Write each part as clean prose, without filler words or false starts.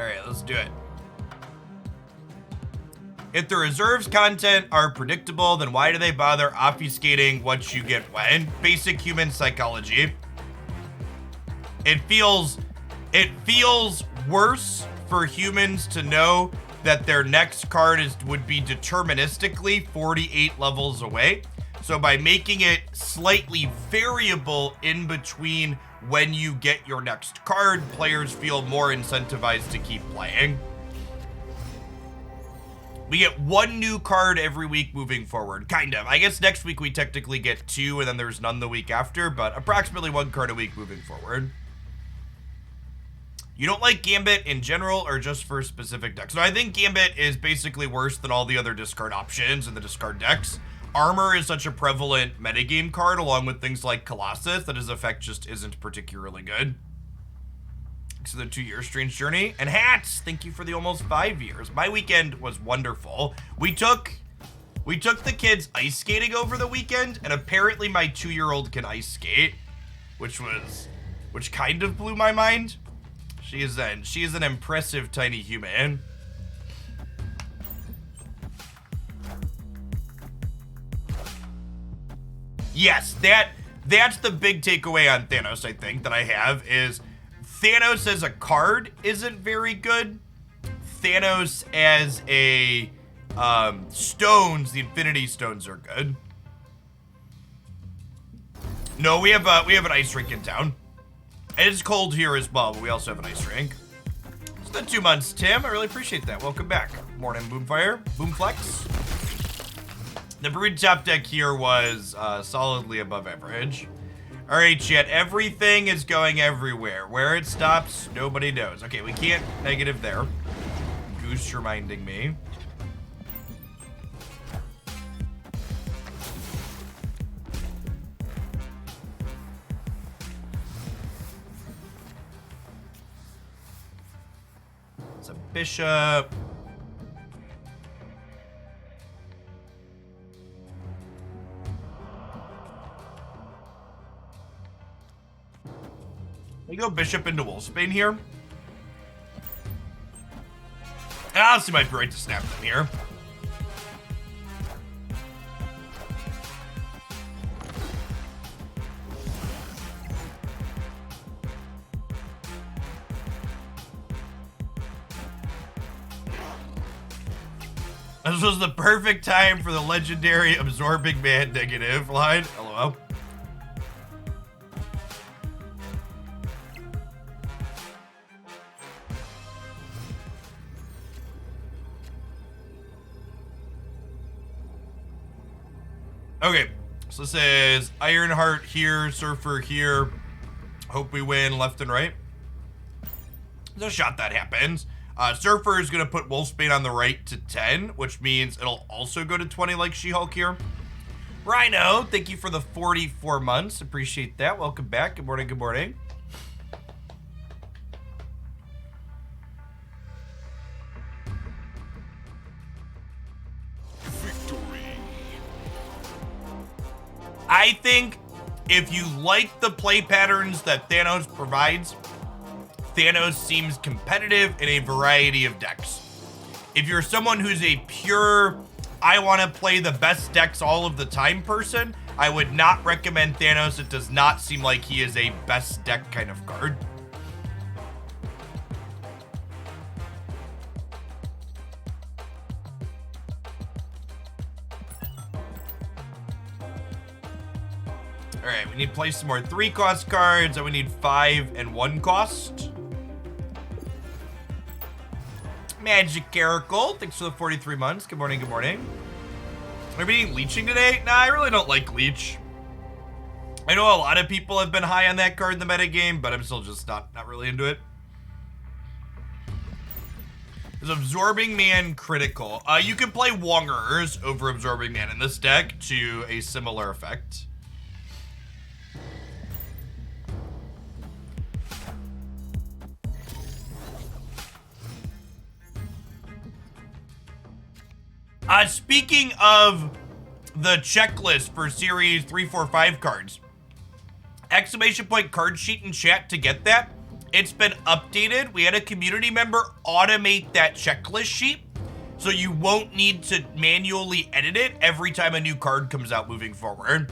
right, let's do it. If the reserves content are predictable, then why do they bother obfuscating what you get when? Basic human psychology. It feels worse for humans to know that their next card would be deterministically 48 levels away. So by making it slightly variable in between when you get your next card, players feel more incentivized to keep playing. We get one new card every week moving forward, kind of. I guess next week we technically get 2 and then there's none the week after, but approximately 1 card a week moving forward. You don't like Gambit in general or just for specific decks? No, I think Gambit is basically worse than all the other discard options in the discard decks. Armor is such a prevalent metagame card along with things like Colossus that his effect just isn't particularly good. So the 2-year Strange Journey. And Hats, thank you for the almost 5 years. My weekend was wonderful. We took the kids ice skating over the weekend, and apparently my 2-year-old can ice skate, which kind of blew my mind. She is an impressive tiny human. Yes, that's the big takeaway on Thanos, I think, that I have, is Thanos as a card isn't very good. Thanos as a stones, the Infinity Stones are good. No, we have an ice rink in town. And it's cold here as well, but we also have an ice rink. It's been 2 months, Tim. I really appreciate that. Welcome back. Morning, Boomfire. Boomflex. The Brood top deck here was solidly above average. All right, chat. Everything is going everywhere. Where it stops, nobody knows. Okay, we can't negative there. Goose reminding me. It's a bishop. We go bishop into Wolfsbane here. And honestly might be right to snap them here. This was the perfect time for the legendary absorbing man negative line. LOL. Okay, so this is Ironheart here, Surfer here. Hope we win left and right. There's a shot that happens. Surfer is going to put Wolfsbane on the right to 10, which means it'll also go to 20 like She-Hulk here. Rhino, thank you for the 44 months. Appreciate that. Welcome back. Good morning, good morning. I think if you like the play patterns that Thanos provides, Thanos seems competitive in a variety of decks. If you're someone who's a pure, I want to play the best decks all of the time person, I would not recommend Thanos. It does not seem like he is a best deck kind of card. All right, we need to play some more 3-cost cards, and we need 5 and 1 cost. Magic Caracal, thanks for the 43 months. Good morning, good morning. Are we eating Leeching today? Nah, I really don't like Leech. I know a lot of people have been high on that card in the metagame, but I'm still just not really into it. Is Absorbing Man critical? You can play Wongers over Absorbing Man in this deck to a similar effect. Speaking of the checklist for series 3, 4, 5 cards, exclamation point card sheet in chat to get that. It's been updated. We had a community member automate that checklist sheet, so you won't need to manually edit it every time a new card comes out moving forward.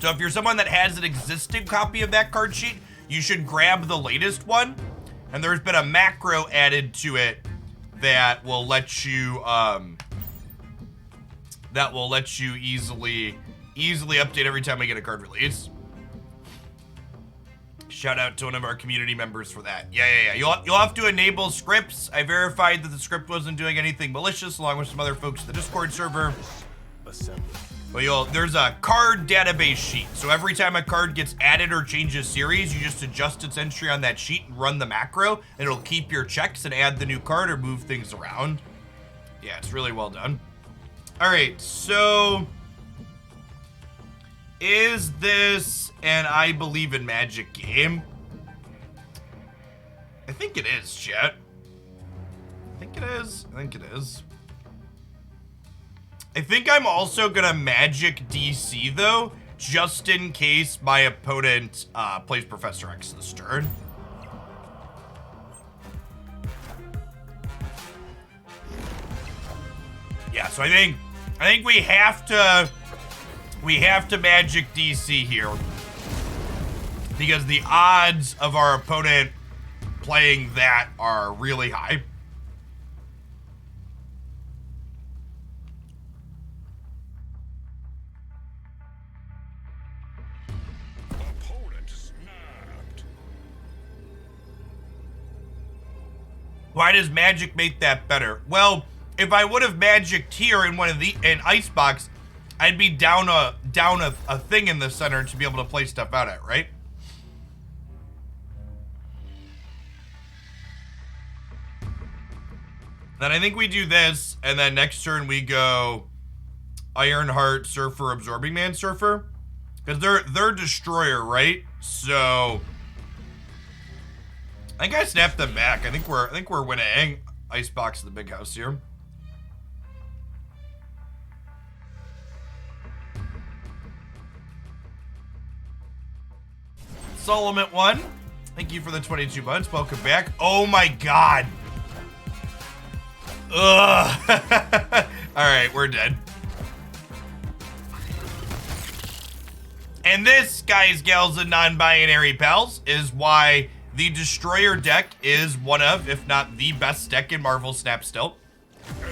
So if you're someone that has an existing copy of that card sheet, you should grab the latest one. And there's been a macro added to it that will let you easily update every time we get a card release. Shout out to one of our community members for that. Yeah. You'll have to enable scripts. I verified that the script wasn't doing anything malicious, along with some other folks in the Discord server. But there's a card database sheet. So every time a card gets added or changes series, you just adjust its entry on that sheet and run the macro, and it'll keep your checks and add the new card or move things around. Yeah, it's really well done. All right, so is this an I Believe in Magic game? I think it is, chat. I think it is. I think I'm also gonna Magic DC though, just in case my opponent plays Professor X this turn. Yeah, so I think we have to Magic DC here, because the odds of our opponent playing that are really high. Why does Magic make that better? Well, if I would have Magicked here in one of the Icebox, I'd be down a thing in the center to be able to play stuff out at, right? Then I think we do this, and then next turn we go Ironheart, Surfer, Absorbing Man, Surfer, because they're Destroyer, right? So I think I snapped them back. I think we're winning. Icebox in the big house here. Solomon 1, thank you for the 22 months. Welcome back. Oh my god. Ugh. All right, we're dead. And this, guys, gals, and non-binary pals, is why the Destroyer deck is one of, if not the best deck in Marvel Snap still.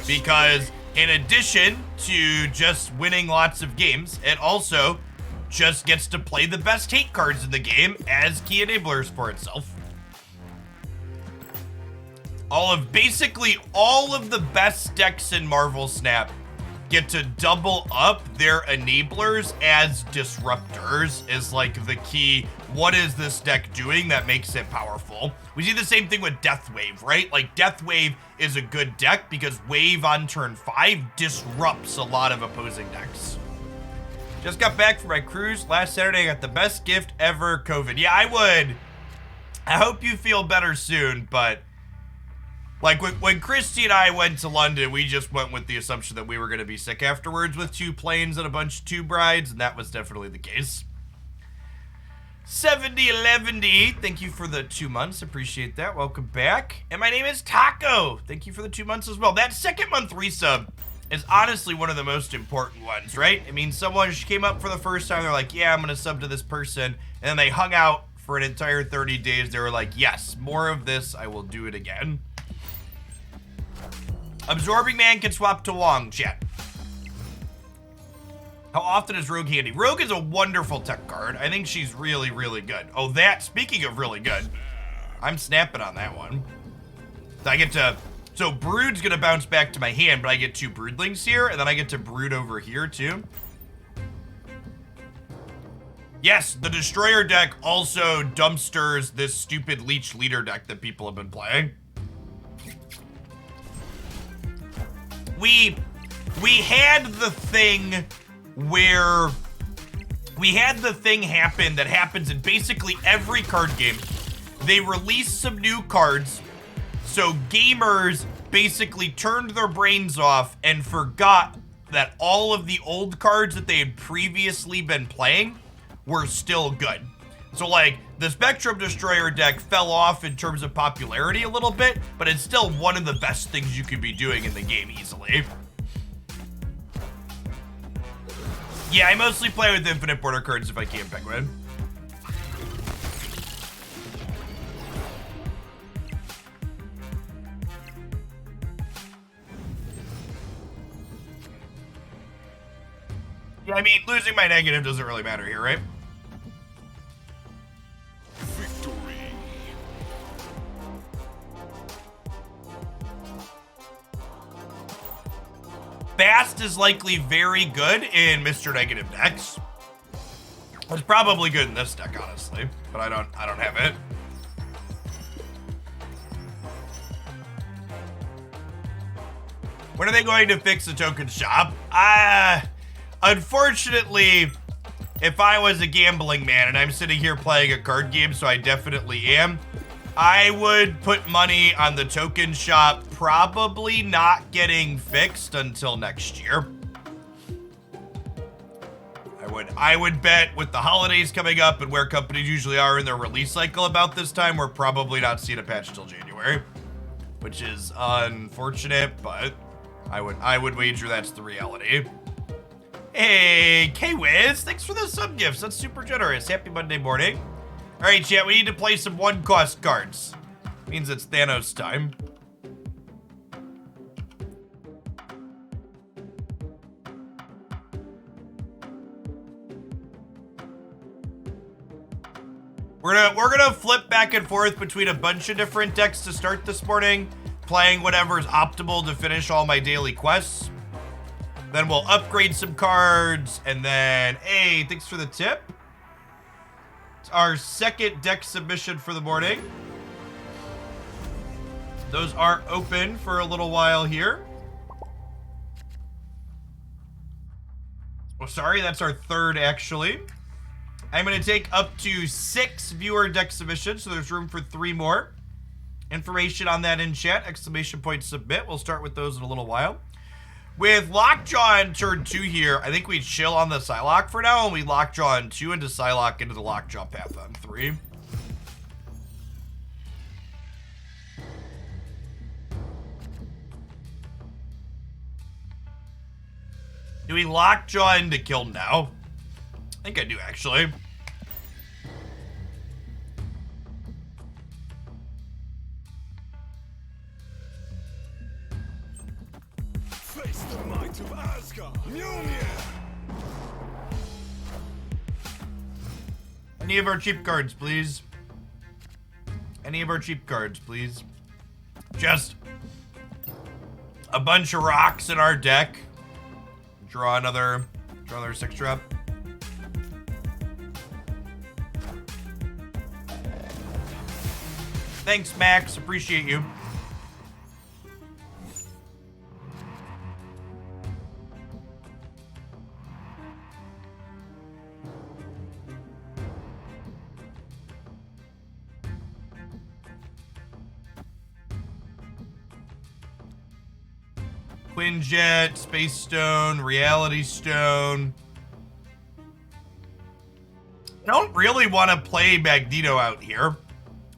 Because in addition to just winning lots of games, it also just gets to play the best hate cards in the game as key enablers for itself. Basically all of the best decks in Marvel Snap get to double up their enablers as disruptors is like the key. What is this deck doing that makes it powerful? We see the same thing with Death Wave, right? Like Death Wave is a good deck because Wave on turn 5 disrupts a lot of opposing decks. Just got back from my cruise last Saturday. I got the best gift ever, COVID. Yeah, I would. I hope you feel better soon, but like when Christy and I went to London, we just went with the assumption that we were going to be sick afterwards with 2 planes and a bunch of 2 brides, and that was definitely the case. 7011D, thank you for the 2 months. Appreciate that. Welcome back. And my name is Taco. Thank you for the 2 months as well. That second month resub is honestly one of the most important ones, right? I mean, someone came up for the first time, they're like, yeah, I'm going to sub to this person, and then they hung out for an entire 30 days. They were like, yes, more of this. I will do it again. Absorbing Man can swap to Wong, chat. How often is Rogue handy? Rogue is a wonderful tech card. I think she's really, really good. Oh, speaking of really good, I'm snapping on that one. So Brood's gonna bounce back to my hand, but I get 2 Broodlings here, and then I get to Brood over here too. Yes, the Destroyer deck also dumpsters this stupid Leech Leader deck that people have been playing. We had the thing where happen that happens in basically every card game. They release some new cards, so gamers basically turned their brains off and forgot that all of the old cards that they had previously been playing were still good. So like the Spectrum Destroyer deck fell off in terms of popularity a little bit, but it's still one of the best things you could be doing in the game easily. Yeah, I mostly play with infinite border cards if I can, Penguin. Yeah, I mean, losing my negative doesn't really matter here, right? Victory. Fast is likely very good in Mr. Negative decks. It's probably good in this deck, honestly, but I don't have it. When are they going to fix the token shop? Unfortunately, if I was a gambling man, and I'm sitting here playing a card game, so I definitely am, I would put money on the token shop probably not getting fixed until next year. I would bet with the holidays coming up and where companies usually are in their release cycle about this time, we're probably not seeing a patch till January, which is unfortunate, but I would wager that's the reality. Hey, K-Wiz, thanks for the sub gifts. That's super generous. Happy Monday morning. All right, chat, we need to play some one-cost cards. Means it's Thanos time. We're gonna flip back and forth between a bunch of different decks to start this morning, playing whatever's optimal to finish all my daily quests. Then we'll upgrade some cards, and then, hey, thanks for the tip. It's our second deck submission for the morning. Those are open for a little while here. Oh, sorry, that's our third, actually. I'm going to take up to 6 viewer deck submissions, so there's room for 3 more. Information on that in chat, exclamation point submit. We'll start with those in a little while. With Lockjaw in turn 2 here, I think we chill on the Psylocke for now, and we Lockjaw in 2 into Psylocke into the Lockjaw path on 3. Do we Lockjaw into Kiln now? I think I do, actually. Face the might of Asgard. Mjolnir. Any of our cheap cards, please. Any of our cheap cards, please. Just a bunch of rocks in our deck. Draw another 6-drop. Thanks, Max. Appreciate you. Quinjet, Space Stone, Reality Stone. I don't really want to play Magneto out here.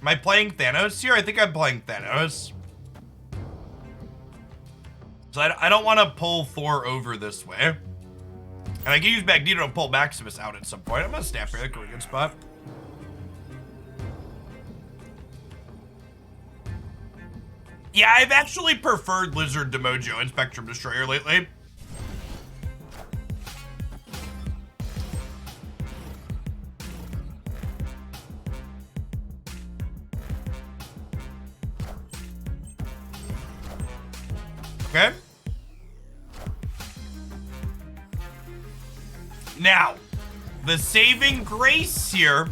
Am I playing Thanos here? I think I'm playing Thanos. So I don't want to pull Thor over this way. And I can use Magneto to pull Maximus out at some point. I'm going to snap here. That could be a good spot. Yeah, I've actually preferred Lizard to Mojo and Spectrum Destroyer lately. Okay. Now, the saving grace here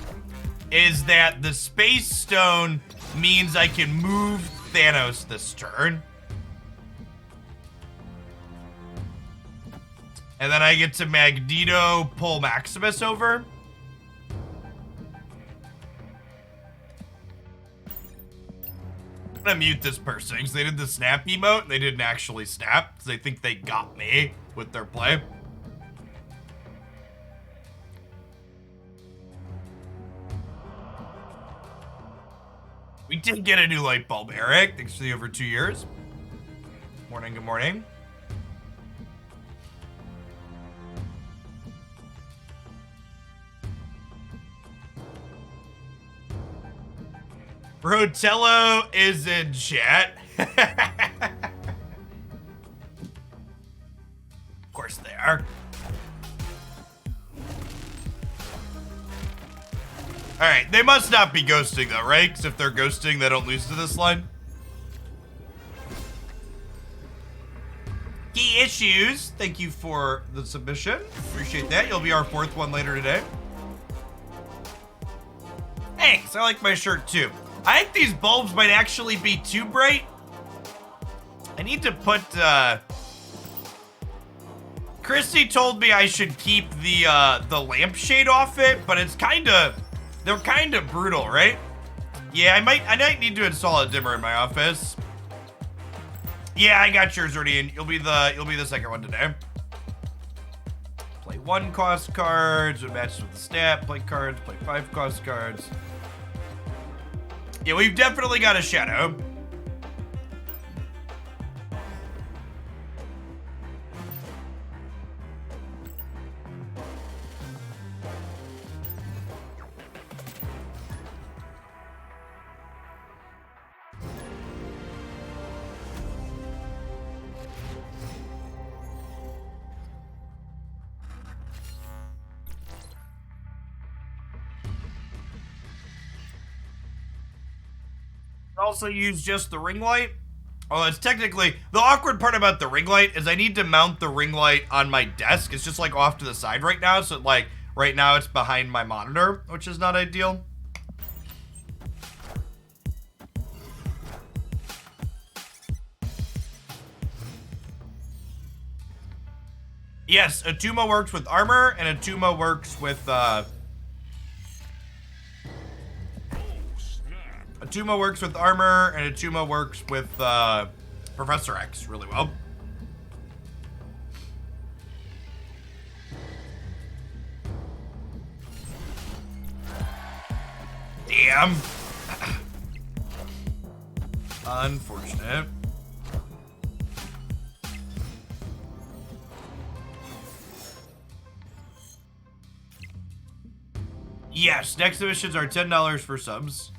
is that the Space Stone means I can move Thanos this turn. And then I get to Magneto pull Maximus over. I'm gonna mute this person because they did the snap emote and they didn't actually snap because they think they got me with their play. We did get a new light bulb, Eric. Thanks for the over 2 years. Morning, good morning. Rotello is in chat. Of course they are. Alright, they must not be ghosting though, right? Because if they're ghosting, they don't lose to this line. Key issues. Thank you for the submission. Appreciate that. You'll be our 4th one later today. Thanks. I like my shirt too. I think these bulbs might actually be too bright. I need to put, Christy told me I should keep the lampshade off it, but it's they're kind of brutal, right? Yeah, I might need to install a dimmer in my office. Yeah, I got yours already in. You'll be the second one today. Play 1 cost cards, it matches with the stat, play cards, play 5 cost cards. Yeah, we've definitely got a shadow. Also use just the ring light. Oh, it's technically the awkward part about the ring light is I need to mount the ring light on my desk. It's just like off to the side right now, so like right now it's behind my monitor, which is not ideal. Yes, Atuma works with armor and Atuma works with Atuma works with armor, and Atuma works with Professor X really well. Damn. Unfortunate. Yes, next submissions are $10 for subs.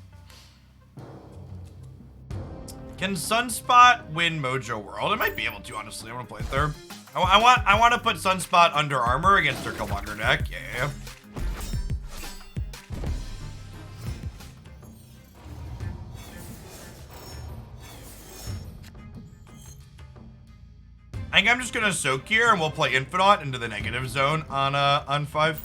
Can Sunspot win Mojo World? It might be able to, honestly. I want to play it there. I want to put Sunspot under armor against their Killmonger deck. Yeah. I think I'm just gonna soak here and we'll play Infinite into the negative zone on 5.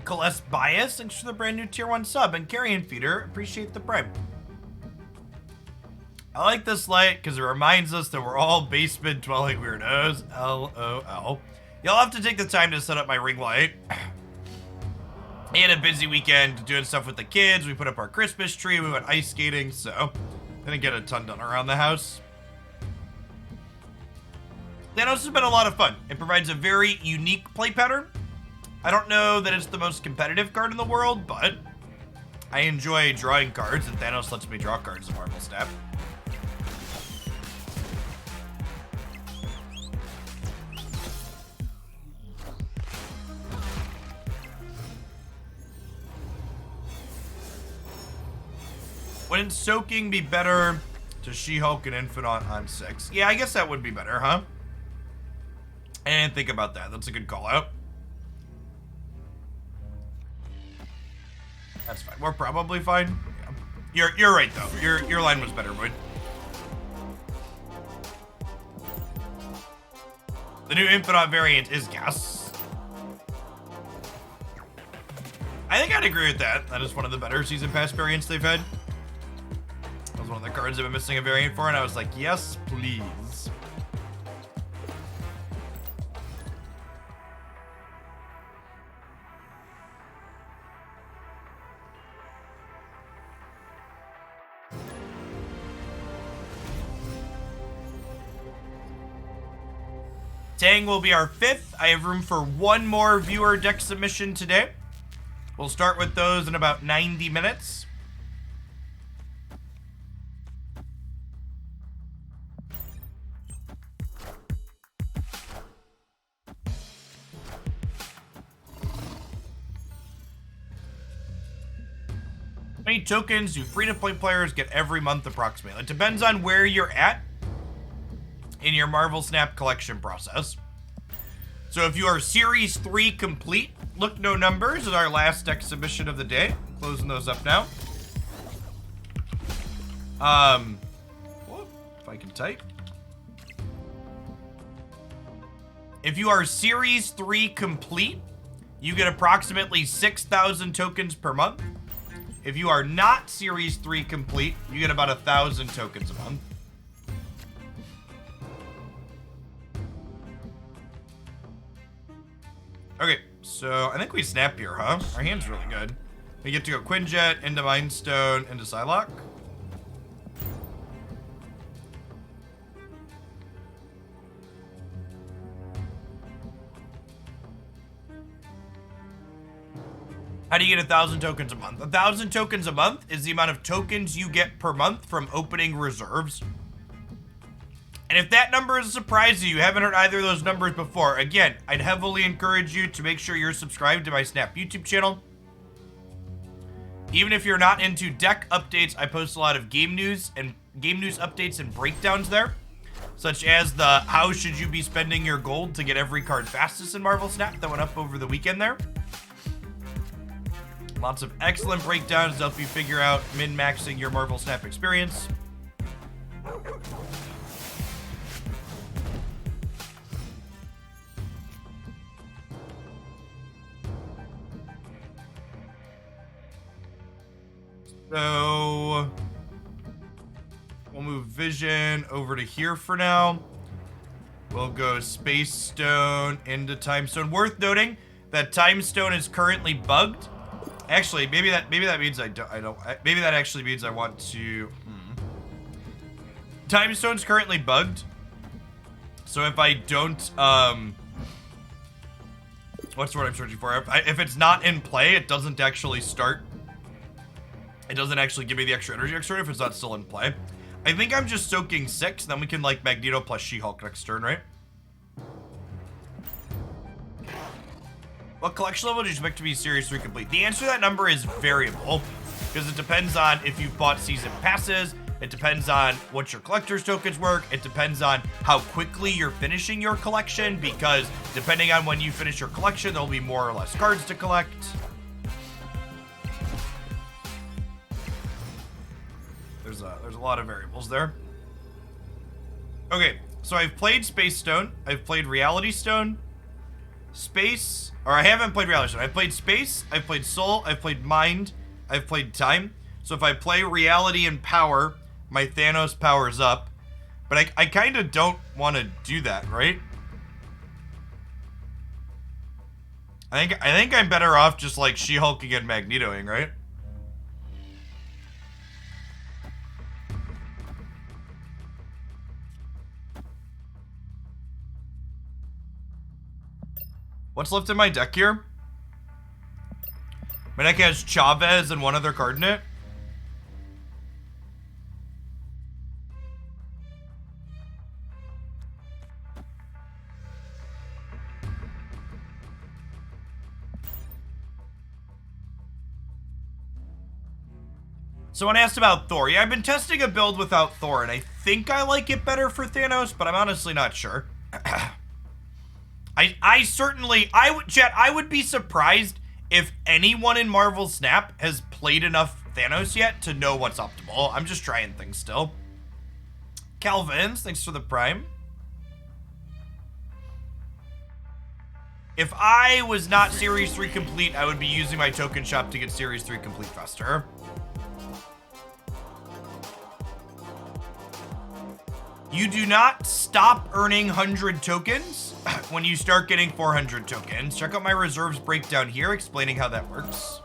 Celeste Bias, thanks for the brand new tier 1 sub, and Carrion Feeder, appreciate the prime. I like this light because it reminds us that we're all basement dwelling weirdos. LOL. You'll have to take the time to set up my ring light. I had a busy weekend doing stuff with the kids. We put up our Christmas tree. We went ice skating, so didn't get a ton done around the house. Thanos has been a lot of fun. It provides a very unique play pattern. I don't know that it's the most competitive card in the world, but I enjoy drawing cards, and Thanos lets me draw cards in Marvel Snap. Wouldn't soaking be better to She-Hulk and Infinite on 6? Yeah, I guess that would be better, huh? I didn't think about that. That's a good call out. That's fine. We're probably fine. Yeah. You're right though. Your line was better, Wood. The new Infinite variant is gas. I think I'd agree with that. That is one of the better season pass variants they've had. cards I've been missing a variant for, and I was like, yes, please. Tang will be our 5th. I have room for 1 more viewer deck submission today. We'll start with those in about 90 minutes. How many tokens do free-to-play players get every month approximately? It depends on where you're at in your Marvel Snap collection process. So if you are Series 3 complete, look no numbers is our last deck submission of the day. Closing those up now. If I can type. If you are Series 3 complete, you get approximately 6,000 tokens per month. If you are not Series 3 complete, you get about 1,000 tokens a month. Okay, so I think we snap here, huh? Our hand's really good. We get to go Quinjet, into Mind Stone, into Psylocke. How do you get 1,000 tokens a month? 1,000 tokens a month is the amount of tokens you get per month from opening reserves. And if that number is a surprise to you, you haven't heard either of those numbers before, again, I'd heavily encourage you to make sure you're subscribed to my Snap YouTube channel. Even if you're not into deck updates, I post a lot of game news updates and breakdowns there, such as the how should you be spending your gold to get every card fastest in Marvel Snap that went up over the weekend there. Lots of excellent breakdowns to help you figure out min-maxing your Marvel Snap experience. So we'll move Vision over to here for now. We'll go Space Stone into Time Stone. Worth noting that Time Stone is currently bugged. Actually, maybe that means maybe that actually means I want to. Time Stone's currently bugged. So if I don't, what's the word I'm searching for? If it's not in play, it doesn't actually start. It doesn't actually give me the extra energy extra if it's not still in play. I think I'm just soaking 6, then we can like Magneto plus She-Hulk next turn, right? What collection level do you expect to be Series 3 complete? The answer to that number is variable, because it depends on if you've bought season passes, it depends on what your collector's tokens work, it depends on how quickly you're finishing your collection, because depending on when you finish your collection, there'll be more or less cards to collect. There's a lot of variables there. Okay, so I've played Space Stone, I've played Reality Stone, Space, or I haven't played Reality Stone. I've played Space, I've played Soul, I've played Mind, I've played Time. So if I play Reality and Power, my Thanos powers up. But I kind of don't want to do that, right? I think I'm better off just like She-Hulking and Magnetoing, right? What's left in my deck here? My deck has Chavez and one other card in it. Someone asked about Thor. Yeah, I've been testing a build without Thor, and I think I like it better for Thanos, but I'm honestly not sure. I would be surprised if anyone in Marvel Snap has played enough Thanos yet to know what's optimal. I'm just trying things still. Calvins, thanks for the Prime. If I was not Series 3 complete, I would be using my token shop to get Series 3 complete faster. You do not stop earning 100 tokens when you start getting 400 tokens. Check out my reserves breakdown here explaining how that works.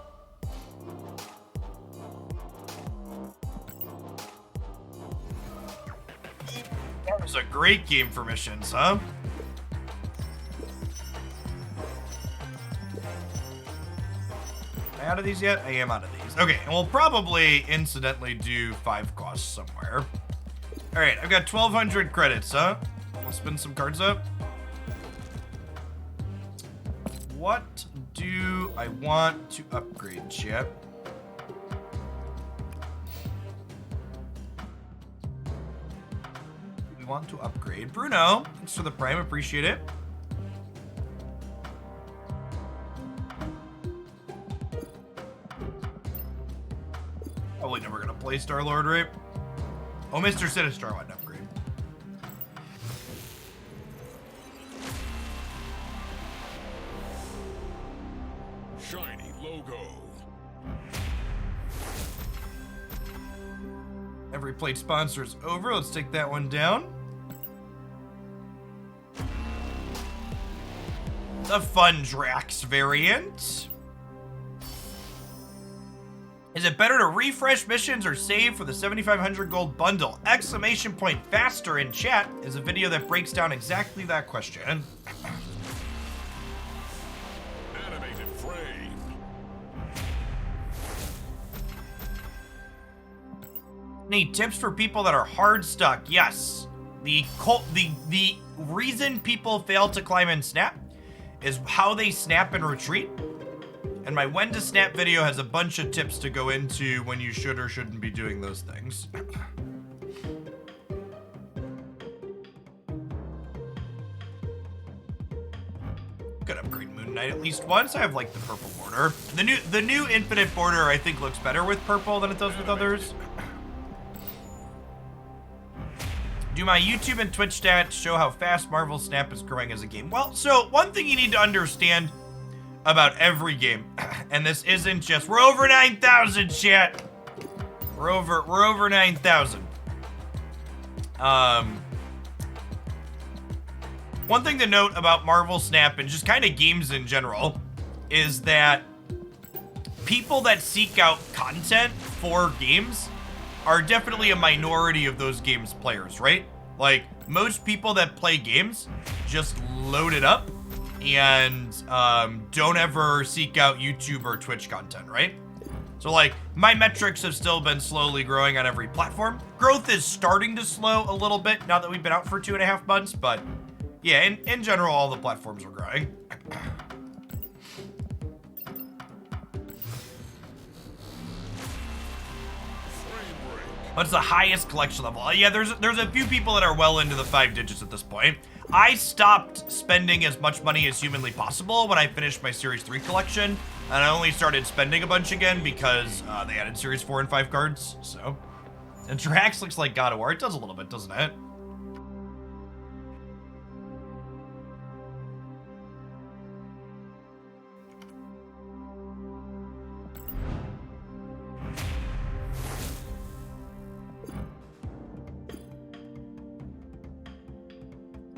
That was a great game for missions, huh? Am I out of these yet? I am out of these. Okay, and we'll probably incidentally do 5 costs somewhere. All right, I've got 1,200 credits, huh? We'll spin some cards up. What do I want to upgrade, chat? We want to upgrade. Bruno, thanks for the prime, appreciate it. Probably never gonna play Star-Lord, right? Oh, Mr. Sinister, I want to upgrade. Shiny logo. Every plate sponsor is over. Let's take that one down. The Fun Drax variant. Is it better to refresh missions or save for the 7,500 gold bundle? Exclamation point faster in chat is a video that breaks down exactly that question. Animated frame. Need tips for people that are hard stuck? Yes. The reason people fail to climb and snap is how they snap and retreat. And my when to snap video has a bunch of tips to go into when you should or shouldn't be doing those things. Could upgrade Moon Knight at least once. I have like the purple border. The new infinite border I think looks better with purple than it does with others. Do my YouTube and Twitch stats show how fast Marvel Snap is growing as a game? Well, so one thing you need to understand about every game, and this isn't just, we're over 9,000, chat. We're over 9,000. One thing to note about Marvel Snap and just kind of games in general is that people that seek out content for games are definitely a minority of those games players, right? Like, most people that play games just load it up and don't ever seek out YouTube or Twitch content, right? So like, my metrics have still been slowly growing on every platform. Growth is starting to slow a little bit now that we've been out for 2.5 months, but yeah, in general, all the platforms are growing. What's the highest collection level? Yeah, there's a few people that are well into the 5 digits at this point. I stopped spending as much money as humanly possible when I finished my Series 3 collection, and I only started spending a bunch again because they added Series 4 and 5 cards, so. And Drax looks like God of War. It does a little bit, doesn't it?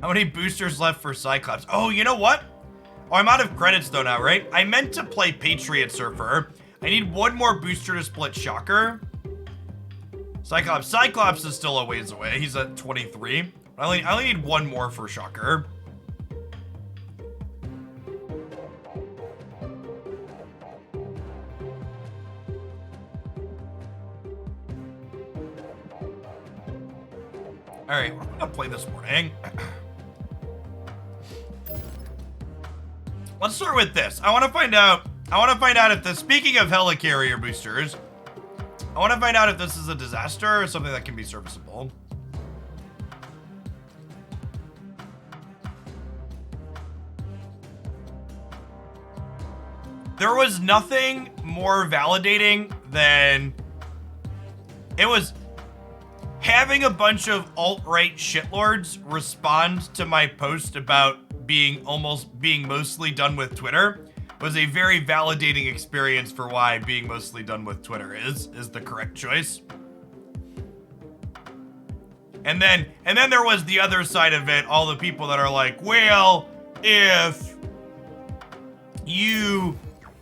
How many boosters left for Cyclops? Oh, you know what? Oh, I'm out of credits though now, right? I meant to play Patriot Surfer. I need one more booster to split Shocker. Cyclops is still a ways away. He's at 23. I only need one more for Shocker. All right, what am I gonna play this morning? Let's start with this. I want to find out if this, speaking of Helicarrier boosters, I want to find out if this is a disaster or something that can be serviceable. There was nothing more validating than it was having a bunch of alt-right shitlords respond to my post about being mostly done with Twitter was a very validating experience for why being mostly done with Twitter is the correct choice. And then there was the other side of it, all the people that are like, well, if you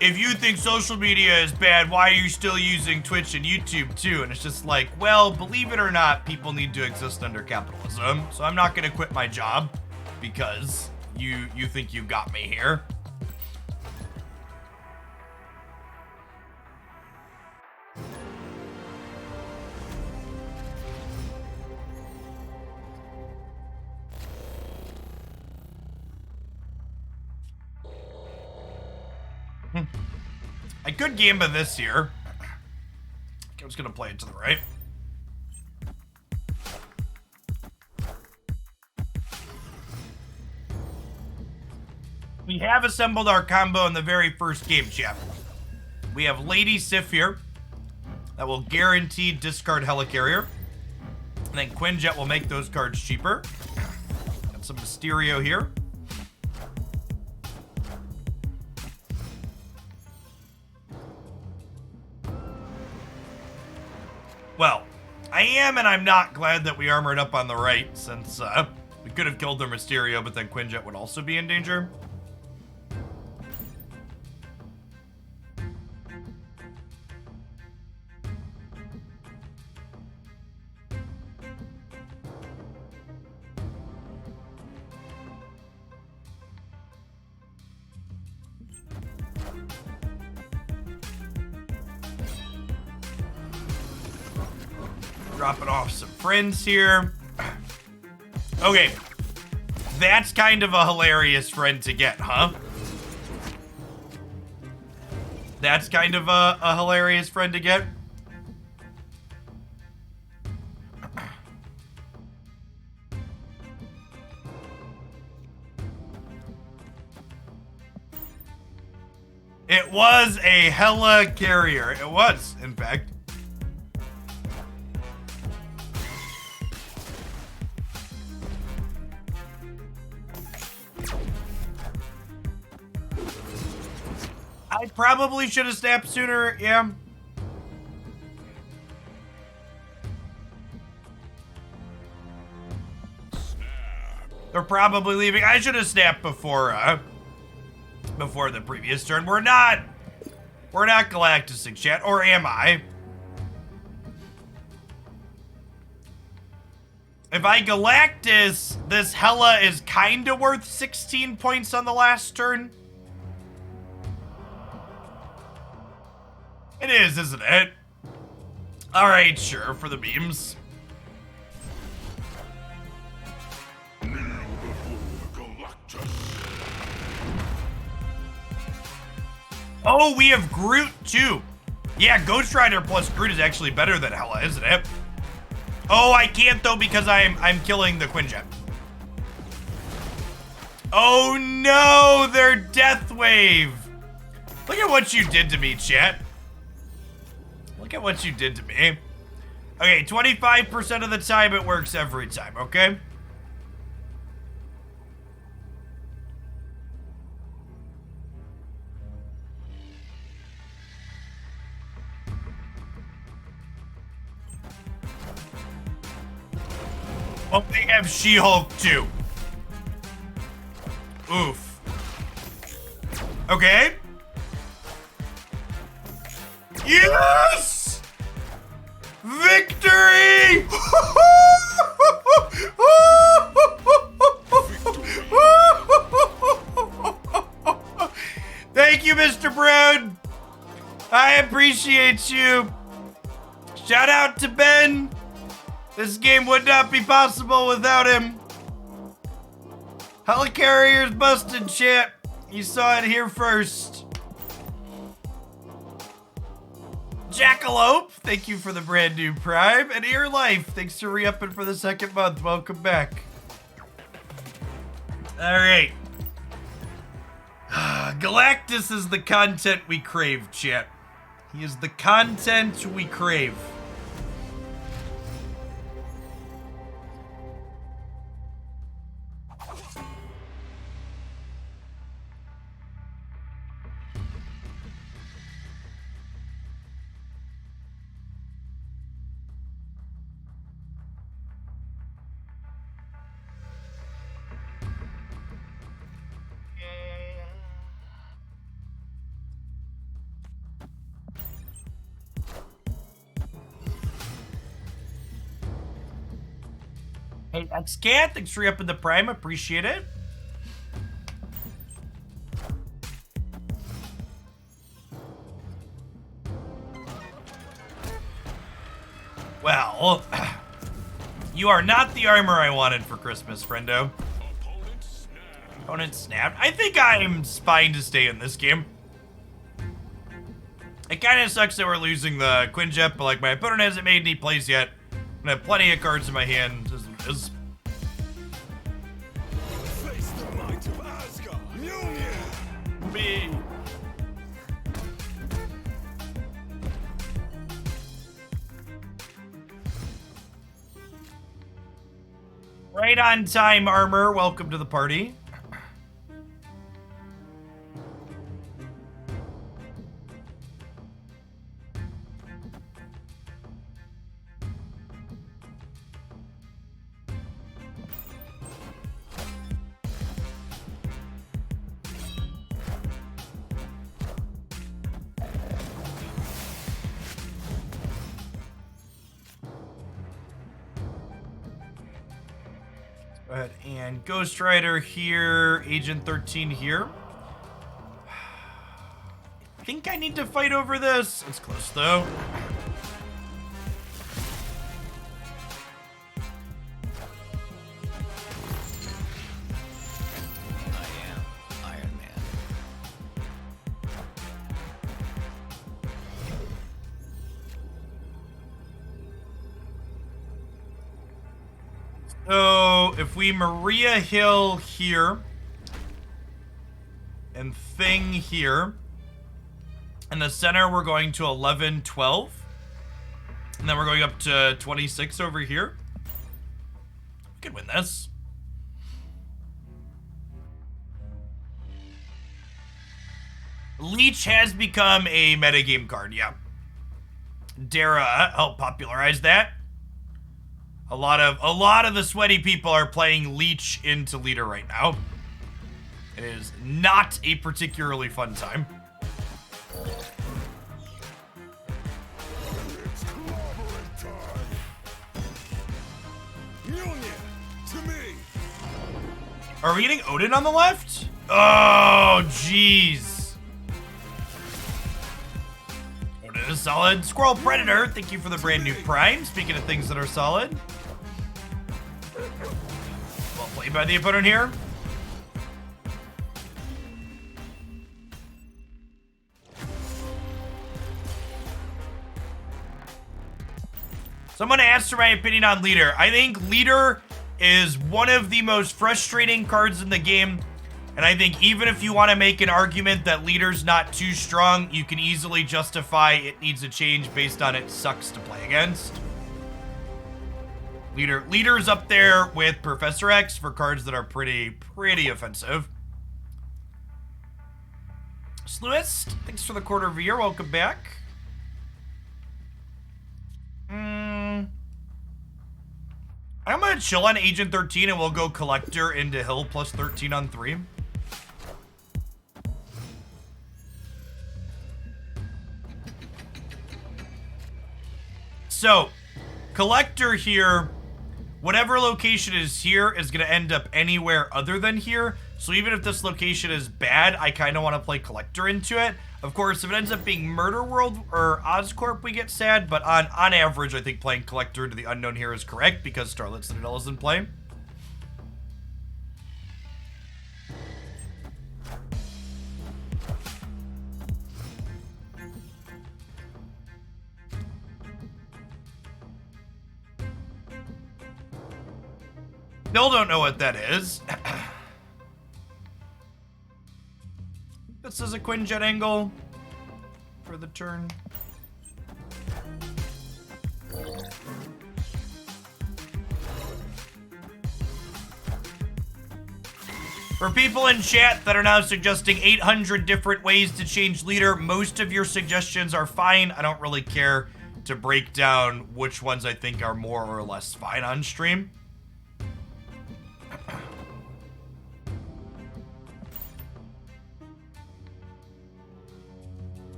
think social media is bad, why are you still using Twitch and YouTube too? And it's just like, well, believe it or not, people need to exist under capitalism. So I'm not gonna quit my job because you think you got me here. I could gamba this here. I was gonna play it to the right. We have assembled our combo in the very first game, chat. We have Lady Sif here. That will guarantee discard Helicarrier. And then Quinjet will make those cards cheaper. Got some Mysterio here. Well, I am and I'm not glad that we armored up on the right, since we could have killed their Mysterio, but then Quinjet would also be in danger. Dropping off some friends here. Okay. That's kind of a hilarious friend to get, huh? That's kind of a hilarious friend to get. It was a Helicarrier. It was, in fact. I probably should have snapped sooner, yeah. They're probably leaving. I should have snapped before the previous turn. We're not Galactusing, chat, or am I? If I Galactus, this Hela is kinda worth 16 points on the last turn. It is, isn't it? Alright, sure, for the beams. Oh, we have Groot too. Yeah, Ghost Rider plus Groot is actually better than Hela, isn't it? Oh, I can't though because I'm killing the Quinjet. Oh no, they're Death Wave. Look at what you did to me, chat. Look at what you did to me. Okay, 25% of the time it works every time, okay? Oh, they have She-Hulk too. Oof. Okay. Yes! Victory! Thank you, Mr. Brown. I appreciate you. Shout out to Ben. This game would not be possible without him. Helicarrier's busted, chat. You saw it here first. Jackalope, thank you for the brand new Prime. And Ear Life, thanks for re-upping for the second month. Welcome back. All right. Galactus is the content we crave, chat. He is the content we crave. Hey, that's Cat. Thanks for upping the Prime. Appreciate it. Well, you are not the armor I wanted for Christmas, friendo. Opponent snapped. I think I'm fine to stay in this game. It kind of sucks that we're losing the Quinjet, but like my opponent hasn't made any plays yet. I have plenty of cards in my hand. Face the might of Asgard. Mjolnir. Me. Right on time, Armor. Welcome to the party. Go ahead and Ghost Rider here, Agent 13 here. I think I need to fight over this. It's close though. I am Iron Man. So if we Maria Hill here and Thing here, in the center we're going to 11, 12, and then we're going up to 26 over here. We could win this. Leech has become a metagame card, yeah. Dara helped popularize that. A lot of the sweaty people are playing Leech into leader right now. It is not a particularly fun time. It's clobbering time. Mjolnir, to me. Are we getting Odin on the left? Oh, jeez. Odin is solid. Squirrel Predator, thank you for the brand new Prime. Speaking of things that are solid. Well played by the opponent here. Someone asked for my opinion on Leader. I think Leader is one of the most frustrating cards in the game. And I think even if you want to make an argument that Leader's not too strong, you can easily justify it needs a change based on it sucks to play against. Leader's up there with Professor X for cards that are pretty offensive. Sluist, thanks for the quarter of a year. Welcome back. I'm gonna chill on Agent 13 and we'll go Collector into Hill plus 13 on 3. So, Collector here, whatever location is here is gonna end up anywhere other than here. So even if this location is bad, I kind of want to play Collector into it. Of course, if it ends up being Murder World or Oscorp, we get sad. But on average, I think playing Collector into the Unknown here is correct because Starlit Citadel is in play. Still don't know what that is. This is a Quinjet angle for the turn. For people in chat that are now suggesting 800 different ways to change leader, most of your suggestions are fine. I don't really care to break down which ones I think are more or less fine on stream.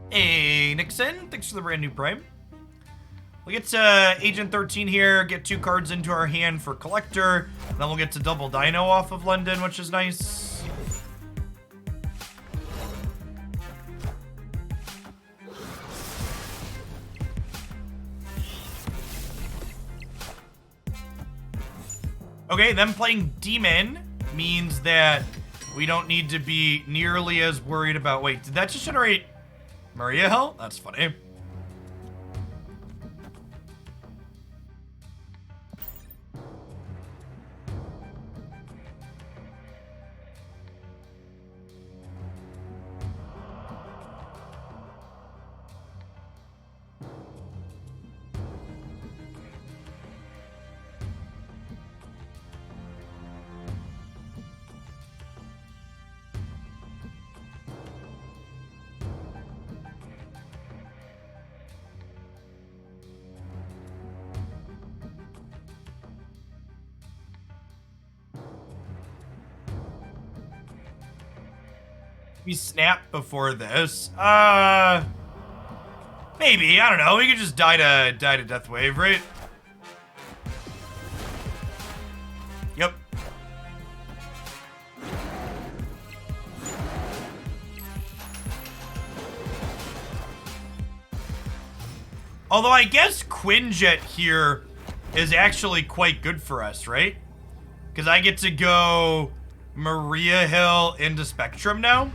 Hey, Nixon, thanks for the brand new Prime. We'll get to Agent 13 here, get 2 cards into our hand for Collector. Then we'll get to double Dino off of London, which is nice. Okay, them playing Demon means that we don't need to be nearly as worried about... Wait, did that just generate Maria Hill? That's funny. We snap before this. Maybe, I don't know. We could just die to Death Wave, right? Yep. Although I guess Quinjet here is actually quite good for us, right? Because I get to go Maria Hill into Spectrum now.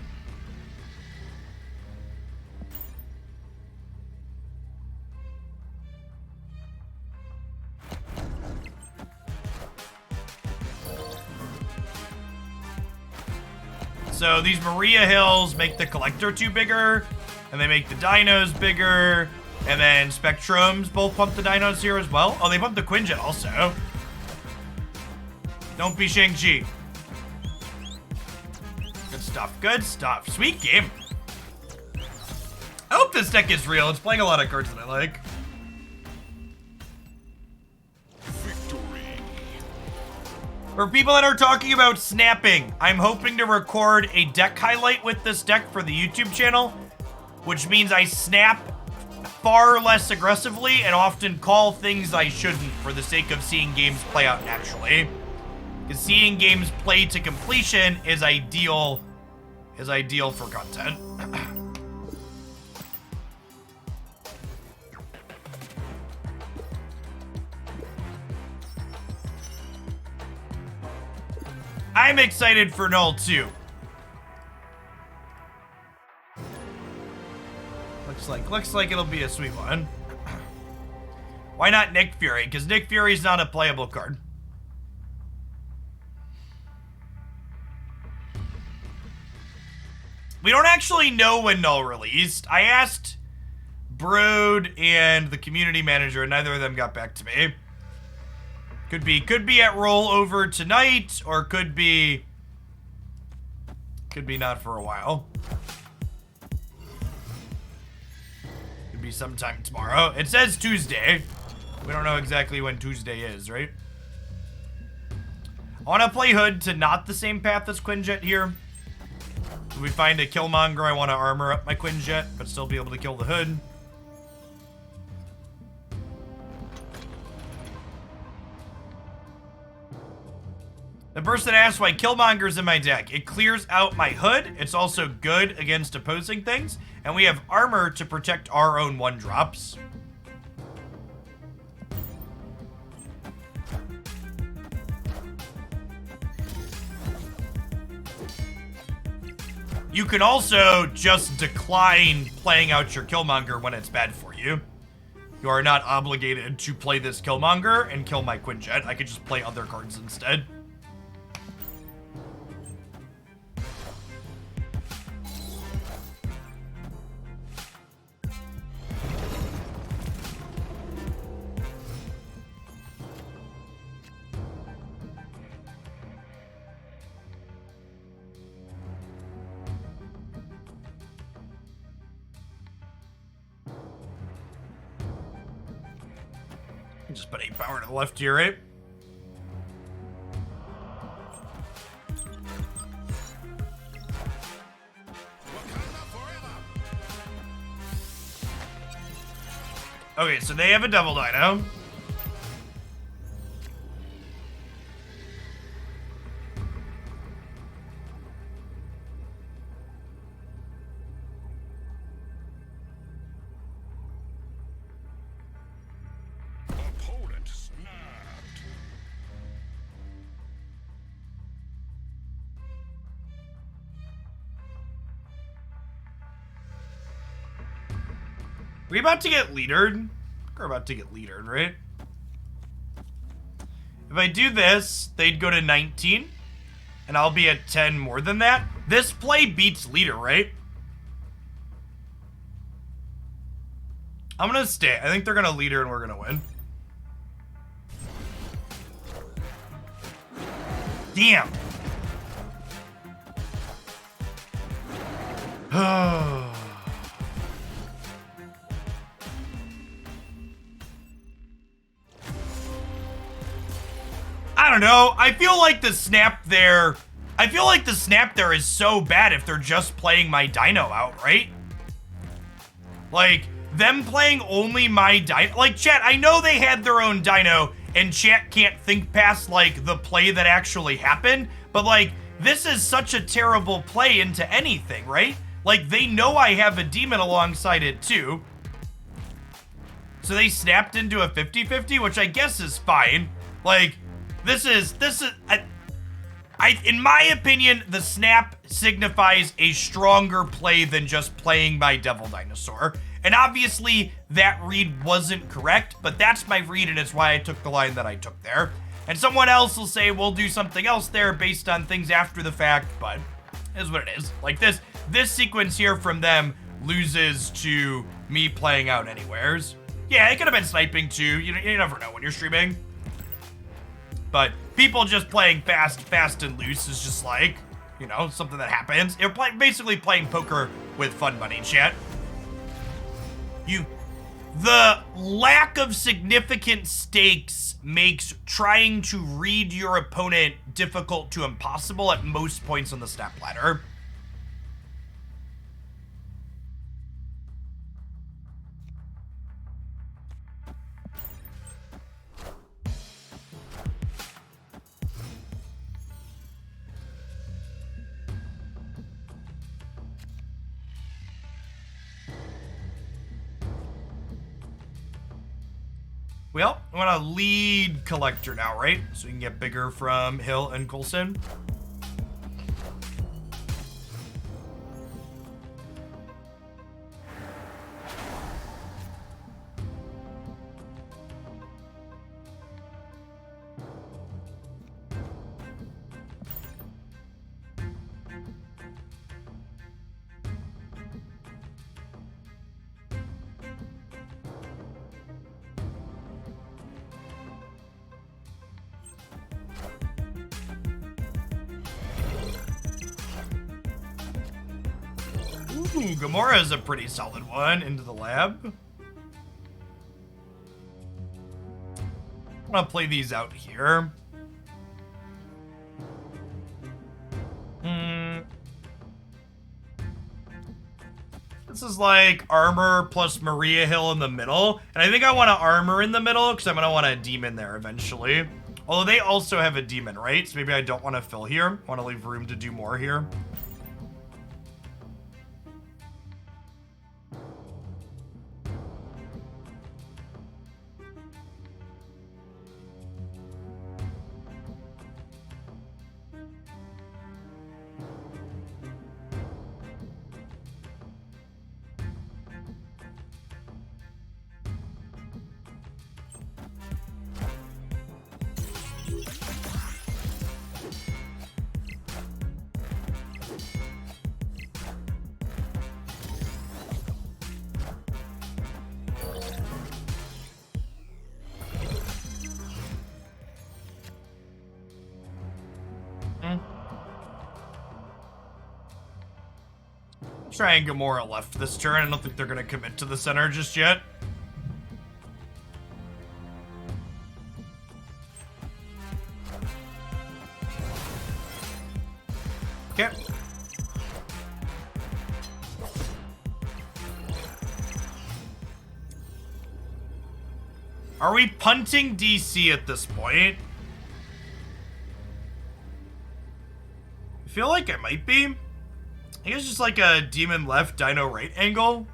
So these Maria Hills make the Collector 2 bigger, and they make the Dinos bigger, and then Spectrums both pump the Dinos here as well. Oh, they pump the Quinjet also. Don't be Shang-Chi. Good stuff, good stuff. Sweet game. I hope this deck is real. It's playing a lot of cards that I like. For people that are talking about snapping, I'm hoping to record a deck highlight with this deck for the YouTube channel, which means I snap far less aggressively and often call things I shouldn't for the sake of seeing games play out naturally. Because seeing games play to completion is ideal for content. I'm excited for Null too. Looks like it'll be a sweet one. Why not Nick Fury? Because Nick Fury's not a playable card. We don't actually know when Null released. I asked Brood and the community manager, and neither of them got back to me. Could be at rollover tonight, or could be not for a while. Could be sometime tomorrow. It says Tuesday. We don't know exactly when Tuesday is, right? I want to play Hood to not the same path as Quinjet here. If we find a Killmonger, I want to armor up my Quinjet, but still be able to kill the Hood. The person asked why Killmonger's in my deck. It clears out my Hood. It's also good against opposing things. And we have armor to protect our own 1-drops. You can also just decline playing out your Killmonger when it's bad for you. You are not obligated to play this Killmonger and kill my Quinjet. I could just play other cards instead. Just put 8 power to the left here, right? Okay, so they have a Devil Dino. Opponent snapped. We about to get leadered? We're about to get leadered, right? If I do this, they'd go to 19, and I'll be at 10 more than that. This play beats leader, right? I'm gonna stay. I think they're gonna leader and we're gonna win. Damn. I don't know. I feel like the snap there. I feel like the snap there is so bad if they're just playing my Dino out, right? Like, them playing only my Dino. Like, chat, I know they had their own Dino, and chat can't think past, like, the play that actually happened, but, like, this is such a terrible play into anything, right? Like, they know I have a demon alongside it, too. So they snapped into a 50-50, which I guess is fine. Like, this is, in my opinion, the snap signifies a stronger play than just playing my Devil Dinosaur. And obviously, that read wasn't correct, but that's my read, and it's why I took the line that I took there. And someone else will say, we'll do something else there based on things after the fact, but it is what it is. Like, this sequence here from them loses to me playing out anywheres. Yeah, it could have been sniping too. You never know when you're streaming. But people just playing fast and loose is just like, you know, something that happens. You're basically playing poker with fun money, chat. The lack of significant stakes makes trying to read your opponent difficult to impossible at most points on the snap ladder. Well, I want to lead collector now, right? So we can get bigger from Hill and Coulson. Ooh, Gamora's a pretty solid one into the lab. I'm gonna play these out here. This is like armor plus Maria Hill in the middle. And I think I want to armor in the middle because I'm gonna want a demon there eventually. Although they also have a demon, right? So maybe I don't want to fill here. I want to leave room to do more here. Try and Gamora left this turn. I don't think they're going to commit to the center just yet. Okay. Are we punting DC at this point? I feel like I might be. I think it's just like a demon left, Dino right angle.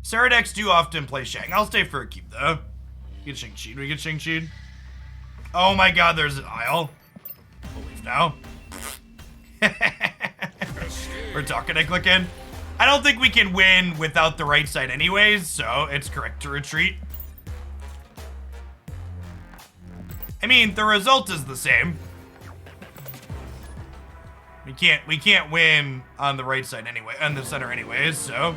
Ceradex do often play Shang. I'll stay for a keep though. We get Shang-Chi. We get Shang-Chi. Oh my god, there's an aisle. We'll leave now. We're talking to click in. I don't think we can win without the right side anyways, so it's correct to retreat. I mean, the result is the same. We can't win on the right side anyway, on the center anyways, so.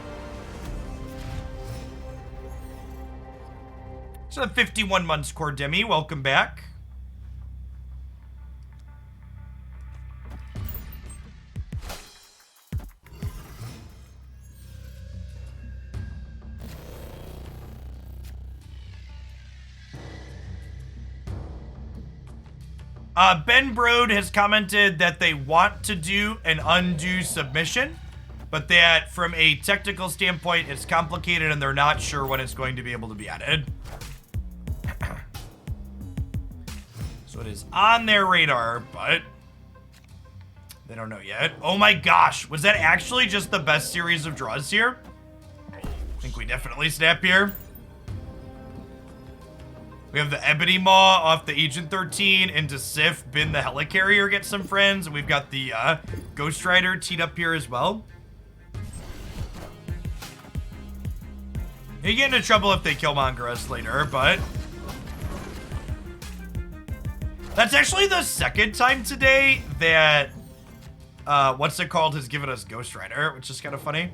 So 51 months core Demi, welcome back. Ben Brode has commented that they want to do an undo submission, but that from a technical standpoint, it's complicated and they're not sure when it's going to be able to be added. So it is on their radar, but they don't know yet. Oh my gosh, was that actually just the best series of draws here? I think we definitely snap here. We have the Ebony Maw off the Agent 13 into Sif, bin the Helicarrier, get some friends. And we've got the Ghost Rider teed up here as well. You get into trouble if they Killmonger us later, but that's actually the second time today that what's it called has given us Ghost Rider, which is kind of funny.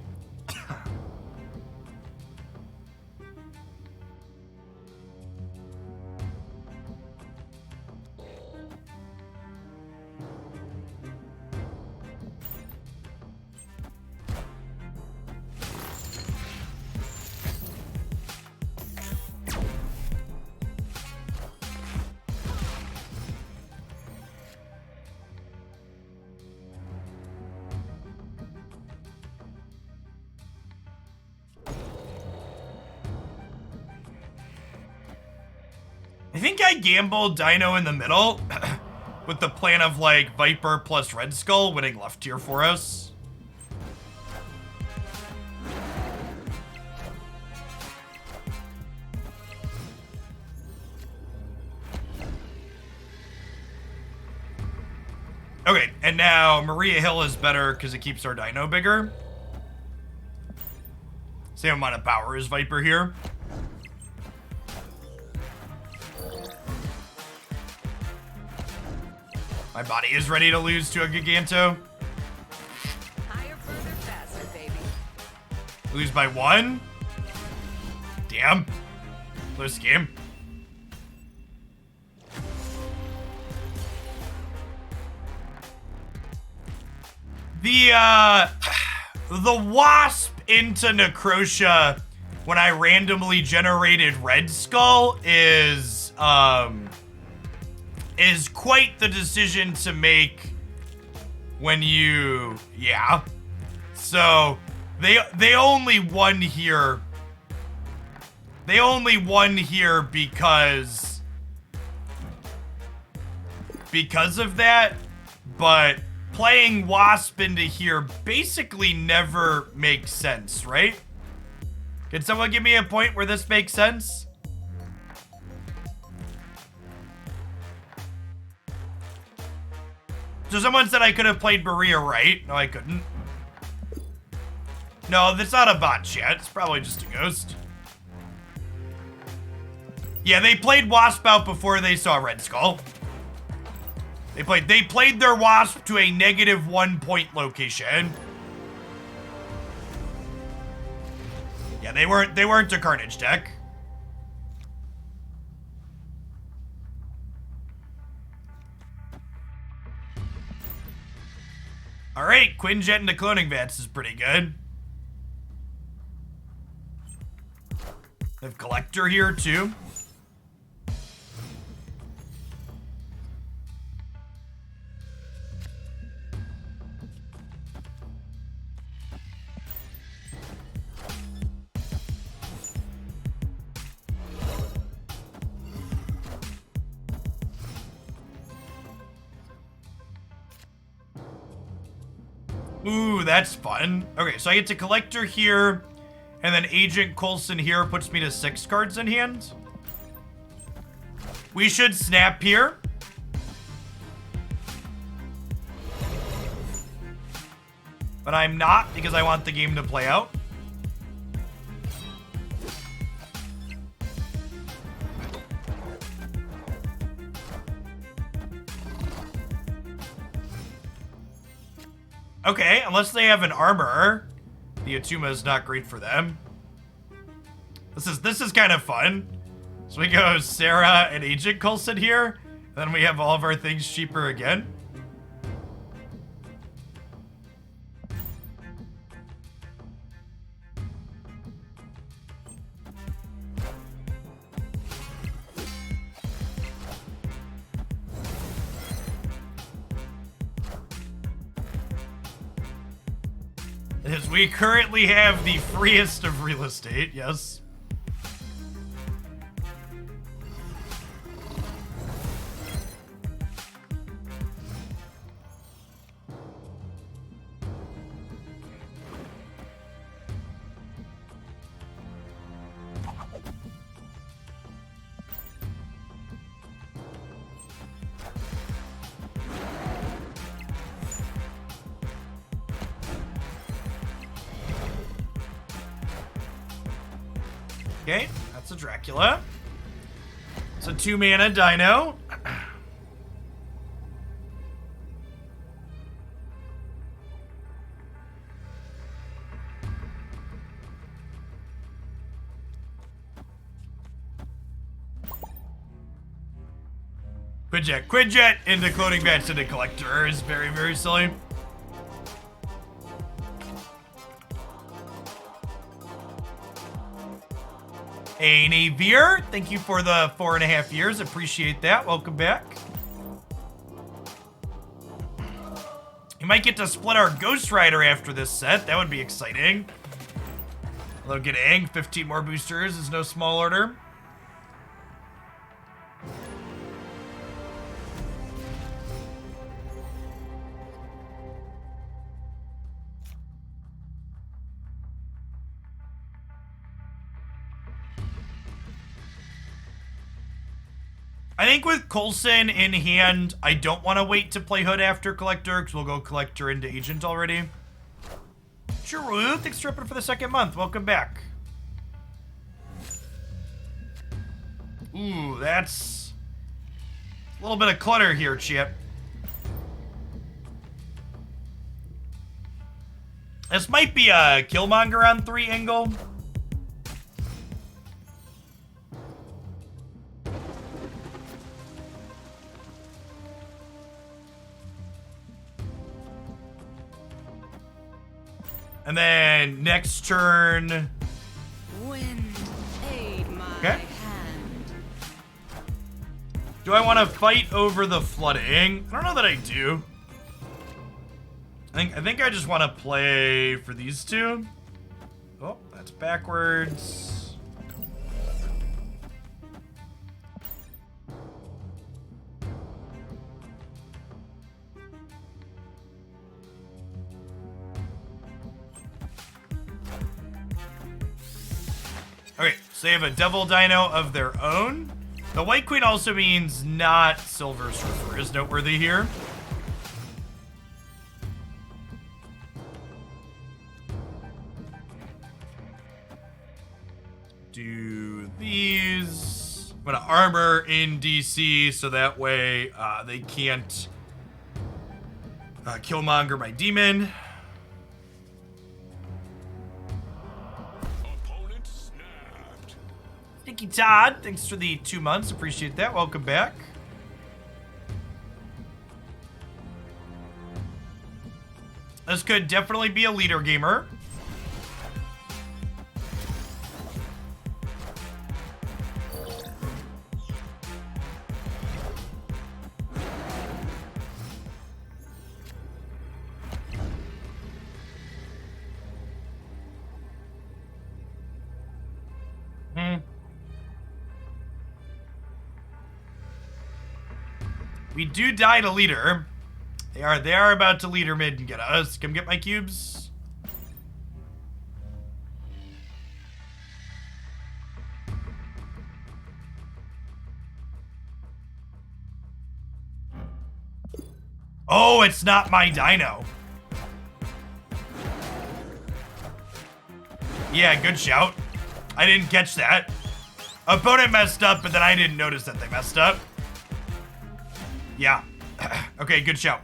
I think I gambled Dino in the middle with the plan of like Viper plus Red Skull winning left tier for us. Okay, and now Maria Hill is better because it keeps our Dino bigger. Same amount of power as Viper here. My body is ready to lose to a Giganto. Higher, further, faster, baby. Lose by 1? Damn. Close game. The Wasp into Necrotia when I randomly generated Red Skull is quite the decision to make when you, yeah. So they only won here. They only won here because of that, but playing Wasp into here basically never makes sense, right? Can someone give me a point where this makes sense? So someone said I could have played Maria right. No, I couldn't. No, that's not a bot yet. It's probably just a ghost. Yeah, they played Wasp out before they saw Red Skull. They played their Wasp to a -1 point location. Yeah, they weren't a Carnage deck. All right, Quinjet into Cloning Vats is pretty good. They have Collector here too. Ooh, that's fun. Okay, so I get to Collector here, and then Agent Coulson here puts me to 6 cards in hand. We should snap here. But I'm not, because I want the game to play out. Okay, unless they have an armor. The Atuma is not great for them. This is kind of fun. So we go Sarah and Agent Coulson here. Then we have all of our things cheaper again. As we currently have the freest of real estate, yes. Okay, that's a Dracula. It's a 2-mana Dino. Quidjet into Cloning Bats into Collector is very, very silly. A Navier, thank you for the 4.5 years. Appreciate that. Welcome back. You might get to split our Ghost Rider after this set. That would be exciting. Hello, getting 15 more boosters is no small order. I think with Coulson in hand, I don't want to wait to play Hood after Collector, because we'll go Collector into Agent already. Drew, thanks for for the 2nd month. Welcome back. Ooh, that's a little bit of clutter here, Chip. This might be a Killmonger on 3 angle. And then next turn. Wind, aid my Okay. hand. Do I want to fight over the flooding? I don't know that I do. I think I just want to play for these two. Oh, that's backwards. Okay, so they have a Devil Dino of their own. The White Queen also means not Silver Surfer is noteworthy here. Do these. I'm gonna armor in DC so that way they can't Killmonger my demon. Nicky Todd, thanks for the 2 months. Appreciate that. Welcome back. This could definitely be a leader gamer. We do die to leader. They are about to leader mid and get us. Come get my cubes. Oh, it's not my Dino. Yeah, good shout. I didn't catch that. Opponent messed up, but then I didn't notice that they messed up. Yeah. Okay, good shout.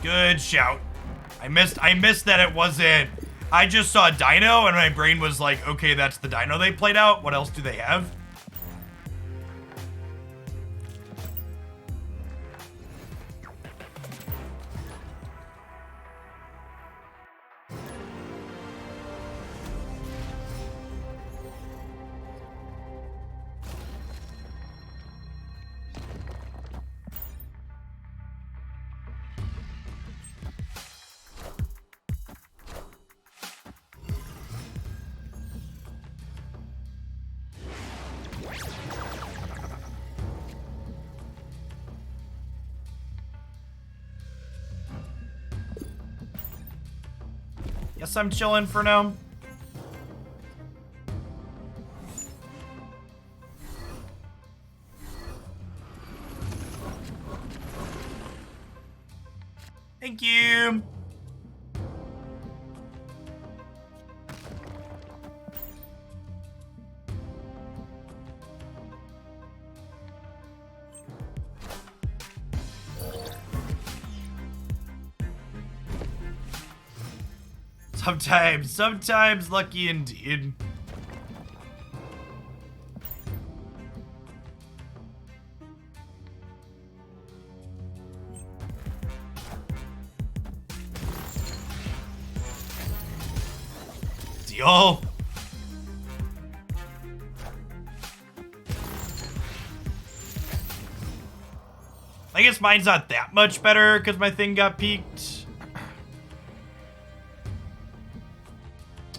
Good shout. I missed that it wasn't. I just saw Dino and my brain was like, okay, that's the Dino they played out. What else do they have? Guess I'm chilling for now. Thank you. Sometimes lucky indeed. Deal. I guess mine's not that much better because my thing got peaked.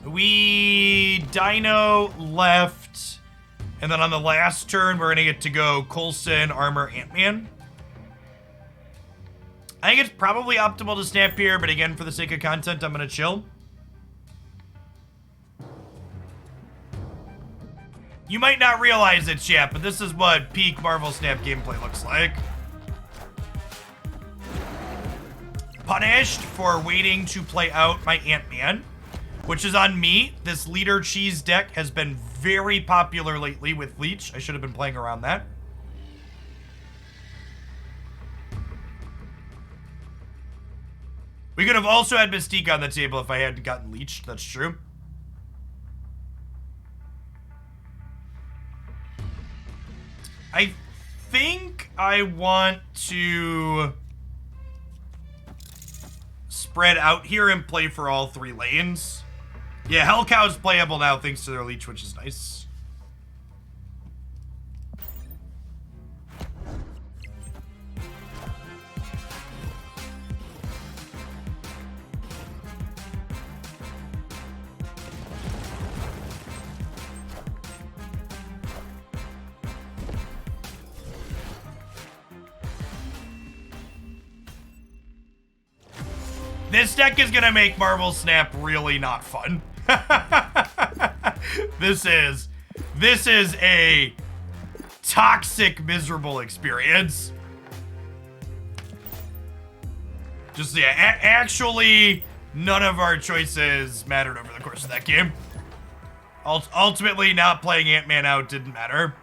We Dino left, and then on the last turn, we're gonna get to go Coulson, Armor, Ant-Man. I think it's probably optimal to snap here, but again, for the sake of content, I'm gonna chill. You might not realize it, chat, but this is what peak Marvel Snap gameplay looks like. Punished for waiting to play out my Ant-Man, which is on me. This Leader Cheese deck has been very popular lately with Leech. I should have been playing around that. We could have also had Mystique on the table if I hadn't gotten Leeched. That's true. I think I want to spread out here and play for all three lanes. Yeah, Hellcow's playable now thanks to their Leech, which is nice. This deck is gonna make Marvel Snap really not fun. This is a toxic, miserable experience. Just, yeah, actually, none of our choices mattered over the course of that game. Ultimately, not playing Ant-Man out didn't matter.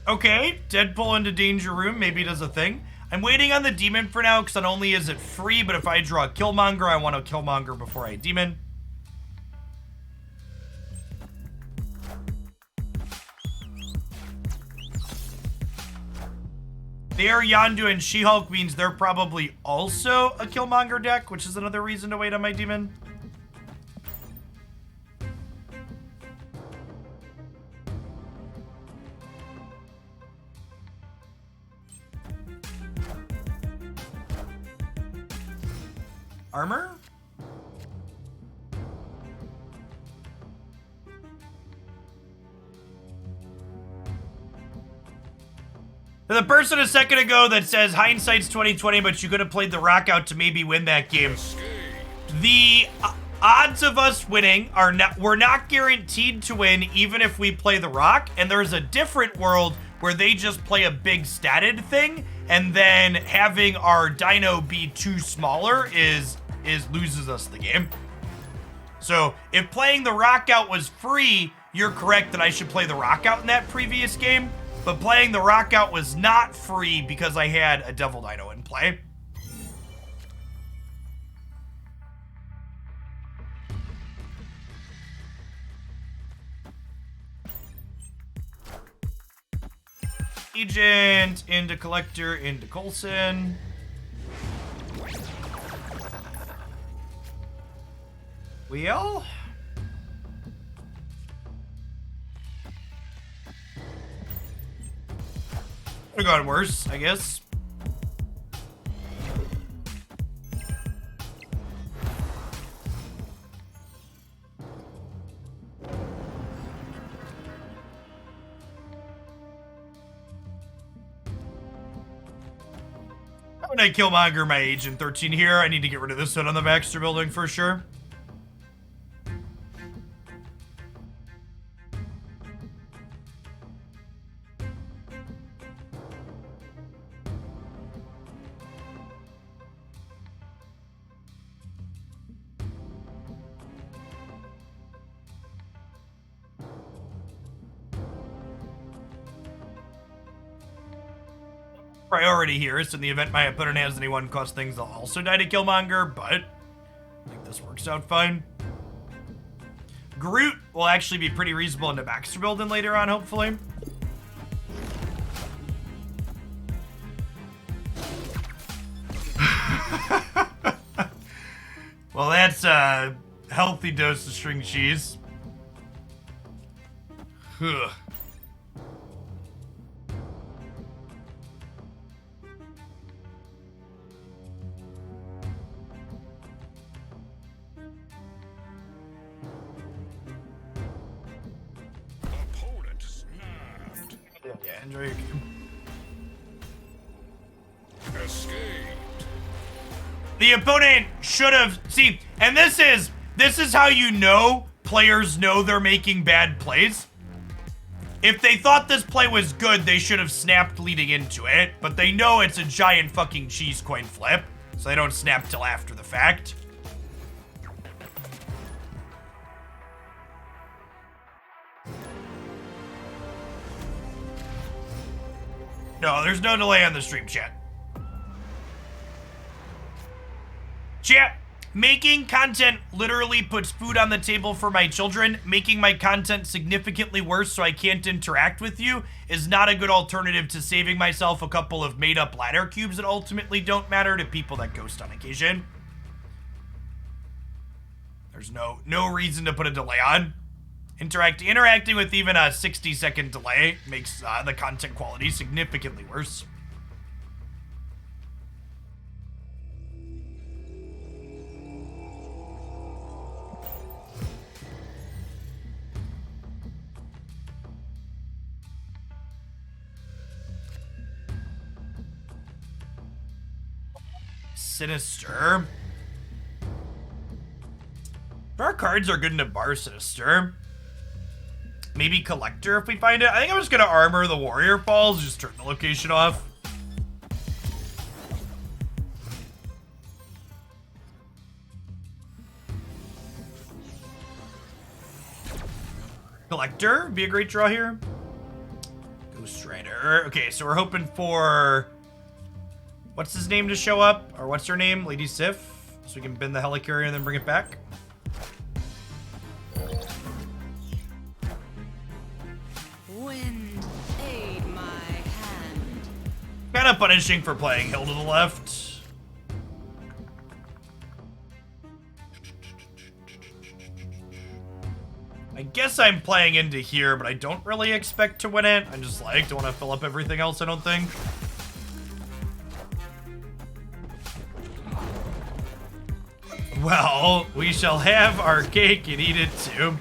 Okay, Deadpool into Danger Room maybe does a thing. I'm waiting on the demon for now because not only is it free, but if I draw a Killmonger, I want a Killmonger before I demon. Their Yondu and She-Hulk means they're probably also a Killmonger deck, which is another reason to wait on my demon. Armor? The person a second ago that says hindsight's 2020, but you could have played the rock out to maybe win that game. The odds of us winning are not, we're not guaranteed to win even if we play the rock, and there's a different world where they just play a big statted thing, and then having our Dino be too smaller is loses us the game. So if playing the rock out was free, you're correct that I should play the rock out in that previous game. But playing the rock out was not free because I had a Devil Dino in play. Agent, into Collector, into Coulson. Wheel? Could've gone worse, I guess. When I Killmonger my Agent 13 here, I need to get rid of this one on the Baxter building for sure. Priority here is in the event my opponent has any one-cost things, they'll also die to Killmonger, but I think this works out fine. Groot will actually be pretty reasonable into Baxter building later on, hopefully. Well, that's a healthy dose of string cheese. Ugh. Yeah, enjoy your game. Escaped. The opponent should have, see, and this is how you know players know they're making bad plays. If they thought this play was good, they should have snapped leading into it, but they know it's a giant fucking cheese coin flip, so they don't snap till after the fact. No, there's no delay on the stream, chat. Chat, making content literally puts food on the table for my children. Making my content significantly worse so I can't interact with you is not a good alternative to saving myself a couple of made-up ladder cubes that ultimately don't matter to people that ghost on occasion. There's no reason to put a delay on. Interacting with even a 60-second delay makes the content quality significantly worse. Sinister. Our cards are good into bar Sinister. Maybe Collector if we find it. I think I'm just gonna armor the Warrior Falls, just turn the location off. Collector, be a great draw here. Ghost Rider. Okay, so we're hoping for what's his name to show up? Or what's her name? Lady Sif? So we can bend the Helicarrier and then bring it back. Wind, aid my hand. Kind of punishing for playing Hill to the left. I guess I'm playing into here, but I don't really expect to win it. I just like, don't want to fill up everything else, I don't think. Well, we shall have our cake and eat it too.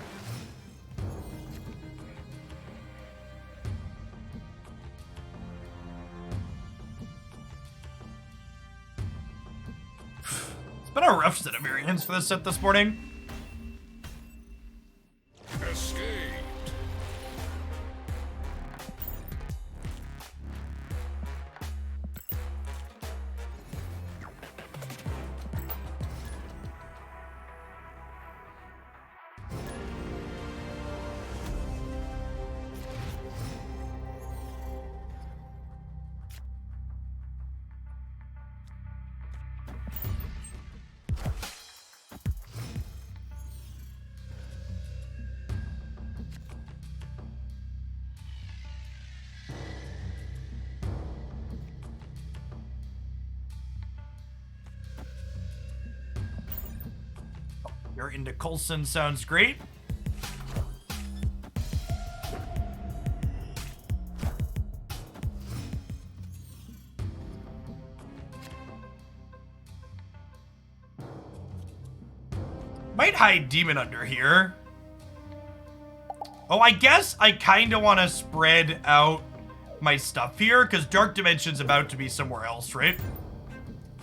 It's been a rough set of variants for this set this morning. Escaped. You're into Coulson, sounds great. Might hide Demon under here. Oh, I guess I kind of want to spread out my stuff here because Dark Dimension's about to be somewhere else, right?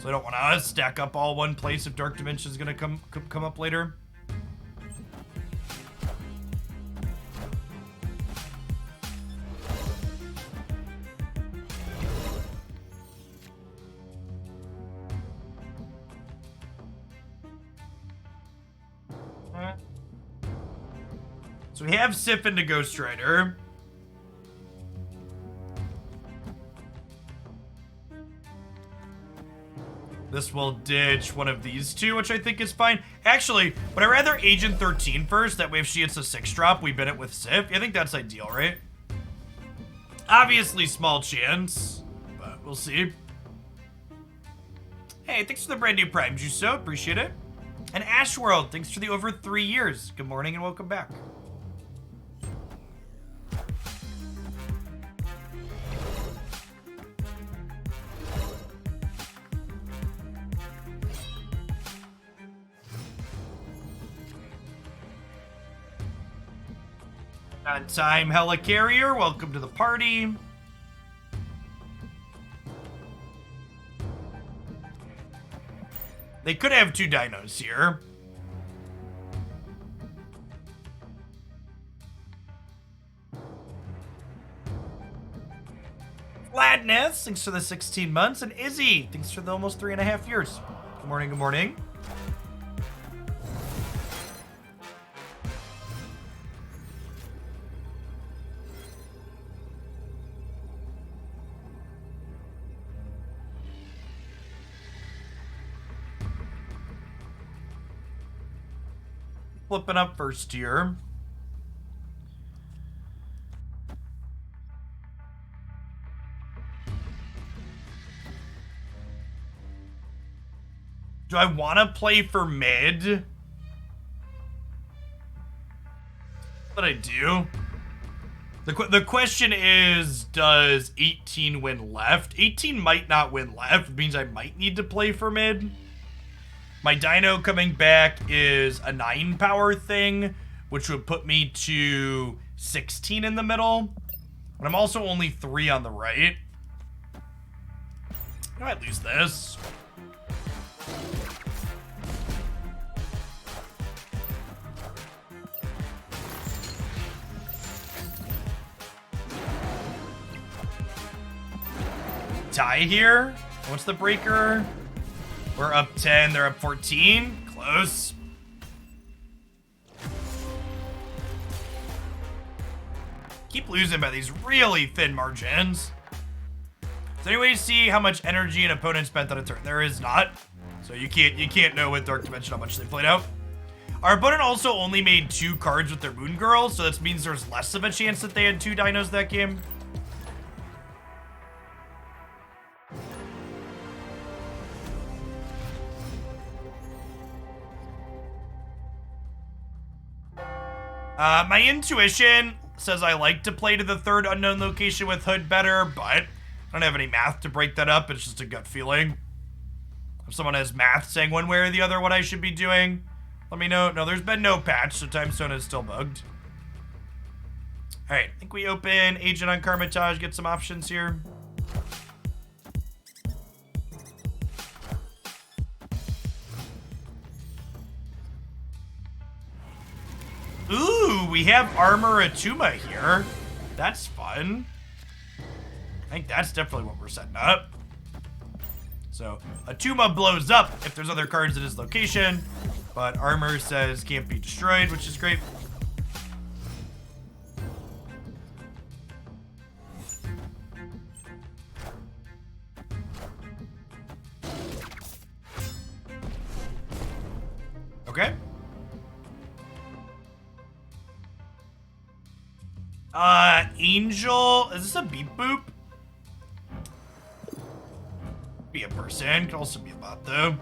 So I don't want to stack up all one place if Dark Dimension's gonna come up later. So we have Sif into Ghost Rider. This will ditch one of these two, which I think is fine. Actually, would I rather Agent 13 first? That way if she hits a 6-drop, we bin it with Sif. I think that's ideal, right? Obviously, small chance, but we'll see. Hey, thanks for the brand new Prime Juiso. Appreciate it. And Ashworld, thanks for the over 3 years. Good morning and welcome back. On time, Helicarrier, welcome to the party. They could have 2 dinos here. Gladness, thanks for the 16 months. And Izzy, thanks for the almost 3.5 years. Good morning, good morning. Flipping up first here. Do I want to play for mid? But I do. The question is, does 18 win left? 18 might not win left. It means I might need to play for mid. My Dino coming back is a 9 power thing, which would put me to 16 in the middle. But I'm also only 3 on the right. I might lose this. Tie here? What's the breaker? We're up 10, they're up 14. Close. Keep losing by these really thin margins. Does anybody see how much energy an opponent spent on a turn? There is not. So you can't know with Dark Dimension how much they played out. Our opponent also only made 2 cards with their Moon Girl, so that means there's less of a chance that they had 2 dinos that game. My intuition says I like to play to the 3rd unknown location with Hood better, but I don't have any math to break that up. It's just a gut feeling. If someone has math saying one way or the other what I should be doing, let me know. No, there's been no patch, so Time Stone is still bugged. Alright, I think we open Agent on Carmitage, get some options here. Ooh, we have Armor Atuma here. That's fun. I think that's definitely what we're setting up. So, Atuma blows up if there's other cards in his location, but Armor says can't be destroyed, which is great. Okay. Angel, is this a beep boop? Be a person, could also be a bot though.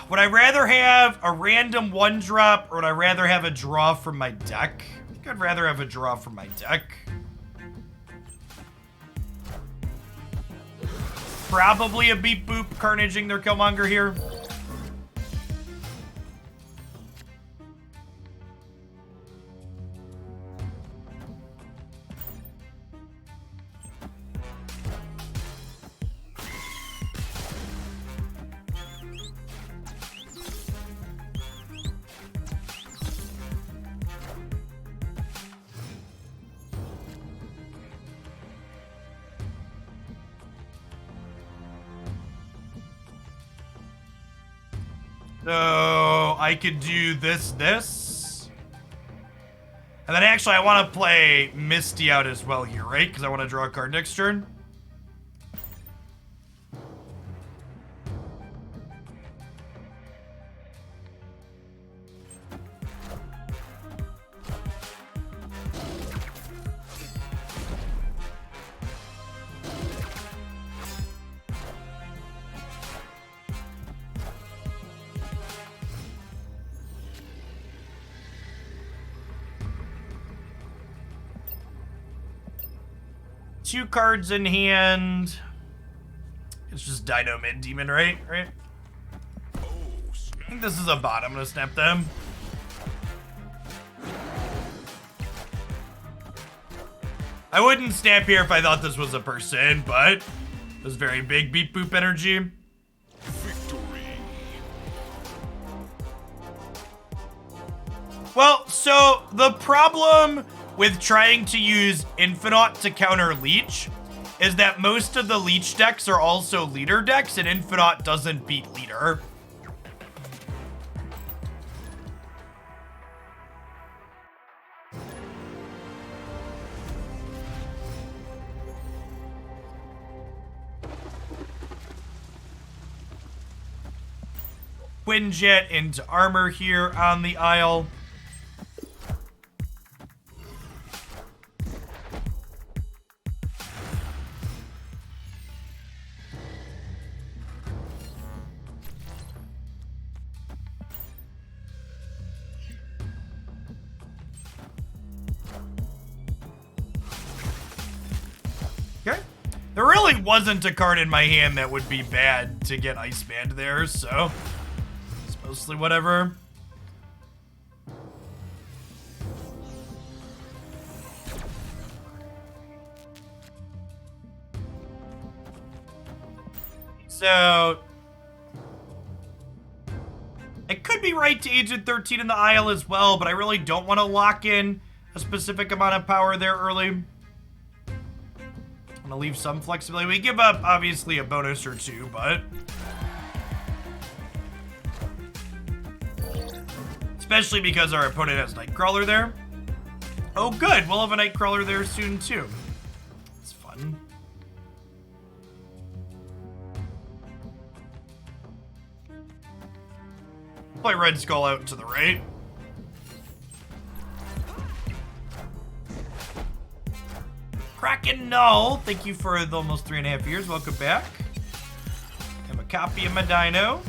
Would I rather have a random 1-drop or would I rather have a draw from my deck? I think I'd rather have a draw from my deck. Probably a beep boop carnaging their Killmonger here. So I could do this. And then actually I want to play Misty out as well here, right? Because I want to draw a card next turn. Two cards in hand. It's just Dino Mid Demon, right? I think this is a bot. I'm gonna snap them. I wouldn't snap here if I thought this was a person, but it was very big beep boop energy. Victory. Well, so the problem with trying to use Infinite to counter Leech is that most of the Leech decks are also Leader decks, and Infinite doesn't beat Leader. Quinjet into Armor here on the aisle. Okay. There really wasn't a card in my hand that would be bad to get Ice Band there, so it's mostly whatever. So I could be right to Agent 13 in the aisle as well, but I really don't want to lock in a specific amount of power there early. I'm gonna leave some flexibility. We give up, obviously, a bonus or two, but especially because our opponent has Nightcrawler there. Oh, good. We'll have a Nightcrawler there soon, too. It's fun. Play Red Skull out to the right. Kraken Null, thank you for the almost 3.5 years. Welcome back. Have a copy of my Dino.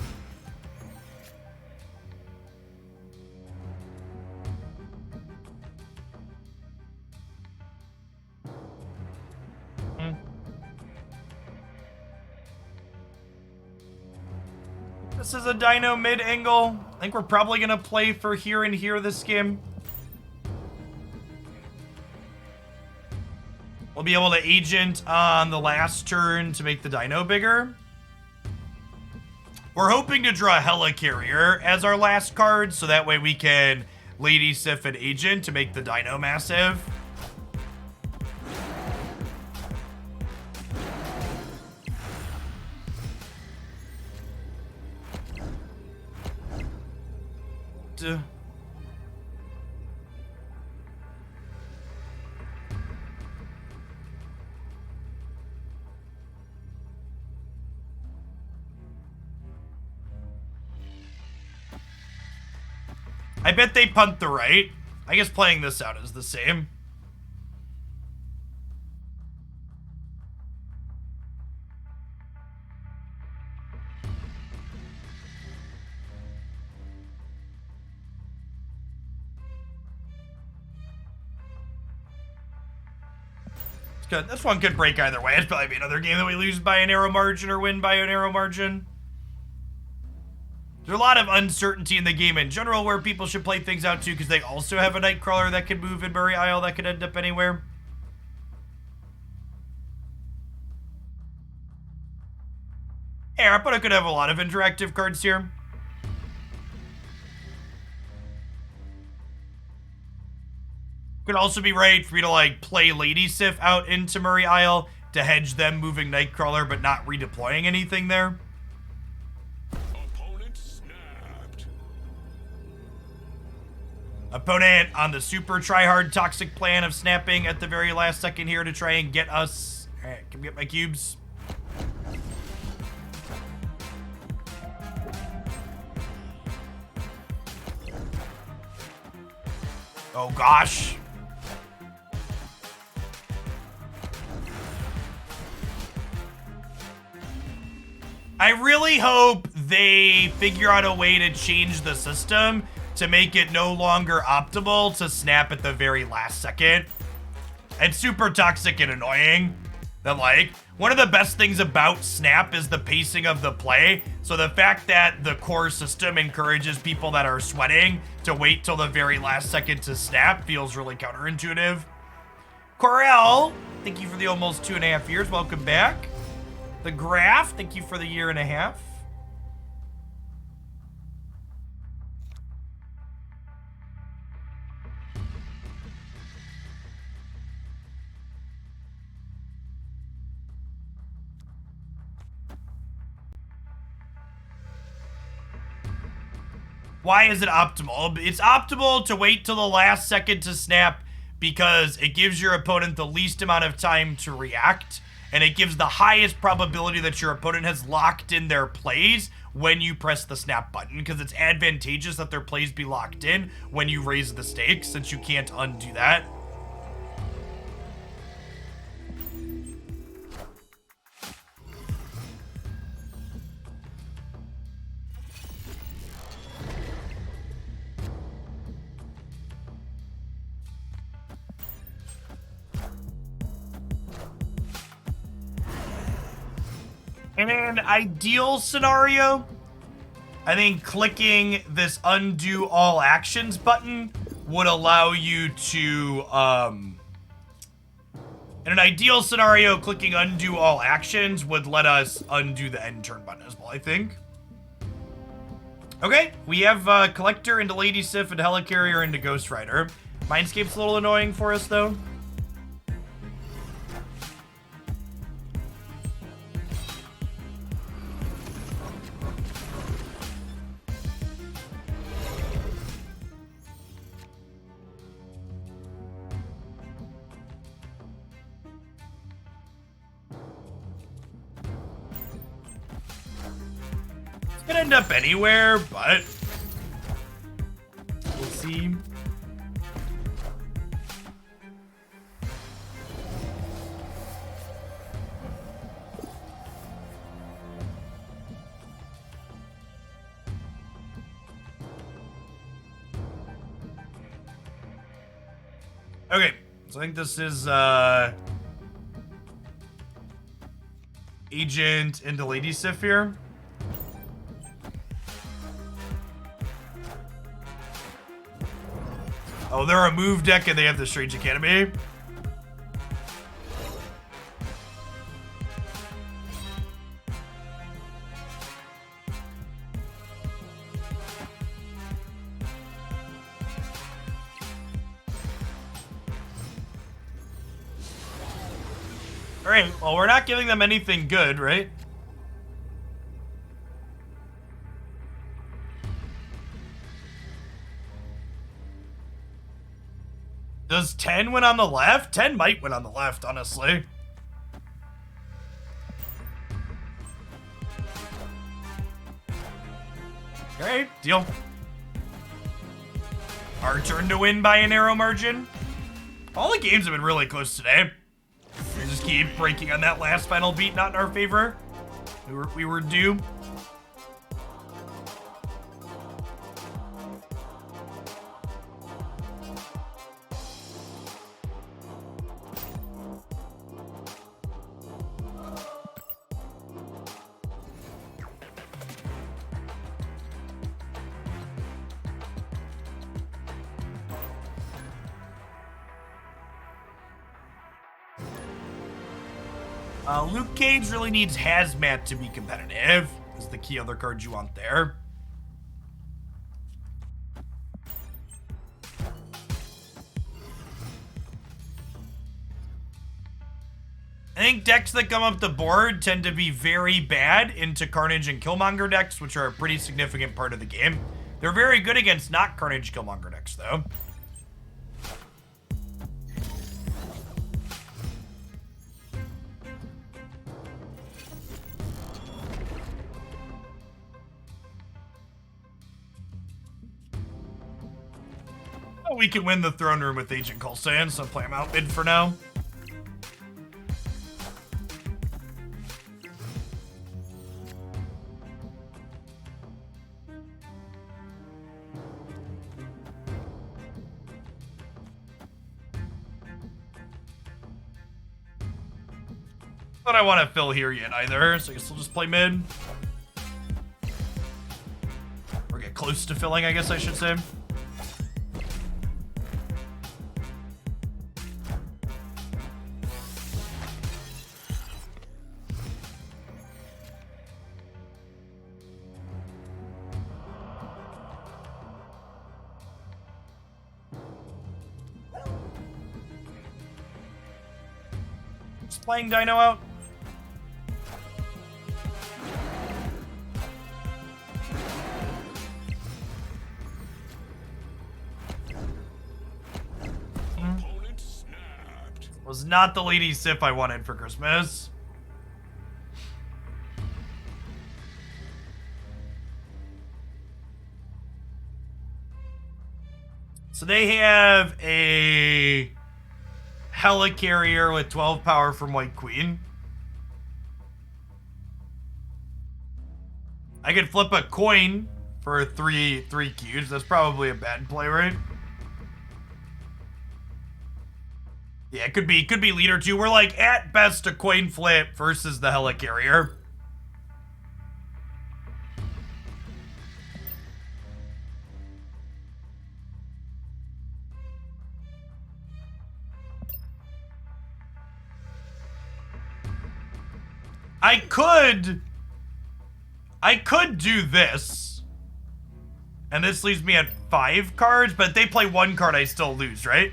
This is a Dino mid-angle. I think we're probably going to play for here and here this game. We'll be able to agent on the last turn to make the Dino bigger. We're hoping to draw Helicarrier as our last card, so that way we can Lady Sif and agent to make the Dino massive. I bet they punt the right. I guess playing this out is the same. It's good. This one could break either way. It's probably be another game that we lose by a narrow margin or win by a narrow margin. There's a lot of uncertainty in the game in general where people should play things out too, because they also have a Nightcrawler that can move in Murray Isle that could end up anywhere. Yeah, but I could have a lot of interactive cards here. Could also be right for me to like play Lady Sif out into Murray Isle to hedge them moving Nightcrawler but not redeploying anything there. Opponent on the super try-hard toxic plan of snapping at the very last second here to try and get us. Alright, can we get my cubes? Oh gosh. I really hope they figure out a way to change the system to make it no longer optimal to snap at the very last second. It's super toxic and annoying. That like, one of the best things about snap is the pacing of the play. So the fact that the core system encourages people that are sweating to wait till the very last second to snap feels really counterintuitive. Corel, thank you for the almost 2.5 years. Welcome back. The Graph, thank you for the 1.5 years. Why is it optimal? It's optimal to wait till the last second to snap because it gives your opponent the least amount of time to react, and it gives the highest probability that your opponent has locked in their plays when you press the snap button, because it's advantageous that their plays be locked in when you raise the stakes, since you can't undo that. In an ideal scenario, I think clicking this undo all actions button would allow you to, in an ideal scenario, clicking undo all actions would let us undo the end turn button as well, I think. Okay, we have Collector into Lady Sif and Helicarrier into Ghost Rider. Mindscape's a little annoying for us, though. Could end up anywhere, but we'll see. Okay, so I think this is Agent into Lady Sif here. Oh, they're a move deck and they have the Strange Academy. Alright, well, we're not giving them anything good, right? Does 10 win on the left? 10 might win on the left, honestly. Alright, deal. Our turn to win by a narrow margin. All the games have been really close today. We just keep breaking on that last final beat, not in our favor. We were due. Luke Cage really needs Hazmat to be competitive. Is the key other card you want there. I think decks that come up the board tend to be very bad into Carnage and Killmonger decks, which are a pretty significant part of the game. They're very good against not Carnage Killmonger decks, though. We can win the throne room with Agent Coulson, so play him out mid for now. But I want to fill here yet either, so I guess we'll just play mid. Or get close to filling, I guess I should say. Playing Dino out. Was not the Lady Sif I wanted for Christmas. So they have a Helicarrier with 12 power from White Queen. I could flip a coin for three Qs. That's probably a bad play, right? Yeah, it could be leader 2. We're like at best a coin flip versus the Helicarrier. I could do this. And this leaves me at 5 cards, but if they play 1 card, I still lose, right?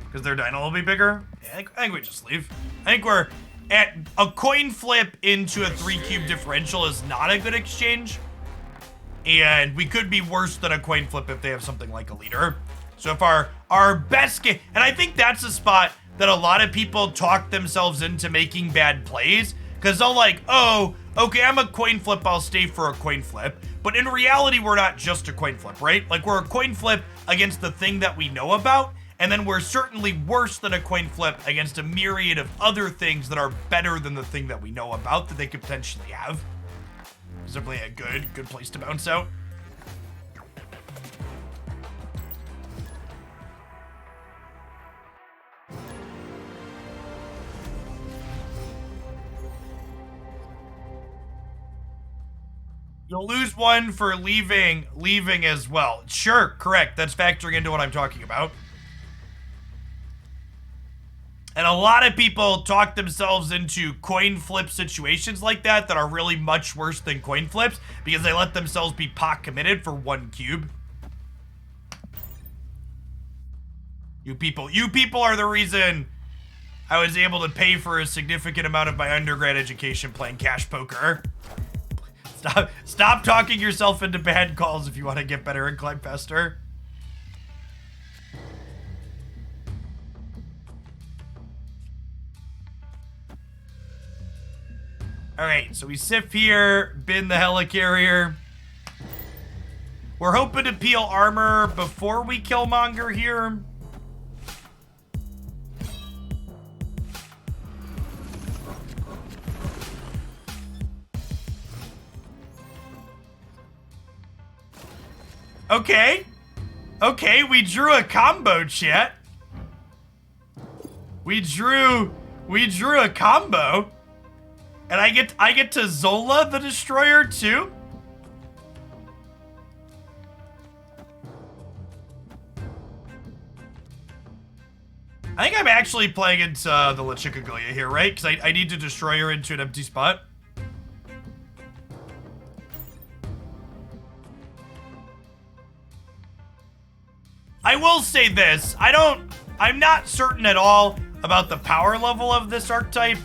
Because their Dino will be bigger. Yeah, I think we just leave. I think we're at a coin flip into a 3-cube differential is not a good exchange. And we could be worse than a coin flip if they have something like a leader. So if our best game, and I think that's a spot that a lot of people talk themselves into making bad plays, Because they'll like, oh, okay, I'm a coin flip, I'll stay for a coin flip. But in reality, we're not just a coin flip, right? Like, we're a coin flip against the thing that we know about, and then we're certainly worse than a coin flip against a myriad of other things that are better than the thing that we know about that they could potentially have. It's definitely a good place to bounce out. You'll lose one for leaving as well. Sure, correct. That's factoring into what I'm talking about. And a lot of people talk themselves into coin flip situations like that are really much worse than coin flips because they let themselves be pot committed for 1 cube. You people are the reason I was able to pay for a significant amount of my undergrad education playing cash poker. Stop talking yourself into bad calls if you want to get better and climb faster. Alright, so we sift here, bin the Helicarrier. We're hoping to peel armor before we Killmonger here. Okay, we drew a combo, chat. We drew a combo. And I get to Zola the Destroyer too? I think I'm actually playing into the La Chicaglia here, right? Because I need to destroy her into an empty spot. I will say this, I'm not certain at all about the power level of this archetype,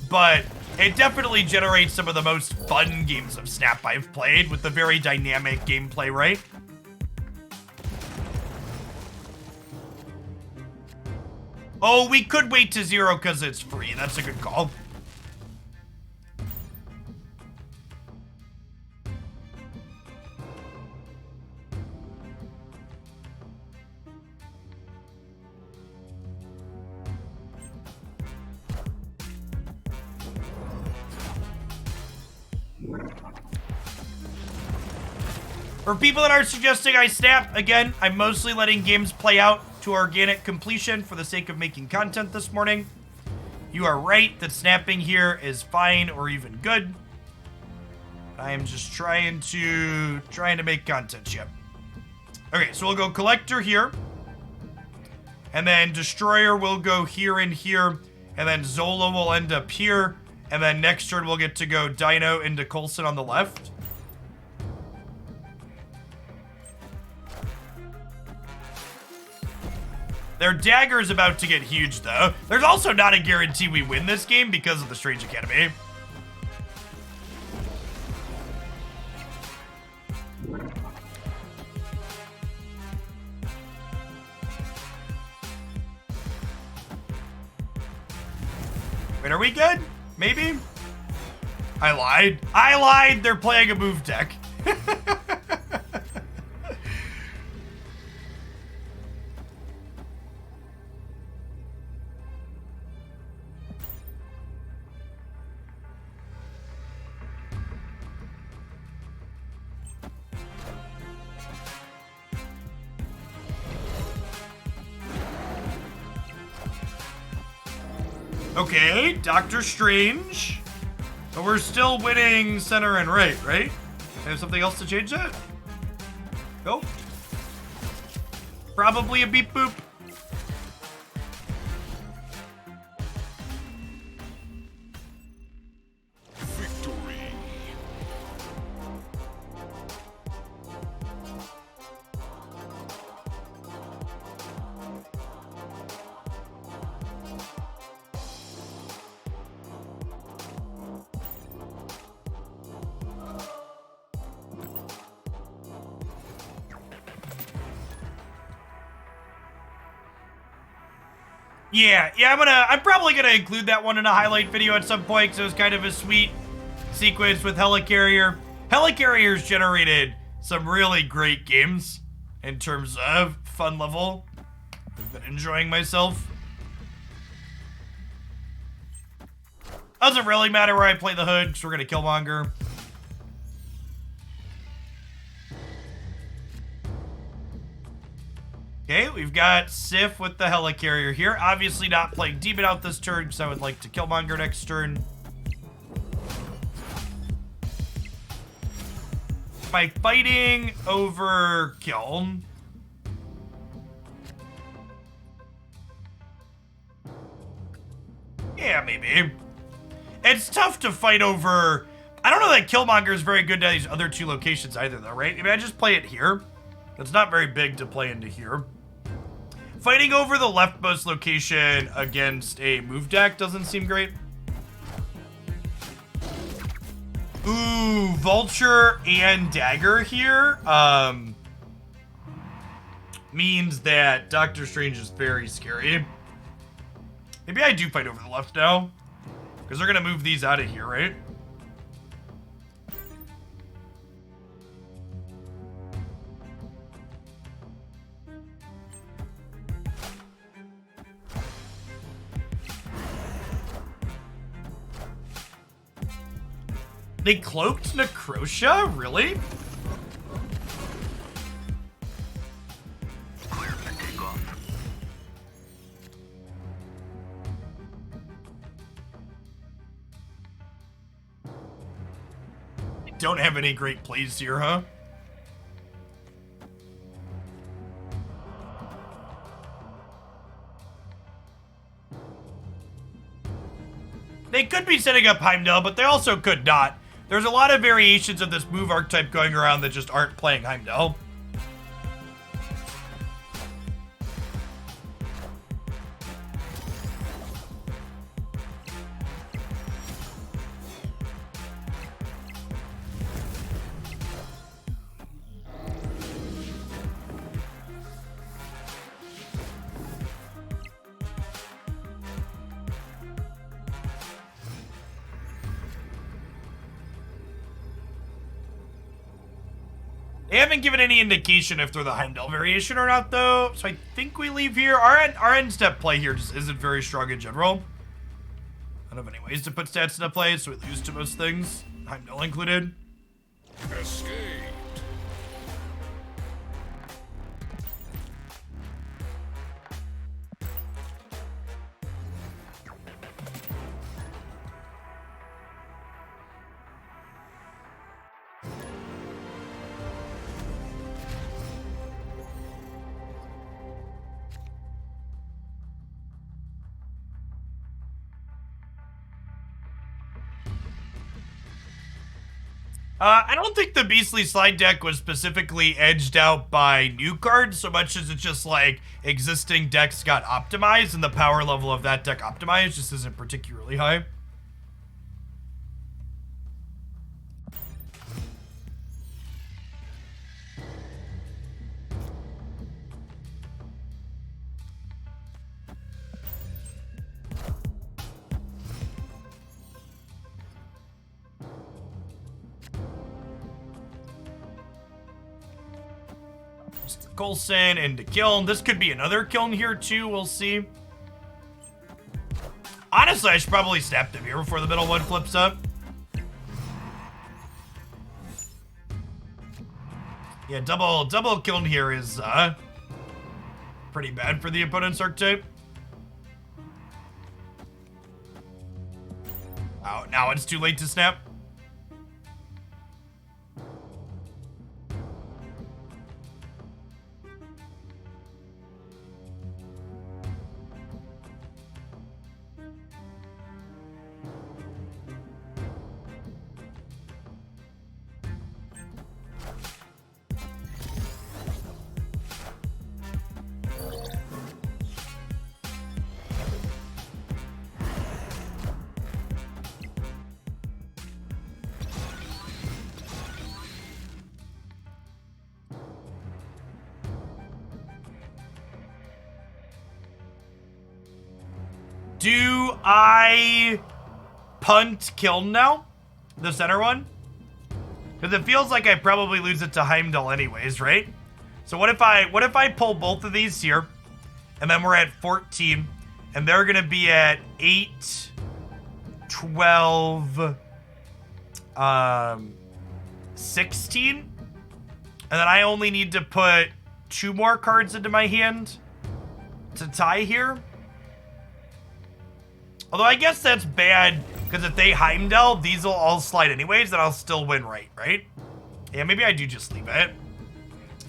but it definitely generates some of the most fun games of Snap I've played with the very dynamic gameplay, right? Oh, we could wait to 0 because it's free. That's a good call. For people that are suggesting I snap, again, I'm mostly letting games play out to organic completion for the sake of making content this morning. You are right that snapping here is fine or even good. I am just trying to make content, yep. Okay, so we'll go Collector here. And then Destroyer will go here and here. And then Zola will end up here. And then next turn we'll get to go Dino into Coulson on the left. Their dagger is about to get huge, though. There's also not a guarantee we win this game because of the Strange Academy. Wait, are we good? Maybe? I lied. They're playing a move deck. Okay, Doctor Strange. But we're still winning center and right? I have something else to change that? Nope. Probably a beep boop. Victory. Yeah, I'm probably gonna include that one in a highlight video at some point, because it was kind of a sweet sequence with Helicarrier. Helicarrier's generated some really great games in terms of fun level. I've been enjoying myself. Doesn't really matter where I play the hood, because we're gonna Killmonger. Okay, we've got Sif with the Helicarrier here. Obviously not playing Demon out this turn, because I would like to Killmonger next turn. Am I fighting over Kiln? Yeah, maybe. It's tough to fight over... I don't know that Killmonger is very good at these other two locations either, though, right? Maybe I just play it here. It's not very big to play into here. Fighting over the leftmost location against a move deck doesn't seem great. Ooh, Vulture and Dagger here means that Doctor Strange is very scary. Maybe I do fight over the left now, because they're gonna move these out of here, right? They cloaked Necrotia? Really? Don't have any great plays here, huh? They could be setting up Heimdall, but they also could not. There's a lot of variations of this move archetype going around that just aren't playing Heimdall. They haven't given any indication if they're the Heimdall variation or not, though, so I think we leave here. Our end step play here just isn't very strong in general. I don't have any ways to put stats into play, so we lose to most things, Heimdall included. Escape. I don't think the Beastly Slide deck was specifically edged out by new cards so much as it's just like existing decks got optimized and the power level of that deck optimized just isn't particularly high. Coulson into Kiln. This could be another Kiln here too, we'll see. Honestly, I should probably snap them here before the middle one flips up. Yeah, double Kiln here is pretty bad for the opponent's archetype. Oh, now it's too late to snap. Do I punt Kiln now? The center one? Because it feels like I probably lose it to Heimdall anyways, right? So what if I pull both of these here, and then we're at 14, and they're gonna be at 8, 12, 16, and then I only need to put 2 more cards into my hand to tie here. Although I guess that's bad, because if they Heimdall, these will all slide anyways, then I'll still win, right? Yeah, maybe I do just leave it.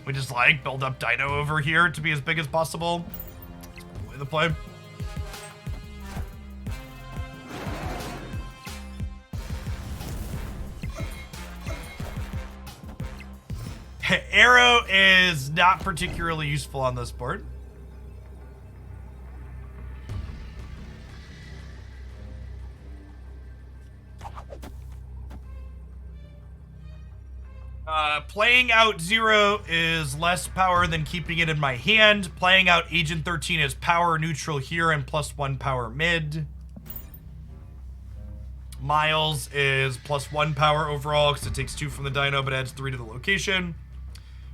We just, like, build up Dino over here to be as big as possible. That's probably the play. Arrow is not particularly useful on this board. Playing out 0 is less power than keeping it in my hand. Playing out Agent 13 is power neutral here and +1 power mid. Miles is +1 power overall because it takes 2 from the Dino but adds 3 to the location.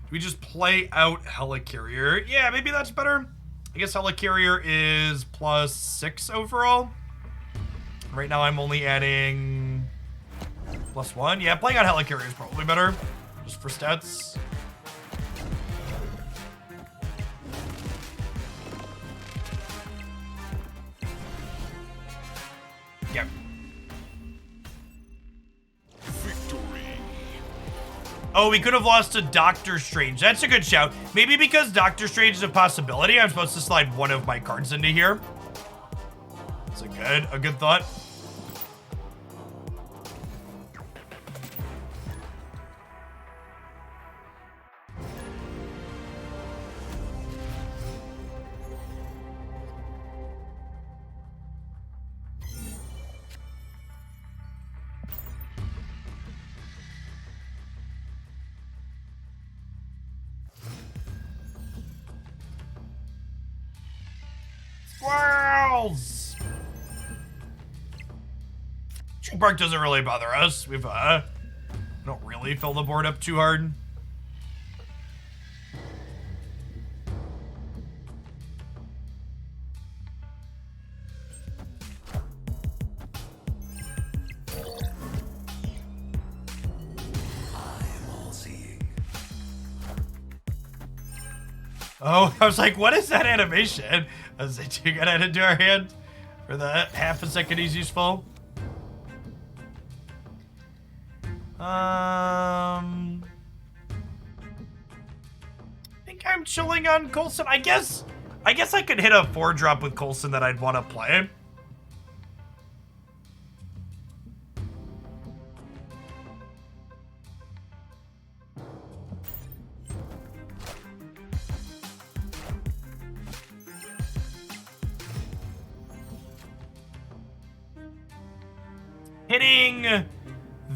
We just play out Helicarrier. Yeah, maybe that's better. I guess Helicarrier is +6 overall. Right now I'm only adding +1. Yeah, playing out Helicarrier is probably better. Just for stats. Yep. Victory. Oh, we could have lost to Doctor Strange. That's a good shout. Maybe because Doctor Strange is a possibility, I'm supposed to slide one of my cards into here. That's a good thought. Squirrels! Tree Park doesn't really bother us. We don't really fill the board up too hard. Oh, I was like, what is that animation? I was like, you got it into our hand for the half a second he's useful. I think I'm chilling on Coulson. I guess I could hit a 4-drop with Coulson that I'd want to play. Hitting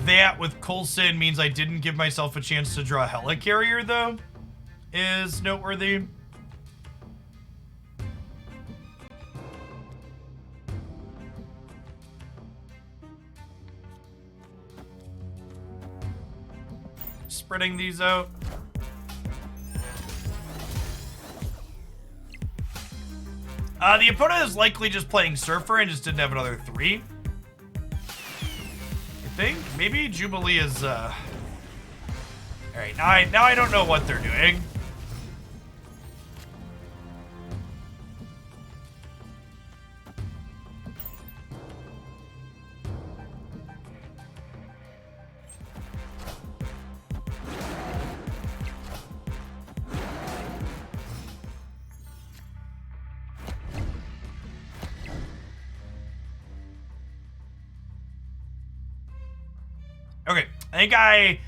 that with Coulson means I didn't give myself a chance to draw Helicarrier, though, is noteworthy. Spreading these out. The opponent is likely just playing Surfer and just didn't have another 3. Think maybe Jubilee is all right, now I don't know what they're doing. Okay, I think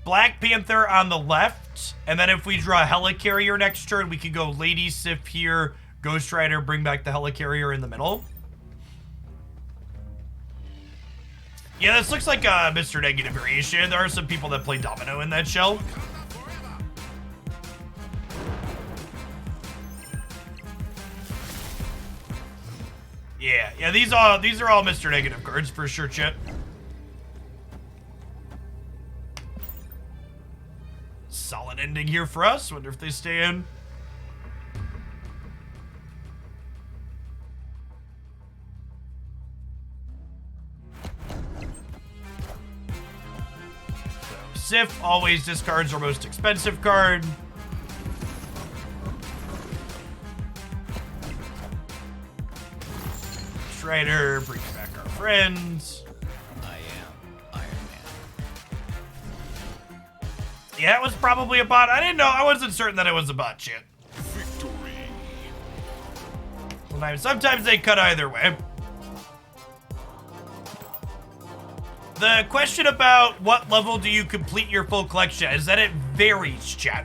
Black Panther on the left, and then if we draw Helicarrier next turn, we could go Lady Sif here, Ghost Rider, bring back the Helicarrier in the middle. Yeah, this looks like a Mr. Negative variation. There are some people that play Domino in that shell. Yeah, Yeah, these are all Mr. Negative cards for sure, chat. Solid ending here for us. Wonder if they stay in. So, Sif always discards our most expensive card. Strider brings back our friends. I am Iron Man. Yeah, it was probably a bot. I didn't know. I wasn't certain that it was a bot shit. Victory. Sometimes they cut either way. The question about what level do you complete your full collection is that it varies, chat.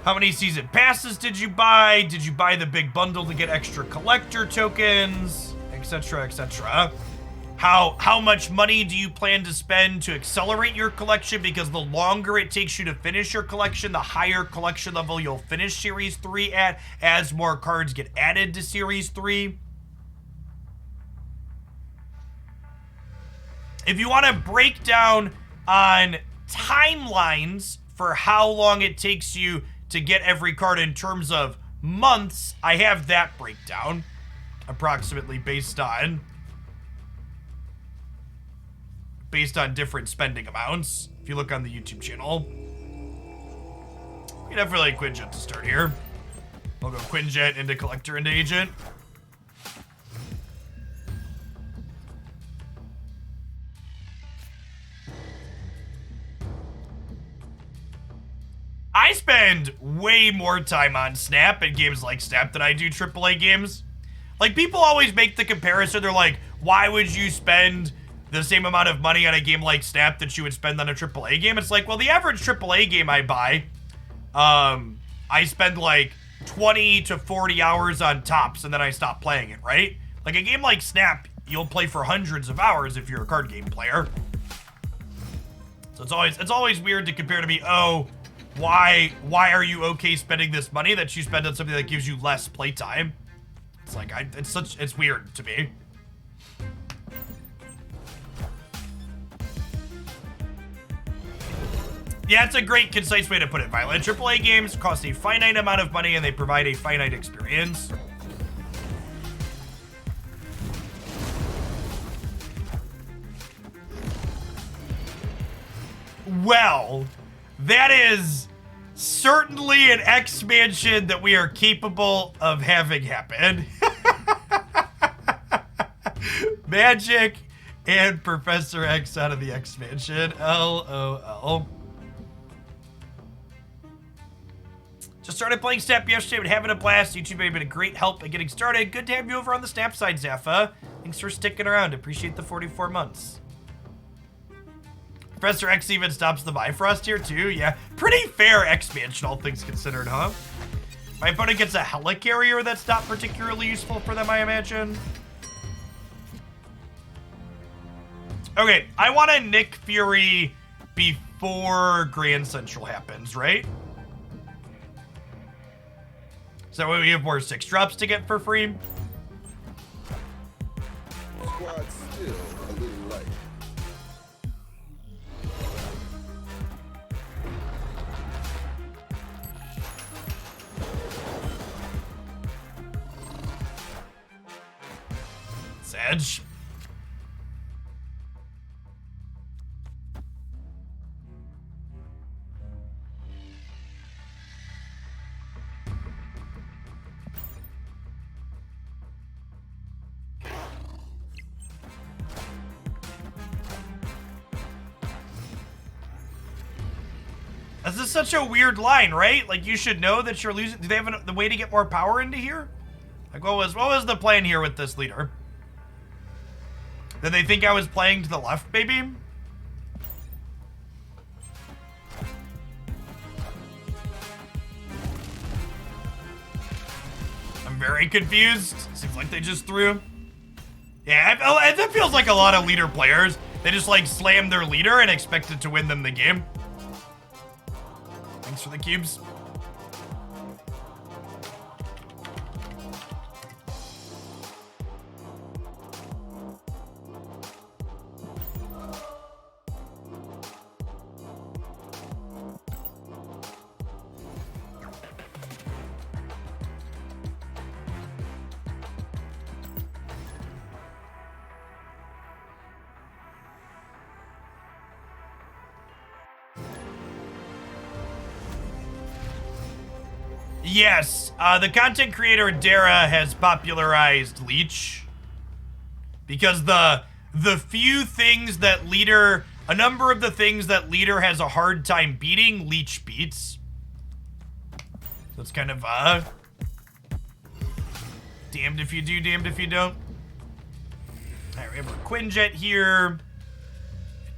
How many season passes did you buy? Did you buy the big bundle to get extra collector tokens, etc., etc.? How much money do you plan to spend to accelerate your collection? Because the longer it takes you to finish your collection, the higher collection level you'll finish Series 3 at, as more cards get added to Series 3. If you want to break down on timelines for how long it takes you to get every card in terms of months, I have that breakdown, approximately based on different spending amounts. If you look on the YouTube channel, you definitely Quinjet to start here. I'll go Quinjet into Collector into Agent. I spend way more time on Snap and games like Snap than I do AAA games. Like, people always make the comparison. They're like, why would you spend the same amount of money on a game like Snap that you would spend on a AAA game? It's like, well, the average AAA game I buy, I spend like 20 to 40 hours on tops and then I stop playing it, right? Like, a game like Snap, you'll play for hundreds of hours if you're a card game player. So it's always weird to compare to me, oh, why are you okay spending this money that you spend on something that gives you less playtime? It's like, it's weird to me. Yeah, it's a great, concise way to put it, Violet. AAA games cost a finite amount of money and they provide a finite experience. Well, that is certainly an expansion that we are capable of having happen. Magic and Professor X out of the expansion. LOL. Just started playing Snap yesterday, but having a blast. YouTube has been a great help in getting started. Good to have you over on the Snap side, Zaffa. Thanks for sticking around. Appreciate the 44 months. Professor X even stops the Bifrost here, too. Yeah, pretty fair expansion, all things considered, huh? My opponent gets a Helicarrier that's not particularly useful for them, I imagine. Okay, I want to Nick Fury before Grand Central happens, right? So we have more 6-drops to get for free? Squad still a little light. Sedge. This is such a weird line, right? Like, you should know that you're losing. Do they have the way to get more power into here? Like, what was the plan here with this leader? Did they think I was playing to the left, maybe? I'm very confused. Seems like they just threw. Yeah, that feels like a lot of leader players. They just, like, slam their leader and expected to win them the game. Thanks for the cubes. Yes, the content creator Dara has popularized Leech because the few things that Leader, a number of the things that Leader has a hard time beating, Leech beats. So it's kind of damned if you do, damned if you don't. All right, we have our Quinjet here.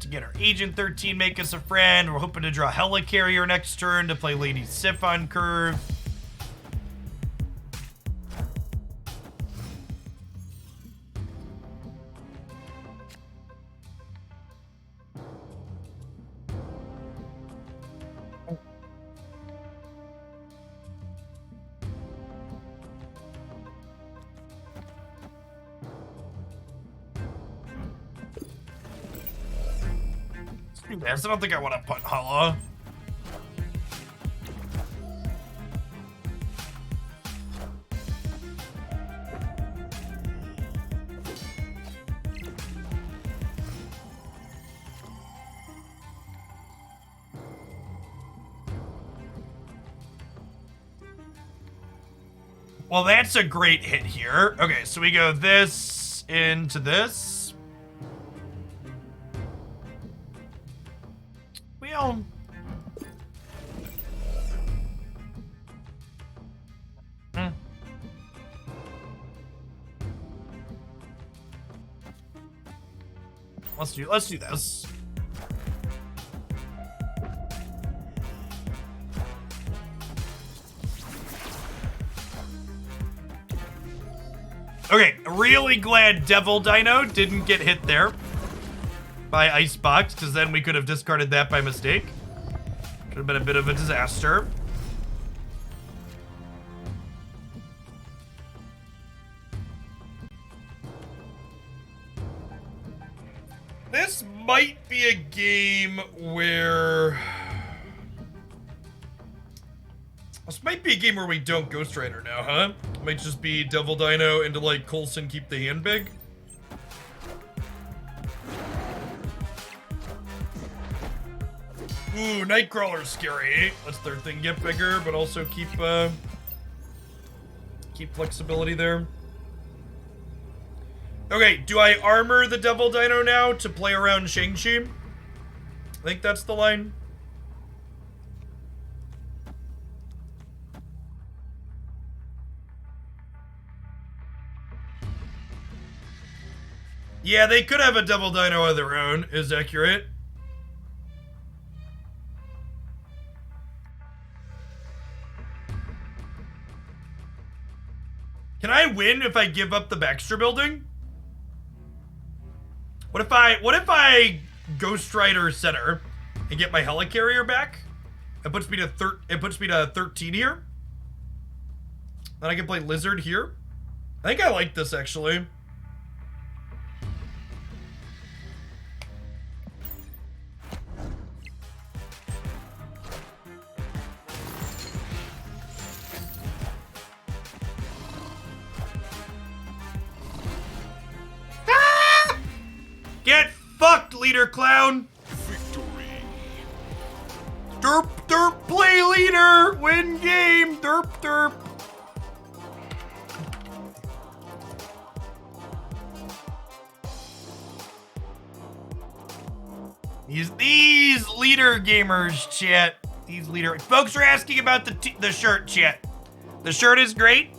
To get our Agent 13, make us a friend. We're hoping to draw Helicarrier next turn to play Lady Sif on curve. Yes, I don't think I want to put Hala. Well, that's a great hit here. Okay, so we go this into this. Well, let's do this. Okay, really glad Devil Dino didn't get hit there by Icebox, because then we could have discarded that by mistake. Could have been a bit of a disaster. This might be a game where... This might be a game where we don't Ghost Rider now, huh? Might just be Devil Dino into, like, Coulson keep the hand big. Ooh, Nightcrawler's scary. Lets their thing get bigger, but also keep flexibility there. Okay, do I armor the Devil Dino now to play around Shang-Chi? I think that's the line. Yeah, they could have a Devil Dino of their own, is accurate. Can I win if I give up the Baxter building? What if I Ghost Rider center and get my Helicarrier back? It puts me to 13 here. Then I can play Lizard here. I think I like this actually. Get fucked, Leader Clown! Victory. Derp, derp, play Leader! Win game! Derp, derp! These Leader gamers, chat. These Leader... Folks are asking about the shirt, chat. The shirt is great.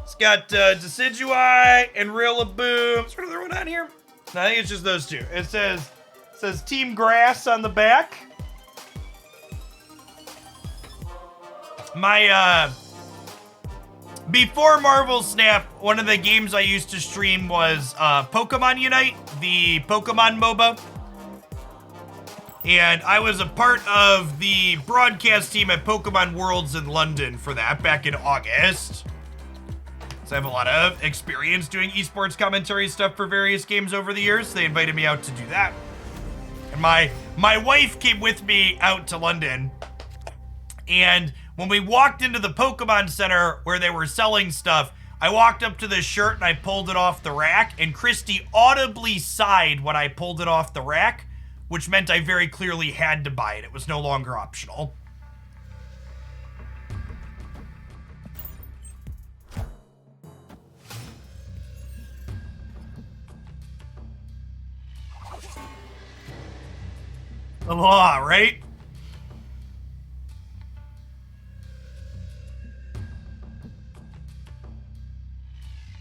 It's got Decidui and Rillaboom. Is there another one on here? No, I think it's just those two. It says Team Grass on the back. My, before Marvel Snap, one of the games I used to stream was Pokemon Unite, the Pokemon MOBA. And I was a part of the broadcast team at Pokemon Worlds in London for that back in August. So I have a lot of experience doing esports commentary stuff for various games over the years. They invited me out to do that. And my wife came with me out to London. And when we walked into the Pokemon Center where they were selling stuff, I walked up to the shirt and I pulled it off the rack. And Christy audibly sighed when I pulled it off the rack, which meant I very clearly had to buy it. It was no longer optional. The law, right?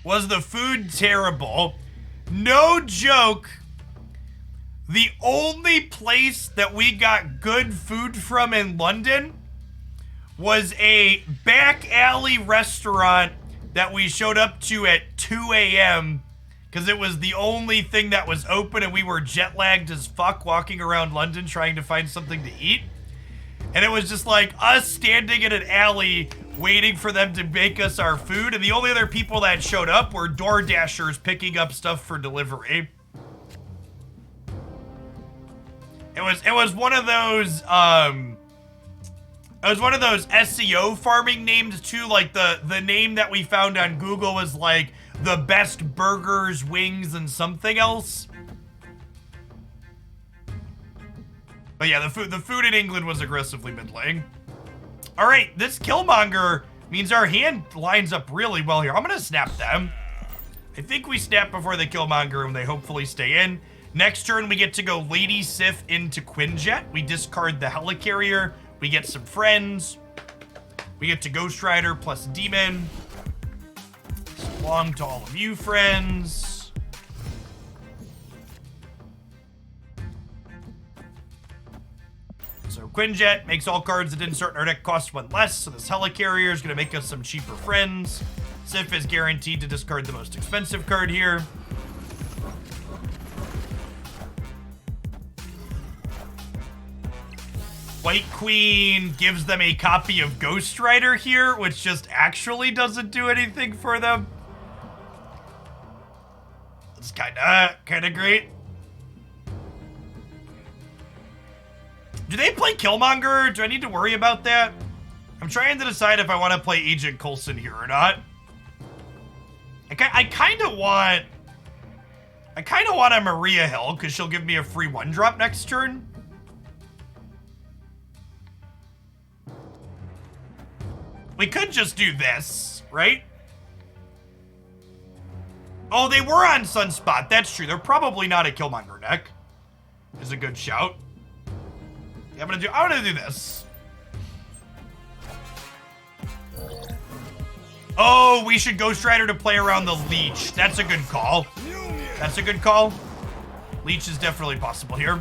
Was the food terrible? No joke. The only place that we got good food from in London was a back alley restaurant that we showed up to at 2 a.m. because it was the only thing that was open and we were jet lagged as fuck walking around London trying to find something to eat. And it was just like us standing in an alley waiting for them to make us our food, and the only other people that showed up were door dashers picking up stuff for delivery. It was one of those SEO farming names too. Like the name that we found on Google was like the best burgers, wings, and something else. But yeah, the food in England was aggressively middling. All right, this Killmonger means our hand lines up really well here. I'm gonna snap them. I think we snap before the Killmonger and they hopefully stay in. Next turn, we get to go Lady Sif into Quinjet. We discard the Helicarrier. We get some friends. We get to Ghost Rider plus Demon. So long to all of you, friends. So Quinjet makes all cards that didn't start in our deck cost one less, so this Helicarrier is going to make us some cheaper friends. Sif is guaranteed to discard the most expensive card here. White Queen gives them a copy of Ghost Rider here, which just actually doesn't do anything for them. It's kinda great. Do they play Killmonger? Do I need to worry about that? I'm trying to decide if I want to play Agent Coulson here or not. I kind of want a Maria Hill because she'll give me a free 1-drop next turn. We could just do this, right? Oh, they were on Sunspot. That's true. They're probably not a Killmonger deck. Is a good shout. Yeah, I'm gonna do this. Oh, we should Ghost Rider to play around the Leech. That's a good call. That's a good call. Leech is definitely possible here.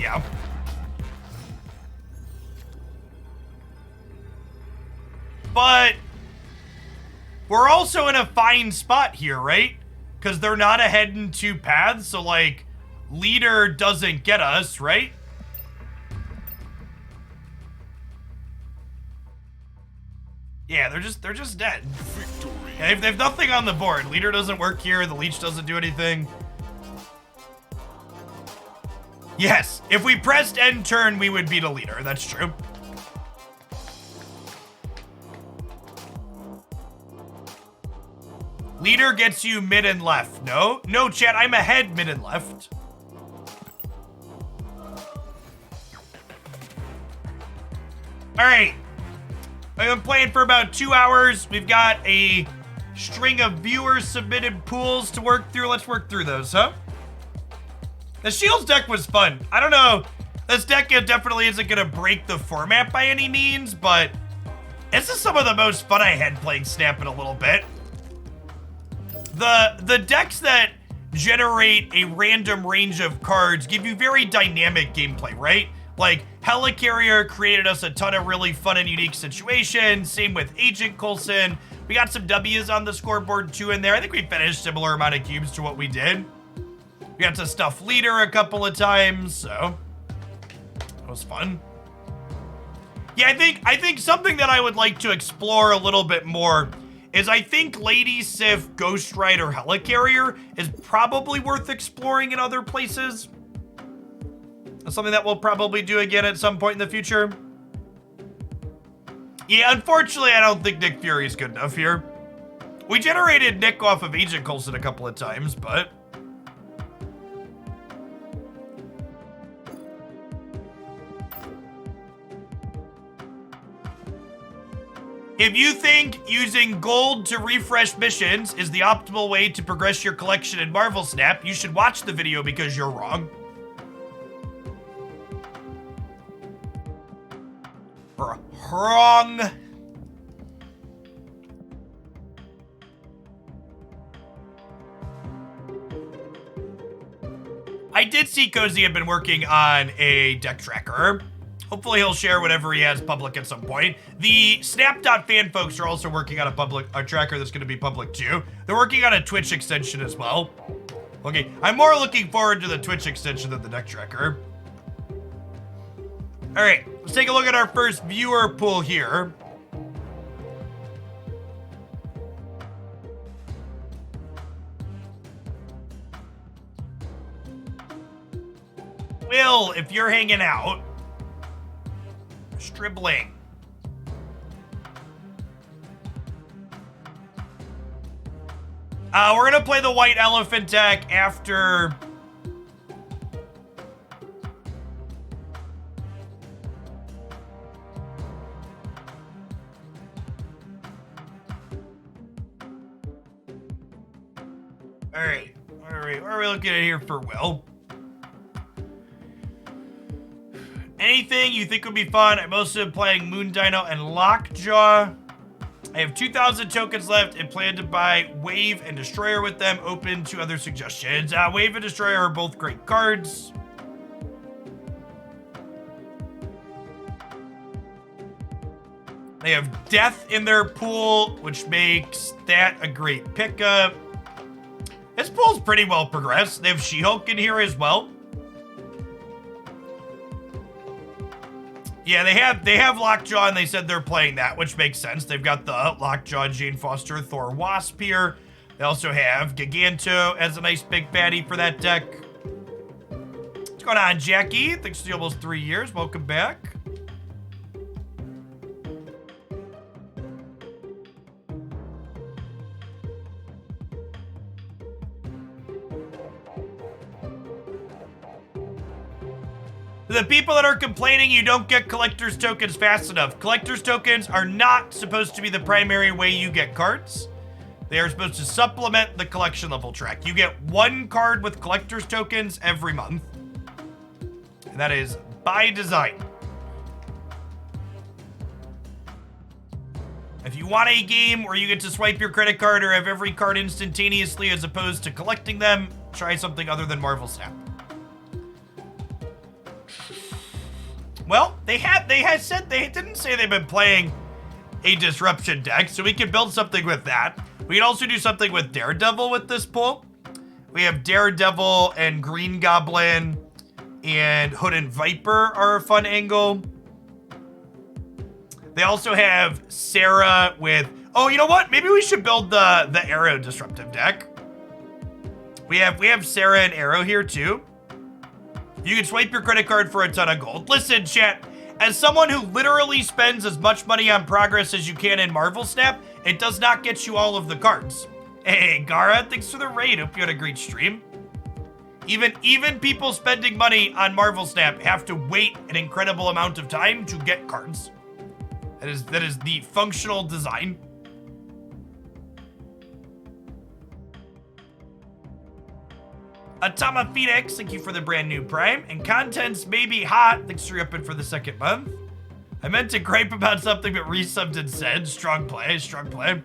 Yeah. But we're also in a fine spot here, right? Because they're not ahead in 2 paths, so like Leader doesn't get us, right? Yeah, they're just dead. Yeah, they have nothing on the board. Leader doesn't work here. The Leech doesn't do anything. Yes, if we pressed end turn, we would beat a Leader. That's true. Leader gets you mid and left. No, chat, I'm ahead mid and left. All right. I've been playing for about 2 hours. We've got a string of viewer submitted pools to work through. Let's work through those, huh? The Shields deck was fun. I don't know. This deck definitely isn't going to break the format by any means, but this is some of the most fun I had playing Snap in a little bit. The decks that generate a random range of cards give you very dynamic gameplay, right? Like, Helicarrier created us a ton of really fun and unique situations. Same with Agent Coulson. We got some W's on the scoreboard too in there. I think we finished similar amount of cubes to what we did. We got to stuff Leader a couple of times, so that was fun. Yeah, I think something that I would like to explore a little bit more is I think Lady Sif, Ghost Rider, Helicarrier is probably worth exploring in other places. That's something that we'll probably do again at some point in the future. Yeah, unfortunately, I don't think Nick Fury is good enough here. We generated Nick off of Agent Coulson a couple of times, but if you think using gold to refresh missions is the optimal way to progress your collection in Marvel Snap, you should watch the video because you're wrong. Wrong. I did see Cozy had been working on a deck tracker. Hopefully he'll share whatever he has public at some point. The Snap.fan folks are also working on a tracker that's going to be public too. They're working on a Twitch extension as well. Okay, I'm more looking forward to the Twitch extension than the deck tracker. All right, let's take a look at our first viewer pool here. Will, if you're hanging out, Stribling. We're gonna play the white elephant deck after. All right, what are we looking at here for Will? Anything you think would be fun? I'm also playing Moon Dino and Lockjaw. I have 2,000 tokens left and plan to buy Wave and Destroyer with them. Open to other suggestions. Wave and Destroyer are both great cards. They have Death in their pool, which makes that a great pickup. This pool's pretty well progressed. They have She-Hulk in here as well. Yeah, they have Lockjaw, and they said they're playing that, which makes sense. They've got the Lockjaw, Jane Foster, Thor, Wasp here. They also have Giganto as a nice big baddie for that deck. What's going on, Jackie? Thanks for almost 3 years. Welcome back. The people that are complaining you don't get collector's tokens fast enough. Collector's tokens are not supposed to be the primary way you get cards. They are supposed to supplement the collection level track. You get 1 card with collector's tokens every month. And that is by design. If you want a game where you get to swipe your credit card or have every card instantaneously as opposed to collecting them, try something other than Marvel Snap. Well, they didn't say they've been playing a disruption deck, so we can build something with that. We can also do something with Daredevil with this pull. We have Daredevil and Green Goblin and Hood and Viper are a fun angle. They also have Sarah with, oh, you know what? Maybe we should build the Arrow disruptive deck. We have Sarah and Arrow here too. You can swipe your credit card for a ton of gold. Listen, chat, as someone who literally spends as much money on progress as you can in Marvel Snap, it does not get you all of the cards. Hey, Gara, thanks for the raid. Hope you had a great stream. Even people spending money on Marvel Snap have to wait an incredible amount of time to get cards. That is the functional design. Atuma Phoenix, thank you for the brand new Prime. And Contents May Be Hot, thanks for upping for the 2nd month. I meant to gripe about something but resubbed instead. Strong play, strong play.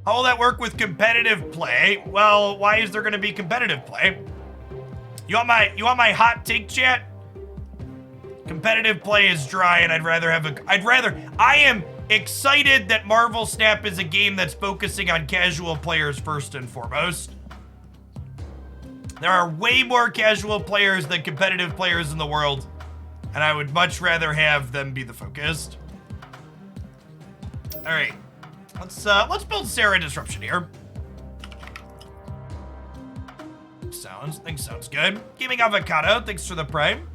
How will that work with competitive play? Well, why is there gonna be competitive play? You want my hot take, chat? Competitive play is dry and I am excited that Marvel Snap is a game that's focusing on casual players first and foremost. There are way more casual players than competitive players in the world, and I would much rather have them be the focused. All right, let's build Sarah Disruption here. Sounds good. Gaming Avocado, thanks for the Prime.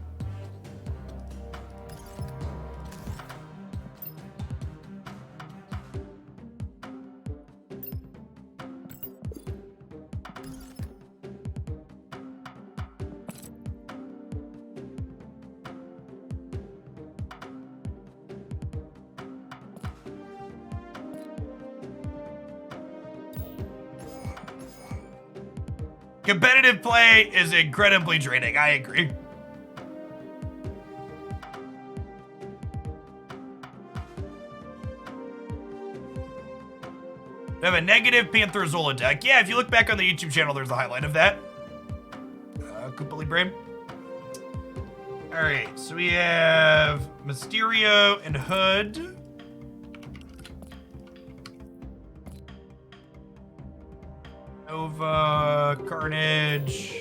Competitive play is incredibly draining, I agree. We have a negative Panther Zola deck. Yeah, if you look back on the YouTube channel, there's a highlight of that. Koopa Brain. Alright, so we have Mysterio and Hood. Nova, Carnage.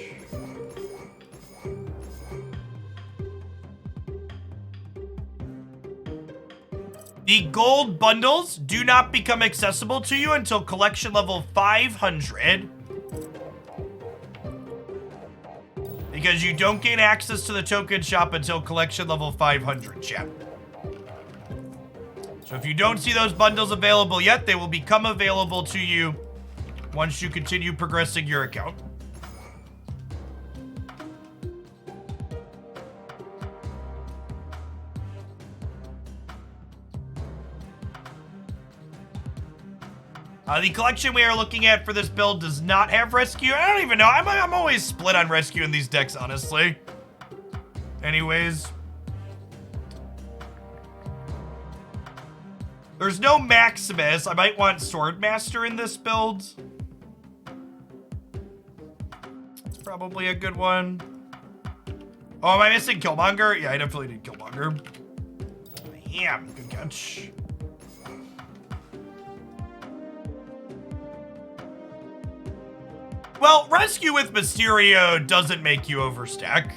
The gold bundles do not become accessible to you until collection level 500. Because you don't gain access to the token shop until collection level 500, chat. So if you don't see those bundles available yet, they will become available to you once you continue progressing your account. The collection we are looking at for this build does not have rescue. I don't even know. I'm always split on rescue in these decks, honestly. Anyways. There's no Maximus. I might want Swordmaster in this build. It's probably a good one. Oh, am I missing Killmonger? Yeah, I definitely need Killmonger. Damn, good catch. Well, rescue with Mysterio doesn't make you overstack.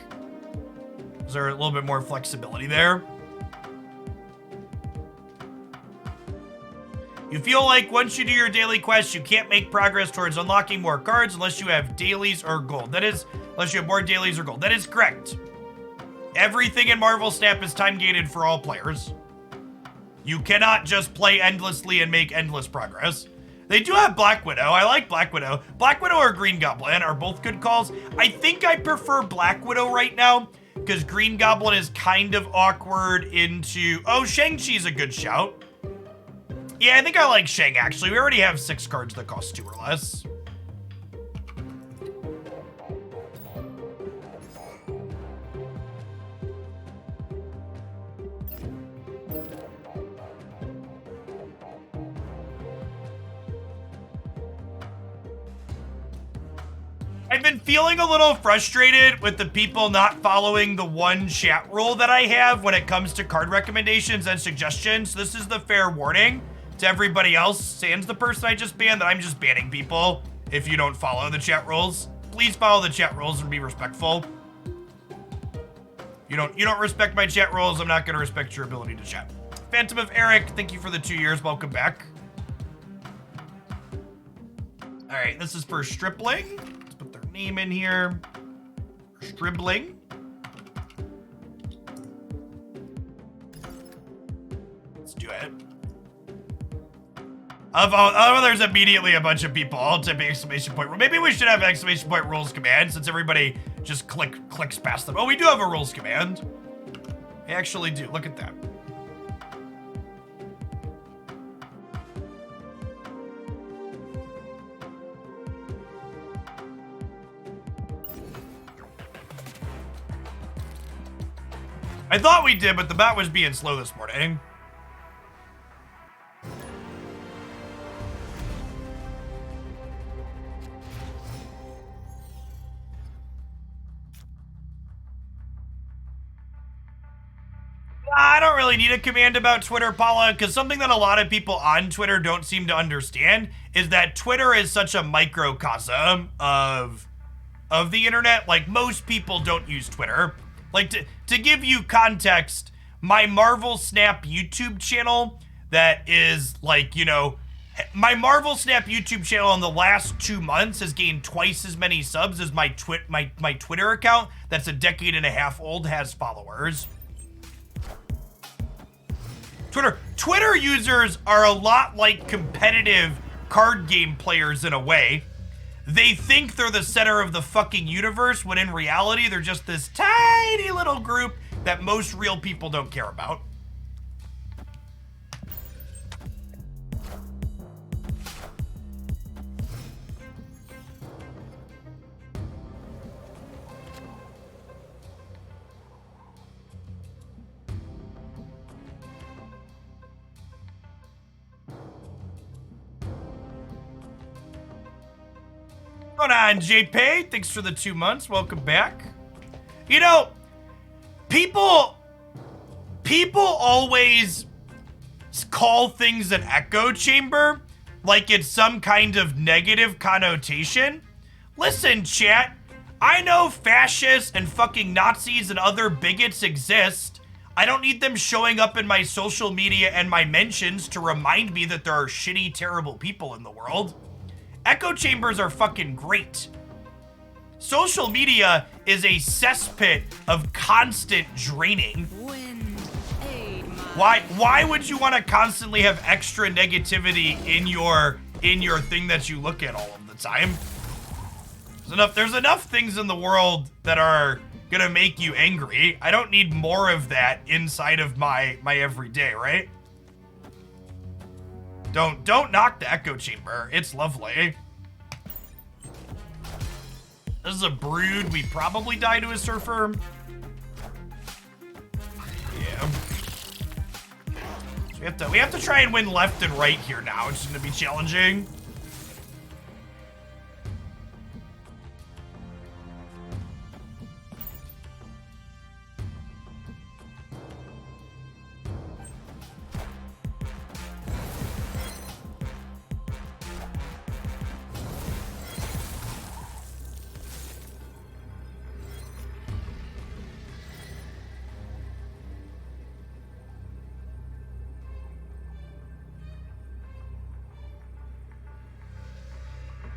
Is there a little bit more flexibility there? You feel like once you do your daily quest, you can't make progress towards unlocking more cards unless you have dailies or gold. That is, unless you have more dailies or gold. That is correct. Everything in Marvel Snap is time gated for all players. You cannot just play endlessly and make endless progress. They do have Black Widow. I like Black Widow. Black Widow or Green Goblin are both good calls. I think I prefer Black Widow right now because Green Goblin is kind of awkward into... Oh, Shang-Chi's a good shout. Yeah, I think I like Shang, actually. We already have 6 cards that cost 2 or less. I've been feeling a little frustrated with the people not following the one chat rule that I have when it comes to card recommendations and suggestions. This is the fair warning to everybody else, sans the person I just banned, that I'm just banning people if you don't follow the chat rules. Please follow the chat rules and be respectful. You don't respect my chat rules, I'm not gonna respect your ability to chat. Phantom of Eric, thank you for the 2 years, welcome back. All right, this is for Stripling. Let's put their name in here. Stribling. Let's do it. Oh, there's immediately a bunch of people. I'll type exclamation point. Maybe we should have an exclamation point rules command since everybody just clicks past them. Oh, we do have a rules command. We actually do. Look at that. I thought we did, but the bot was being slow this morning. I don't really need a command about Twitter, Paula, because something that a lot of people on Twitter don't seem to understand is that Twitter is such a microcosm of the internet. Like, most people don't use Twitter. Like, to give you context, my Marvel Snap YouTube channel that is, like, you know, my Marvel Snap YouTube channel in the last 2 months has gained twice as many subs as my Twitter account that's a decade and a half old has followers. Twitter users are a lot like competitive card game players in a way. They think they're the center of the fucking universe when in reality they're just this tiny little group that most real people don't care about. Going on, JP? Thanks for the 2 months. Welcome back. You know, people always call things an echo chamber like it's some kind of negative connotation. Listen, chat, I know fascists and fucking Nazis and other bigots exist. I don't need them showing up in my social media and my mentions to remind me that there are shitty, terrible people in the world. Echo chambers are fucking great. Social media is a cesspit of constant draining. Wind, aid my Why would you want to constantly have extra negativity in your thing that you look at all of the time? There's enough things in the world that are gonna make you angry. I don't need more of that inside of my everyday, right? Don't knock the echo chamber. It's lovely. This is a brood. We probably die to a surfer. Yeah. So we have to try and win left and right here now. It's gonna be challenging.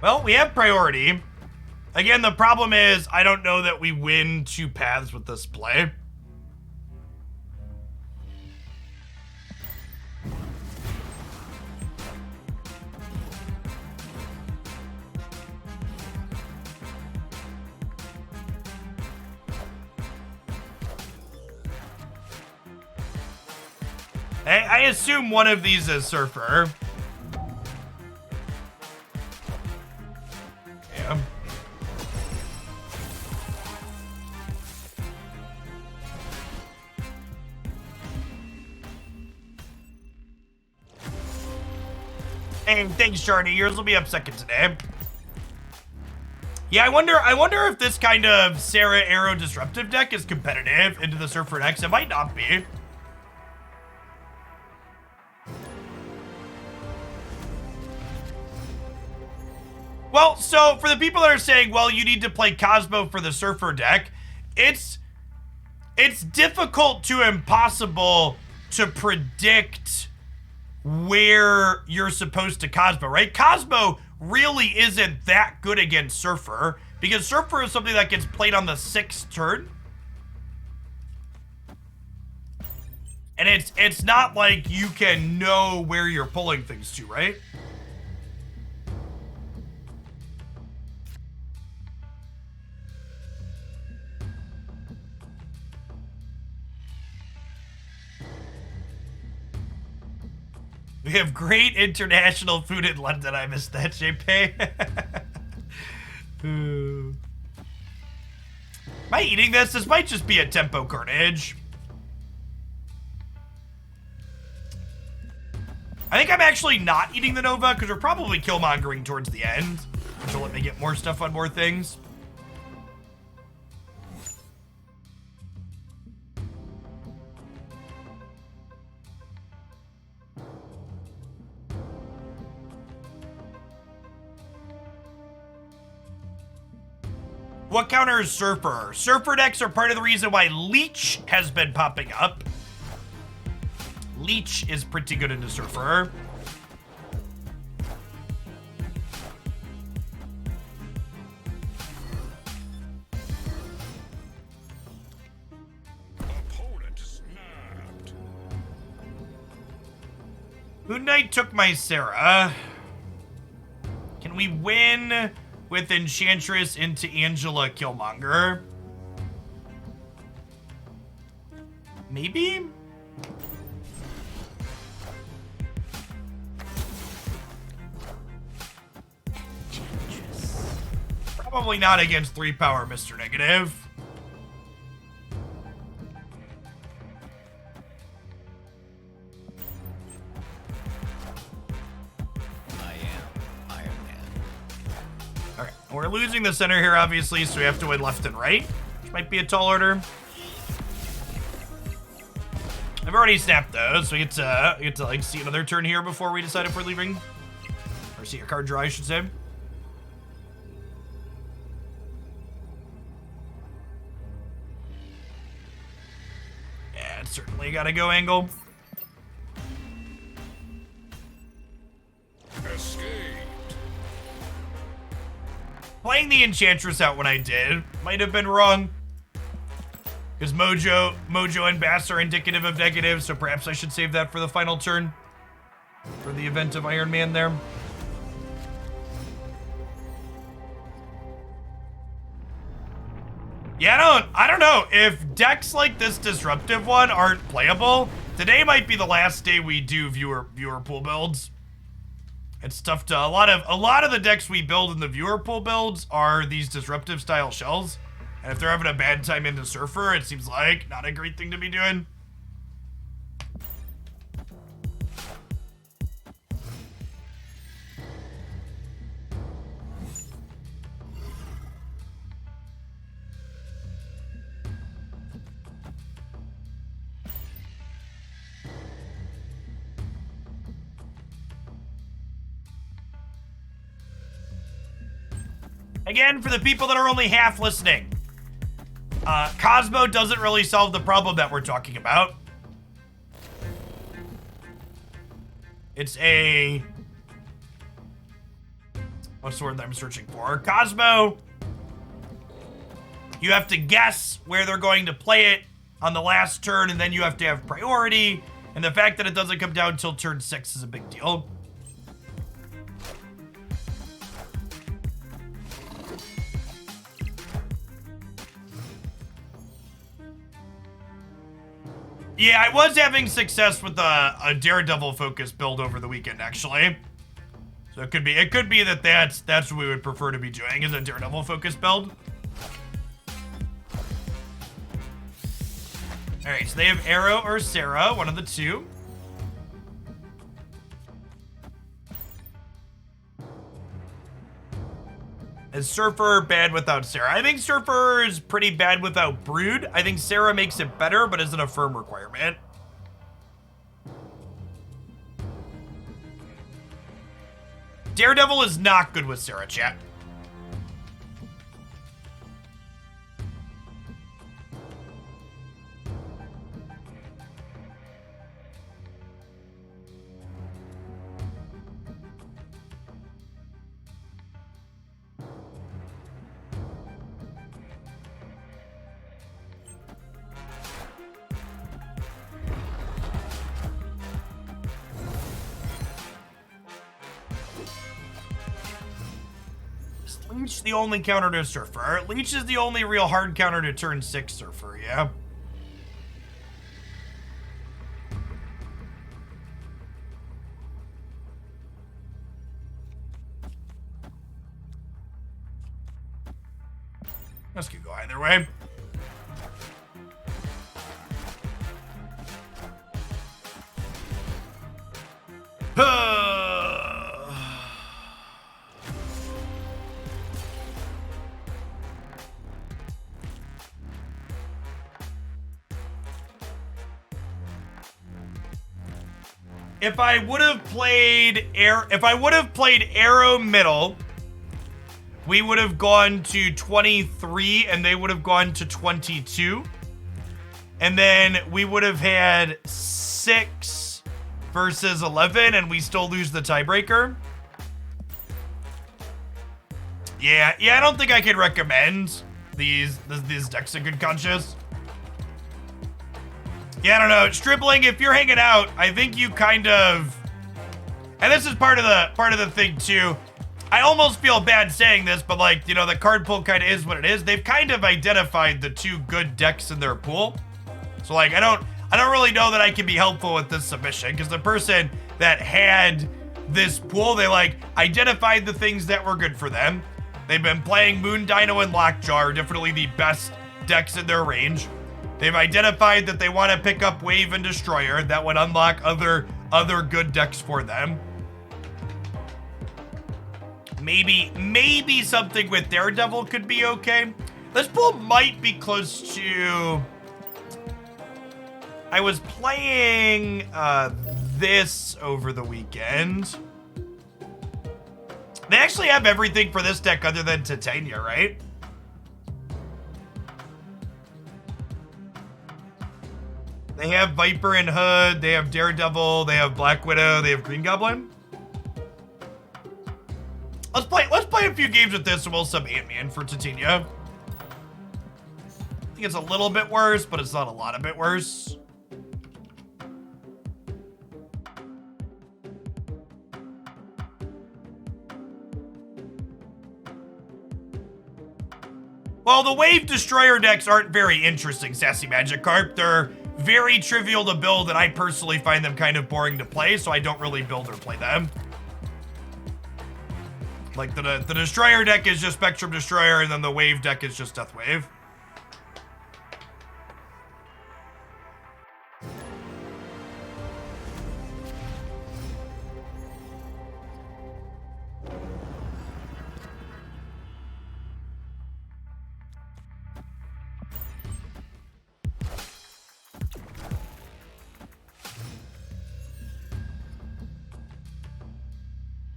Well, we have priority. Again, the problem is I don't know that we win 2 paths with this play. I assume one of these is Surfer. Hey, thanks, Charlie. Yours will be up second today. Yeah, I wonder if this kind of Sarah Arrow disruptive deck is competitive into the Surfer X. It might not be. Well, so for the people that are saying, well, you need to play Cosmo for the Surfer deck, it's difficult to impossible to predict where you're supposed to Cosmo, right? Cosmo really isn't that good against Surfer because Surfer is something that gets played on the 6th turn. And it's not like you can know where you're pulling things to, right? We have great international food in London. I missed that, JP. Am I eating this? This might just be a tempo carnage. I think I'm actually not eating the Nova because we're probably killmongering towards the end, which will let me get more stuff on more things. What counters Surfer? Surfer decks are part of the reason why Leech has been popping up. Leech is pretty good into Surfer. Opponent snapped. Moon Knight took my Sarah. Can we win with Enchantress into Angela Killmonger? Maybe? Probably not against 3 power, Mr. Negative. Okay, we're losing the center here, obviously, so we have to win left and right, which might be a tall order. I've already snapped those, so we get to like see another turn here before we decide if we're leaving, or see a card draw, I should say. Yeah, it's certainly got to go angle. Escaped. Playing the Enchantress out when I did might have been wrong. Because Mojo and Bass are indicative of negatives, so perhaps I should save that for the final turn. For the event of Iron Man there. Yeah, I don't know. If decks like this disruptive one aren't playable, today might be the last day we do viewer pool builds. It's tough to, a lot of the decks we build in the viewer pool builds are these disruptive style shells. And if they're having a bad time into Surfer, it seems like not a great thing to be doing. Again, for the people that are only half listening, Cosmo doesn't really solve the problem that we're talking about. It's a... what's the word that I'm searching for? Cosmo, you have to guess where they're going to play it on the last turn, and then you have to have priority, and the fact that it doesn't come down until turn 6 is a big deal. Yeah, I was having success with a Daredevil focus build over the weekend, actually. So it could be that that's what we would prefer to be doing, is a Daredevil focus build. All right, so they have Arrow or Sarah, one of the two. Is Surfer bad without Sarah? I think Surfer is pretty bad without Brood. I think Sarah makes it better, but isn't a firm requirement. Daredevil is not good with Sarah, chat. Leech the only counter to Surfer. Leech is the only real hard counter to turn 6 Surfer, yeah? This could go either way. If I would have played Arrow middle, we would have gone to 23 and they would have gone to 22. And then we would have had 6 versus 11 and we still lose the tiebreaker. Yeah, I don't think I could recommend these decks in good conscience. Yeah, I don't know. Stripling, if you're hanging out, I think you kind of, and this is part of the thing too. I almost feel bad saying this, but like, you know, the card pool kind of is what it is. They've kind of identified the 2 good decks in their pool. So like, I don't really know that I can be helpful with this submission because the person that had this pool, they like identified the things that were good for them. They've been playing Moon, Dino, and Lockjaw, definitely the best decks in their range. They've identified that they want to pick up Wave and Destroyer. That would unlock other good decks for them. Maybe something with Daredevil could be okay. This pool might be close to... I was playing this over the weekend. They actually have everything for this deck other than Titania, right? They have Viper and Hood, they have Daredevil, they have Black Widow, they have Green Goblin. Let's play a few games with this and we'll sub Ant-Man for Titania. I think it's a little bit worse, but it's not a lot of bit worse. Well, the Wave Destroyer decks aren't very interesting, Sassy Magikarp. They're very trivial to build, and I personally find them kind of boring to play, so I don't really build or play them. Like, the Destroyer deck is just Spectrum Destroyer, and then the Wave deck is just Death Wave.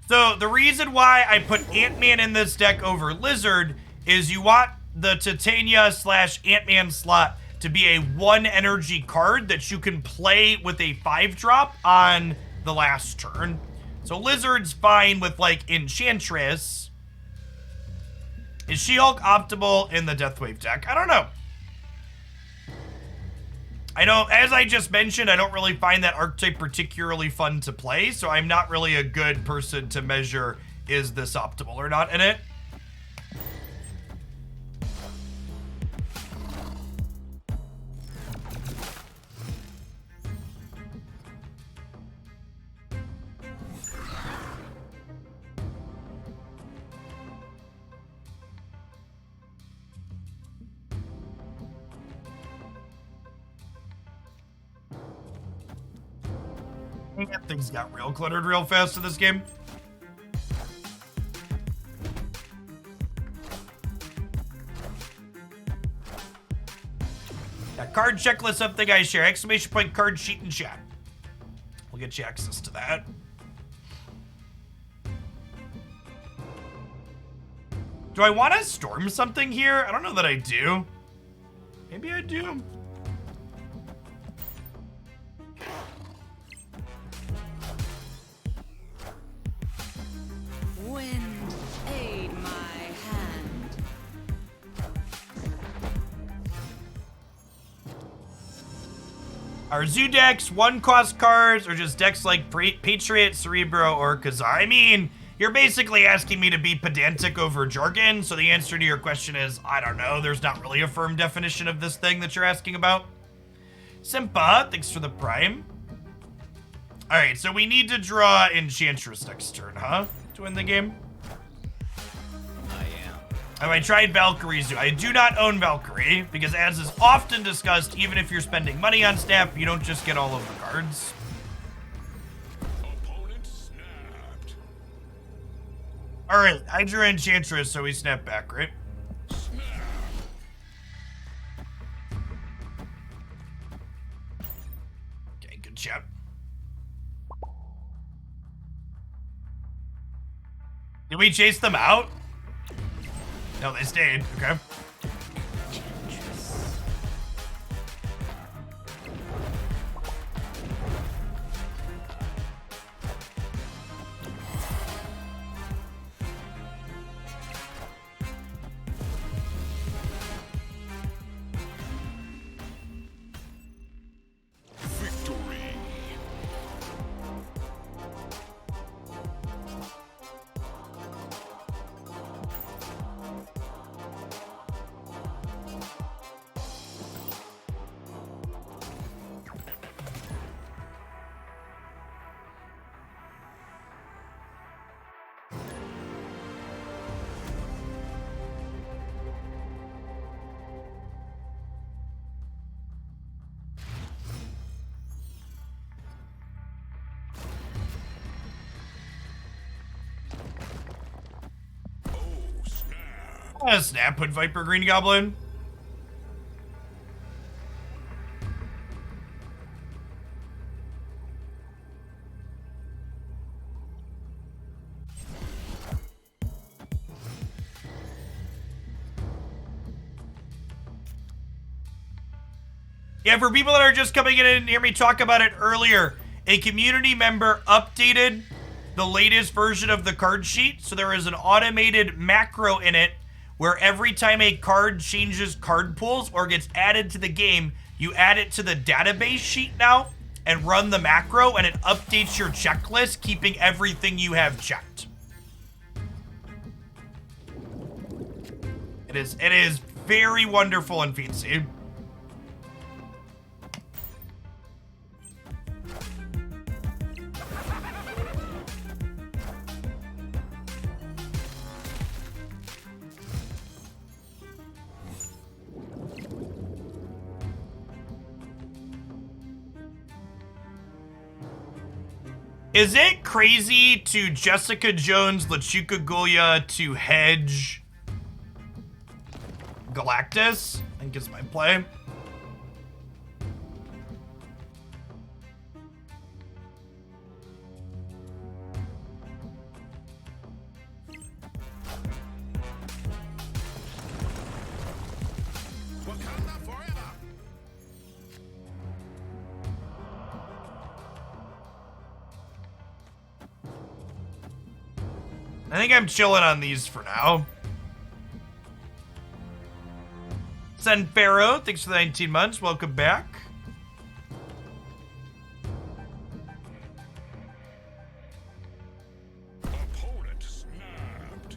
So the reason why I put Ant-Man in this deck over Lizard is you want the Titania / Ant-Man slot to be a 1 energy card that you can play with a 5-drop on the last turn. So Lizard's fine with like Enchantress. Is She-Hulk optimal in the Deathwave deck? I don't know. I don't, as I just mentioned, I don't really find that archetype particularly fun to play, so I'm not really a good person to measure is this optimal or not in it. Things got real cluttered real fast in this game. That card checklist, something I share. Exclamation point card sheet in chat. We'll get you access to that. Do I want to storm something here? I don't know that I do. Maybe I do. Wind, aid my hand. Are zoo decks 1-cost cards or just decks like Patriot, Cerebro, or Kazar? I mean, you're basically asking me to be pedantic over jargon, so the answer to your question is, I don't know. There's not really a firm definition of this thing that you're asking about. Simpa, thanks for the prime. All right, so we need to draw Enchantress next turn, huh? To win the game. Have I tried Valkyrie Zoo? I do not own Valkyrie, because as is often discussed, even if you're spending money on Snap, you don't just get all of the cards. Opponent snapped. Alright, I drew Enchantress, so we snap back, right? Okay, good job. Did we chase them out? No, they stayed. Okay. Victory. Snap, put Viper Green Goblin. Yeah, for people that are just coming in and hear me talk about it earlier, a community member updated the latest version of the card sheet. So there is an automated macro in it where every time a card changes card pools or gets added to the game, you add it to the database sheet now and run the macro, and it updates your checklist, keeping everything you have checked. It is very wonderful and fancy. Is it crazy to Jessica Jones Lachuka Gulia to hedge Galactus? I think is my play. I think I'm chilling on these for now. Sen Pharaoh, thanks for the 19 months. Welcome back. Opponent snapped.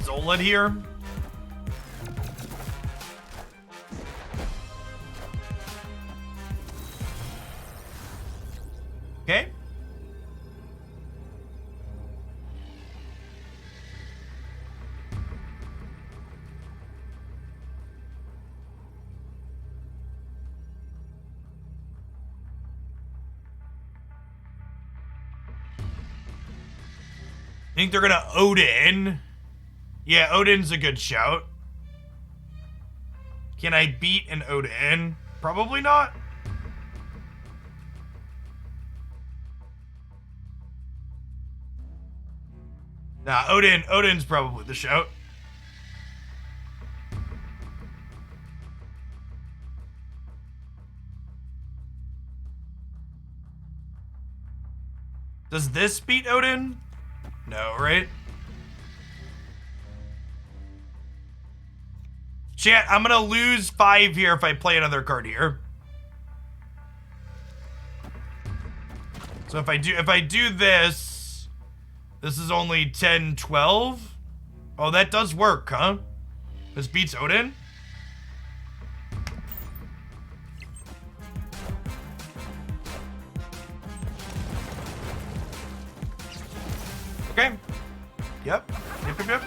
Zola here. Okay. I think they're gonna Odin. Yeah, Odin's a good shout. Can I beat an Odin? Probably not. Nah, Odin's probably the shout. Does this beat Odin? No, right? Chat, I'm gonna lose 5 here if I play another card here. So if I do this, this is only 10, 12. Oh, that does work, huh? This beats Odin? Okay. Yep. Yep.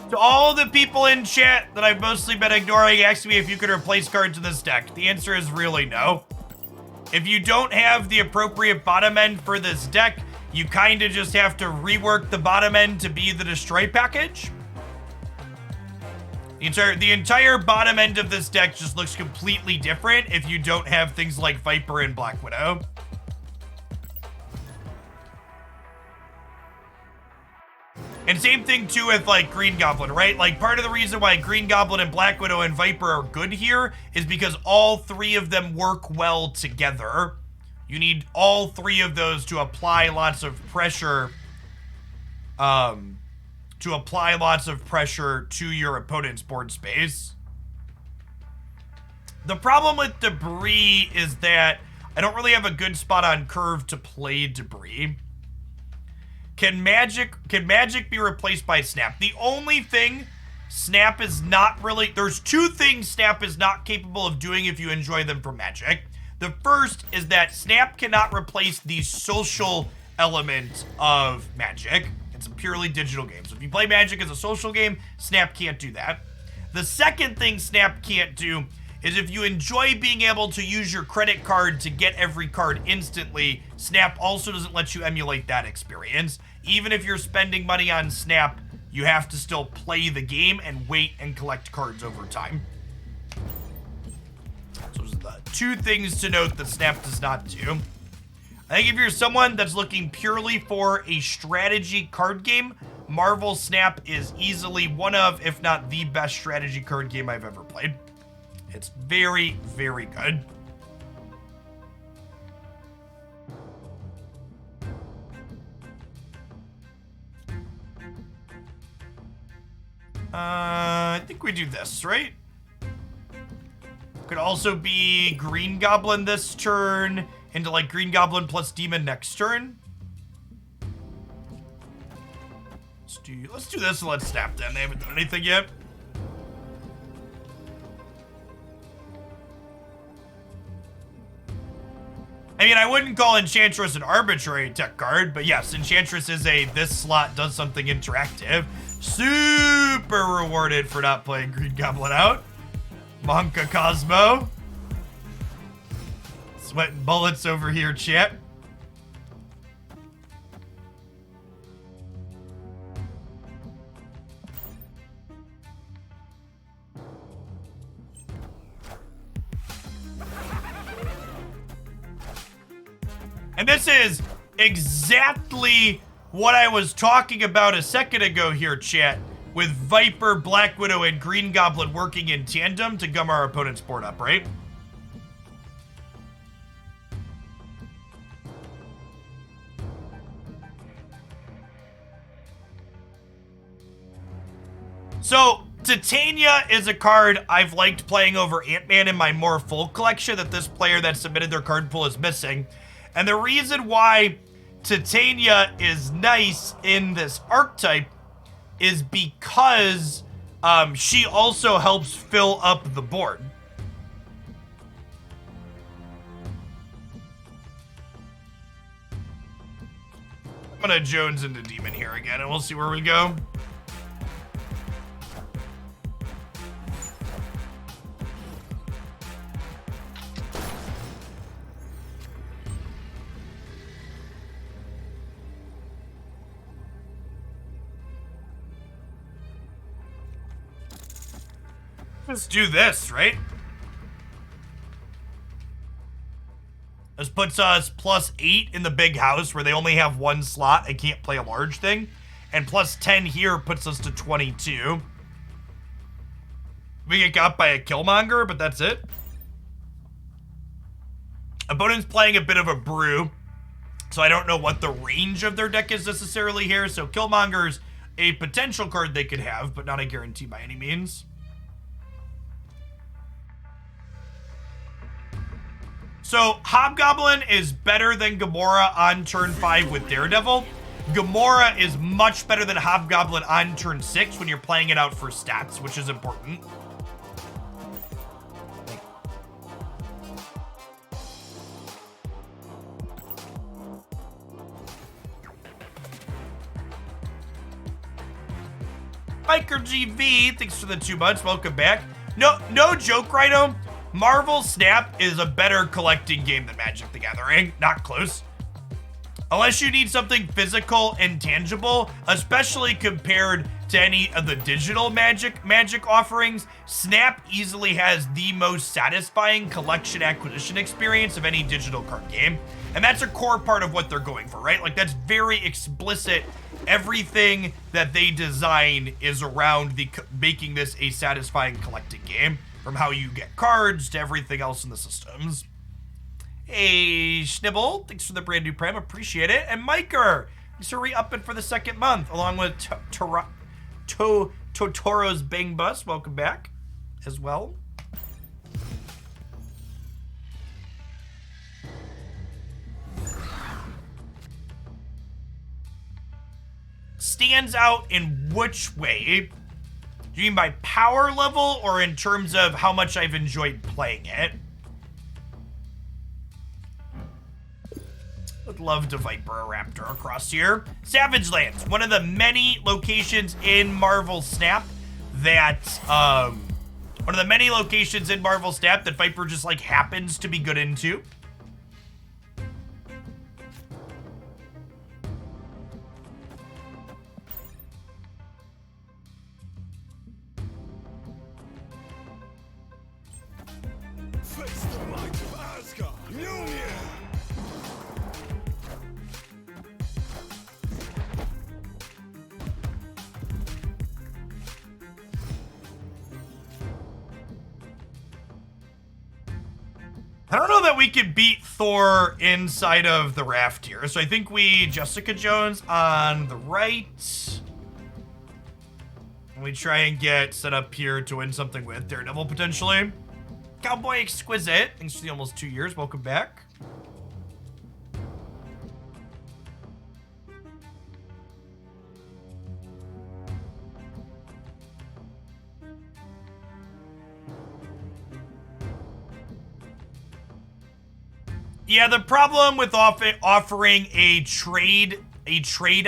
To all the people in chat that I've mostly been ignoring asking me if you could replace cards in this deck, the answer is really no. If you don't have the appropriate bottom end for this deck, you kind of just have to rework the bottom end to be the destroy package. The entire bottom end of this deck just looks completely different if you don't have things like Viper and Black Widow. And same thing too with like Green Goblin, right? Like part of the reason why Green Goblin and Black Widow and Viper are good here is because all 3 of them work well together. You need all 3 of those to apply lots of pressure, to your opponent's board space. The problem with Debris is that I don't really have a good spot on curve to play Debris. Can magic be replaced by Snap? The only thing Snap is not really, there's two things Snap is not capable of doing if you enjoy them from Magic. The first is that Snap cannot replace the social element of Magic. It's a purely digital game. So if you play Magic as a social game, Snap can't do that. The second thing Snap can't do is if you enjoy being able to use your credit card to get every card instantly, Snap also doesn't let you emulate that experience. Even if you're spending money on Snap, you have to still play the game and wait and collect cards over time. So those are the two things to note that Snap does not do. I think if you're someone that's looking purely for a strategy card game, Marvel Snap is easily one of, if not the best strategy card game I've ever played. It's very, very good. I think we do this, right? Could also be Green Goblin this turn, into like Green Goblin plus Demon next turn. Let's do this and let's snap them. They haven't done anything yet. I mean, I wouldn't call Enchantress an arbitrary tech card, but yes, Enchantress is a this slot does something interactive. Super rewarded for not playing Green Goblin out. Monka Cosmo. Sweating bullets over here, chat. And this is exactly what I was talking about a second ago here, chat, with Viper, Black Widow, and Green Goblin working in tandem to gum our opponent's board up, right? So, Titania is a card I've liked playing over Ant-Man in my more full collection that this player that submitted their card pool is missing. And the reason why Titania is nice in this archetype is because she also helps fill up the board. I'm gonna Jones into Demon here again, and we'll see where we go. Let's do this, right? This puts us +8 in the big house where they only have one slot and can't play a large thing. And +10 here puts us to 22. We get got by a Killmonger, but that's it. Opponent's playing a bit of a brew, so I don't know what the range of their deck is necessarily here. So Killmonger's a potential card they could have, but not a guarantee by any means. So, Hobgoblin is better than Gamora on turn 5 with Daredevil. Gamora is much better than Hobgoblin on turn 6 when you're playing it out for stats, which is important. Biker GV, thanks for the 2 months. Welcome back. No joke, Rhino. Marvel Snap is a better collecting game than Magic the Gathering. Not close. Unless you need something physical and tangible, especially compared to any of the digital Magic offerings, Snap easily has the most satisfying collection acquisition experience of any digital card game. And that's a core part of what they're going for, right? Like, that's very explicit. Everything that they design is around making this a satisfying collecting game. From how you get cards to everything else in the systems. Hey, Schnibble, thanks for the brand new Prime, appreciate it. And Miker, thanks for re-upping for the 2nd month, along with Totoro's Bang Bus, welcome back as well. Stands out in which way? Do you mean by power level or in terms of how much I've enjoyed playing it? Would love to Viper a Raptor across here. Savage Lands, one of the many locations in Marvel Snap that, Viper just like happens to be good into. Face the might of Asgard. Mjolnir. I don't know that we could beat Thor inside of the raft here. So I think we Jessica Jones on the right. And we try and get set up here to win something with Daredevil potentially. Cowboy Exquisite, thanks for the almost 2 years. Welcome back. Yeah, the problem with offering a trade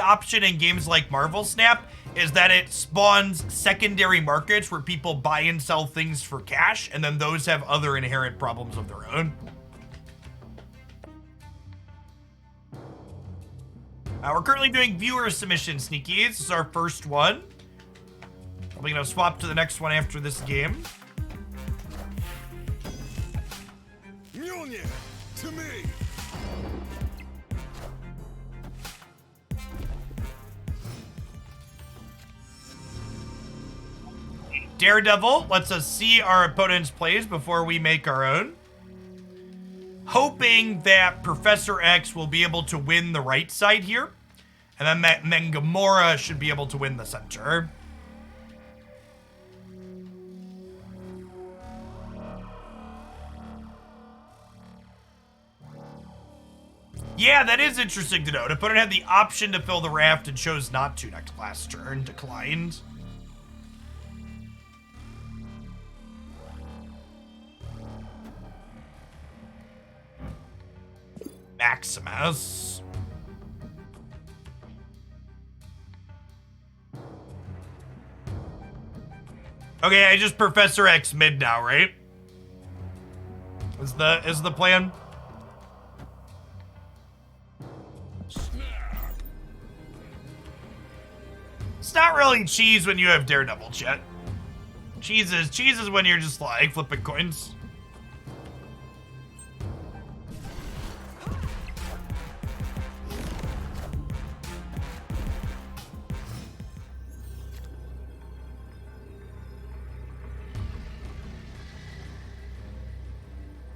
option in games like Marvel Snap is that it spawns secondary markets where people buy and sell things for cash, and then those have other inherent problems of their own. We're currently doing viewer submission sneakies. This is our first one. Probably gonna swap to the next one after this game. Mjolnir. To me. Daredevil lets us see our opponent's plays before we make our own. Hoping that Professor X will be able to win the right side here. And then Gamora should be able to win the center. Yeah, that is interesting to note. Opponent had the option to fill the raft and chose not to next last turn. Declined. Maximus. Okay, I just Professor X mid now, right? Is the plan? It's not really cheese when you have Daredevil, chat. Cheese is when you're just like flipping coins.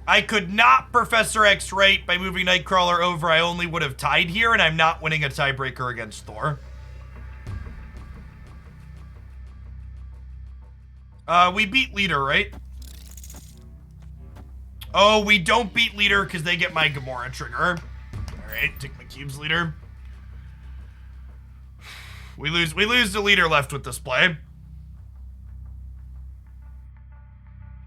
I could not Professor X right by moving Nightcrawler over. I only would have tied here, and I'm not winning a tiebreaker against Thor. We beat Leader, right? Oh, we don't beat Leader because they get my Gamora trigger. Alright, take my cubes, Leader. We lose the Leader left with this play.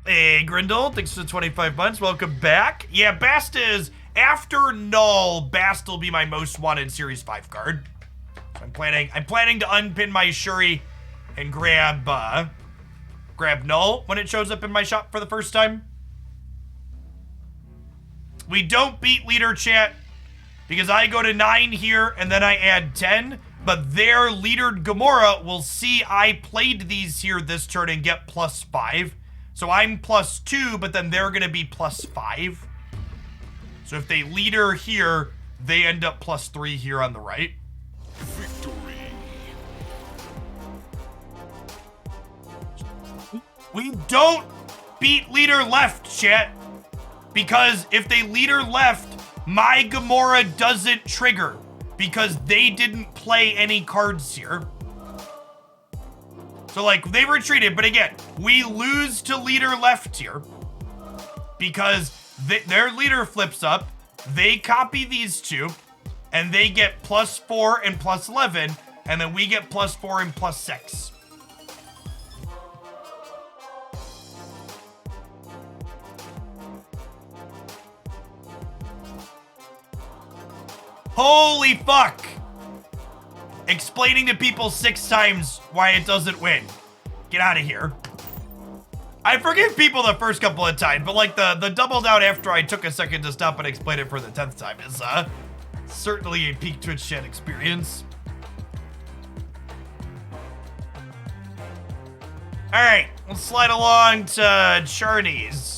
Hey, Grindle, thanks for the 25 months. Welcome back. Yeah, Bast is, after Null, Bast will be my most wanted Series 5 card. So I'm planning to unpin my Shuri and grab Null when it shows up in my shop for the first time. We don't beat Leader, chat, because I go to 9 here and then I add 10, but their Leadered Gamora will see I played these here this turn and get +5. So I'm +2, but then they're gonna be +5. So if they Leader here, they end up +3 here on the right. Victory. We don't beat Leader left, chat. Because if they Leader left, my Gamora doesn't trigger. Because they didn't play any cards here. So, like, they retreated, but again, we lose to Leader left here. Because their Leader flips up, they copy these two, and they get +4 and +11, and then we get +4 and +6. Holy fuck! Explaining to people 6 times why it doesn't win. Get out of here. I forgive people the first couple of times, but like the double down after I took a second to stop and explain it for the 10th time is certainly a peak Twitch chat experience. All right, let's slide along to Charney's.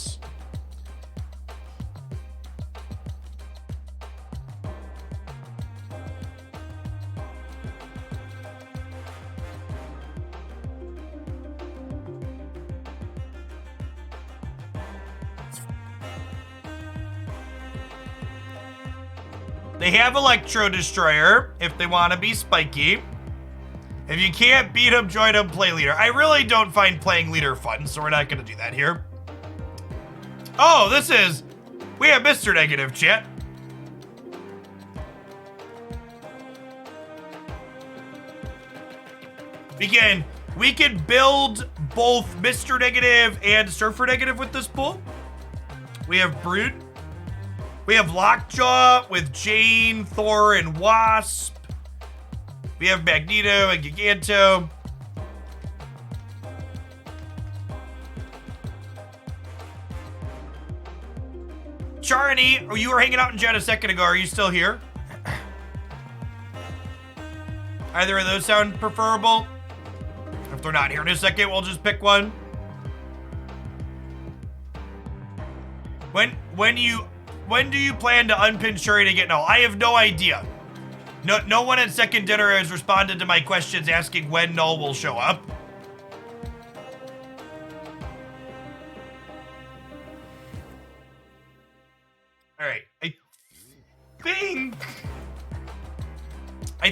They have Electro Destroyer if they want to be spiky. If you can't beat them, join them, play leader. I really don't find playing leader fun, so we're not going to do that here. Oh, we have Mr. Negative, chat. We can build both Mr. Negative and Surfer Negative with this pool. We have Brood. We have Lockjaw with Jane, Thor, and Wasp. We have Magneto and Giganto. Charney, you were hanging out in chat a second ago. Are you still here? Either of those sound preferable? If they're not here in a second, we'll just pick one. When do you plan to unpin Shuri to get null? I have no idea. No one at Second Dinner has responded to my questions asking when null will show up. All right, I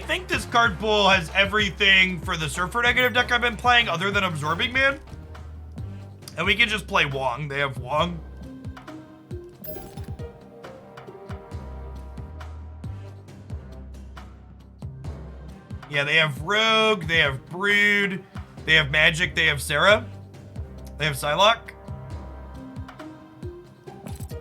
think this card pool has everything for the Surfer Negative deck I've been playing other than Absorbing Man. And we can just play Wong. They have Wong. Yeah, they have Rogue, they have Brood, they have Magic, they have Sarah, they have Psylocke.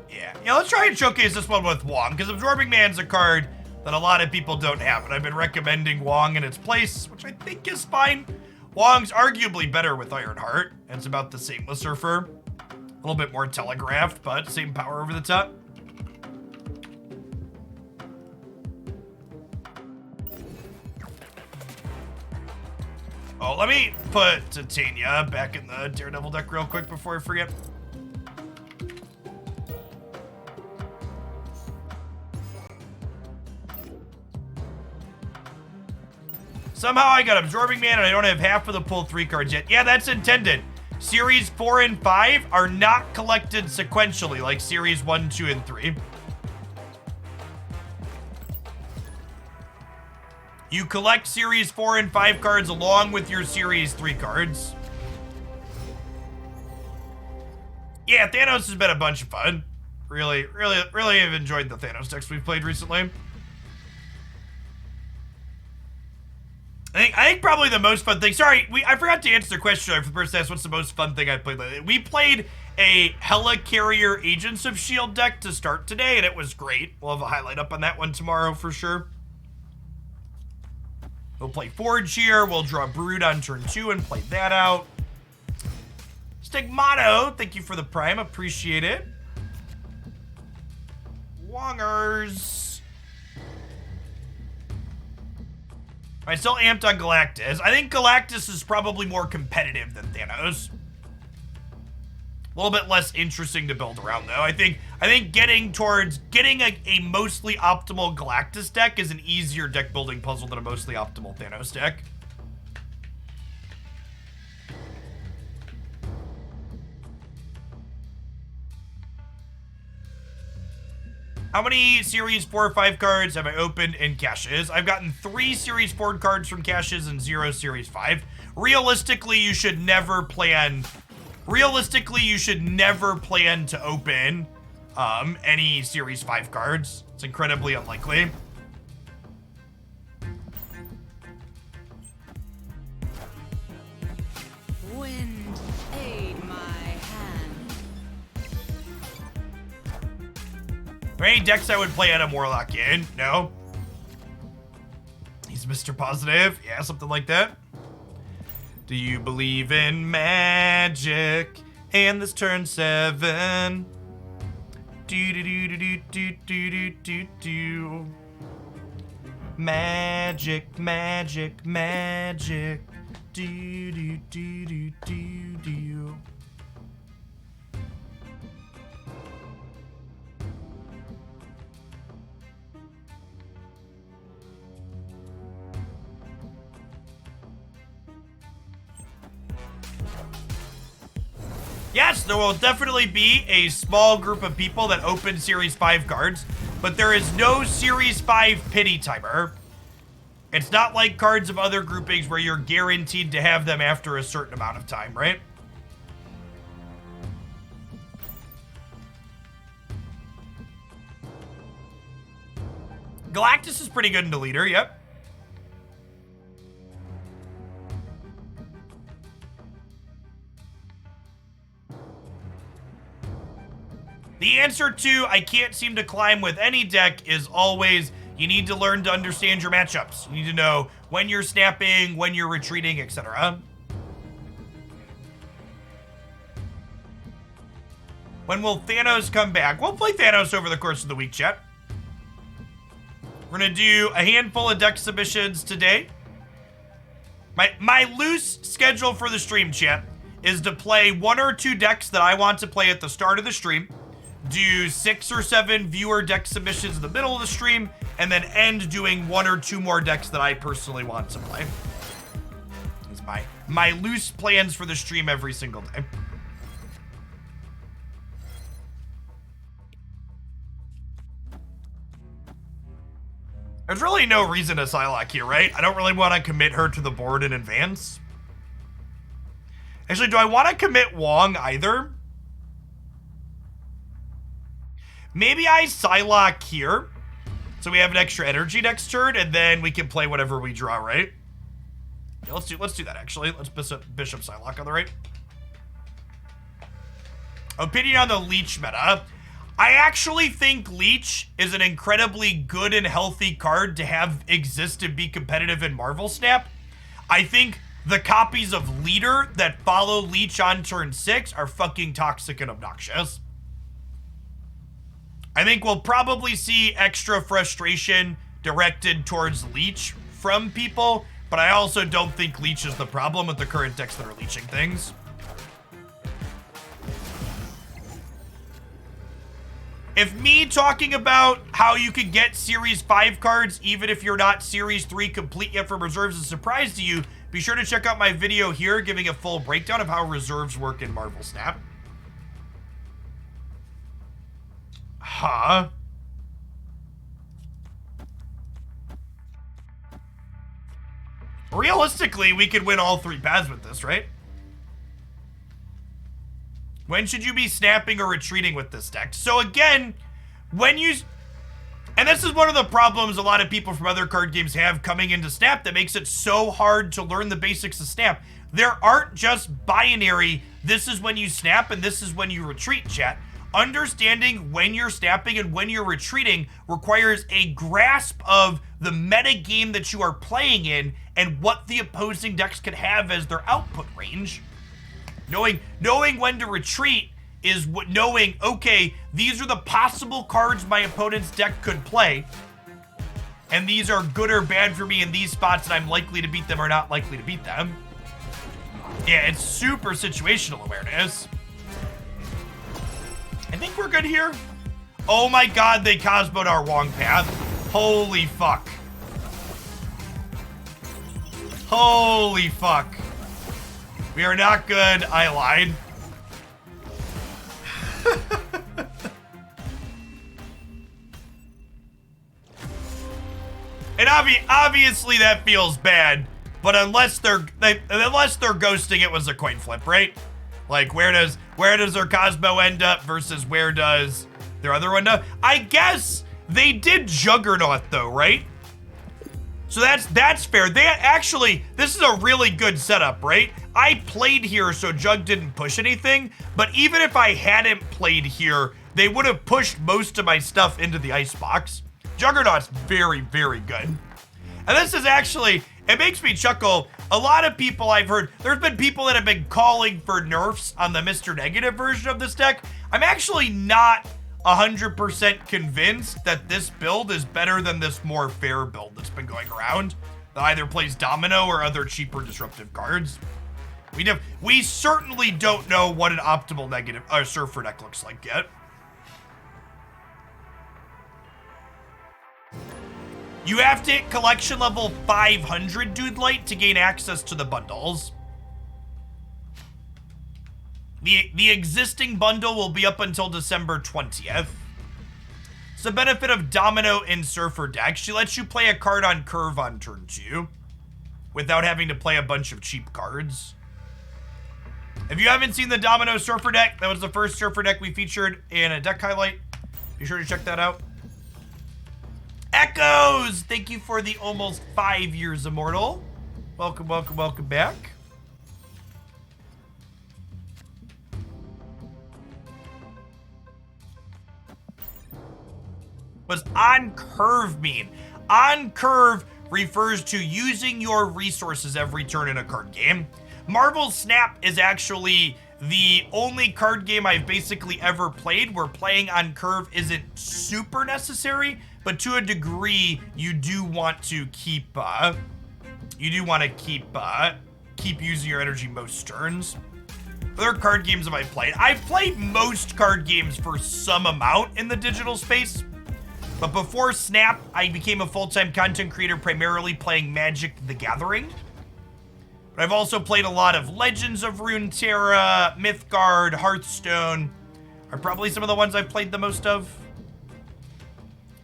Yeah, let's try and showcase this one with Wong, because Absorbing Man's a card that a lot of people don't have, and I've been recommending Wong in its place, which I think is fine. Wong's arguably better with Ironheart, and it's about the same with Surfer. A little bit more telegraphed, but same power over the top. Oh, let me put Titania back in the Daredevil deck real quick before I forget. Somehow I got Absorbing Man and I don't have half of the pull 3 cards yet. Yeah, that's intended. Series 4 and 5 are not collected sequentially like Series 1, 2, and 3. You collect Series 4 and 5 cards along with your Series 3 cards. Yeah, Thanos has been a bunch of fun. Really have enjoyed the Thanos decks we've played recently. I think probably the most fun thing. Sorry, I forgot to answer the question for the person asked what's the most fun thing I played lately. We played a Helicarrier Agents of S.H.I.E.L.D. deck to start today, and it was great. We'll have a highlight up on that one tomorrow for sure. We'll play Forge here. We'll draw Brood on turn 2 and play that out. Stigmato, thank you for the Prime. Appreciate it. Wongers. I'm still amped on Galactus. I think Galactus is probably more competitive than Thanos. A little bit less interesting to build around, though. I think getting a mostly optimal Galactus deck is an easier deck building puzzle than a mostly optimal Thanos deck. How many Series 4 or 5 cards have I opened in caches? I've gotten 3 Series 4 cards from caches and 0 Series 5. Realistically, you should never plan to open any Series 5 cards. It's incredibly unlikely. Wind, aid my hand. Are there any decks I would play Adam Warlock in? No. Mr. Positive. Yeah, something like that. Do you believe in magic? And this turn 7. Do do do do do do do do do. Magic, magic, magic. Do do do do do do. Yes, there will definitely be a small group of people that open Series 5 cards, but there is no Series 5 pity timer. It's not like cards of other groupings where you're guaranteed to have them after a certain amount of time, right? Galactus is pretty good in the leader, yep. The answer to I can't seem to climb with any deck is always you need to learn to understand your matchups. You need to know when you're snapping, when you're retreating, etc. When will Thanos come back? We'll play Thanos over the course of the week, chat. We're going to do a handful of deck submissions today. My loose schedule for the stream, chat, is to play 1 or 2 decks that I want to play at the start of the stream, do 6 or 7 viewer deck submissions in the middle of the stream, and then end doing 1 or 2 more decks that I personally want to play. It's my loose plans for the stream every single day. There's really no reason to Psylocke here, right? I don't really want to commit her to the board in advance. Actually, do I want to commit Wong either? Maybe I Psylocke here, so we have an extra energy next turn, and then we can play whatever we draw, right? Yeah, let's do that actually. Let's Bishop Psylocke on the right. Opinion on the Leech meta. I actually think Leech is an incredibly good and healthy card to have exist and be competitive in Marvel Snap. I think the copies of Leader that follow Leech on turn 6 are fucking toxic and obnoxious. I think we'll probably see extra frustration directed towards Leech from people, but I also don't think Leech is the problem with the current decks that are leeching things. If me talking about how you can get Series 5 cards even if you're not Series 3 complete yet from reserves is a surprise to you, be sure to check out my video here giving a full breakdown of how reserves work in Marvel Snap. Huh? Realistically, we could win all 3 paths with this, right? When should you be snapping or retreating with this deck? So again, when you... And this is one of the problems a lot of people from other card games have coming into Snap that makes it so hard to learn the basics of Snap. There aren't just binary, this is when you snap and this is when you retreat, chat. Understanding when you're snapping and when you're retreating requires a grasp of the meta game that you are playing in and what the opposing decks can have as their output range. Knowing when to retreat is knowing, okay, these are the possible cards my opponent's deck could play, and these are good or bad for me in these spots, and I'm likely to beat them or not likely to beat them. Yeah, it's super situational awareness. I think we're good here. Oh my god, they Cosmoed our Wong path. Holy fuck. Holy fuck. We are not good. I lied. And obviously that feels bad, but unless they're ghosting, it was a coin flip, right? Like where does their Cosmo end up versus where does their other one end up? I guess they did Juggernaut though, right? So that's fair. They actually, this is a really good setup, right? I played here, so Jug didn't push anything, but even if I hadn't played here, they would have pushed most of my stuff into the icebox. Juggernaut's very, very good. And this is actually, it makes me chuckle. A lot of people I've heard, there's been people that have been calling for nerfs on the Mr. Negative version of this deck. I'm actually not 100% convinced that this build is better than this more fair build that's been going around that either plays Domino or other cheaper disruptive cards. We certainly don't know what an optimal negative Surfer deck looks like yet. You have to hit collection level 500 Dude Light to gain access to the bundles. The existing bundle will be up until December 20th. It's the benefit of Domino in Surfer decks. She lets you play a card on curve on turn 2 without having to play a bunch of cheap cards. If you haven't seen the Domino Surfer deck, that was the first Surfer deck we featured in a deck highlight. Be sure to check that out. Echoes! Thank you for the almost 5 years, Immortal. Welcome, welcome, welcome back. What does on curve mean? On curve refers to using your resources every turn in a card game. Marvel Snap is actually the only card game I've basically ever played where playing on curve isn't super necessary, but to a degree, you do want to keep using your energy most turns. Other card games have I played? I've played most card games for some amount in the digital space. But before Snap, I became a full-time content creator primarily playing Magic the Gathering. But I've also played a lot of Legends of Runeterra, Mythgard, Hearthstone are probably some of the ones I've played the most of.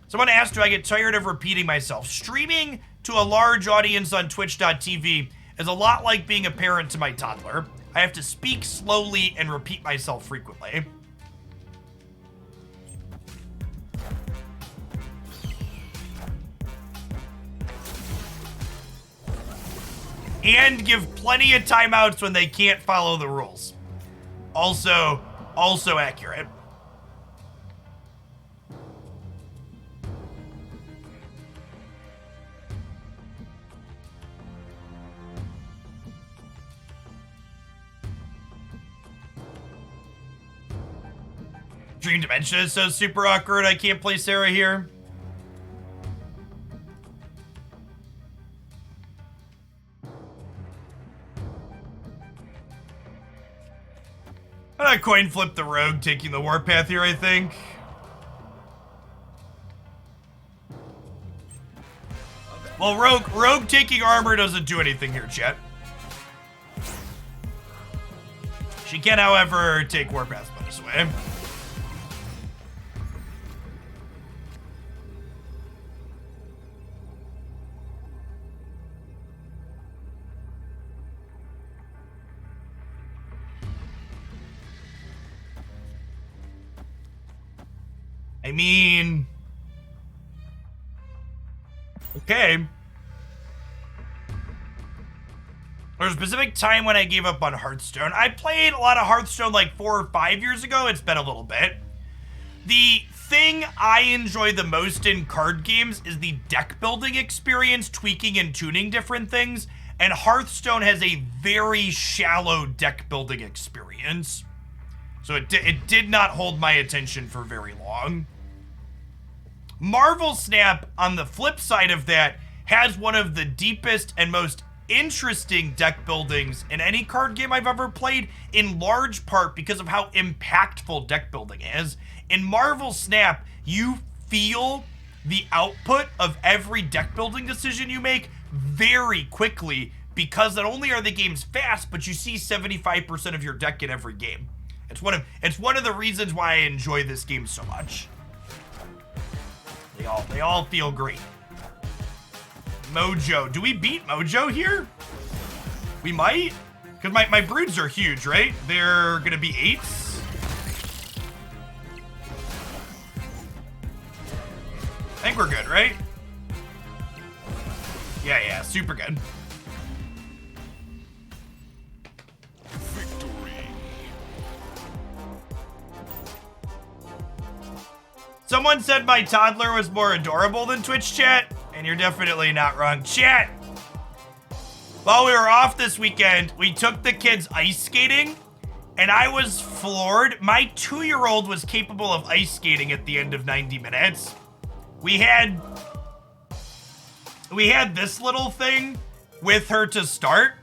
Someone asked, do I get tired of repeating myself? Streaming to a large audience on Twitch.tv is a lot like being a parent to my toddler. I have to speak slowly and repeat myself frequently. And give plenty of timeouts when they can't follow the rules. Also accurate. Dream Dimension is so super awkward, I can't play Sarah here. I'm gonna coin flip the Rogue taking the Warpath here, I think. Well, Rogue taking armor doesn't do anything here, chat. She can, however, take Warpath's bonus away. I mean, okay. There was a specific time when I gave up on Hearthstone. I played a lot of Hearthstone like 4 or 5 years ago. It's been a little bit. The thing I enjoy the most in card games is the deck building experience, tweaking and tuning different things. And Hearthstone has a very shallow deck building experience. So it did not hold my attention for very long. Marvel Snap, on the flip side of that, has one of the deepest and most interesting deck buildings in any card game I've ever played, in large part because of how impactful deck building is. In Marvel Snap, you feel the output of every deck building decision you make very quickly, because not only are the games fast, but you see 75% of your deck in every game. It's one of the reasons why I enjoy this game so much. They all feel great. Mojo. Do we beat Mojo here? We might? Because my broods are huge, right? They're gonna be 8s. I think we're good, right? Yeah, super good. Someone said my toddler was more adorable than Twitch chat, And you're definitely not wrong. Chat! While we were off this weekend, we took the kids ice skating, and I was floored. My 2-year-old was capable of ice skating at the end of 90 minutes. We had this little thing with her to start,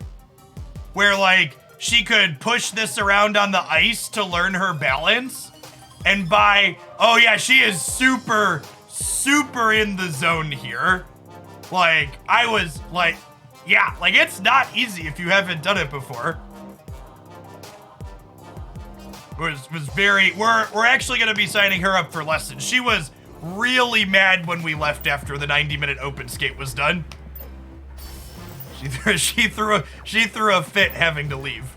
where like she could push this around on the ice to learn her balance. And oh yeah, she is super in the zone here. Like, I was like, yeah, like it's not easy if you haven't done it before. Was very, we're actually gonna be signing her up for lessons. She was really mad when we left after the 90-minute open skate was done. She threw a fit having to leave.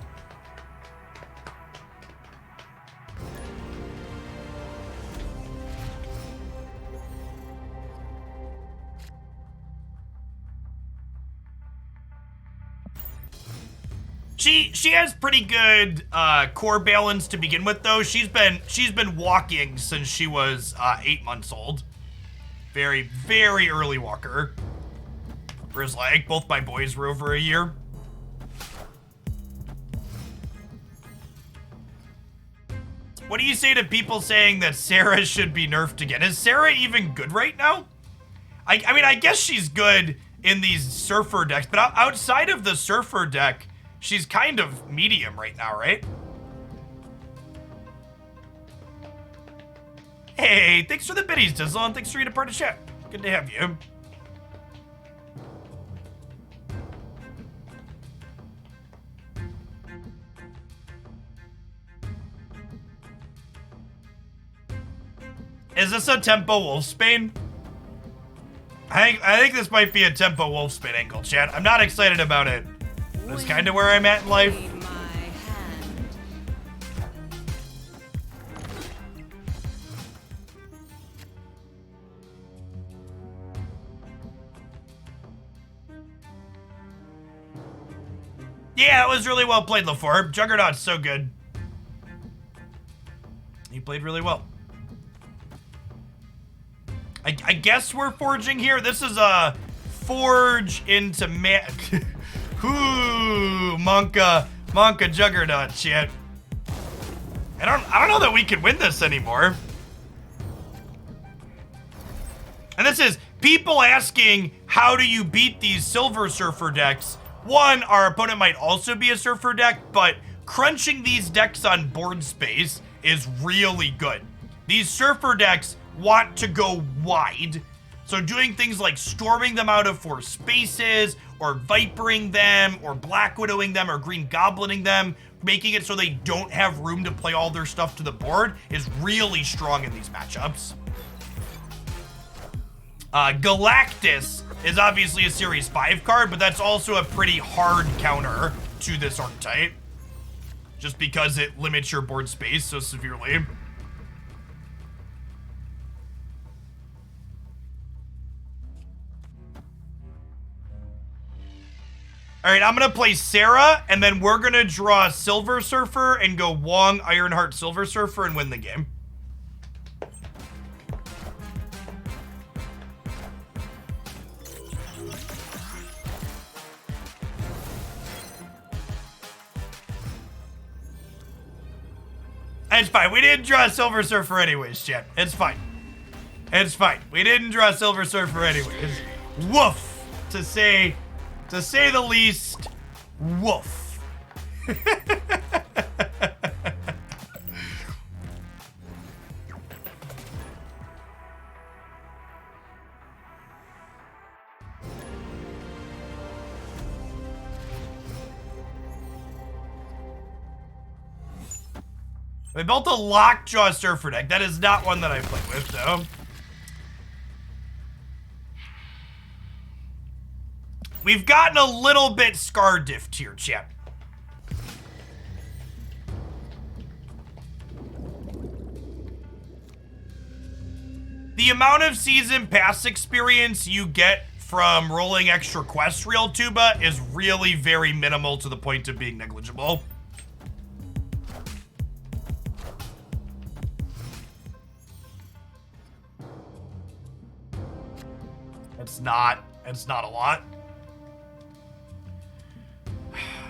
She has pretty good core balance to begin with, though. She's been walking since she was 8 months old. Very early walker. Whereas like both my boys were over a year. What do you say to people saying that Sarah should be nerfed again? Is Sarah even good right now? I mean, I guess she's good in these surfer decks, but outside of the surfer deck, she's kind of medium right now, right? Hey, thanks for the biddies, Dizzle, and thanks for being a part of chat. Good to have you. Is this a Tempo Wolfsbane? I think this might be a Tempo Wolfsbane angle, chat. I'm not excited about it. That's kind of where I'm at in life. Yeah, it was really well played, LaForb. Juggernaut's so good. He played really well. I guess we're forging here. This is a forge into man. Ooh, Monka Juggernaut shit. I don't know that we can win this anymore. And this is people asking, how do you beat these Silver Surfer decks? One, our opponent might also be a Surfer deck, but crunching these decks on board space is really good. These Surfer decks want to go wide, so doing things like storming them out of 4 spaces, or vipering them, or black widowing them, or green goblining them, making it so they don't have room to play all their stuff to the board is really strong in these matchups. Galactus is obviously a Series 5 card, but that's also a pretty hard counter to this archetype, just because it limits your board space so severely. All right, I'm gonna play Sarah, and then we're gonna draw Silver Surfer and go Wong, Ironheart, Silver Surfer, and win the game. It's fine. We didn't draw Silver Surfer anyways, chat. It's fine. It's fine. We didn't draw Silver Surfer anyways. Woof, to say the least. Woof. We built a Lockjaw Surfer deck. That is not one that I play with, though. We've gotten a little bit Scar-diffed here, chat. The amount of season pass experience you get from rolling extra quests real tuba is really very minimal to the point of being negligible. It's not a lot.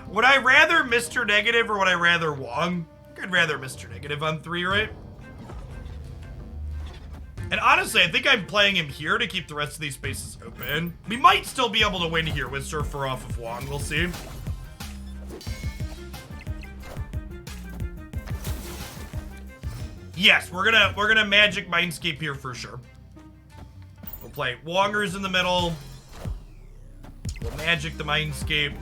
Would I rather Mr. Negative or would I rather Wong? I'd rather Mr. Negative on 3, right? And honestly, I think I'm playing him here to keep the rest of these spaces open. We might still be able to win here with Surfer off of Wong. We'll see. Yes, we're gonna Magic Mindscape here for sure. We'll play Wongers in the middle. We'll Magic the Mindscape.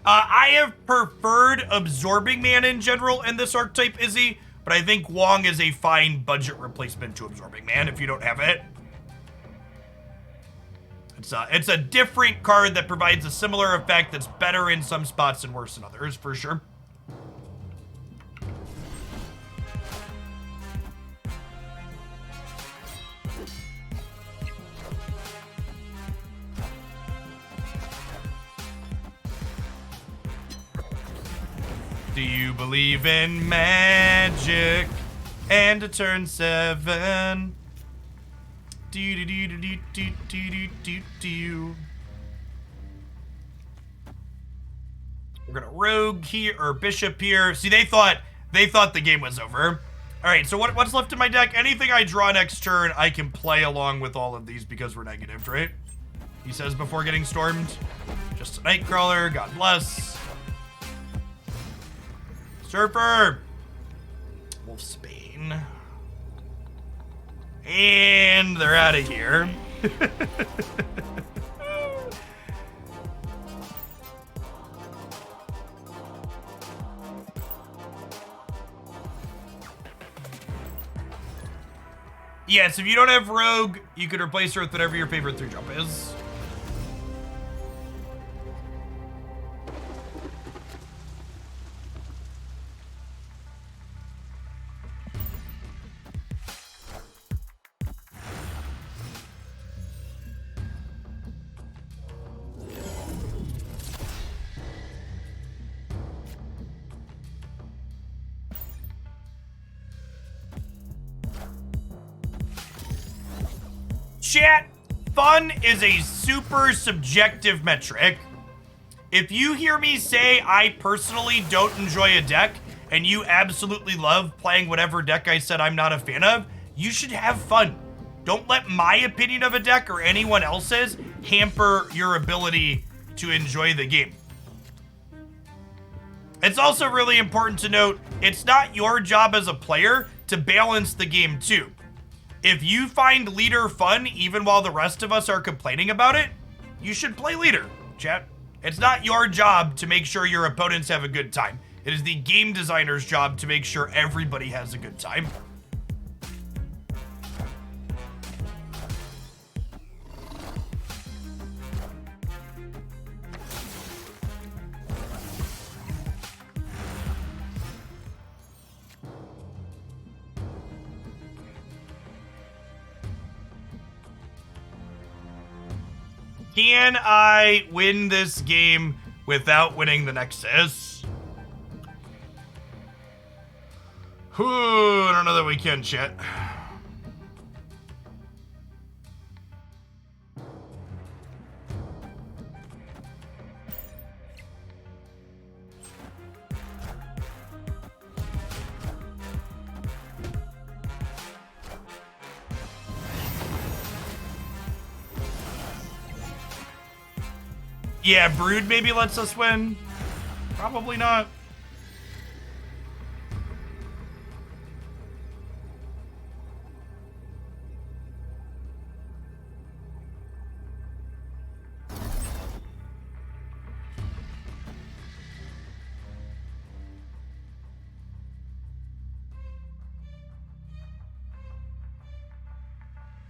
I have preferred Absorbing Man in general in this archetype, Izzy, but I think Wong is a fine budget replacement to Absorbing Man if you don't have it. It's a different card that provides a similar effect that's better in some spots and worse in others, for sure. Do you believe in magic and a turn 7? Do do do do do do do do do. We're gonna rogue here or bishop here. See, they thought the game was over. All right, so what's left in my deck? Anything I draw next turn, I can play along with all of these because we're negative, right? He says before getting stormed. Just a Nightcrawler. God bless. Surfer! Wolfsbane. And they're out of here. Yes, if you don't have Rogue, you could replace her with whatever your favorite 3-drop is. Chat, fun is a super subjective metric. If you hear me say I personally don't enjoy a deck and you absolutely love playing whatever deck I said I'm not a fan of, you should have fun. Don't let my opinion of a deck or anyone else's hamper your ability to enjoy the game. It's also really important to note, it's not your job as a player to balance the game too. If you find leader fun, even while the rest of us are complaining about it, you should play leader, chat. It's not your job to make sure your opponents have a good time. It is the game designer's job to make sure everybody has a good time. Can I win this game without winning the Nexus? I don't know that we can, chat. Yeah, Brood maybe lets us win. Probably not.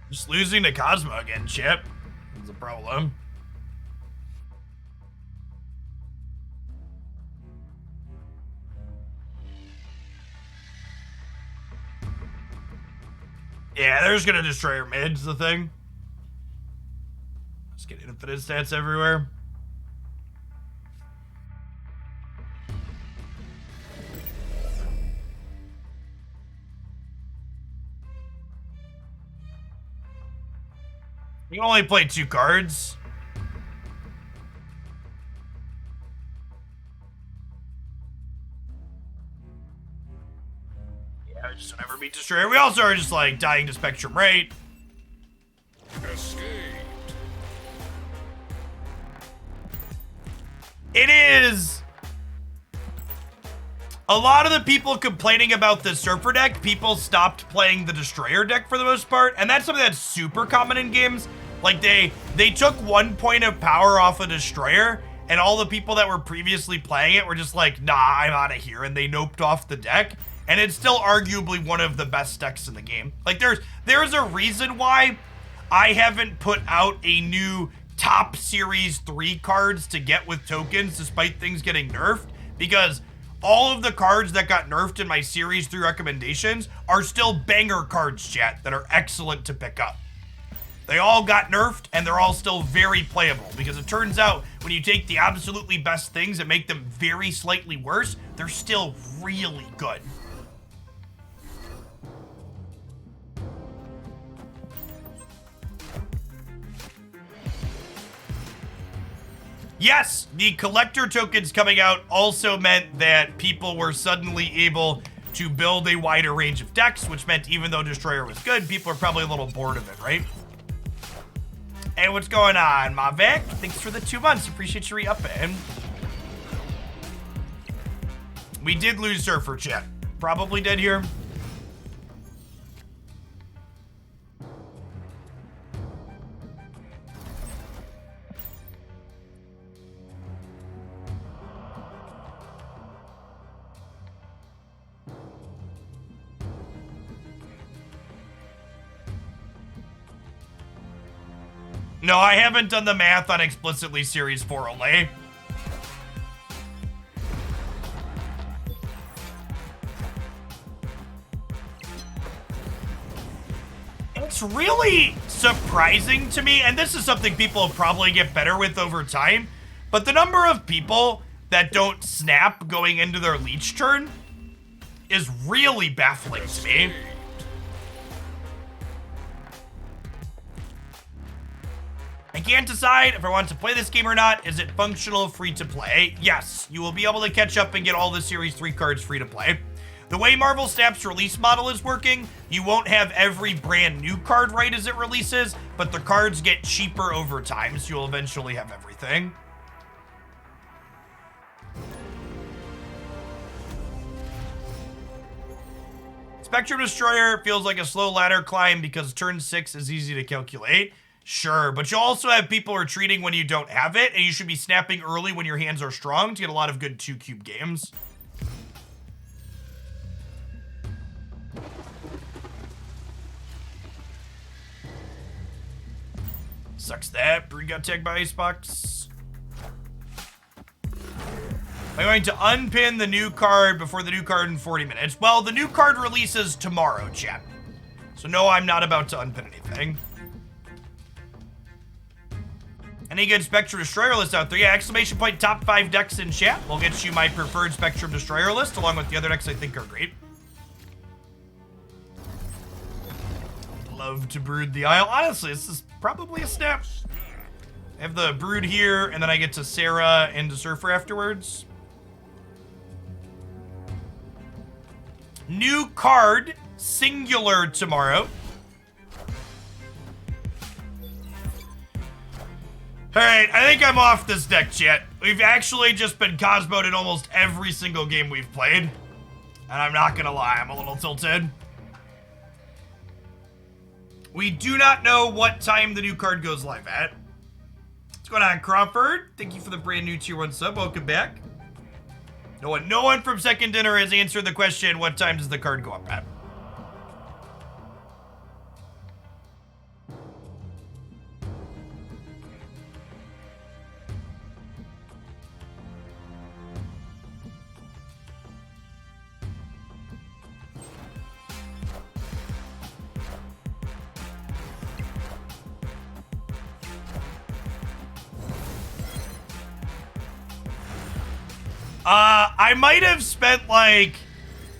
Just losing to Cosmo again, Chip. That's a problem. Yeah, they're just gonna destroy our mid's the thing. Just get infinite stats everywhere. You can only play 2 cards. Yeah, just don't ever beat Destroyer. We also are just like dying to Spectrum Right. Escaped. It is a lot of the people complaining about the Surfer deck, people stopped playing the Destroyer deck for the most part, and that's something that's super common in games. Like they took 1 point of power off a Destroyer, and all the people that were previously playing it were just like, nah, I'm out of here, and they noped off the deck. And it's still arguably one of the best decks in the game. Like there's a reason why I haven't put out a new top series 3 cards to get with tokens despite things getting nerfed, because all of the cards that got nerfed in my series 3 recommendations are still banger cards, chat, that are excellent to pick up. They all got nerfed and they're all still very playable, because it turns out when you take the absolutely best things and make them very slightly worse, they're still really good. Yes, the collector tokens coming out also meant that people were suddenly able to build a wider range of decks, which meant even though Destroyer was good, people are probably a little bored of it, right? Hey, what's going on, Mavic? Thanks for the 2 months. Appreciate you re-upping. We did lose Surfer, chat. Probably dead here. No, I haven't done the math on explicitly Series 4 only. It's really surprising to me, and this is something people will probably get better with over time, but the number of people that don't snap going into their Leech turn is really baffling to me. I can't decide if I want to play this game or not. Is it functional free to play? Yes, you will be able to catch up and get all the Series 3 cards free to play. The way Marvel Snap's release model is working, you won't have every brand new card right as it releases, but the cards get cheaper over time, so you'll eventually have everything. Spectrum Destroyer feels like a slow ladder climb because turn 6 is easy to calculate. Sure, but you also have people retreating when you don't have it, and you should be snapping early when your hands are strong to get a lot of good 2-cube games. Sucks that. Bree got tagged by Icebox. I'm going to unpin the new card before the new card in 40 minutes. Well, the new card releases tomorrow, chat. So no, I'm not about to unpin anything. Any good Spectrum Destroyer list out there? Yeah, exclamation point top 5 decks in chat. We'll get you my preferred Spectrum Destroyer list along with the other decks I think are great. Love to Brood the Isle. Honestly, this is probably a snap. I have the Brood here, and then I get to Sarah and to Surfer afterwards. New card, singular tomorrow. Alright, I think I'm off this deck, chat. We've actually just been Cosmo'd in almost every single game we've played. And I'm not gonna lie, I'm a little tilted. We do not know what time the new card goes live at. What's going on, Crawford? Thank you for the brand new tier 1 sub. Welcome back. No one from Second Dinner has answered the question, what time does the card go up at? I might have spent like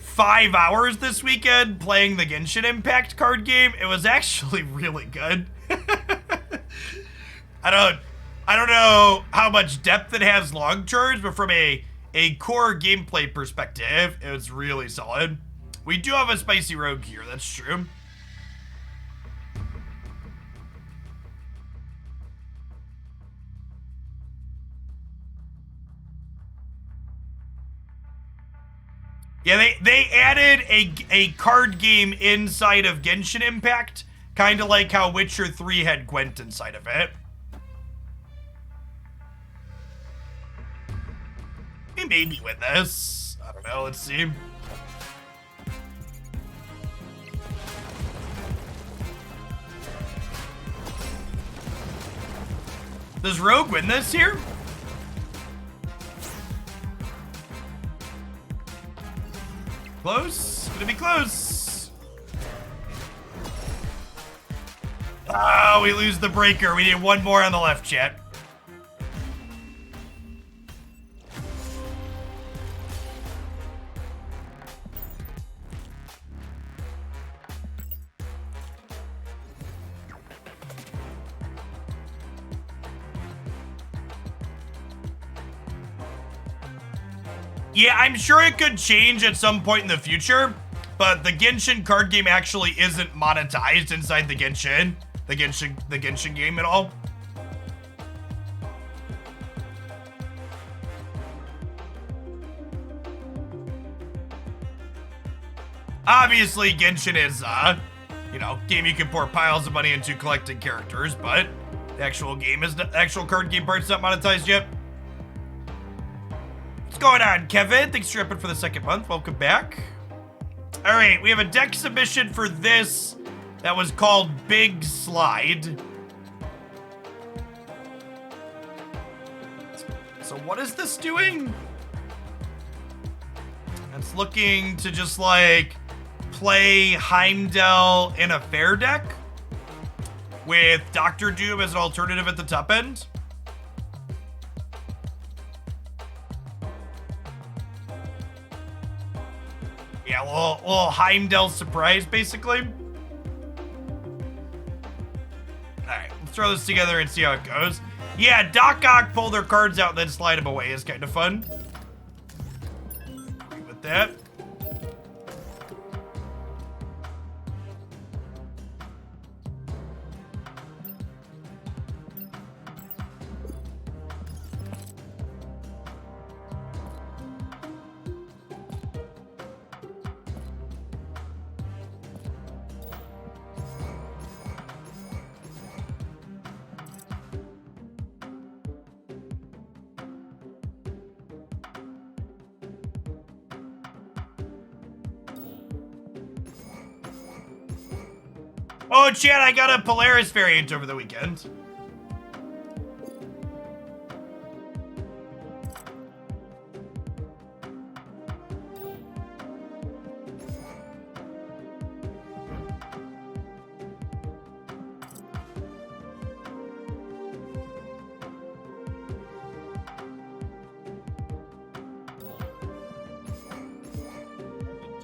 5 hours this weekend playing the Genshin Impact card game. It was actually really good. I don't know how much depth it has long term, but from a core gameplay perspective, it was really solid. We do have a spicy rogue here, that's true. Yeah, they added a card game inside of Genshin Impact, kind of like how Witcher 3 had Gwent inside of it. He made me win this. I don't know, let's see. Does Rogue win this here? Close? Gonna be close. Oh, we lose the breaker. We need one more on the left, chat. Yeah, I'm sure it could change at some point in the future, but the Genshin card game actually isn't monetized inside the Genshin game at all. Obviously, Genshin is, you know, game you can pour piles of money into collecting characters, but the actual card game part's not monetized yet. What's going on, Kevin? Thanks for upping for the second month. Welcome back. All right, we have a deck submission for this that was called Big Slide. So what is this doing? It's looking to just like play Heimdall in a fair deck with Doctor Doom as an alternative at the top end. Yeah, a little Heimdall surprise, basically. Alright, let's throw this together and see how it goes. Yeah, Doc Ock pull their cards out and then slide them away is kind of fun. Agree with that. Oh, Chad, I got a Polaris variant over the weekend.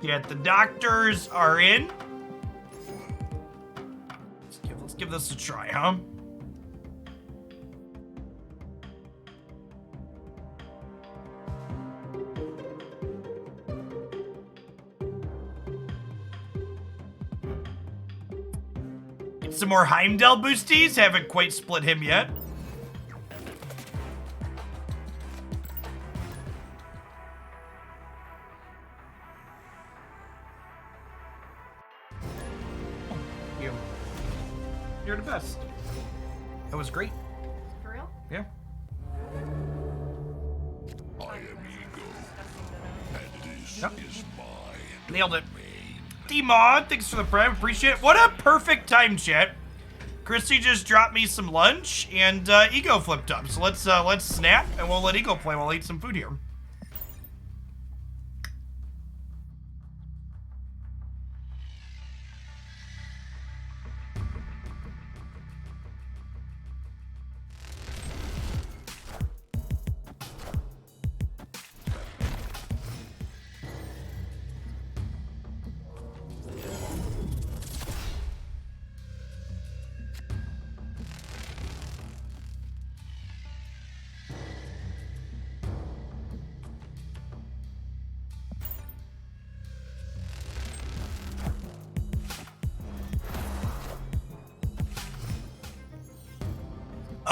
Yeah, the doctors are in. Let's give this a try, huh? Get some more Heimdall boosties. Haven't quite split him yet. You're the best. That was great. For real? Yeah. I am ego, and it is Yep. mine. Nailed it. D-Mod, thanks for the prime. Appreciate it. What a perfect time, chat. Christy just dropped me some lunch, and Ego flipped up. So let's snap, and we'll let Ego play while I eat some food here.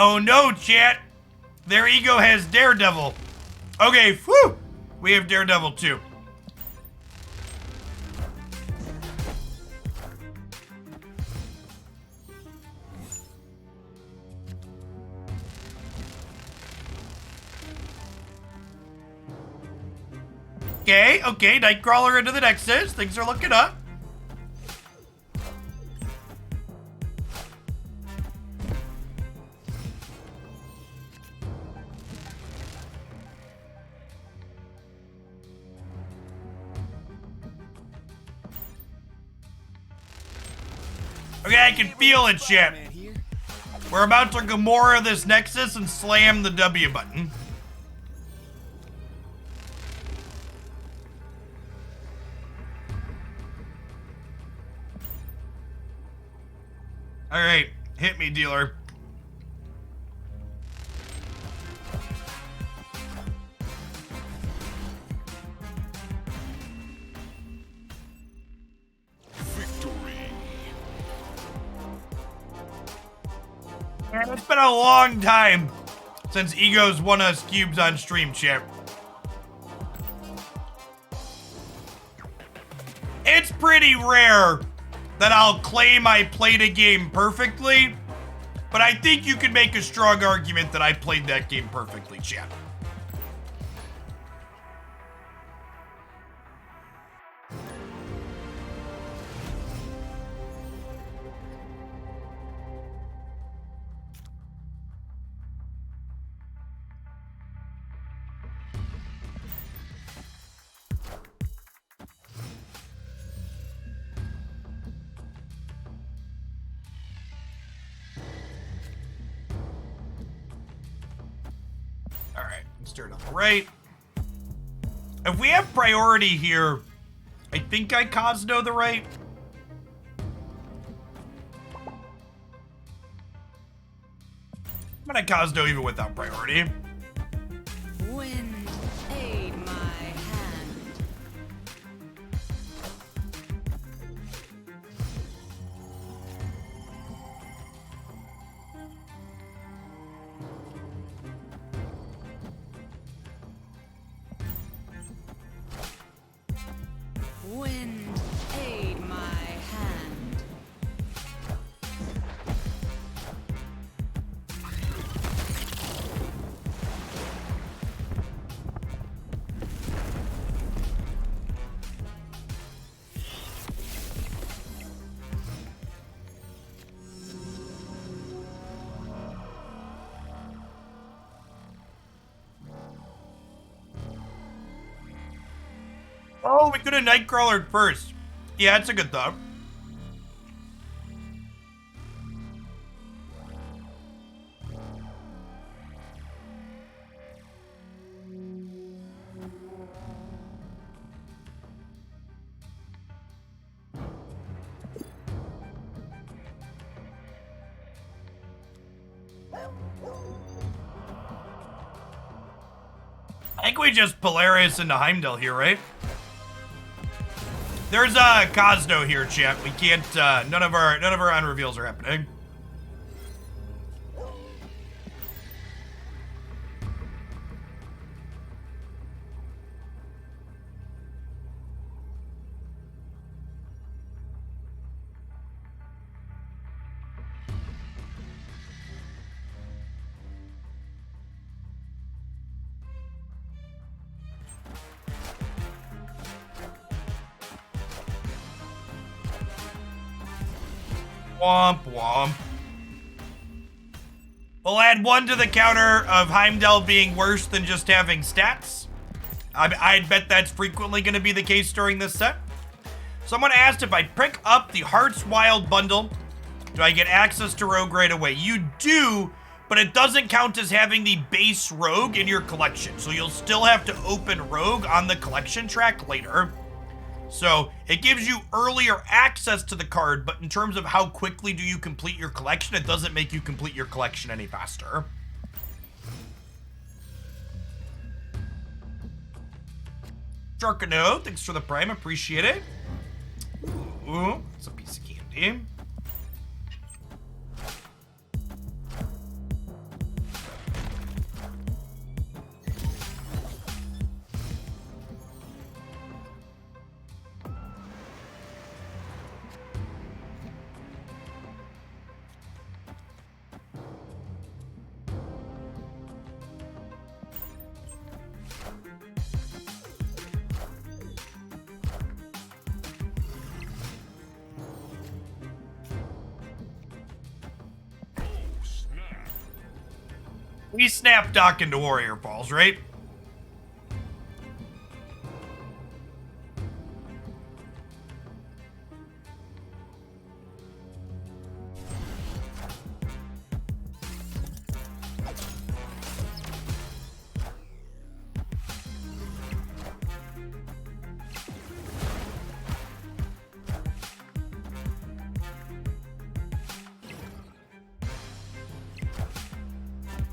Oh no, chat. Their ego has Daredevil. Okay, whew. We have Daredevil too. Okay, Nightcrawler into the Nexus. Things are looking up. Okay, I can feel it, shit. We're about to Gamora this Nexus and slam the W button. All right, hit me, dealer. Victory. Man, it's been a long time since Egos won us cubes on stream, chat. It's pretty rare that I'll claim I played a game perfectly, but I think you can make a strong argument that I played that game perfectly, chat. Alright, let's start on the right. If we have priority here, I think I Cosmo the right. I'm gonna Cosmo even without priority. Wind, aid my hand. Wind, aid my hand. Oh, we could have Nightcrawlered first. Yeah, that's a good thought. I think we just Polaris into Heimdall here, right? There's a Cosmo here, chat. We can't. None of our on reveals are happening. Womp womp. We'll add 1 to the counter of Heimdall being worse than just having stats. I'd bet that's frequently going to be the case during this set. Someone asked if I pick up the Hearts Wild bundle, do I get access to Rogue right away? You do, but it doesn't count as having the base Rogue in your collection. So you'll still have to open Rogue on the collection track later. So it gives you earlier access to the card, but in terms of how quickly do you complete your collection, it doesn't make you complete your collection any faster. Juggernaut, thanks for the prime, appreciate it. Ooh, it's a piece of candy. We snap Doc into Warrior Falls, right?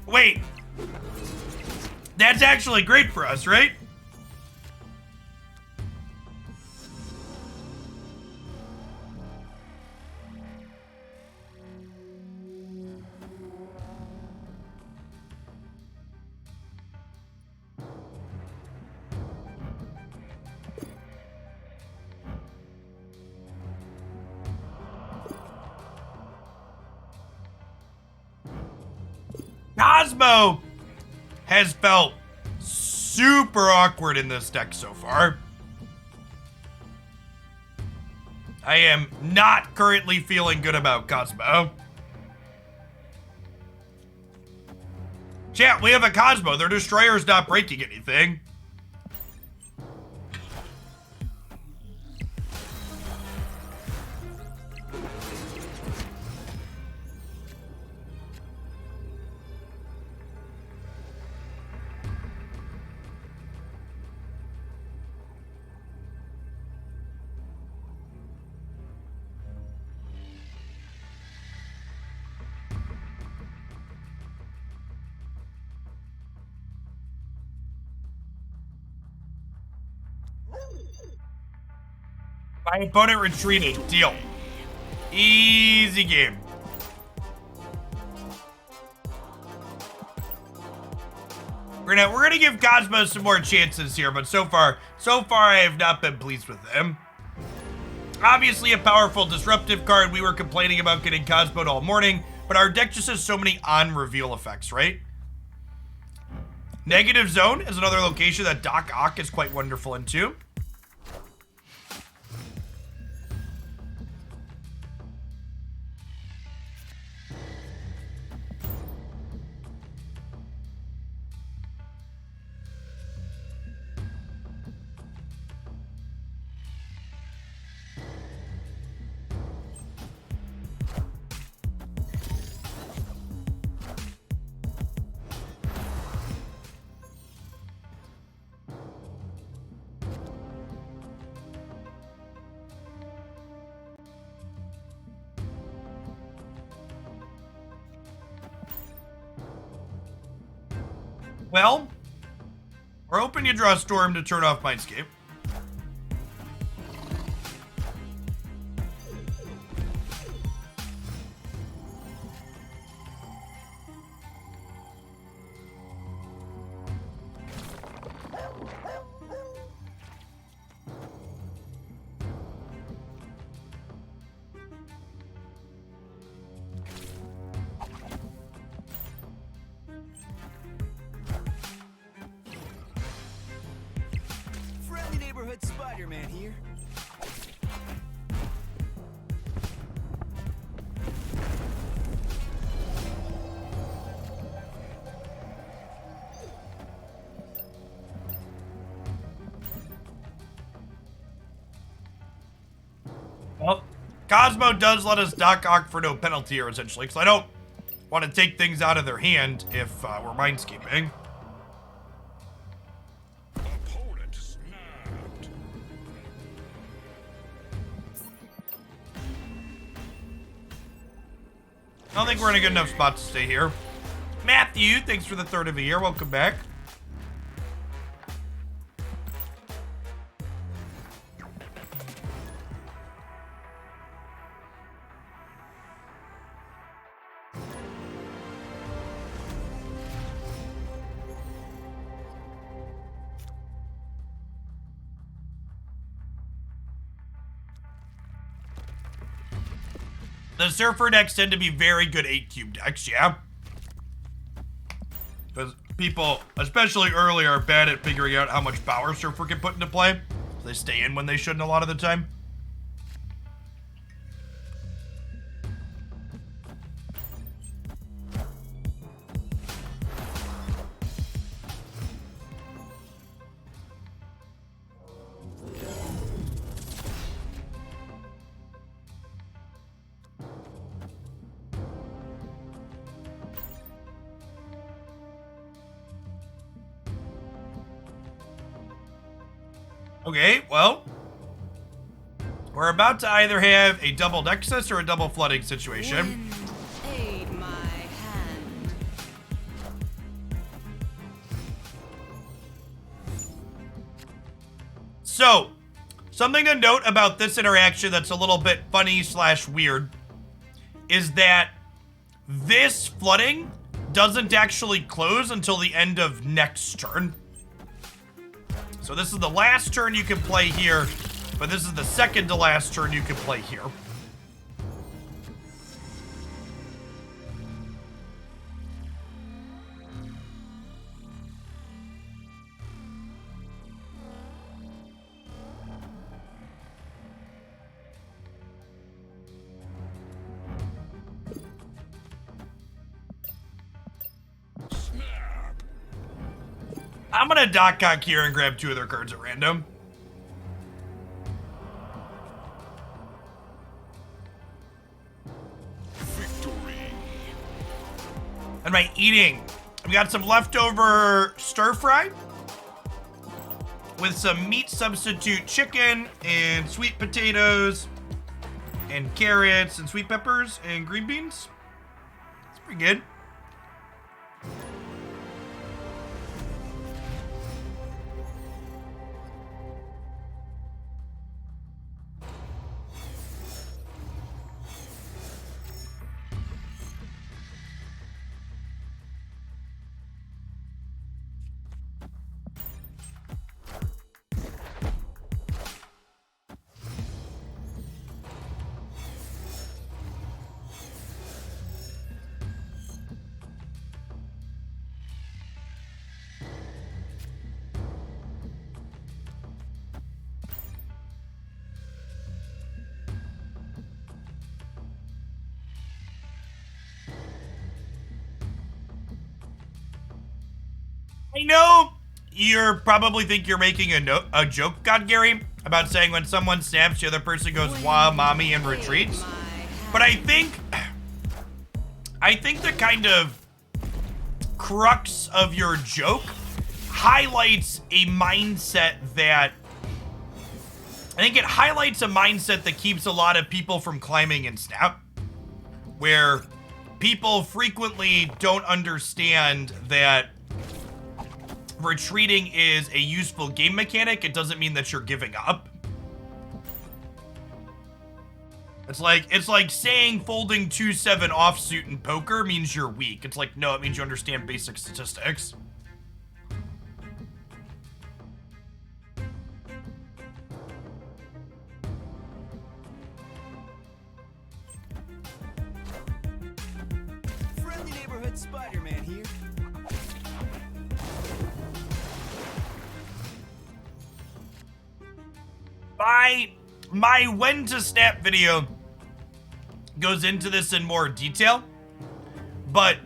Wait. That's actually great for us, right? Cosmo has felt super awkward in this deck so far. I am not currently feeling good about Cosmo. Chat, we have a Cosmo. Their destroyer's not breaking anything. My opponent retreated. Deal. Easy game. We're gonna give Cosmo some more chances here, but so far I have not been pleased with him. Obviously a powerful disruptive card. We were complaining about getting Cosmo all morning, but our deck just has so many on-reveal effects, right? Negative Zone is another location that Doc Ock is quite wonderful into. Well, we're hoping you draw Storm to turn off Mindscape. Spider-Man here. Well, Cosmo does let us Doc Ock for no penalty here, essentially, because I don't want to take things out of their hand if we're Mindscaping. Opponent snapped. I don't think we're in a good enough spot to stay here. Matthew, thanks for the third of the year. Welcome back. The Surfer decks tend to be very good 8-cube decks, yeah? Because people, especially early, are bad at figuring out how much power Surfer can put into play. So they stay in when they shouldn't a lot of the time. Okay, well, we're about to either have a double nexus or a double flooding situation. Wind, aid my hand. So, something to note about this interaction that's a little bit funny / weird is that this flooding doesn't actually close until the end of next turn. So this is the last turn you can play here, but this is the second to last turn you can play here. I'm gonna Doc Cock here and grab 2 of their cards at random. Victory. And my eating. I've got some leftover stir fry with some meat substitute chicken and sweet potatoes and carrots and sweet peppers and green beans. It's pretty good. I know you're probably think you're making a joke, God Gary, about saying when someone snaps, the other person goes, "Wow, mommy," and retreats. But I think the kind of crux of your joke highlights a mindset that keeps a lot of people from climbing in Snap, where people frequently don't understand that retreating is a useful game mechanic. It doesn't mean that you're giving up. It's like saying folding 2-7 offsuit in poker means you're weak. It's like, no, it means you understand basic statistics. Friendly neighborhood Spider-Man here. My when to snap video goes into this in more detail, but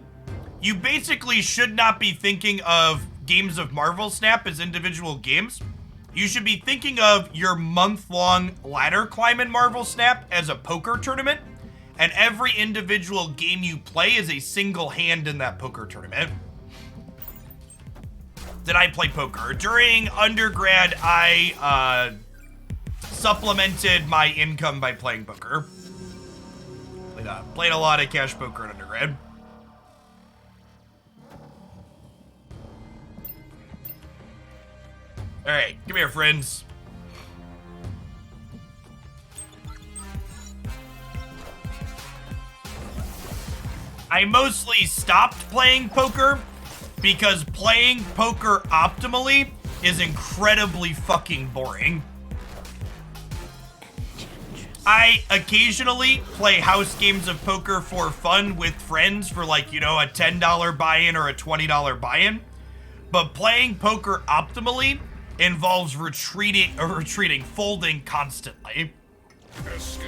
you basically should not be thinking of games of Marvel Snap as individual games. You should be thinking of your month-long ladder climb in Marvel Snap as a poker tournament, and every individual game you play is a single hand in that poker tournament. Did I play poker? During undergrad, I supplemented my income by playing poker. Played a lot of cash poker in undergrad. Alright, come here, friends. I mostly stopped playing poker because playing poker optimally is incredibly fucking boring. I occasionally play house games of poker for fun with friends for like, you know, a $10 buy-in or a $20 buy-in. But playing poker optimally involves retreating, folding constantly. Escape.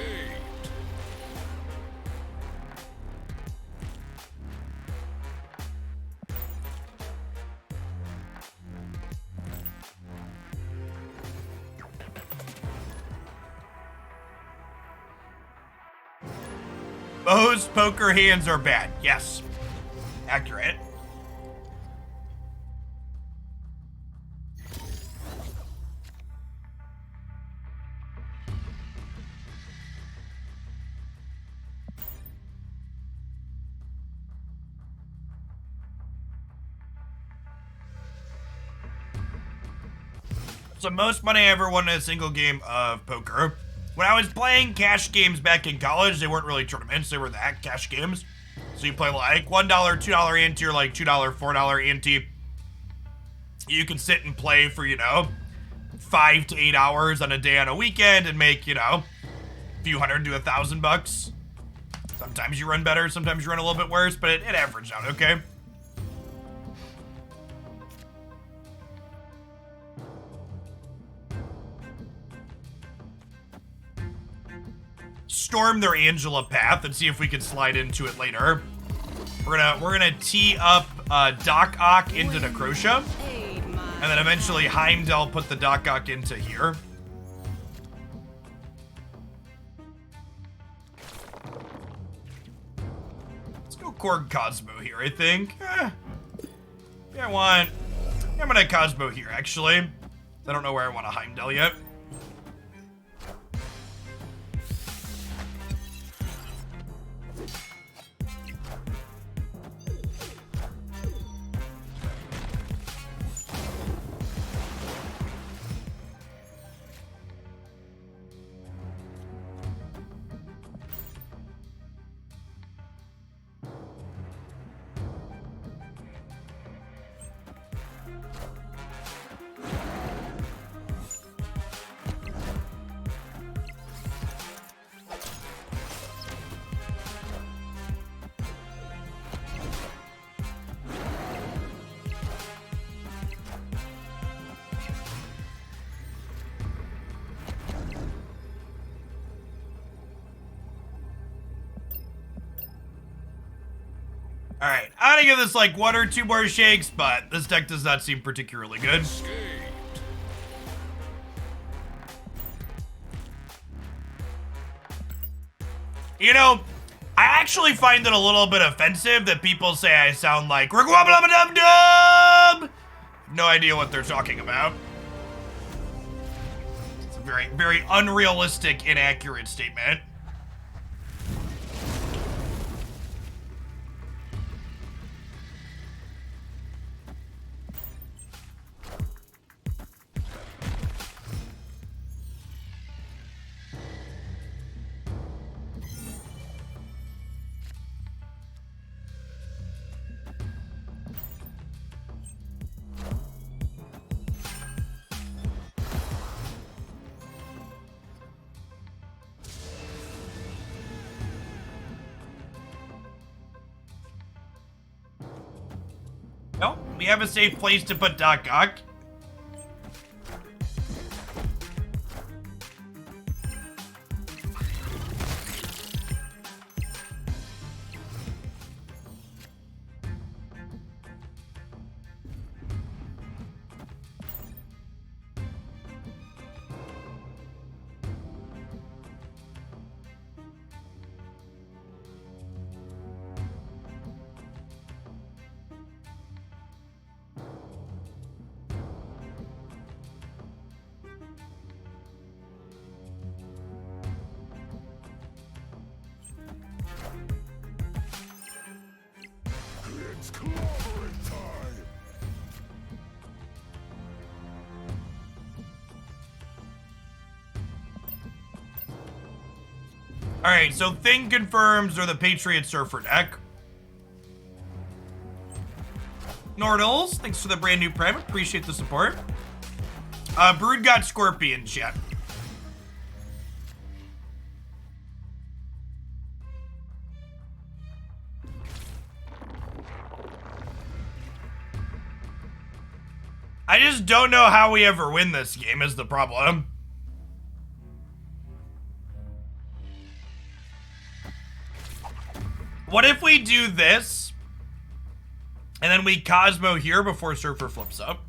Most poker hands are bad. Yes. Accurate. So most money I ever won in a single game of poker. When I was playing cash games back in college, they weren't really tournaments, they were that cash games. So you play like $1, $2 ante, or like $2, $4 ante. You can sit and play for, 5 to 8 hours on a day on a weekend and make, a few hundred to $1,000. Sometimes you run better, sometimes you run a little bit worse, but it averaged out, okay? Storm their Angela path and see if we can slide into it later. We're gonna tee up Doc Ock into Necrotia, and then eventually Heimdall put the Doc Ock into here. Let's go Korg Cosmo here, I think. Yeah, I'm gonna Cosmo here, actually. I don't know where I want a Heimdall yet. Alright, I'm gonna give this like 1 or 2 more shakes, but this deck does not seem particularly good. I actually find it a little bit offensive that people say I sound like Dum. No idea what they're talking about. It's a very, very unrealistic, inaccurate statement. Nope, we have a safe place to put Doc Ock. It's clobbering time. Alright, so Thing confirms they're the Patriot Surfer deck. Nordals, thanks for the brand new Prime. Appreciate the support. Brood got Scorpion, chat. I just don't know how we ever win this game is the problem. What if we do this, and then we Cosmo here before Surfer flips up?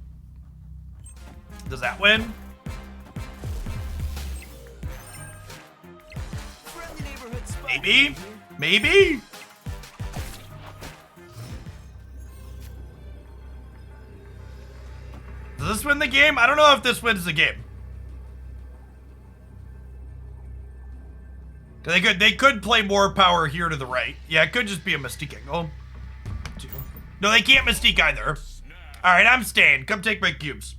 Does that win? Maybe? Maybe? Does this win the game? I don't know if this wins the game. They could play more power here to the right. Yeah, it could just be a Mystique angle. No, they can't Mystique either. Alright, I'm staying. Come take my cubes.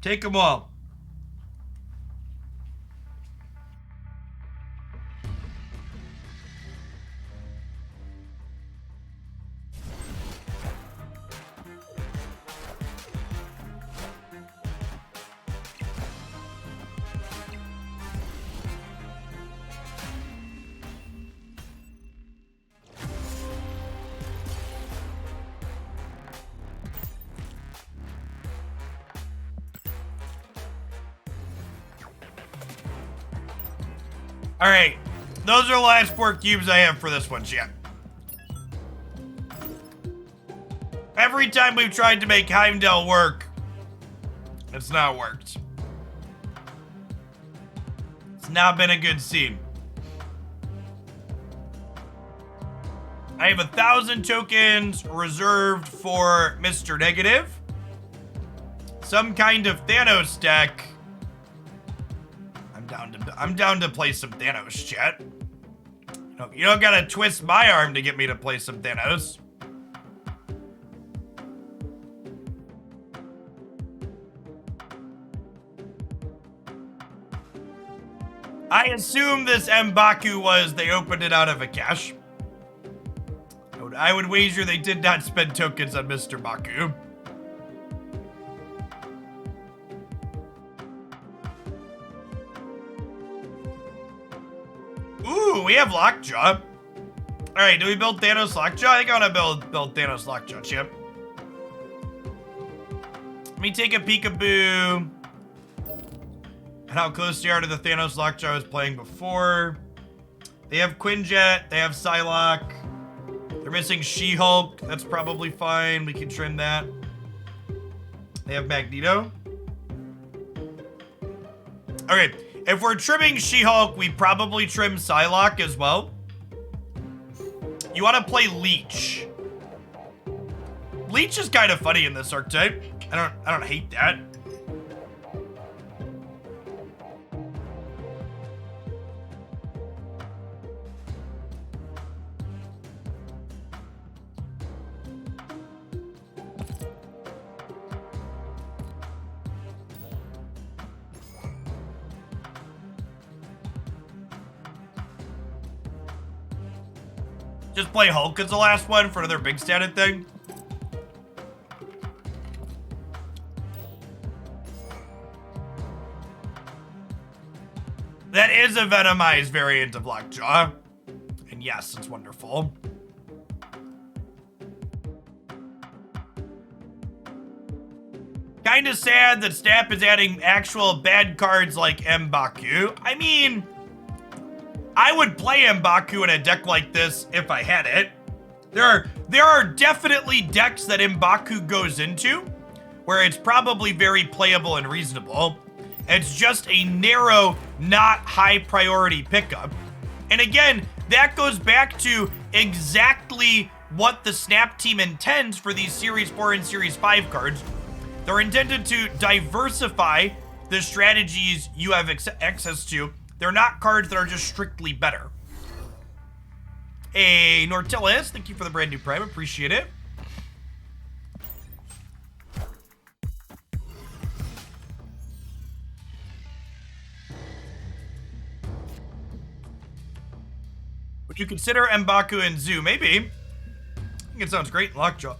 Take them all. All right, those are the last 4 cubes I have for this one, chat. Every time we've tried to make Heimdall work, it's not worked. It's not been a good scene. I have 1,000 tokens reserved for Mr. Negative. Some kind of Thanos deck. I'm down to play some Thanos, chat. You don't gotta twist my arm to get me to play some Thanos. I assume this M'Baku was they opened it out of a cache. I would wager they did not spend tokens on Mr. Baku. Ooh, we have Lockjaw. Alright, do we build Thanos Lockjaw? I think I want to build Thanos Lockjaw, chip. Let me take a peekaboo at how close they are to the Thanos Lockjaw I was playing before. They have Quinjet, they have Psylocke. They're missing She-Hulk. That's probably fine. We can trim that. They have Magneto. Okay, if we're trimming She-Hulk, we probably trim Psylocke as well. You want to play Leech. Leech is kind of funny in this archetype. I don't hate that. Just play Hulk as the last one for another big stated thing. That is a Venomized variant of Lockjaw. And yes, it's wonderful. Kinda sad that Snap is adding actual bad cards like M'Baku. I mean, I would play M'Baku in a deck like this if I had it. There are definitely decks that M'Baku goes into where it's probably very playable and reasonable. It's just a narrow, not high priority pickup. And again, that goes back to exactly what the Snap team intends for these Series 4 and Series 5 cards. They're intended to diversify the strategies you have access to. They're not cards that are just strictly better. Hey, Nortillis, thank you for the brand new Prime. Appreciate it. Would you consider M'Baku and Zoo? Maybe. I think it sounds great in Lockjaw.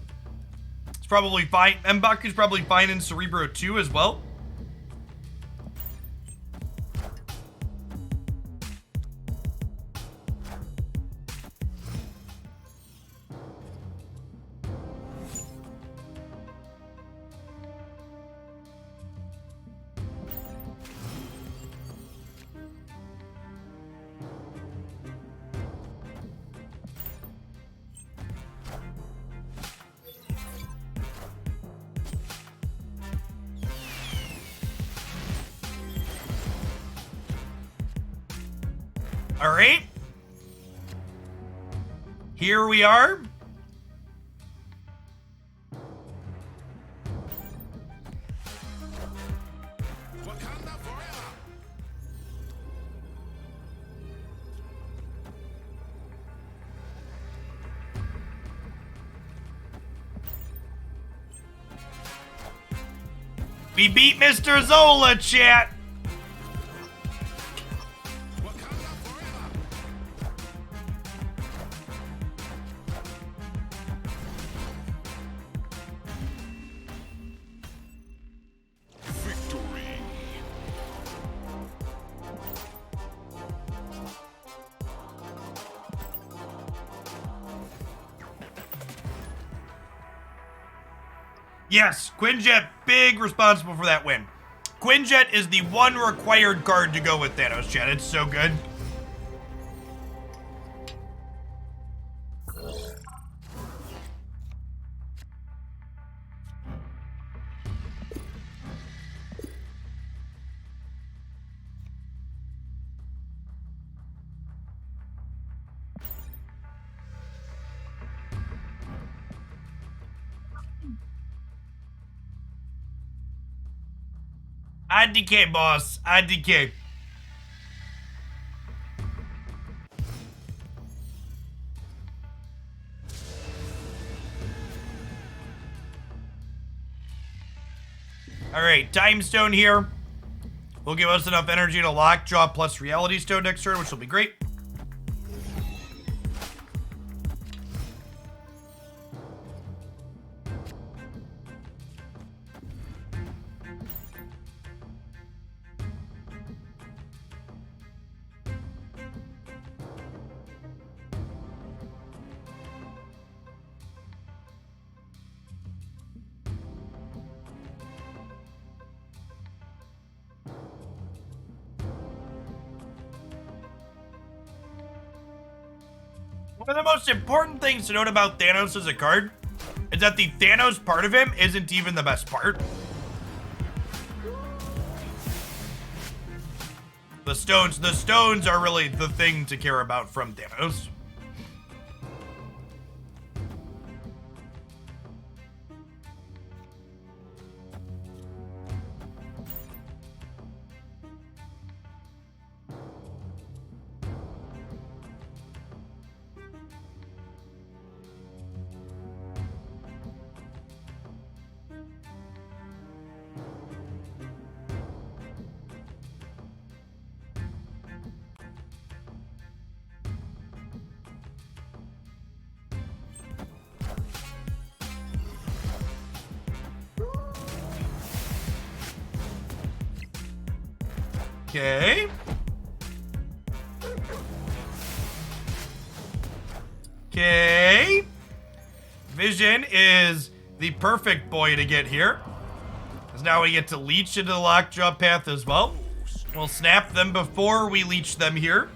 It's probably fine. M'Baku's probably fine in Cerebro 2 as well. All right. Here we are. We beat Mr. Zola, chat. Yes, Quinjet, big responsible for that win. Quinjet is the one required card to go with Thanos, chat. It's so good. IDK, boss. IDK. Alright, Time Stone here. Will give us enough energy to Lockjaw plus Reality Stone next turn, which will be great. One of the most important things to note about Thanos as a card is that the Thanos part of him isn't even the best part. The stones are really the thing to care about from Thanos. Okay. Okay. Vision is the perfect boy to get here. Because now we get to leech into the Lockjaw path as well. We'll snap them before we leech them here.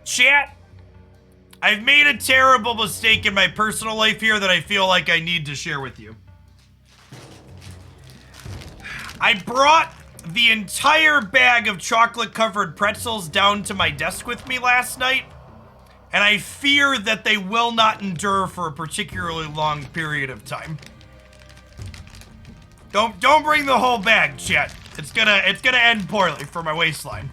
Chat. I've made a terrible mistake in my personal life here that I feel like I need to share with you. I brought the entire bag of chocolate-covered pretzels down to my desk with me last night, and I fear that they will not endure for a particularly long period of time. Don't bring the whole bag, chat. It's gonna end poorly for my waistline.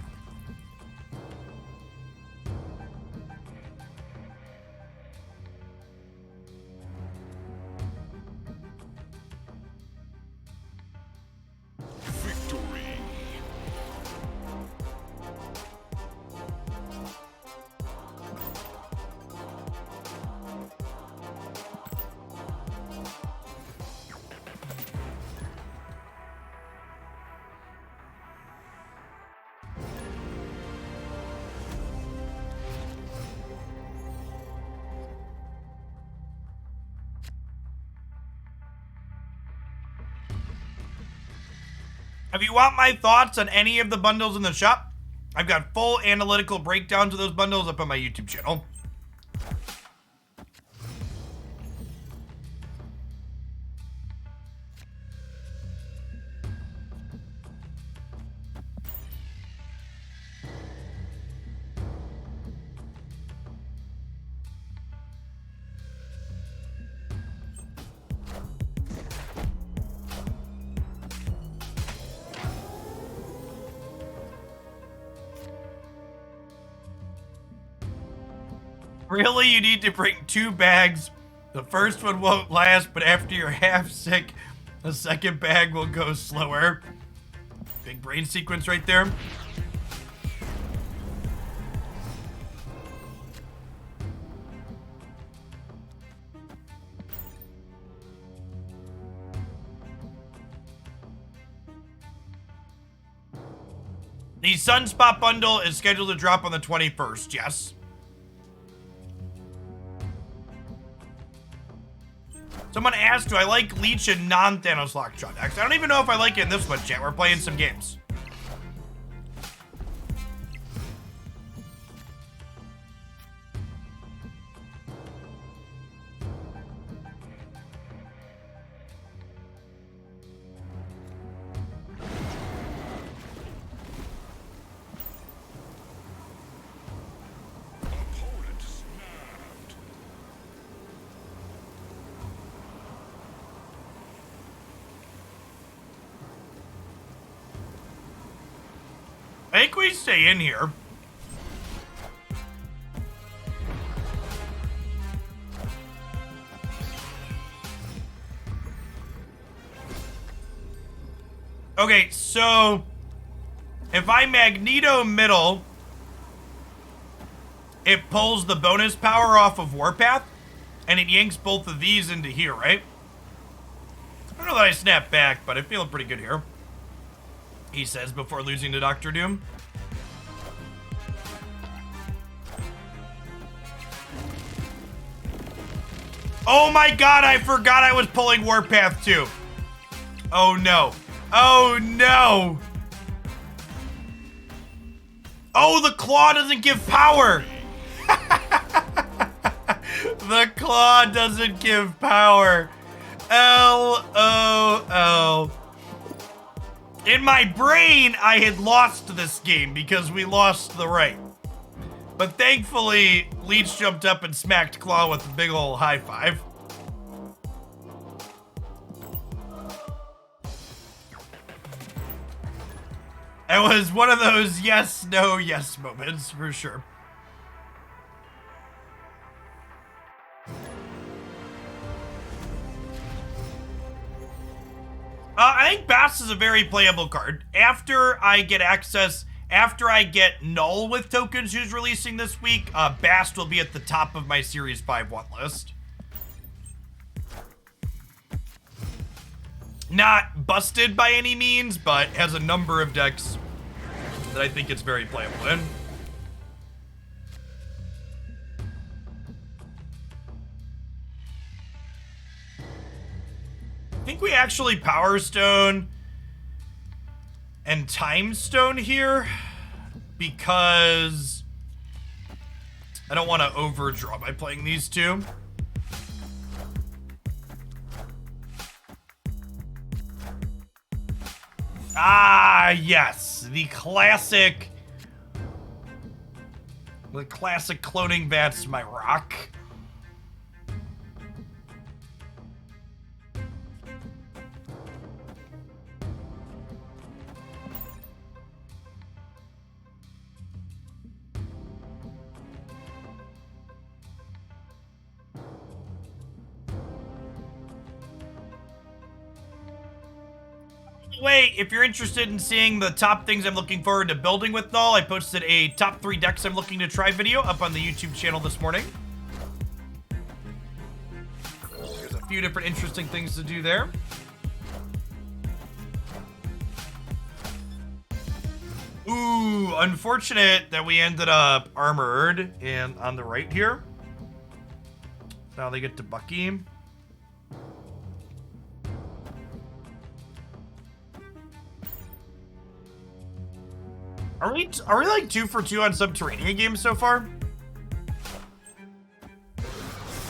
If you want my thoughts on any of the bundles in the shop, I've got full analytical breakdowns of those bundles up on my YouTube channel. Really, you need to bring 2 bags. The first one won't last, but after you're half sick, the second bag will go slower. Big brain sequence right there. The Sunspot bundle is scheduled to drop on the 21st, yes. Someone asked, do I like Leech and non-Thanos Lockjaw decks? I don't even know if I like it in this one, chat. We're playing some games. I think we stay in here. Okay, so if I Magneto middle, it pulls the bonus power off of Warpath, and it yanks both of these into here, right? I don't know that I snap back, but I'm feeling pretty good here. He says before losing to Dr. Doom. Oh my god, I forgot I was pulling Warpath too. Oh no. Oh no! Oh, the claw doesn't give power! The claw doesn't give power. LOL. In my brain, I had lost this game because we lost the right. But thankfully, Leech jumped up and smacked Claw with a big ol' high five. It was one of those yes, no, yes moments, for sure. I think Bass is a very playable card. After I get access, after I get Null with tokens who's releasing this week, Bast will be at the top of my Series 5 want list. Not busted by any means, but has a number of decks that I think it's very playable in. I think we actually Power Stone and Time Stone here because I don't want to overdraw by playing these two. Ah, yes, the classic cloning bats, my rock. Way, if you're interested in seeing the top things I'm looking forward to building with Null, I posted a top 3 decks I'm looking to try video up on the YouTube channel this morning. There's a few different interesting things to do there. Ooh, unfortunate that we ended up armored and on the right here. Now they get to Bucky. Are we like 2 for 2 on Subterranean games so far?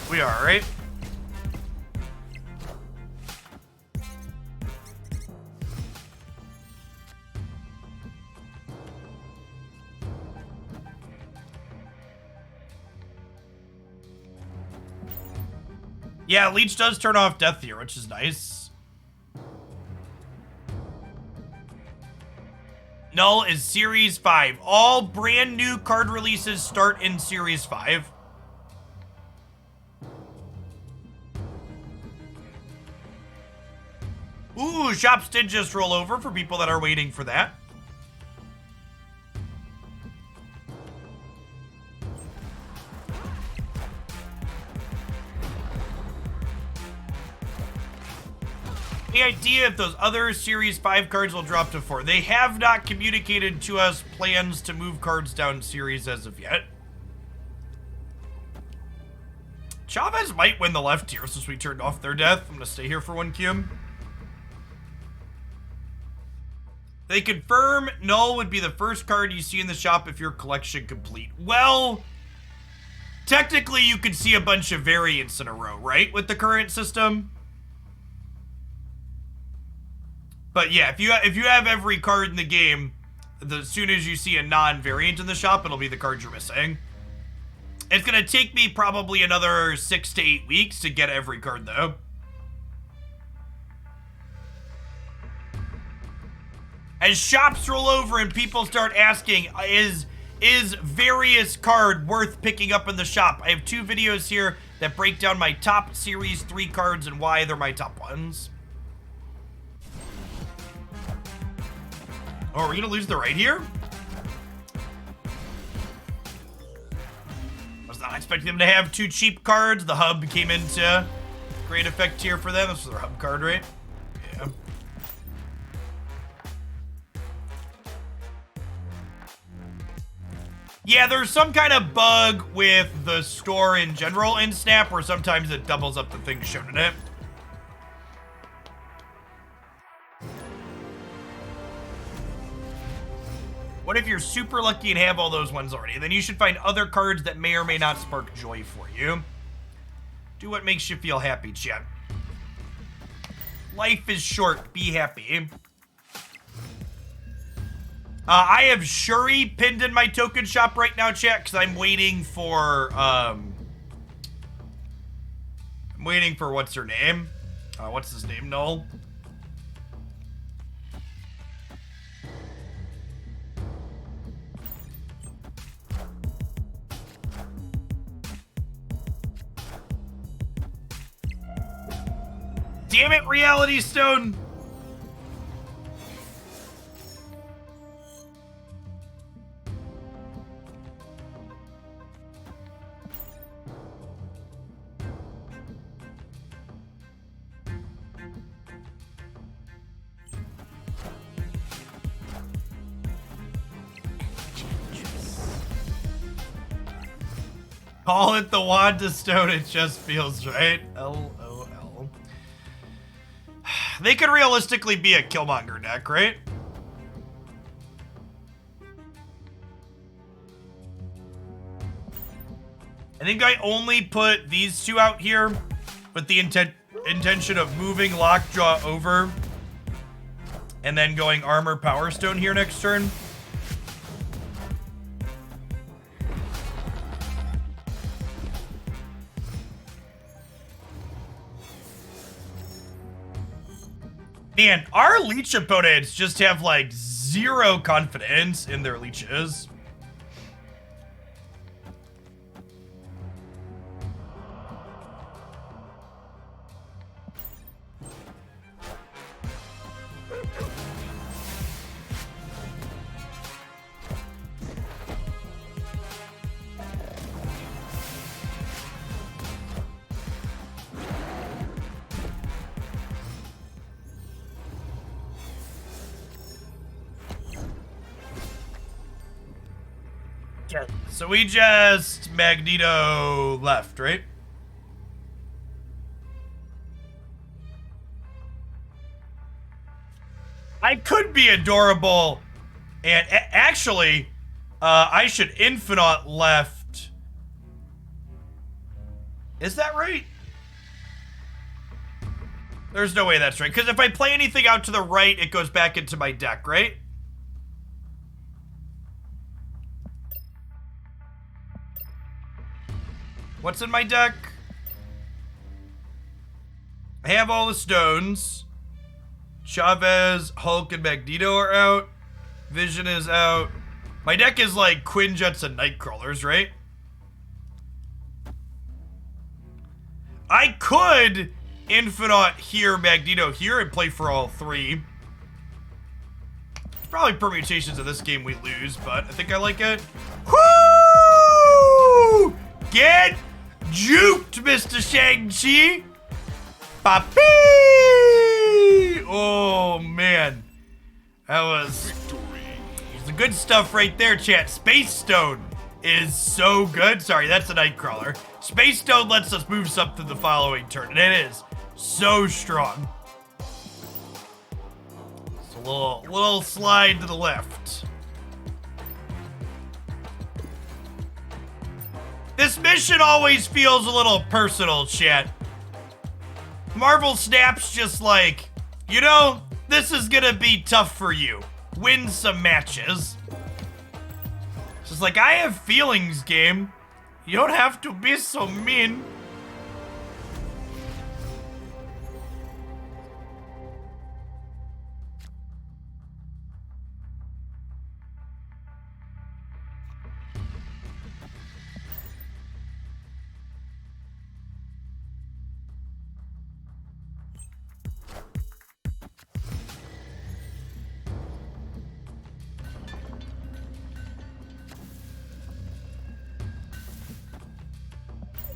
We are, right? Yeah, Leech does turn off Death here, which is nice. Null is Series 5. All brand new card releases start in Series 5. Ooh, shops did just roll over for people that are waiting for that. The idea if those other Series 5 cards will drop to 4. They have not communicated to us plans to move cards down series as of yet. Chavez might win the left tier since we turned off their death. I'm going to stay here for 1 cube. They confirm Null would be the first card you see in the shop if your collection complete. Well, technically you could see a bunch of variants in a row, right? With the current system. But yeah, if you have every card in the game, as soon as you see a non-variant in the shop, it'll be the card you're missing. It's gonna take me probably another 6 to 8 weeks to get every card though. As shops roll over and people start asking, is various card worth picking up in the shop? I have 2 videos here that break down my top Series 3 cards and why they're my top ones. Oh, are we gonna lose the right here? Was not expecting them to have 2 cheap cards. The hub came into great effect here for them. This was their hub card, right? Yeah. Yeah, there's some kind of bug with the store in general in Snap where sometimes it doubles up the things shown in it. What if you're super lucky and have all those ones already? Then you should find other cards that may or may not spark joy for you. Do what makes you feel happy, chat. Life is short. Be happy. I have Shuri pinned in my token shop right now, chat, because I'm waiting for, what's her name? What's his name, Noel? Damn it, Reality Stone! Call it the Wanda Stone, it just feels right. LOL. They could realistically be a Killmonger deck, right? I think I only put these 2 out here with the intention of moving Lockjaw over and then going Armor Power Stone here next turn. Man, our leech opponents just have like 0 confidence in their leeches. So we just Magneto left, right? I could be adorable, and actually, I should Infinite left. Is that right? There's no way that's right, because if I play anything out to the right, it goes back into my deck, right? What's in my deck? I have all the stones. Chavez, Hulk, and Magneto are out. Vision is out. My deck is like Quinjets and Nightcrawlers, right? I could Infinite here, Magneto here, and play for all 3. There's probably permutations of this game we lose, but I think I like it. Woo! Get juked, Mr. Shang-Chi! Papi! Oh, man. That was the good stuff right there, chat. Space Stone is so good. Sorry, that's a Nightcrawler. Space Stone lets us move something the following turn, and it is so strong. It's a little slide to the left. This mission always feels a little personal, chat. Marvel Snap's just like, you know, this is gonna be tough for you. Win some matches. It's just like, I have feelings, game. You don't have to be so mean.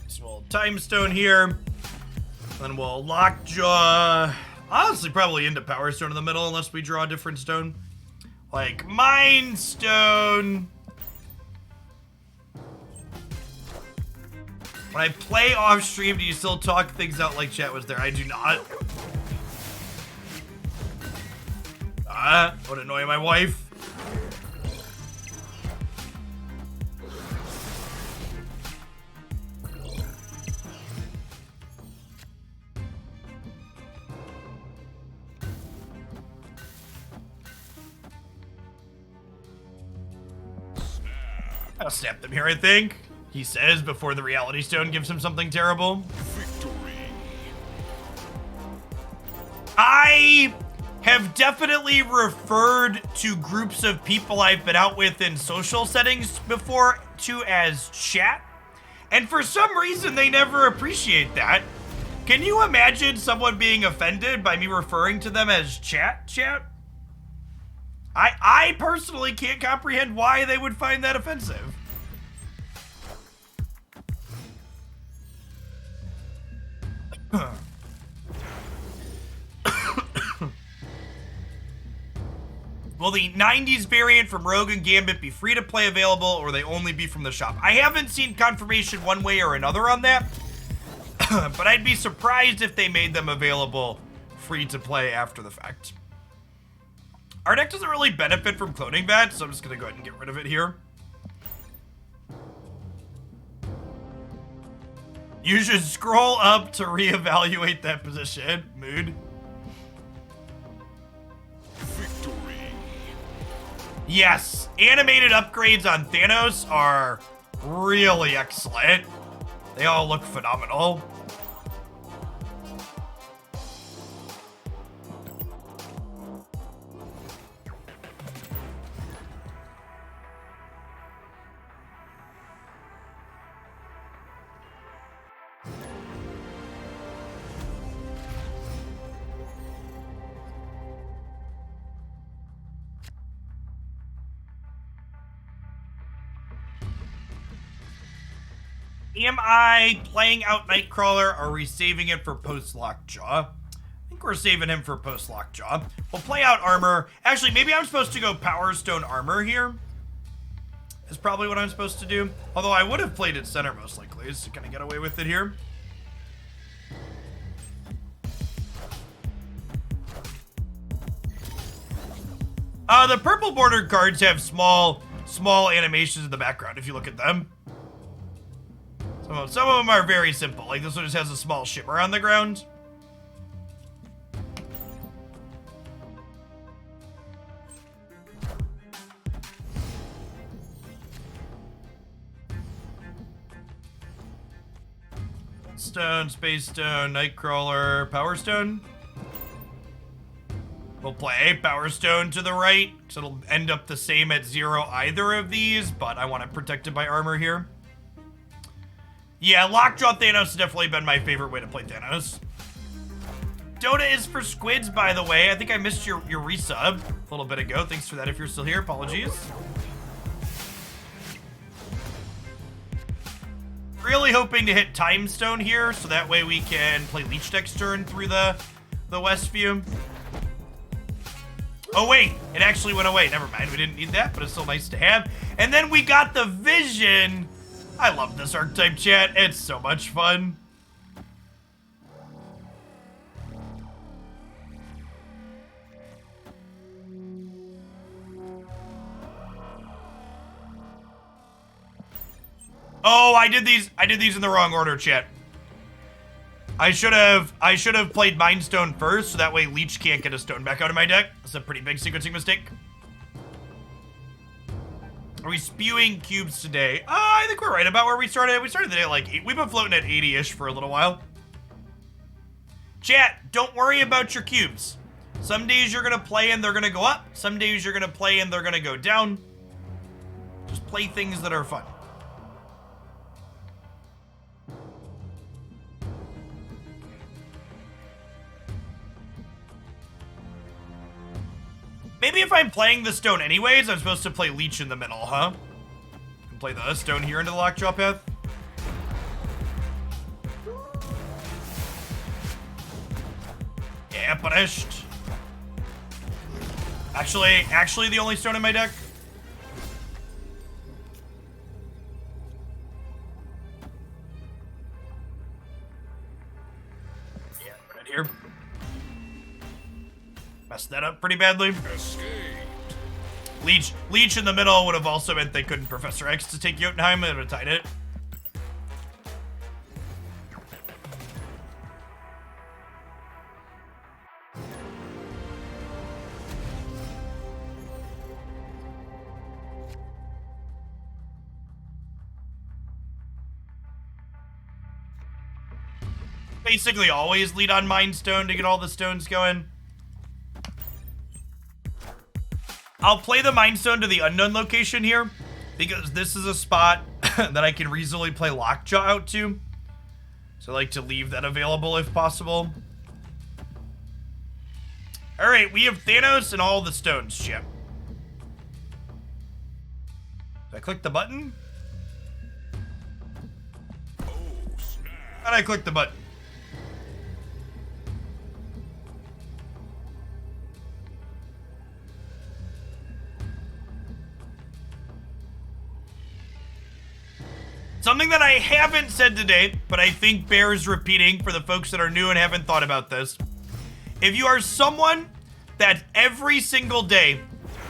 So we'll time stone here. Then we'll lockjaw. Honestly, probably into power stone in the middle unless we draw a different stone. Like mind stone. When I play off stream, do you still talk things out like chat was there? I do not. Would annoy my wife. I'll snap them here, I think. He says before the reality stone gives him something terrible. Victory. I have definitely referred to groups of people I've been out with in social settings before to as chat. And for some reason, they never appreciate that. Can you imagine someone being offended by me referring to them as chat? I personally can't comprehend why they would find that offensive. Will the 90s variant from Rogue and Gambit be free to play available, or will they only be from the shop? I haven't seen confirmation one way or another on that, but I'd be surprised if they made them available free to play after the fact. Our deck doesn't really benefit from cloning that, so I'm just gonna go ahead and get rid of it here. You should scroll up to reevaluate that position. Mood. Victory. Yes, animated upgrades on Thanos are really excellent. They all look phenomenal. Am I playing out Nightcrawler, or are we saving it for post-Lockjaw? I think we're saving him for post-Lockjaw. We'll play out Armor. Actually, maybe I'm supposed to go Power Stone Armor here. Is probably what I'm supposed to do. Although I would have played it center most likely, so can I get away with it here? The purple bordered cards have small animations in the background if you look at them. Some of them are very simple, like this one just has a small shimmer on the ground. Stone, Space Stone, Nightcrawler, Power Stone. We'll play Power Stone to the right, so it'll end up the same at 0 either of these, but I want it protected by armor here. Yeah, Lockjaw Thanos has definitely been my favorite way to play Thanos. Dota is for squids, by the way. I think I missed your resub a little bit ago. Thanks for that if you're still here. Apologies. Really hoping to hit Time Stone here, so that way we can play Leech next turn through the West View. Oh wait, it actually went away. Never mind, we didn't need that, but it's still nice to have. And then we got the Vision. I love this archetype, chat. It's so much fun. Oh, I did these in the wrong order, chat. I should have played Mind Stone first, so that way Leech can't get a stone back out of my deck. That's a pretty big sequencing mistake. Are we spewing cubes today? I think we're right about where we started. We started the day at like 8. We've been floating at 80-ish for a little while. Chat, don't worry about your cubes. Some days you're gonna play and they're gonna go up. Some days you're gonna play and they're gonna go down. Just play things that are fun. Maybe if I'm playing the stone anyways, I'm supposed to play Leech in the middle, huh? And play the stone here into the Lockjaw path. Yeah, punished. Actually the only stone in my deck. Yeah, right here. Messed that up pretty badly. Leech in the middle would have also meant they couldn't Professor X to take Jotunheim. It would have tied it. Basically always lead on Mind Stone to get all the stones going. I'll play the Mind Stone to the unknown location here because this is a spot that I can reasonably play Lockjaw out to. So I like to leave that available if possible. All right, we have Thanos and all the stones, Chip. Did I click the button? How'd I click the button? Something that I haven't said today, but I think bears repeating for the folks that are new and haven't thought about this. If you are someone that every single day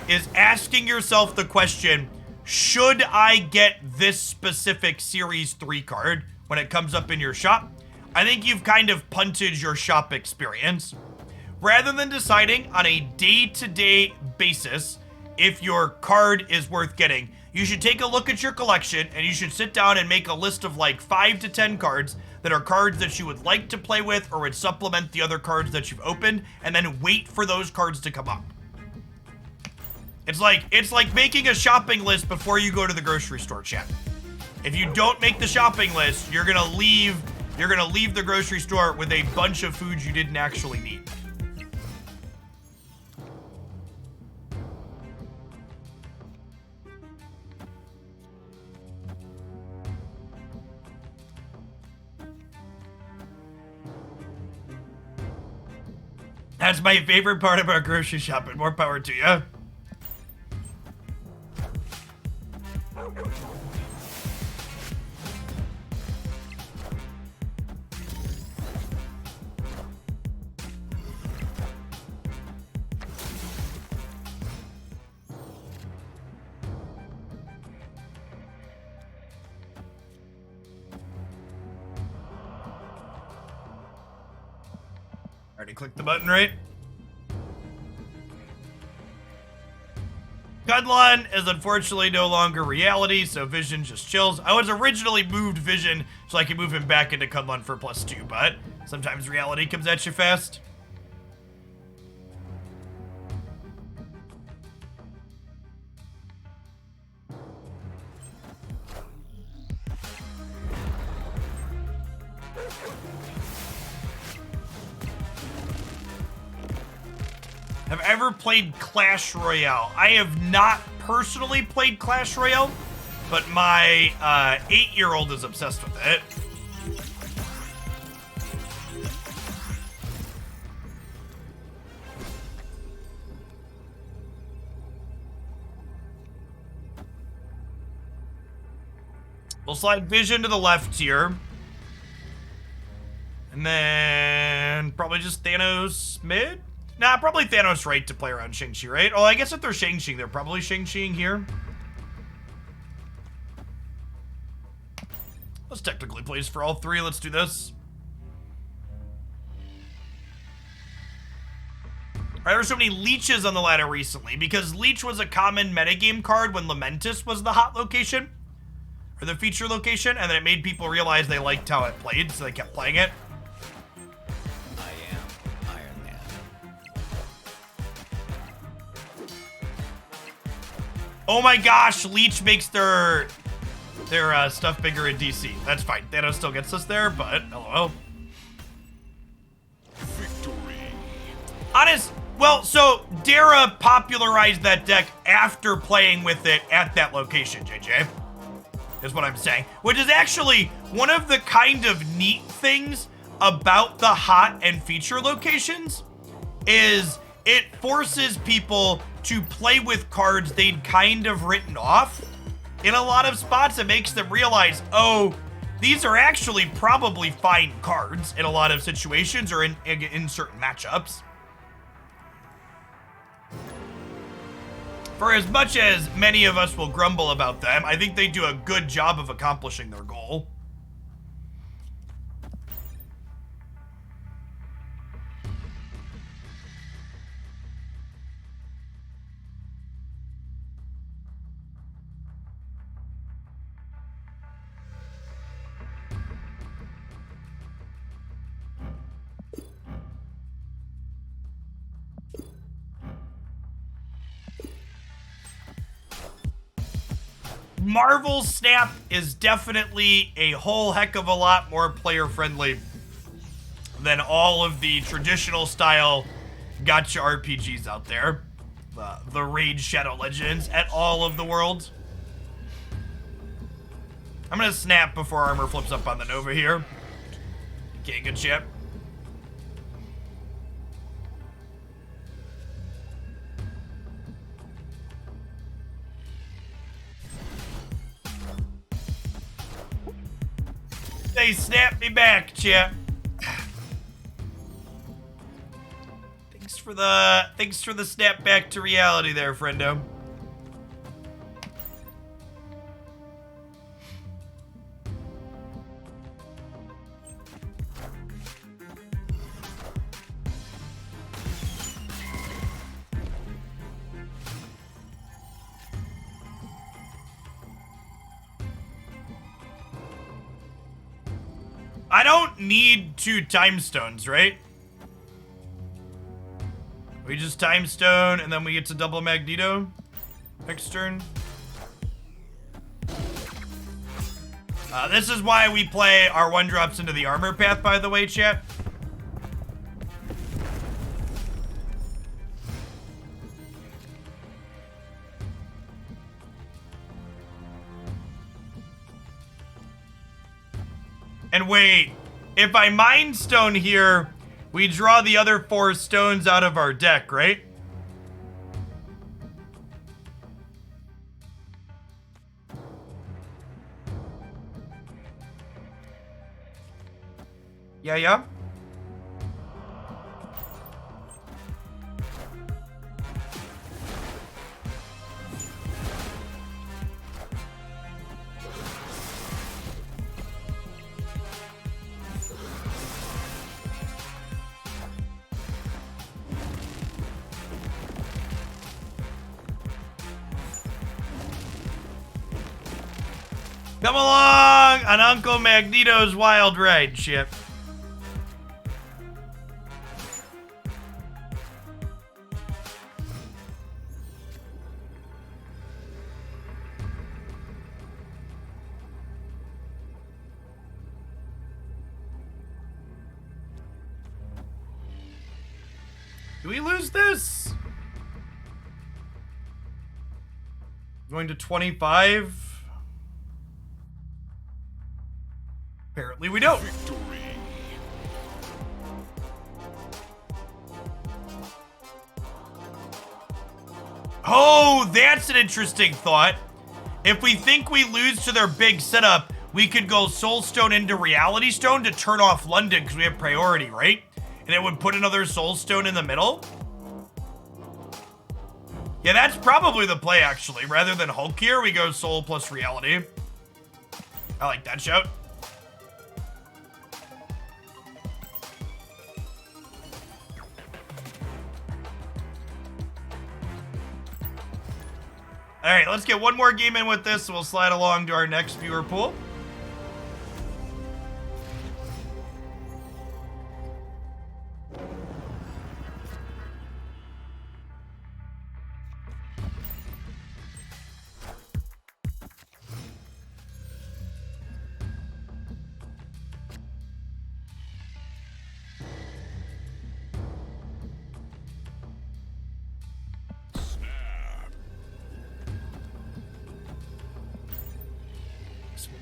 is asking yourself the question, should I get this specific Series 3 card when it comes up in your shop? I think you've kind of punted your shop experience. Rather than deciding on a day-to-day basis if your card is worth getting, you should take a look at your collection and you should sit down and make a list of like 5 to 10 cards that are cards that you would like to play with or would supplement the other cards that you've opened, and then wait for those cards to come up. It's like making a shopping list before you go to the grocery store, chat. If you don't make the shopping list, you're gonna leave the grocery store with a bunch of foods you didn't actually need. That's my favorite part about grocery shopping. More power to you. Already clicked the button, right? Cudlon is unfortunately no longer reality, so Vision just chills. I was originally moved Vision so I could move him back into Cudlon for +2, but sometimes reality comes at you fast. Have ever played Clash Royale? I have not personally played Clash Royale, but my 8-year-old is obsessed with it. We'll slide Vision to the left here. And then probably just Thanos mid? Nah, probably Thanos right to play around Shang-Chi, right? Oh, I guess if they're Shang-Chi, they're probably Shang-Chiing here. Let's technically plays for all three. Let's do this. Alright, there's so many Leeches on the ladder recently because Leech was a common metagame card when Lamentis was the hot location, or the feature location, and then it made people realize they liked how it played, so they kept playing it. Oh my gosh, Leech makes their stuff bigger in DC. That's fine. Thanos still gets us there, but LOL. Victory. Honest, well, so Dara popularized that deck after playing with it at that location, JJ. Is what I'm saying. Which is actually one of the kind of neat things about the hot and feature locations. is it forces people to play with cards they'd kind of written off. In a lot of spots, it makes them realize, oh, these are actually probably fine cards in a lot of situations or in certain matchups. For as much as many of us will grumble about them, I think they do a good job of accomplishing their goal. Marvel Snap is definitely a whole heck of a lot more player-friendly than all of the traditional style gacha RPGs out there. The Raid Shadow Legends at all of the worlds. I'm gonna snap before armor flips up on the Nova here. Okay, good shit. They snapped me back, chat. Thanks for the snap back to reality there, friendo. I don't need 2 time stones, right? We just time stone and then we get to double Magneto next turn. This is why we play our 1-drops into the armor path, by the way, chat. And wait, if I Mind Stone here, we draw the other 4 stones out of our deck, right? Yeah. Come along on Uncle Magneto's wild ride ship. Do we lose this? Going to 25? Apparently we don't. Victory. Oh, that's an interesting thought. If we think we lose to their big setup, we could go Soul Stone into Reality Stone to turn off London because we have priority, right? And it would put another Soul Stone in the middle. Yeah, that's probably the play, actually. Rather than Hulk here, we go Soul plus Reality. I like that shout. All right, let's get one more game in with this, so we'll slide along to our next viewer pool.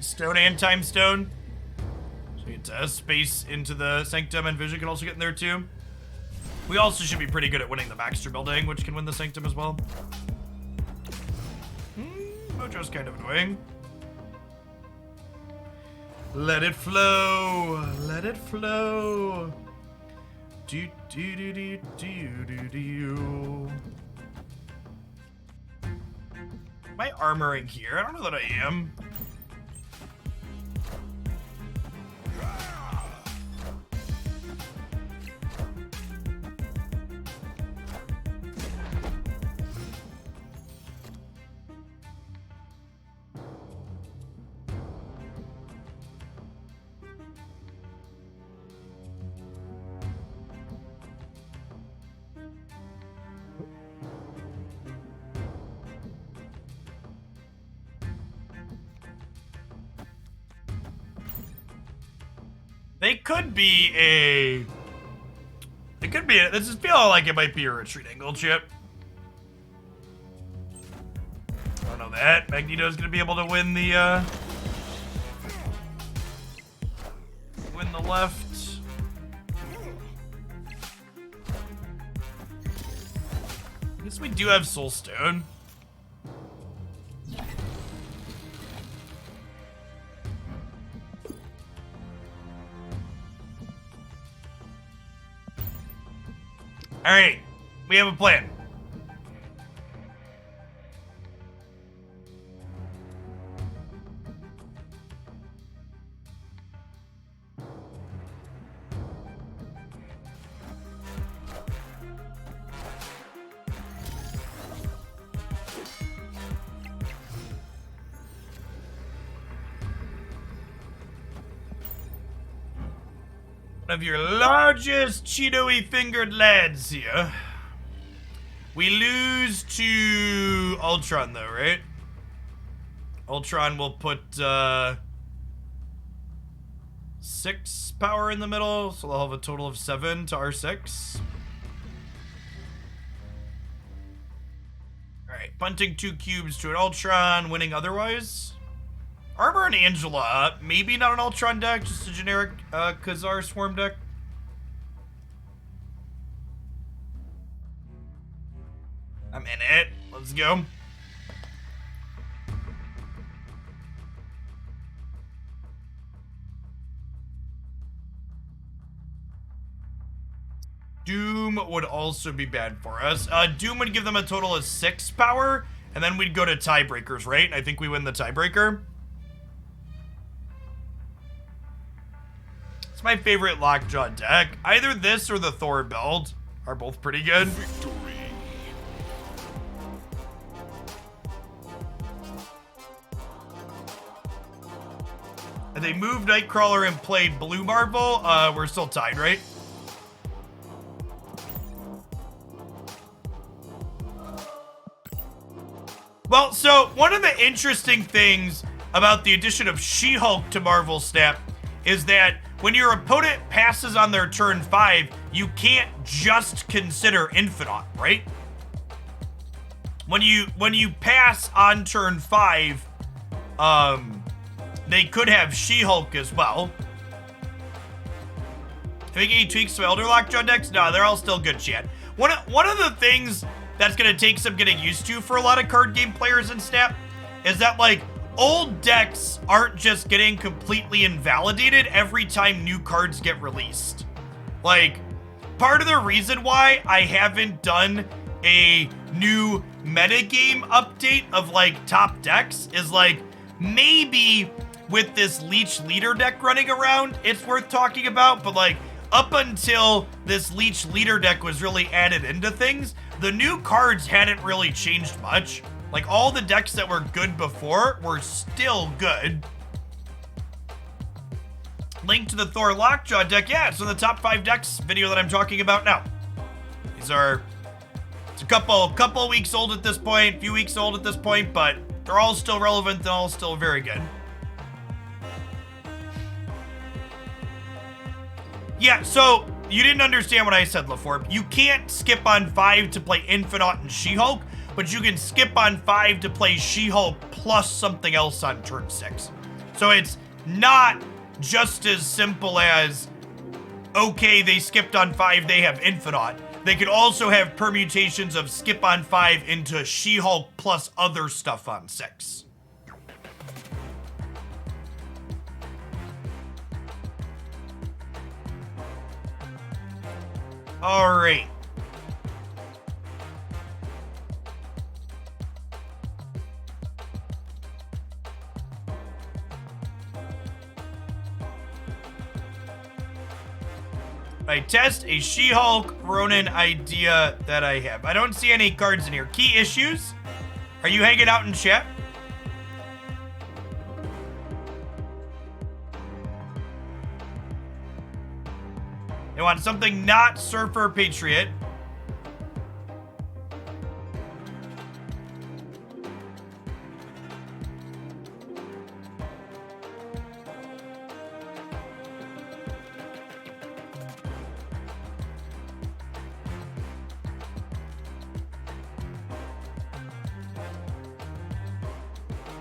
Stone and Time Stone. So you get space into the Sanctum, and Vision can also get in there too. We also should be pretty good at winning the Baxter building, which can win the Sanctum as well. Mojo's kind of annoying. Let it flow. Let it flow. Do do do do do do do. Am I armoring here? I don't know that I am. They could be a... It could be a... This is feeling like it might be a retreat angle chip. I don't know that. Magneto's gonna be able to win the, win the left. I guess we do have Soul Stone. All right, we have a plan. One of your largest Cheeto-y fingered lads here. We lose to Ultron though, right? Ultron will put 6 power in the middle, so they'll have a total of 7 to R6. Alright, punting 2 cubes to an Ultron, winning otherwise. Armor and Angela, maybe not an Ultron deck, just a generic Khazar Swarm deck. I'm in it. Let's go. Doom would also be bad for us. Doom would give them a total of 6 power, and then we'd go to tiebreakers, right? I think we win the tiebreaker. It's my favorite Lockjaw deck. Either this or the Thor build are both pretty good. Victory. And they moved Nightcrawler and played Blue Marvel. We're still tied, right? Well, so one of the interesting things about the addition of She-Hulk to Marvel Snap is that when your opponent passes on their turn 5, you can't just consider Infinite, right? When you pass on turn 5, they could have She-Hulk as well. Make any tweaks to Elder Lockjaw decks? No, they're all still good, chat. One of the things that's gonna take some getting used to for a lot of card game players in Snap is that, like, old decks aren't just getting completely invalidated every time new cards get released. Like, part of the reason why I haven't done a new metagame update of, like, top decks is, like, maybe with this Leech Leader deck running around, it's worth talking about, but, like, up until this Leech Leader deck was really added into things, the new cards hadn't really changed much. Like, all the decks that were good before were still good. Link to the Thor Lockjaw deck. Yeah, it's in the top 5 decks video that I'm talking about now. These are, it's a couple weeks old at this point, few weeks old at this point, but they're all still relevant and all still very good. Yeah, so you didn't understand what I said, LaForb. You can't skip on 5 to play Infinite and She-Hulk, but you can skip on 5 to play She-Hulk plus something else on turn 6. So it's not just as simple as, okay, they skipped on 5, they have Infinite. They could also have permutations of skip on 5 into She-Hulk plus other stuff on 6. All right. I test a She-Hulk Ronin idea that I have. I don't see any cards in here. Key issues? Are you hanging out in chat? They want something not Surfer Patriot.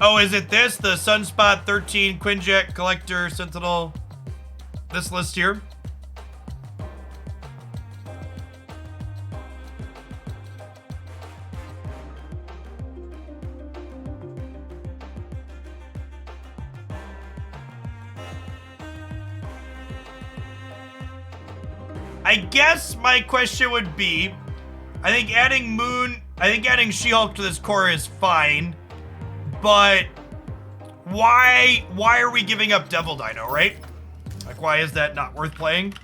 Oh, is it this? The Sunspot 13 Quinjet Collector Sentinel? This list here? I guess my question would be, I think adding She-Hulk to this core is fine, but why are we giving up Devil Dino, right? Like, why is that not worth playing?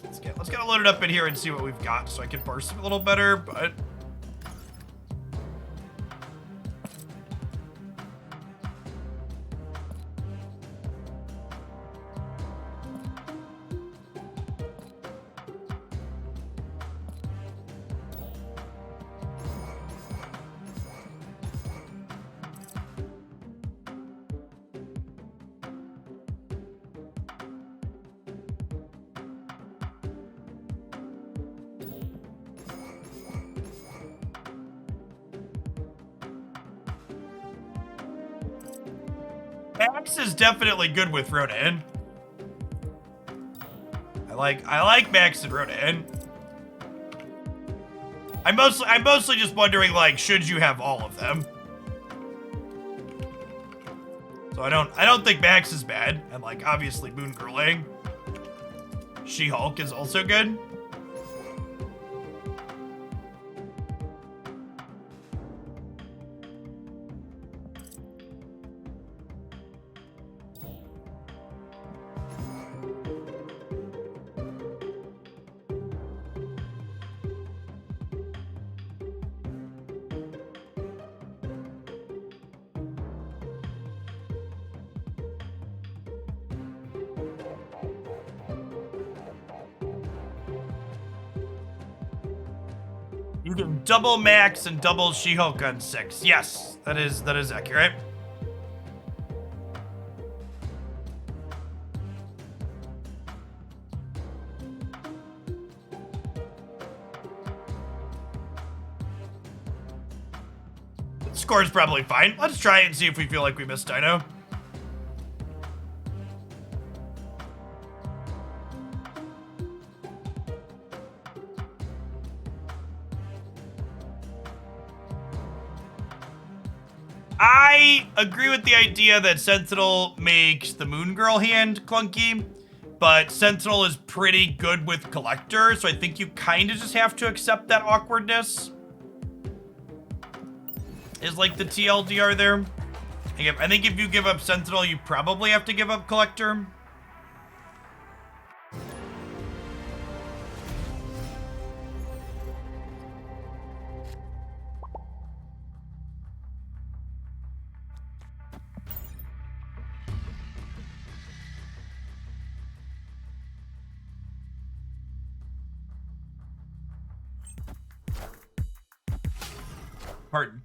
Let's get it loaded up in here and see what we've got so I can parse it a little better, but... Max is definitely good with Ronin. I like Max and Ronin. I'm mostly just wondering, like, should you have all of them? So I don't think Max is bad, and like obviously Moon Girling. She-Hulk is also good. You can double Max and double She-Hulk on 6. Yes, that is accurate. The score's probably fine. Let's try it and see if we feel like we missed Dino. I agree with the idea that Sentinel makes the Moon Girl hand clunky, but Sentinel is pretty good with Collector, so I think you kind of just have to accept that awkwardness. Is like the TLDR there. I think if you give up Sentinel, you probably have to give up Collector.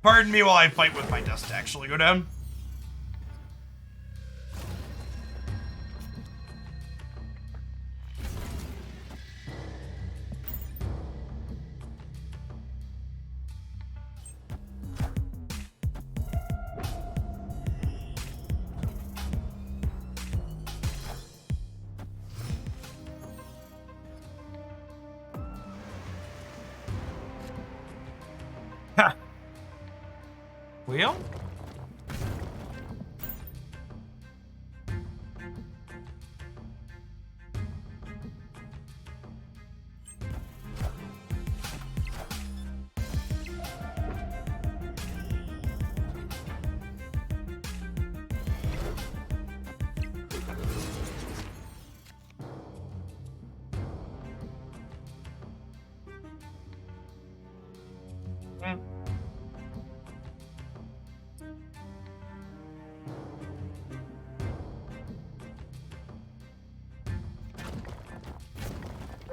Pardon me while I fight with my desk to actually go down. Wheel?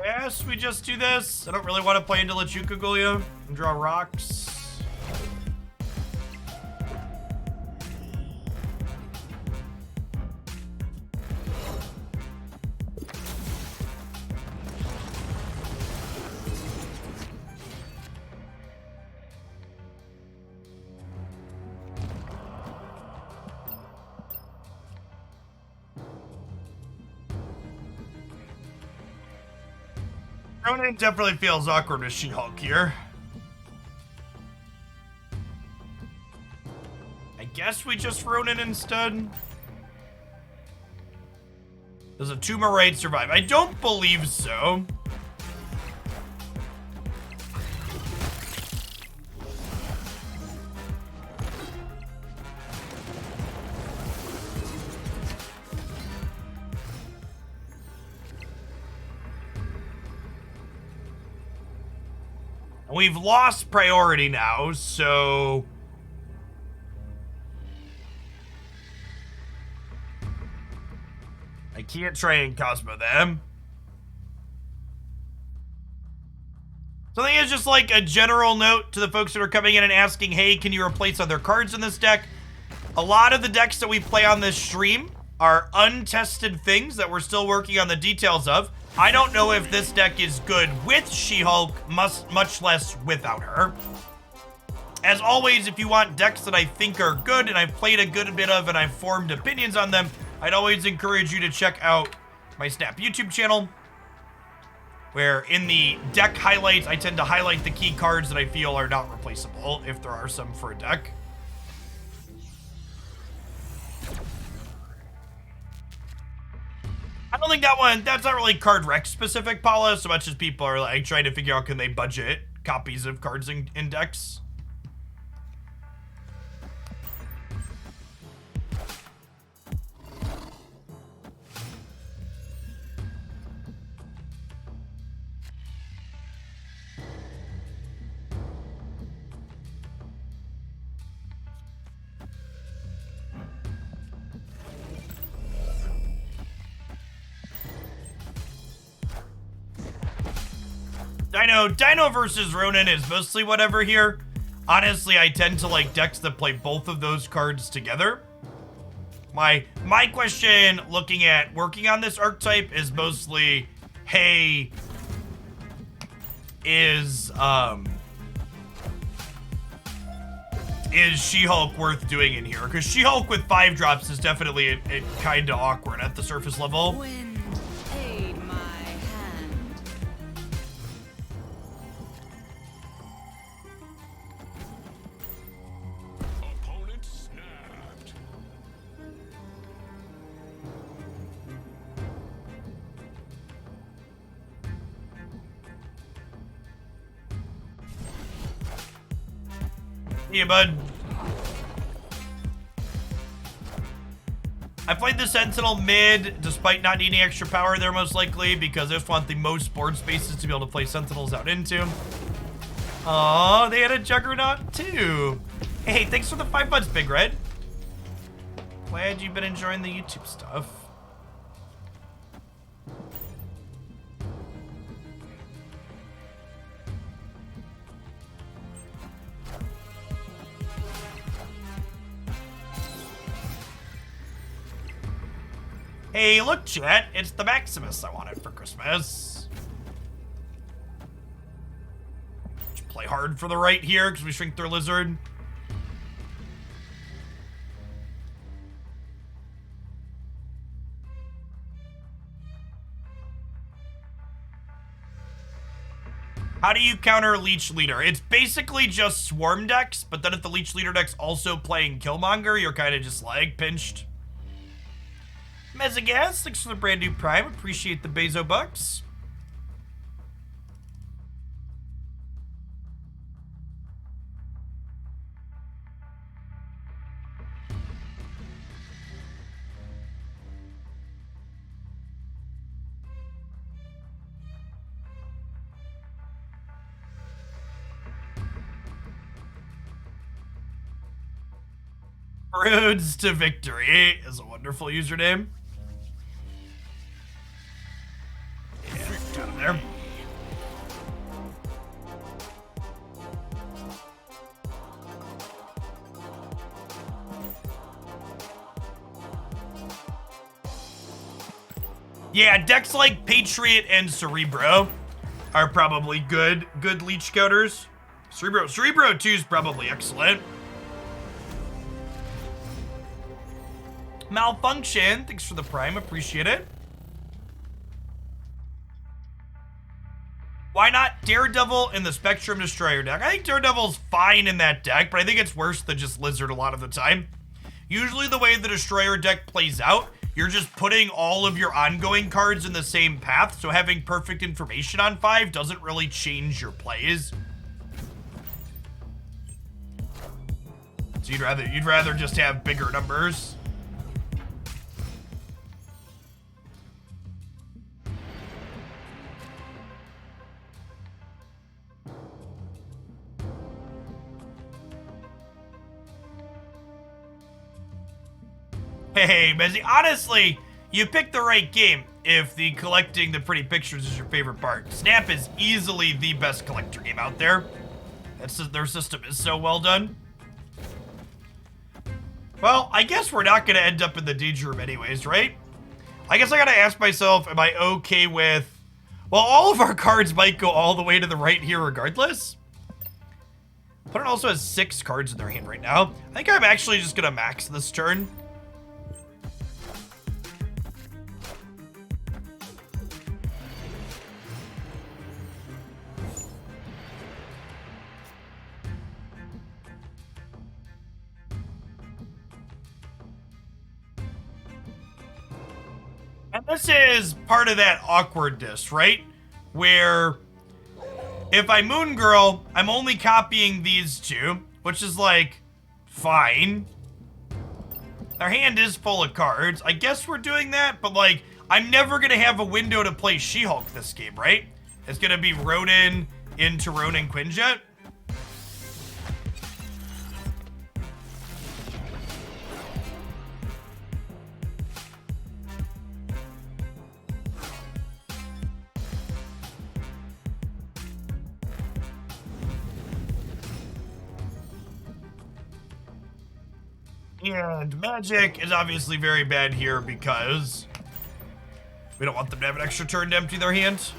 Yes, we just do this. I don't really want to play into Lechukagulia and draw rocks. Ronan definitely feels awkward with She-Hulk here. I guess we just Ronan instead. Does Atuma raid survive? I don't believe so. We've lost priority now, so... I can't try and Cosmo them. So I think it's just like a general note to the folks that are coming in and asking, hey, can you replace other cards in this deck? A lot of the decks that we play on this stream are untested things that we're still working on the details of. I don't know if this deck is good with She-Hulk, much less without her. As always, if you want decks that I think are good and I've played a good bit of and I've formed opinions on them, I'd always encourage you to check out my Snap YouTube channel, where in the deck highlights, I tend to highlight the key cards that I feel are not replaceable, if there are some for a deck. I don't think that's not really card rec specific, Paula, so much as people are like trying to figure out can they budget copies of cards in decks. Dino versus Ronan is mostly whatever here. Honestly, I tend to like decks that play both of those cards together. My question looking at working on this archetype is mostly, hey, is She-Hulk worth doing in here? Because She-Hulk with 5 drops is definitely kind of awkward at the surface level. Wind, aid my hand. Opponent snapped. Yeah, bud. I played the Sentinel mid, despite not needing extra power there most likely, because I just want the most board spaces to be able to play Sentinels out into. Oh, they had a Juggernaut too. Hey, thanks for the 5 months, Big Red. Glad you've been enjoying the YouTube stuff. Hey, look, chat, it's the Maximus I wanted for Christmas. Just play hard for the right here, because we shrink their lizard. How do you counter Leech Leader? It's basically just swarm decks, but then if the Leech Leader deck's also playing Killmonger, you're kind of just lag pinched. Mezagas, thanks for the brand new Prime. Appreciate the Bezo bucks. Roads to Victory is a wonderful username. Yeah, got him there. Yeah, decks like Patriot and Cerebro are probably good leech counters. Cerebro 2 is probably excellent. Malfunction, thanks for the Prime, appreciate it. Why not Daredevil in the Spectrum Destroyer deck? I think Daredevil's fine in that deck, but I think it's worse than just Lizard a lot of the time. Usually the way the Destroyer deck plays out, you're just putting all of your ongoing cards in the same path, so having perfect information on 5 doesn't really change your plays. So you'd rather just have bigger numbers. Hey, Mezzy, honestly, you picked the right game if the collecting the pretty pictures is your favorite part. Snap is easily the best collector game out there. Their system is so well done. Well, I guess we're not going to end up in the danger room anyways, right? I guess I got to ask myself, am I okay with... Well, all of our cards might go all the way to the right here regardless. Opponent also has 6 cards in their hand right now. I think I'm actually just going to max this turn. And this is part of that awkwardness, right? Where if I Moon Girl, I'm only copying these 2, which is like, fine. Their hand is full of cards. I guess we're doing that, but like, I'm never gonna have a window to play She-Hulk this game, right? It's gonna be Rodin into Ronin Quinjet. And Magic is obviously very bad here because we don't want them to have an extra turn to empty their hand.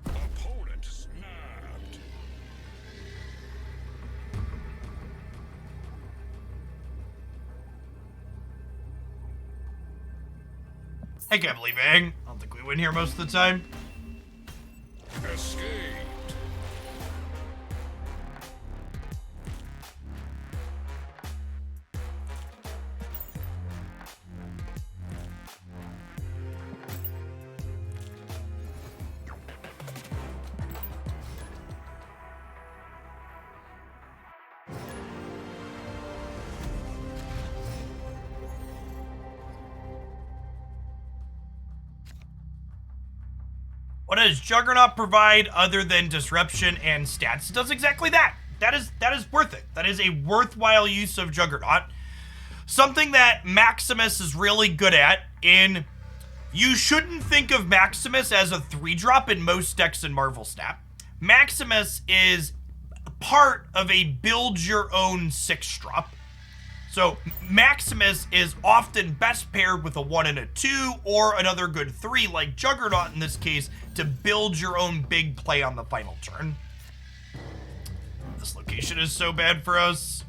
Opponent snapped. I can't believe it. I don't think we win here most of the time. Escaped. What does Juggernaut provide other than disruption and stats? It does exactly that. That is worth it. That is a worthwhile use of Juggernaut. Something that Maximus is really good at. You shouldn't think of Maximus as a 3-drop in most decks in Marvel Snap. Maximus is part of a build your own 6-drop. So Maximus is often best paired with a 1 and a 2 or another good 3 like Juggernaut in this case to build your own big play on the final turn. This location is so bad for us.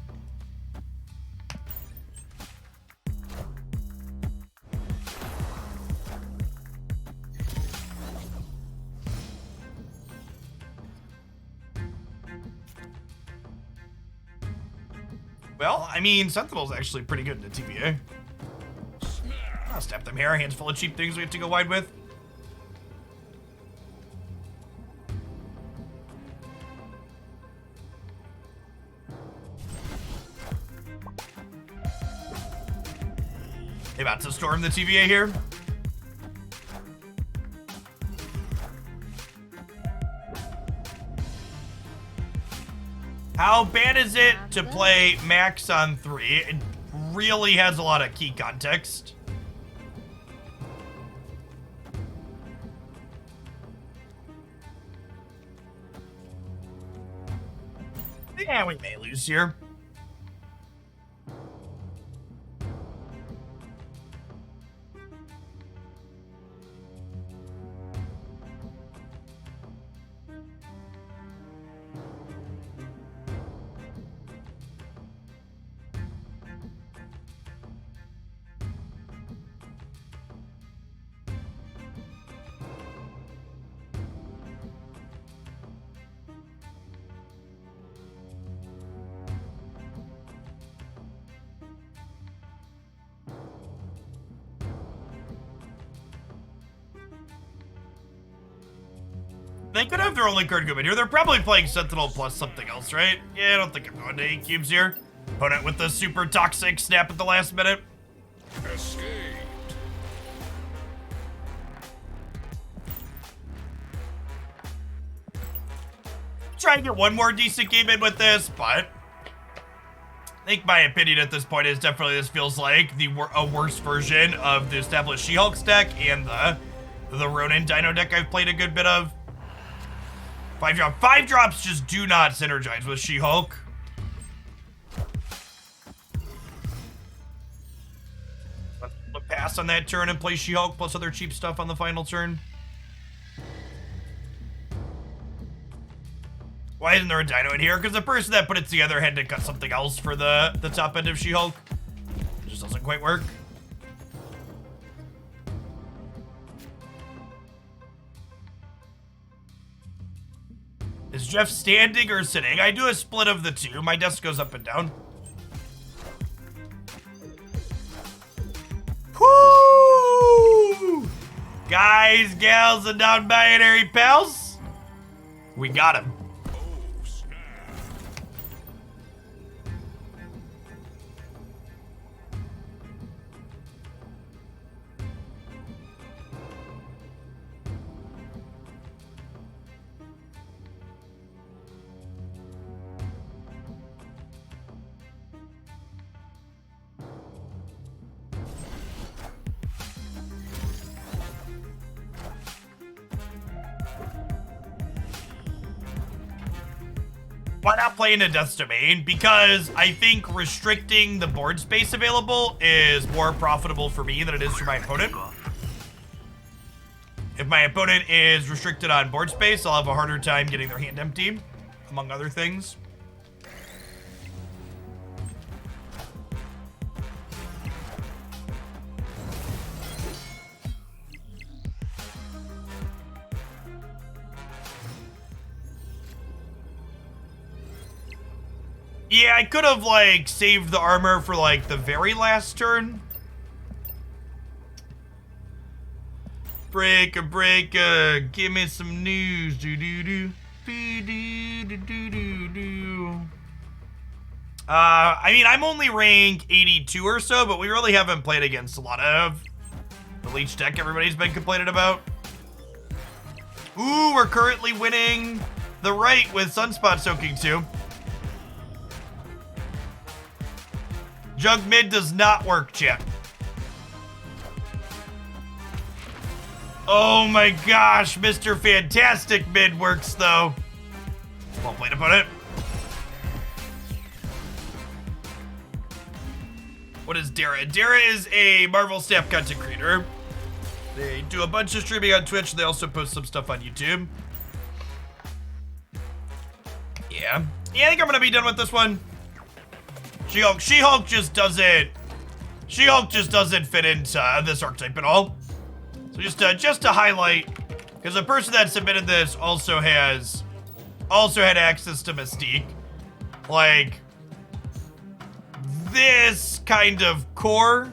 Well, I mean, Sentinel's actually pretty good in the TVA. I'll snap them here. Hands full of cheap things we have to go wide with. They about to storm the TVA here. How bad is it to play Max on 3? It really has a lot of key context. Yeah, we may lose here. They could have their only card come in here. They're probably playing Sentinel plus something else, right? Yeah, I don't think I'm going to 8 cubes here. Opponent with the super toxic snap at the last minute. Escaped. Try and get one more decent game in with this, but I think my opinion at this point is definitely this feels like a worse version of the established She-Hulk deck and the Ronin Dino deck I've played a good bit of. 5-drop. 5-drops just do not synergize with She-Hulk. Let's pass on that turn and play She-Hulk plus other cheap stuff on the final turn. Why isn't there a Dino in here? Because the person that put it together had to cut something else for the top end of She-Hulk. It just doesn't quite work. Is Jeff standing or sitting? I do a split of the two. My desk goes up and down. Woo! Guys, gals, and non-binary pals. We got him. Why not play into Death's Domain? Because I think restricting the board space available is more profitable for me than it is for my opponent. If my opponent is restricted on board space, I'll have a harder time getting their hand empty, among other things. Yeah, I could have, like, saved the armor for, like, the very last turn. Breaker, give me some news, do-do-do. Do-do-do-do-do-do. I mean, I'm only rank 82 or so, but we really haven't played against a lot of the Leech deck everybody's been complaining about. Ooh, we're currently winning the right with Sunspot soaking too. Jug mid does not work, chat. Oh my gosh, Mr. Fantastic mid works though. Well played, opponent. What is Dara? Dara is a Marvel staff content creator. They do a bunch of streaming on Twitch. They also post some stuff on YouTube. Yeah. Yeah, I think I'm gonna be done with this one. She-Hulk. She-Hulk just doesn't. She-Hulk just doesn't fit into this archetype at all. So just to highlight, because the person that submitted this also had access to Mystique. Like this kind of core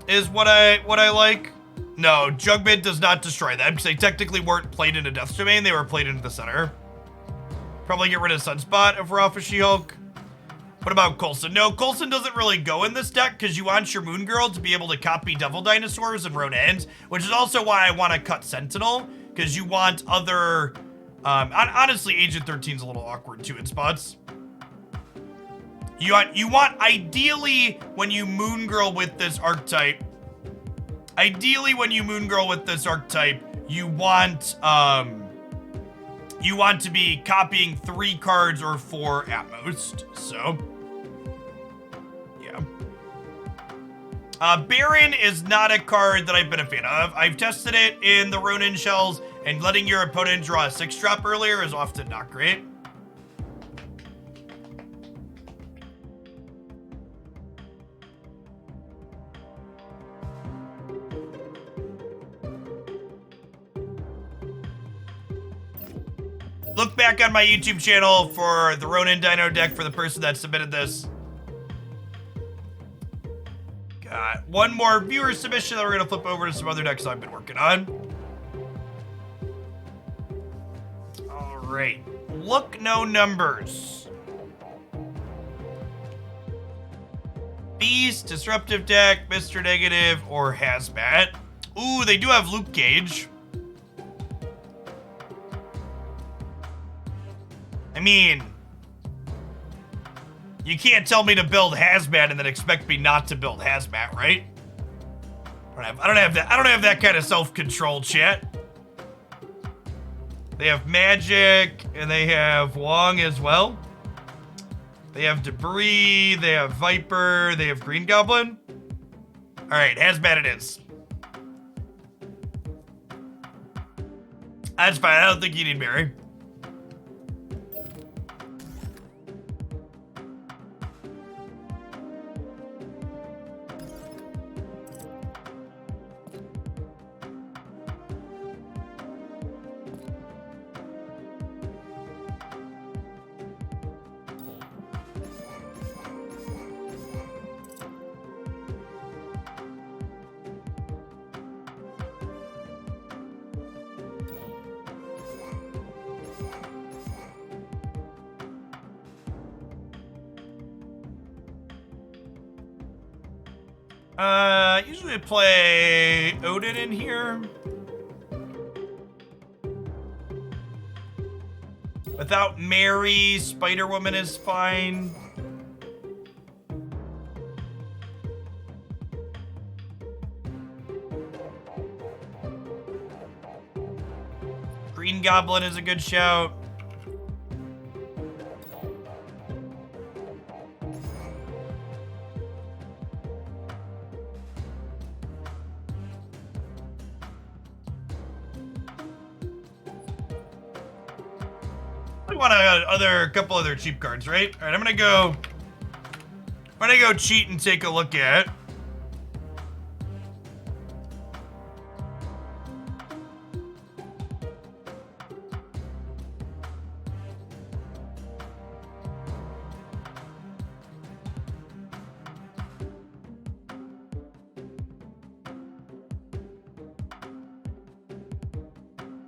is what I like. No, Jugmid does not destroy them because they technically weren't played into Death's Domain. They were played into the center. Probably get rid of Sunspot if we're off of She-Hulk. What about Coulson? No, Coulson doesn't really go in this deck because you want your Moon Girl to be able to copy Devil Dinosaurs and Rodents, which is also why I want to cut Sentinel, because you want other... honestly, Agent 13's a little awkward too in spots. You want ideally, when you Moon Girl with this archetype, you want to be copying 3 cards or 4 at most, so... Baron is not a card that I've been a fan of. I've tested it in the Ronin shells, and letting your opponent draw a 6-drop earlier is often not great. Look back on my YouTube channel for the Ronin Dino deck for the person that submitted this. Got one more viewer submission that we're gonna flip over to some other decks I've been working on. All right, look no numbers. Beast, Disruptive Deck, Mr. Negative, or Hazmat. Ooh, they do have Luke Cage. I mean, you can't tell me to build Hazmat and then expect me not to build Hazmat, right? I don't have that kind of self-control, chat. They have Magic and they have Wong as well. They have Debris, they have Viper, they have Green Goblin. All right, Hazmat it is. That's fine. I don't think you need Mary. Usually play Odin in here. Without Mary, Spider-Woman is fine. Green Goblin is a good shout. A couple other cheap cards, right? All right, I'm gonna go cheat and take a look at.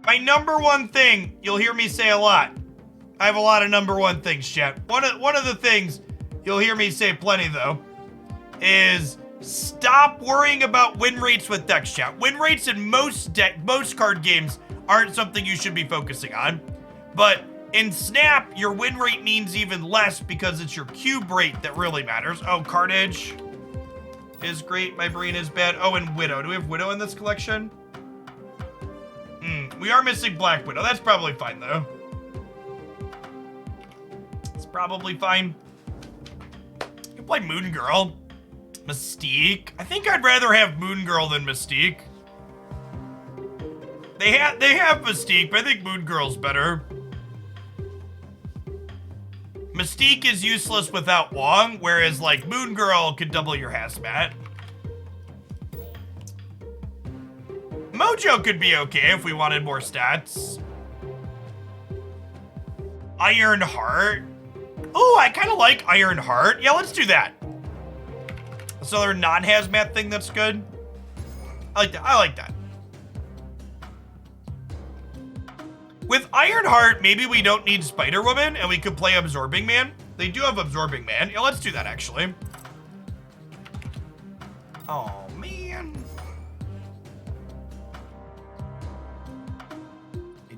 My number one thing, you'll hear me say a lot. I have a lot of number one things, chat. One of the things you'll hear me say plenty, though, is stop worrying about win rates with decks, chat. Win rates in most card games aren't something you should be focusing on. But in Snap, your win rate means even less because it's your cube rate that really matters. Oh, Carnage is great. My brain is bad. Oh, and Widow. Do we have Widow in this collection? We are missing Black Widow. That's probably fine, though. It's probably fine. You can play Moon Girl. Mystique. I think I'd rather have Moon Girl than Mystique. They have Mystique, but I think Moon Girl's better. Mystique is useless without Wong, whereas like Moon Girl could double your Hazmat. Mojo could be okay if we wanted more stats. Iron Heart. Oh, I kind of like Iron Heart. Yeah, let's do that. That's another non-Hazmat thing that's good. I like that. I like that. With Ironheart, maybe we don't need Spider-Woman and we could play Absorbing Man. They do have Absorbing Man. Yeah, let's do that, actually. Oh, man.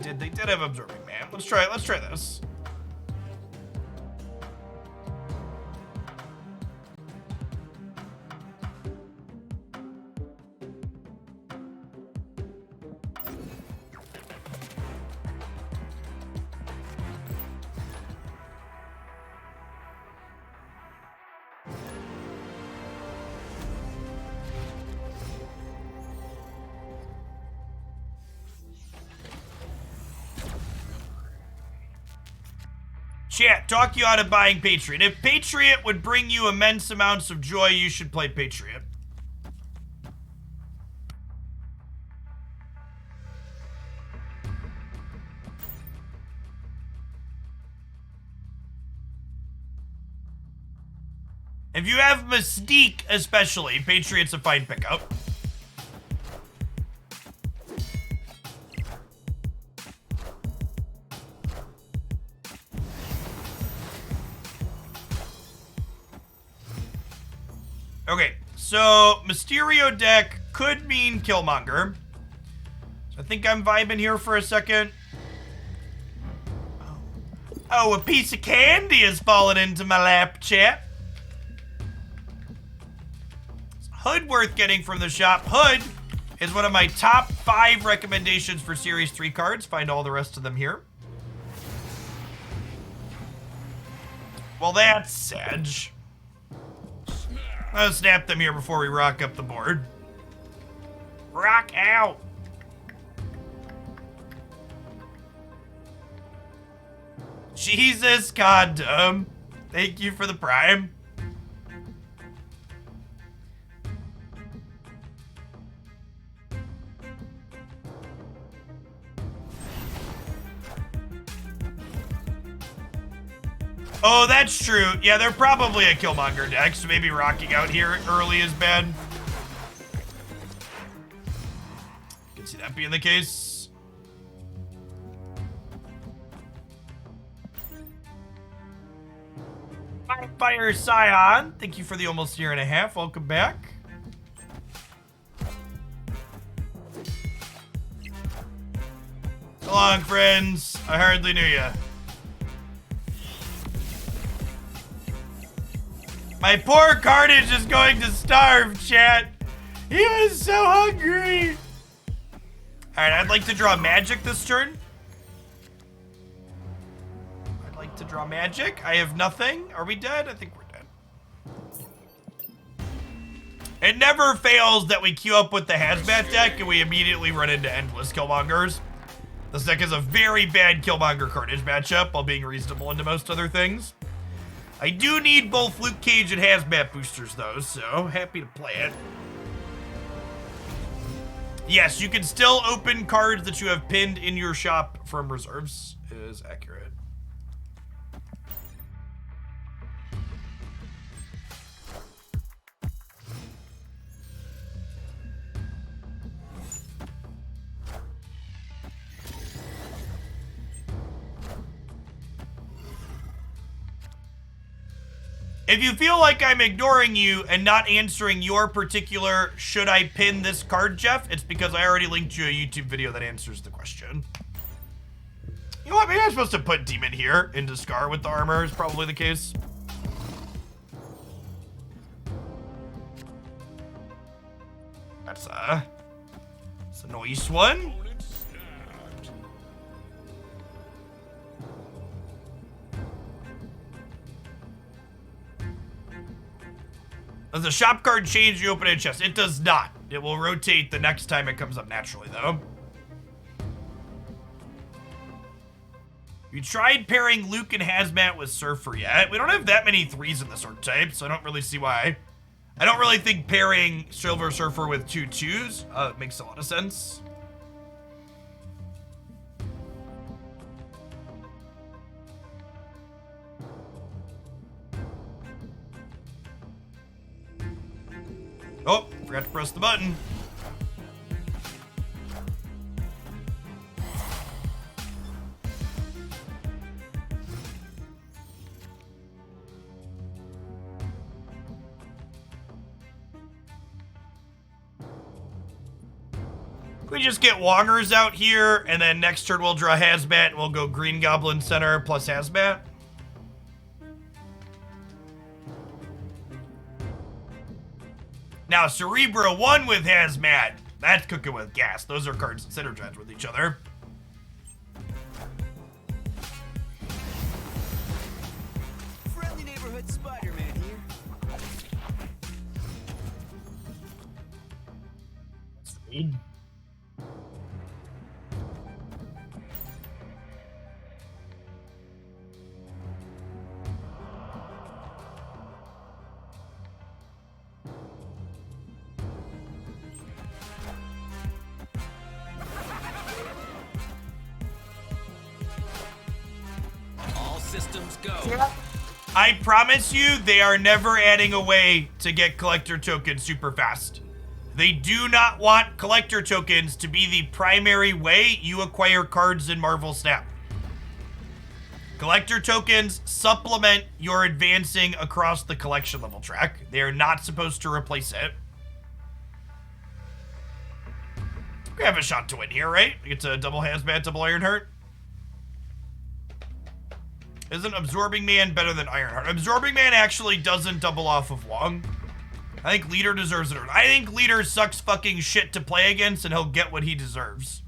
They did have Absorbing Man. Let's try it. Let's try this. Chat, talk you out of buying Patriot. If Patriot would bring you immense amounts of joy, you should play Patriot. If you have Mystique, especially, Patriot's a fine pickup. Okay, so Mysterio deck could mean Killmonger. So I think I'm vibing here for a second. Oh, a piece of candy has fallen into my lap, chat. Hood worth getting from the shop. Hood is one of my top 5 recommendations for Series 3 cards. Find all the rest of them here. Well, that's Sedge. I'll snap them here before we rock up the board. Rock out! Jesus Condom. Thank you for the prime. Oh, that's true. Yeah, they're probably a Killmonger deck, so maybe rocking out here early is bad. I can see that being the case. Fire Scion, thank you for the almost year and a half. Welcome back. So long, friends. I hardly knew ya. My poor Carnage is going to starve, chat. He was so hungry. Alright, I'd like to draw magic this turn. I'd like to draw magic. I have nothing. Are we dead? I think we're dead. It never fails that we queue up with the Hazmat deck and we immediately run into endless Killmongers. This deck is a very bad Killmonger Carnage matchup while being reasonable into most other things. I do need both Luke Cage and Hazmat boosters, though, so happy to play it. Yes, you can still open cards that you have pinned in your shop from reserves, is accurate. If you feel like I'm ignoring you and not answering your particular should I pin this card, Jeff, it's because I already linked you a YouTube video that answers the question. You know what, maybe I'm supposed to put Demon here into Scar with the armor is probably the case. That's a nice one. Does the shop card change you open a chest? It does not. It will rotate the next time it comes up naturally, though. You tried pairing Luke and Hazmat with Surfer yet? We don't have that many 3s in this archetype, so I don't really see why. I don't really think pairing Silver Surfer with 2 2s makes a lot of sense. Oh, forgot to press the button. We just get Wongers out here, and then next turn we'll draw Hazmat, and we'll go Green Goblin Center plus Hazmat. Now, Cerebro 1 with Hazmat. That's cooking with gas. Those are cards that synergize with each other. Friendly neighborhood Spider-Man here. Sweet. Systems go. I promise you, they are never adding a way to get collector tokens super fast. They do not want collector tokens to be the primary way you acquire cards in Marvel Snap. Collector tokens supplement your advancing across the collection level track. They are not supposed to replace it. We have a shot to win here, right? It's a double Hazmat, double Ironheart. Isn't Absorbing Man better than Ironheart? Absorbing Man actually doesn't double off of Wong. I think Leader deserves it. I think Leader sucks fucking shit to play against, and he'll get what he deserves.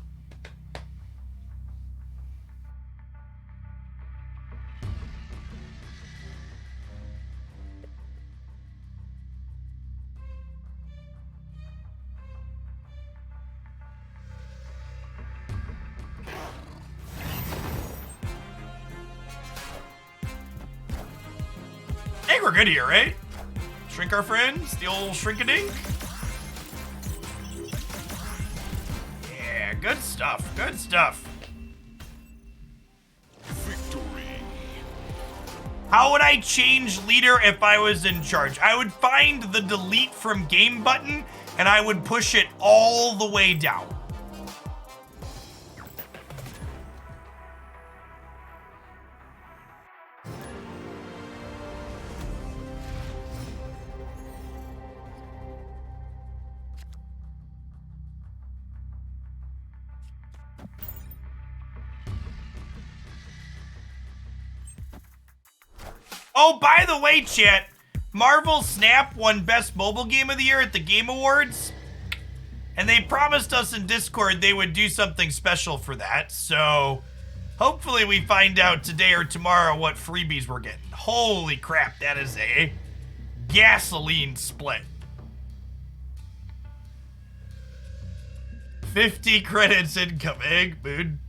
I think we're good here, right? Shrink our friends, the old shrink-a-dink. Yeah, good stuff, good stuff. Victory. How would I change leader if I was in charge? I would find the delete from game button and I would push it all the way down. Oh, by the way, chat, Marvel Snap won Best Mobile Game of the Year at the Game Awards, and they promised us in Discord they would do something special for that, so hopefully we find out today or tomorrow what freebies we're getting. Holy crap, that is a gasoline split. 50 credits incoming, dude.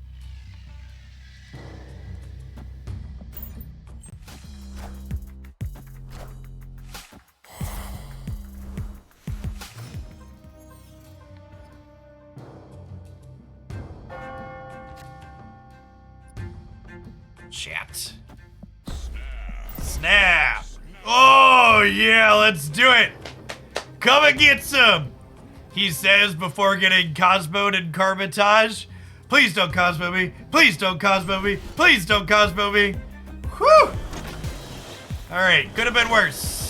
Chat. Snap. Oh, yeah, let's do it. Come and get some. He says before getting Cosmoed and Carbotage. Please don't Cosmo me. Please don't Cosmo me. Please don't Cosmo me. Whew. All right, could have been worse.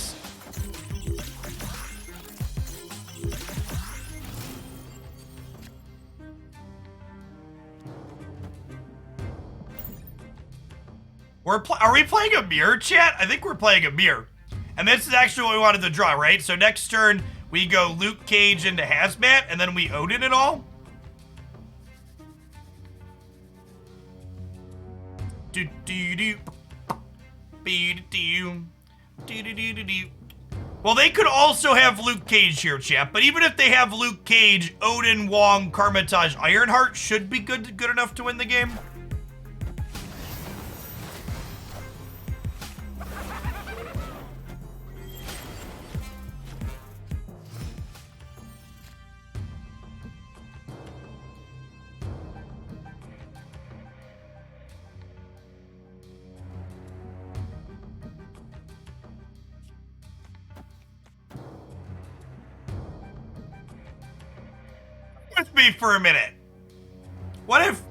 Are we playing a mirror, chat? I think we're playing a mirror. And this is actually what we wanted to draw, right? So next turn, we go Luke Cage into Hazmat, and then we Odin it all. Well, they could also have Luke Cage here, chat. But even if they have Luke Cage, Odin, Wong, Karmatage, Ironheart should be good enough to win the game. With me for a minute. What if?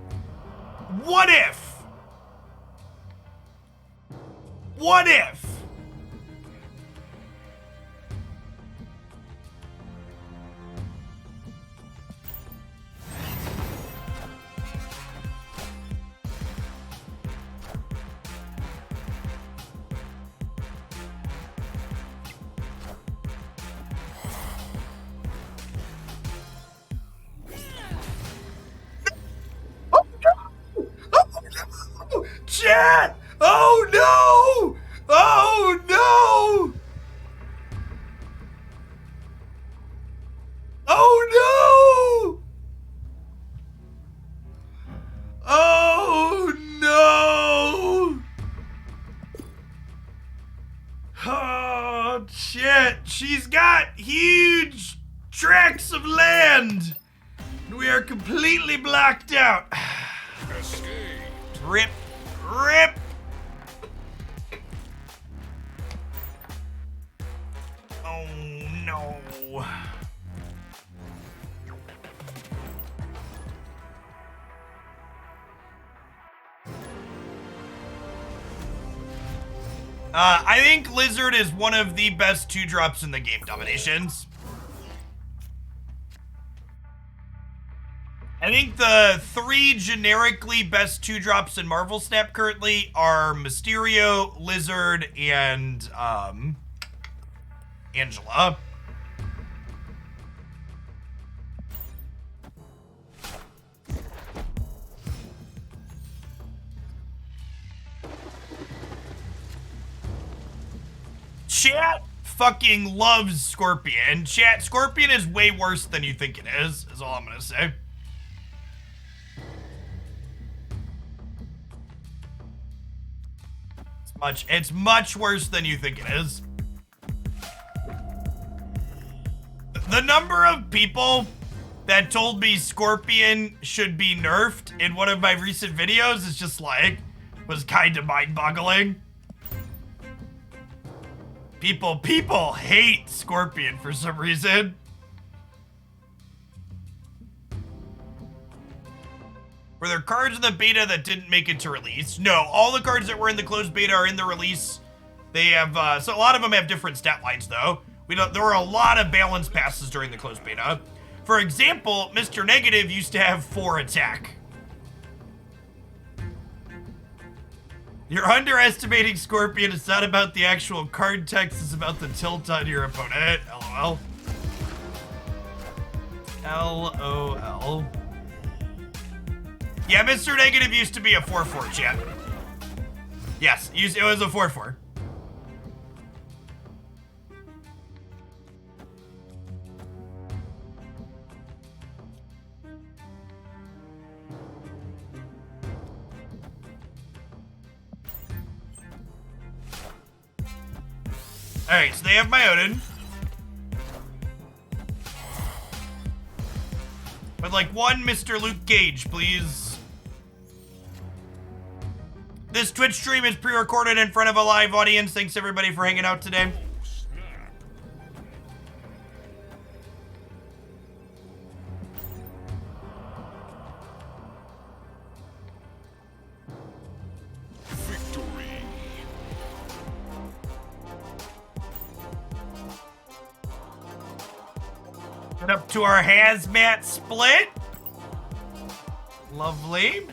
Chat! Oh no! Oh no! Oh no! Oh no! Oh shit! She's got huge tracts of land! We are completely blocked out. Escape. Rip. Rip! Oh no. I think Lizard is one of the best 2-drops in the game, Dominations. I think the 3 generically best 2-drops in Marvel Snap currently are Mysterio, Lizard, and Angela. Chat fucking loves Scorpion. Chat, Scorpion is way worse than you think it is all I'm gonna say. It's much worse than you think it is. The number of people that told me Scorpion should be nerfed in one of my recent videos is just like, was kind of mind-boggling. People hate Scorpion for some reason. Were there cards in the beta that didn't make it to release? No, all the cards that were in the closed beta are in the release. They have, so a lot of them have different stat lines though. There were a lot of balance passes during the closed beta. For example, Mr. Negative used to have 4 attack. You're underestimating Scorpion. It's not about the actual card text, it's about the tilt on your opponent. LOL. LOL. Yeah, Mr. Negative used to be a 4-4, chat. Yes, it was a 4-4. Alright, so they have my Odin. But like one Mr. Luke Cage, please. This Twitch stream is pre-recorded in front of a live audience. Thanks everybody for hanging out today. Victory. Get up to our hazmat split. Lovely.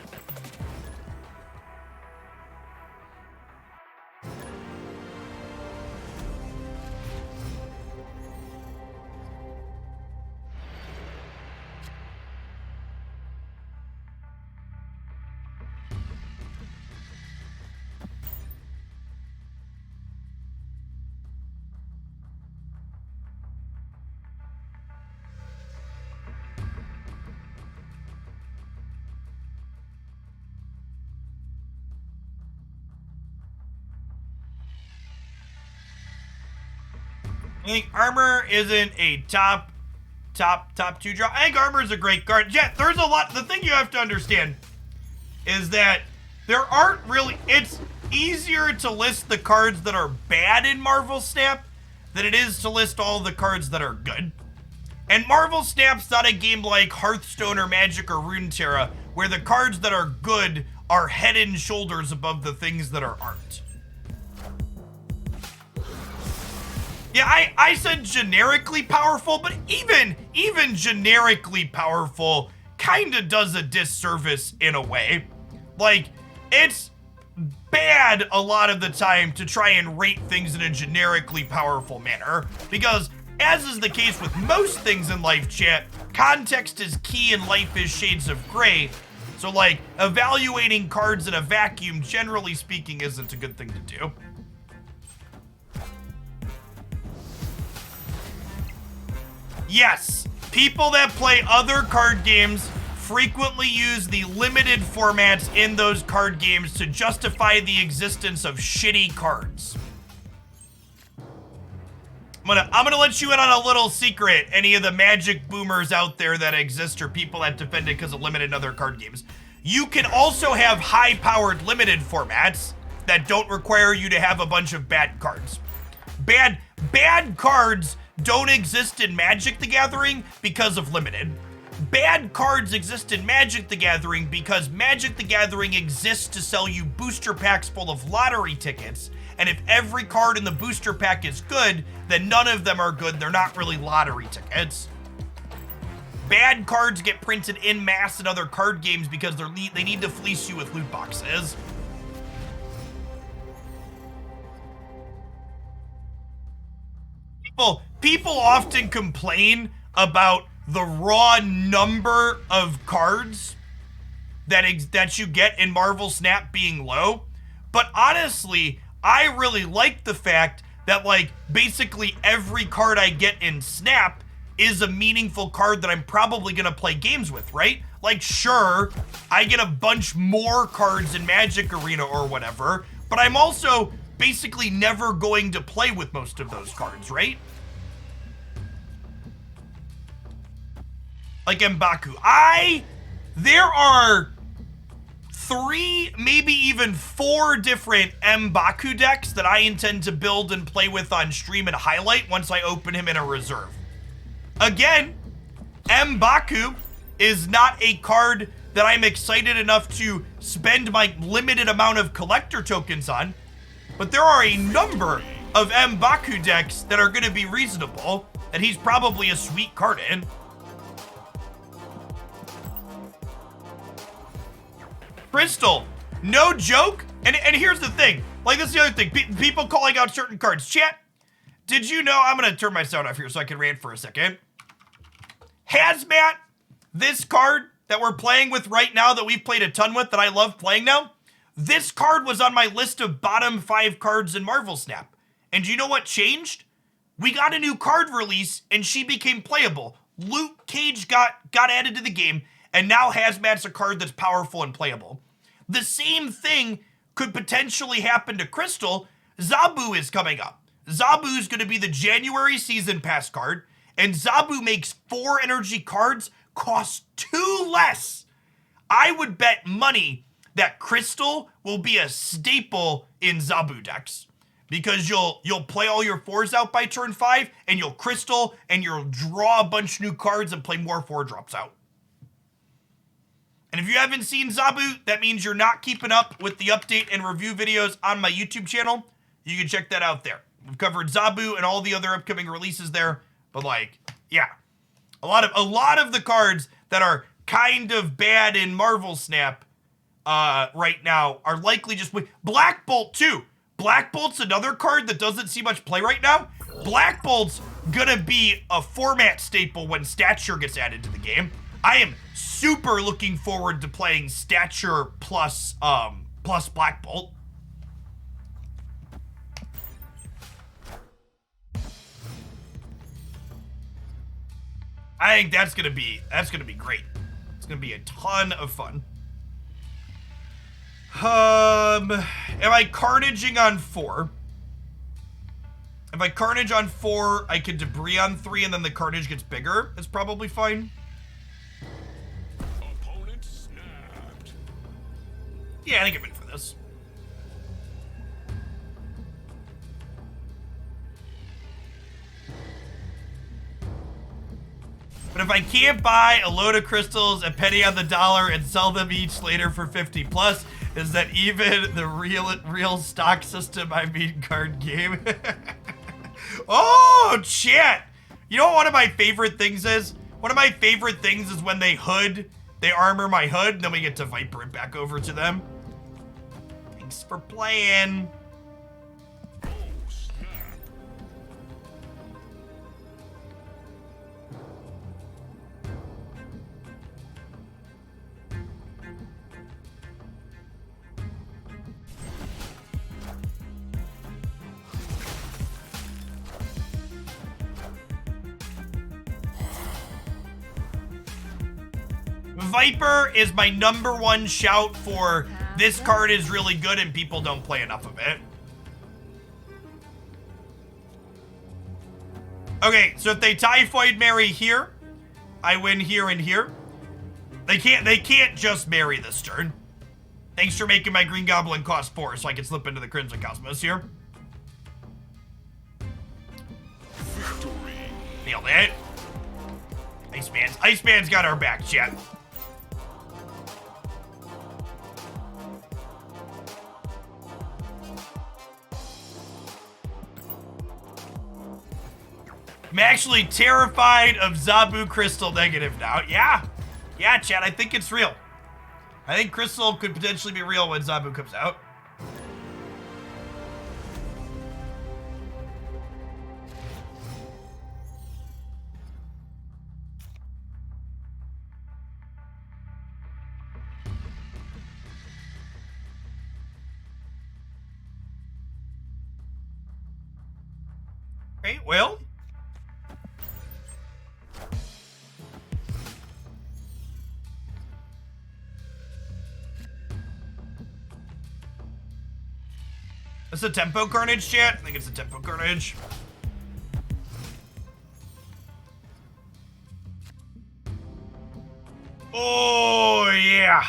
I think armor isn't a top two draw. I think armor is a great card. Yeah, there's a lot. The thing you have to understand is that there aren't really. It's easier to list the cards that are bad in Marvel Snap than it is to list all the cards that are good. And Marvel Snap's not a game like Hearthstone or Magic or Runeterra, where the cards that are good are head and shoulders above the things that aren't. Yeah, I said generically powerful, but even generically powerful kind of does a disservice in a way. Like, it's bad a lot of the time to try and rate things in a generically powerful manner, because as is the case with most things in life, chat, context is key and life is shades of gray. So, like, evaluating cards in a vacuum, generally speaking, isn't a good thing to do. Yes, people that play other card games frequently use the limited formats in those card games to justify the existence of shitty cards. I'm gonna let you in on a little secret, any of the Magic boomers out there that exist or people that defend it because of limited other card games. You can also have high-powered limited formats that don't require you to have a bunch of bad cards. Bad cards don't exist in Magic the Gathering because of limited. Bad cards exist in Magic the Gathering because Magic the Gathering exists to sell you booster packs full of lottery tickets, and if every card in the booster pack is good, then none of them are good. They're not really lottery tickets. Bad cards get printed en masse in other card games because they need to fleece you with loot boxes. People often complain about the raw number of cards that you get in Marvel Snap being low, but honestly, I really like the fact that, like, basically every card I get in Snap is a meaningful card that I'm probably gonna play games with, right? Like, sure, I get a bunch more cards in Magic Arena or whatever, but I'm also basically never going to play with most of those cards, right? Like M'Baku. There are 3, maybe even 4 different M'Baku decks that I intend to build and play with on stream and highlight once I open him in a reserve. Again, M'Baku is not a card that I'm excited enough to spend my limited amount of collector tokens on, but there are a number of M'Baku decks that are going to be reasonable, and he's probably a sweet card in. Crystal, no joke. And here's the thing. Like, this is the other thing. People calling out certain cards. Chat, did you know, I'm going to turn my sound off here so I can rant for a second. Hazmat, this card that we're playing with right now that we've played a ton with that I love playing now, this card was on my list of bottom 5 cards in Marvel Snap. And do you know what changed? We got a new card release and she became playable. Luke Cage got added to the game, and now Hazmat's a card that's powerful and playable. The same thing could potentially happen to Crystal. Zabu is coming up. Zabu's going to be the January season pass card, and Zabu makes 4 energy cards, cost 2 less. I would bet money that Crystal will be a staple in Zabu decks, because you'll play all your 4s out by turn 5, and you'll Crystal, and you'll draw a bunch of new cards and play more 4-drops out. And if you haven't seen Zabu, that means you're not keeping up with the update and review videos on my YouTube channel. You can check that out there. We've covered Zabu and all the other upcoming releases there. But, like, yeah. A lot of the cards that are kind of bad in Marvel Snap right now are likely just Black Bolt too. Black Bolt's another card that doesn't see much play right now. Black Bolt's gonna be a format staple when Stature gets added to the game. I am super looking forward to playing Stature plus Black Bolt. I think that's gonna be great. It's gonna be a ton of fun. Am I carnaging on 4? If I carnage on 4, I can debris on 3, and then the carnage gets bigger. That's probably fine. Opponent snapped. Yeah, I think I'm in for this. But if I can't buy a load of crystals, a penny on the dollar, and sell them each later for 50 plus, is that even the real stock system, I mean card game? Oh, chat! You know what one of my favorite things is? One of my favorite things is when they armor my hood, and then we get to Viper it back over to them. Thanks for playing. Oh, snap. Viper is my #1 shout for this card is really good and people don't play enough of it. Okay, so if they Typhoid marry here, I win here and here. They can't just marry this turn. Thanks for making my Green Goblin cost 4 so I can slip into the Crimson Cosmos here. Victory. Nailed it. Iceman's got our back, chat. I'm actually terrified of Zabu Crystal negative now. Yeah, chat, I think it's real. I think Crystal could potentially be real when Zabu comes out. Okay, well. It's a tempo carnage, chat. I think it's a tempo carnage. Oh, yeah.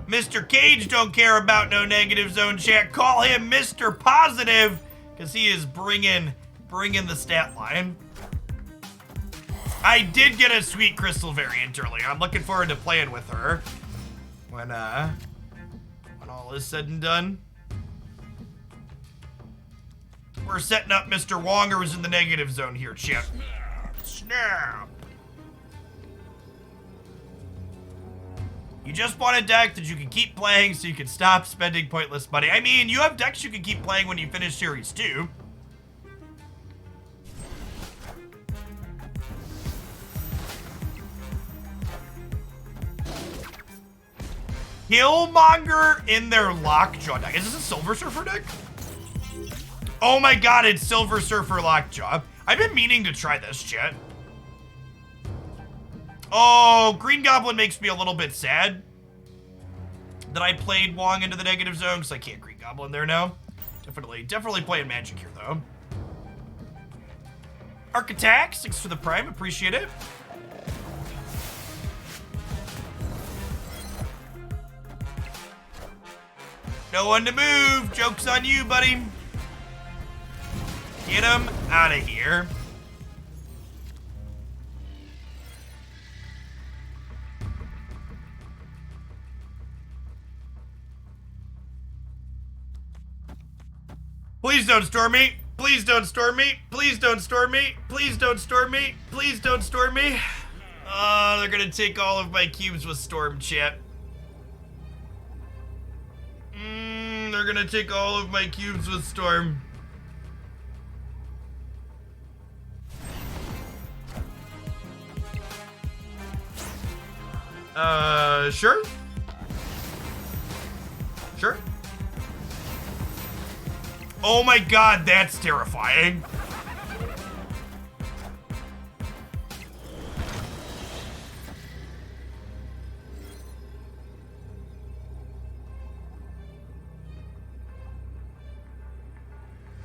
Mr. Cage don't care about no negative zone, chat. Call him Mr. Positive, because he is bringing the stat line. I did get a sweet crystal variant earlier. I'm looking forward to playing with her when all is said and done. We're setting up Mr. Wonger who's in the negative zone here, chat. Snap. You just want a deck that you can keep playing so you can stop spending pointless money. I mean, you have decks you can keep playing when you finish Series 2. Killmonger in their Lockjaw deck. Is this a Silver Surfer deck? Oh my god, it's Silver Surfer Lockjaw. I've been meaning to try this, chat. Oh, Green Goblin makes me a little bit sad that I played Wong into the negative zone because I can't Green Goblin there now. Definitely playing Magic here, though. Architects, thanks for the Prime. Appreciate it. No one to move. Joke's on you, buddy. Get him out of here. Please don't storm me. Please don't storm me. Please don't storm me. Please don't storm me. Please don't storm me. They're gonna take all of my cubes with Storm, chat. They're gonna take all of my cubes with Storm. Sure. Sure. Oh my god, that's terrifying.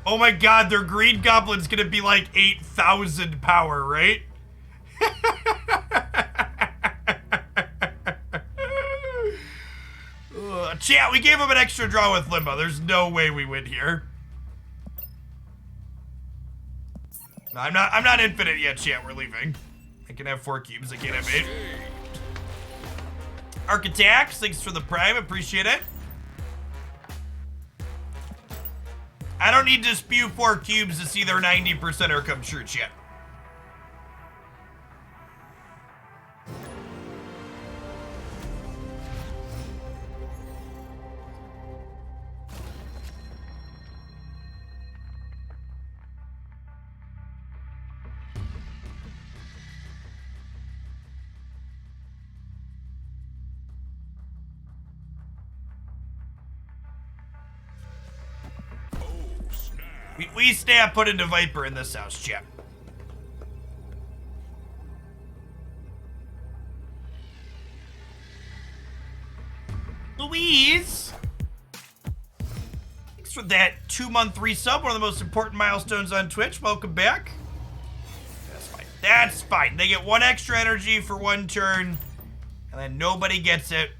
Oh my god, their Green Goblin's gonna be like 8,000 power, right? Chat, we gave him an extra draw with Limbo. There's no way we win here. No, I'm not infinite yet, chat. We're leaving. I can have 4 cubes. I can't have 8. Arc Attacks, thanks for the prime. Appreciate it. I don't need to spew 4 cubes to see their 90%er come true, chat. We snap put into Viper in this house, chat. Louise! Thanks for that 2-month resub, one of the most important milestones on Twitch. Welcome back. That's fine. That's fine. They get 1 extra energy for 1 turn, and then nobody gets it.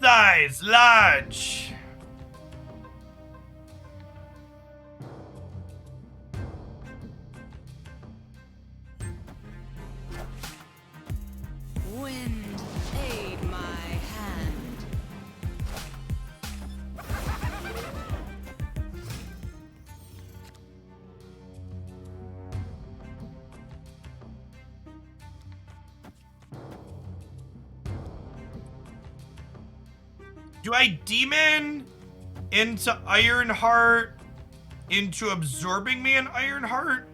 Size large. Wind, aid my hand. Do I demon into Ironheart into absorbing me in Ironheart?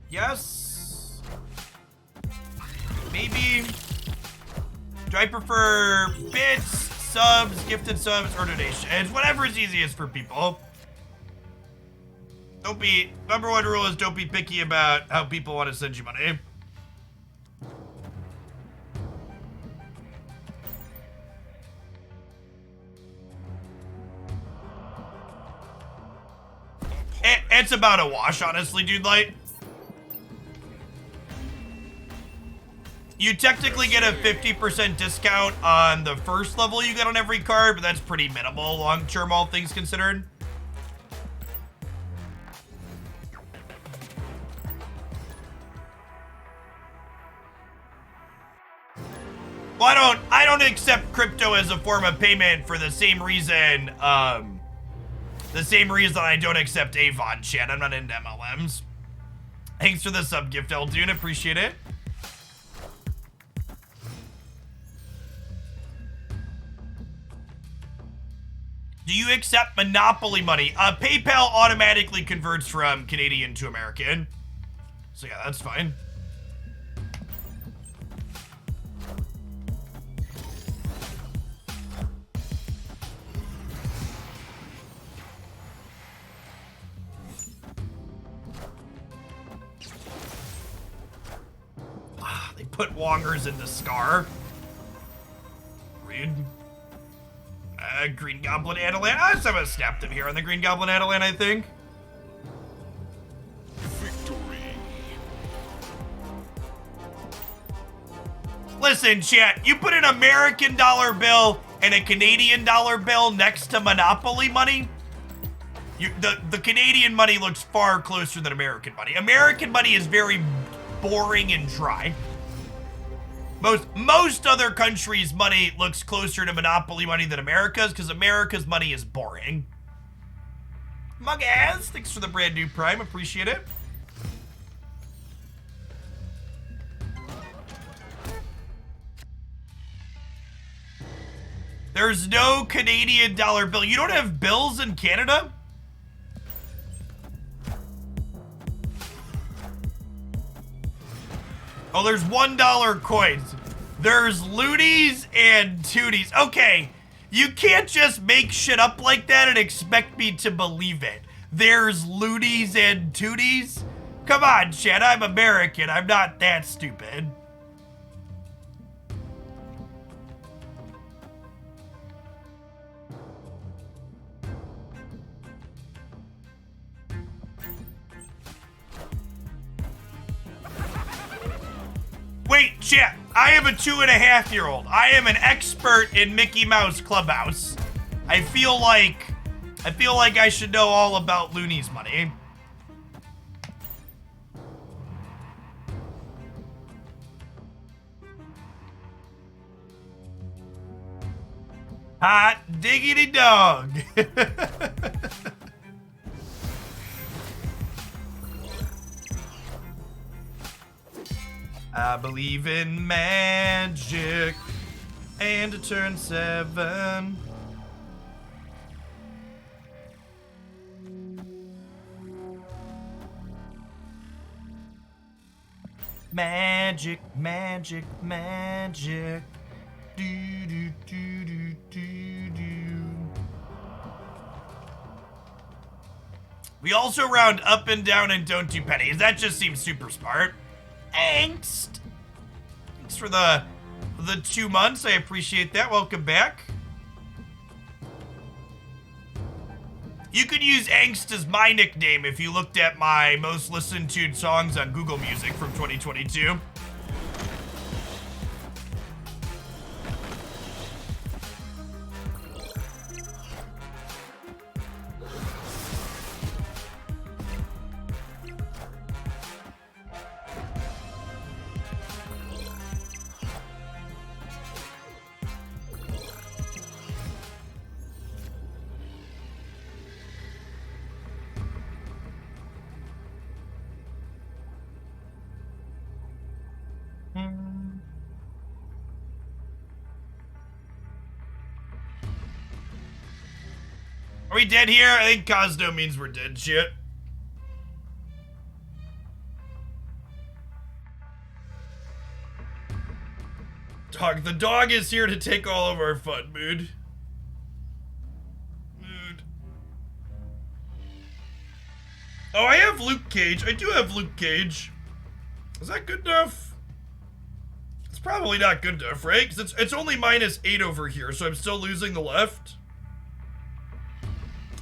Yes. Maybe. Do I prefer bits, subs, gifted subs, or donations? Whatever is easiest for people. Don't be, number 1 rule is don't be picky about how people want to send you money. It's about a wash, honestly, dude. Like, you technically get a 50% discount on the first level you get on every card, but that's pretty minimal long-term, all things considered. Well, I don't accept crypto as a form of payment for the same reason, I don't accept Avon, chat. I'm not into MLMs. Thanks for the sub gift, Eldune. Appreciate it. Do you accept Monopoly money? PayPal automatically converts from Canadian to American. So yeah, that's fine. They put Wongers into Scar. Rude. Green Goblin Adelan. Someone snapped him here on the Green Goblin Adelan, I think. Listen, chat, you put an American dollar bill and a Canadian dollar bill next to Monopoly money, the Canadian money looks far closer than American money. American money is very boring and dry. Most other countries' money looks closer to Monopoly money than America's, because America's money is boring. Mugaz, thanks for the brand new Prime, appreciate it. There's no Canadian dollar bill. You don't have bills in Canada? Oh, there's $1 coins. There's loonies and tooties. Okay, you can't just make shit up like that and expect me to believe it. There's loonies and tooties? Come on, chat, I'm American. I'm not that stupid. Wait, chat, I am a 2.5-year-old. I am an expert in Mickey Mouse Clubhouse. I feel like I should know all about Looney's money. Hot diggity dog. I believe in magic and to turn 7. Magic, magic, magic. Do, do, do, do, do, do. We also round up and down and don't do pennies. That just seems super smart. Angst. Thanks for the 2 months. I appreciate that. Welcome back. You could use Angst as my nickname if you looked at my most listened to songs on Google Music from 2022. Are we dead here? I think Cosmo means we're dead, shit. Dog, the dog is here to take all of our fun, mood. Oh, I have Luke Cage. I do have Luke Cage. Is that good enough? It's probably not good enough, right? Because it's only -8 over here, so I'm still losing the left.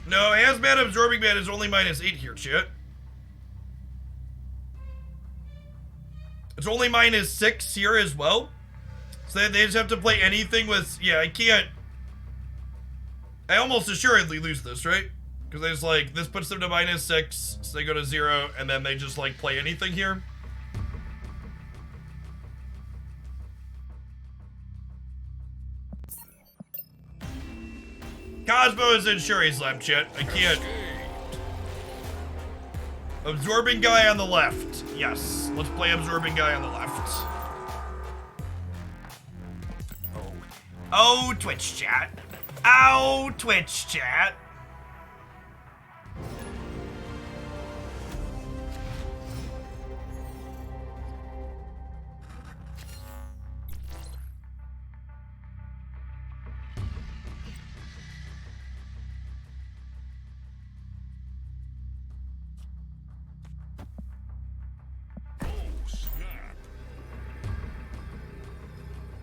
No, Hazmat Absorbing Man is only -8 here, chat. It's only -6 here as well. So they just have to play anything with... Yeah, I can't... I almost assuredly lose this, right? Because there's like... This puts them to -6, so they go to 0, and then they just like play anything here. Cosmo is in Shuri Slap, chat. I can't. Absorbing guy on the left. Yes, let's play Absorbing guy on the left. Oh, Twitch chat. Oh, Twitch chat.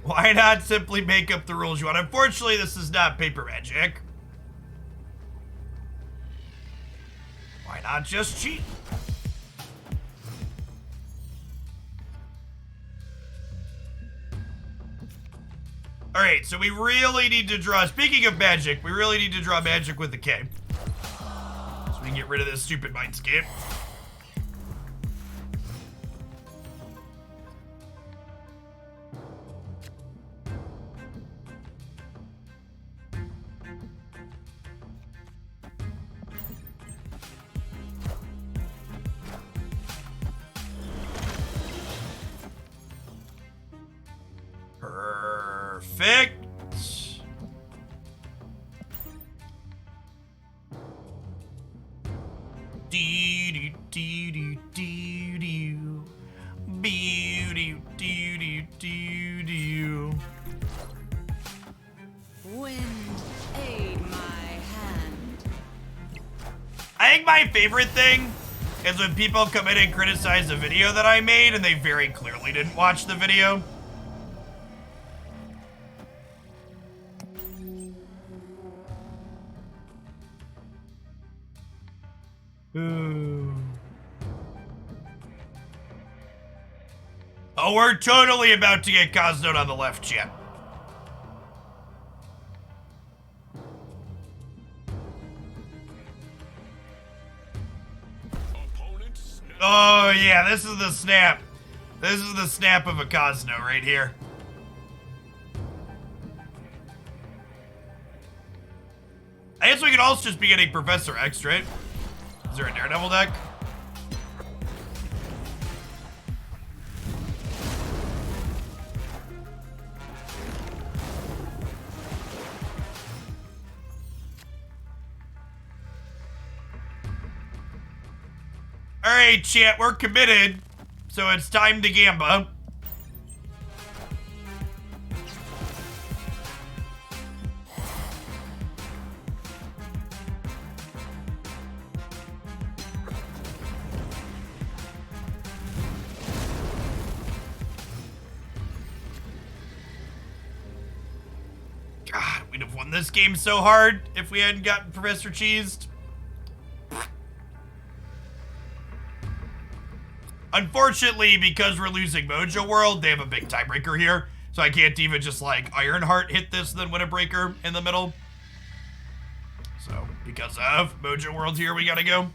Why not simply make up the rules you want? Unfortunately, this is not paper magic. Why not just cheat? All right, so we really need to draw, speaking of magic, we really need to draw magic with the K. So we can get rid of this stupid mindscape. Perfect. Wind, aid my hand. I think my favorite thing is when people come in and criticize the video that I made and they very clearly didn't watch the video. Oh, we're totally about to get Cosmo on the left, chat. Oh, yeah, this is the snap. This is the snap of a Cosmo right here. I guess we could also just be getting Professor X, right? Is there a Daredevil deck? All right, chat, we're committed, so it's time to gamba. God, we'd have won this game so hard if we hadn't gotten Professor Cheesed. Unfortunately, because we're losing Mojo World, they have a big tiebreaker here. So I can't even just like Ironheart hit this and then win a breaker in the middle. So because of Mojo World here, we gotta go.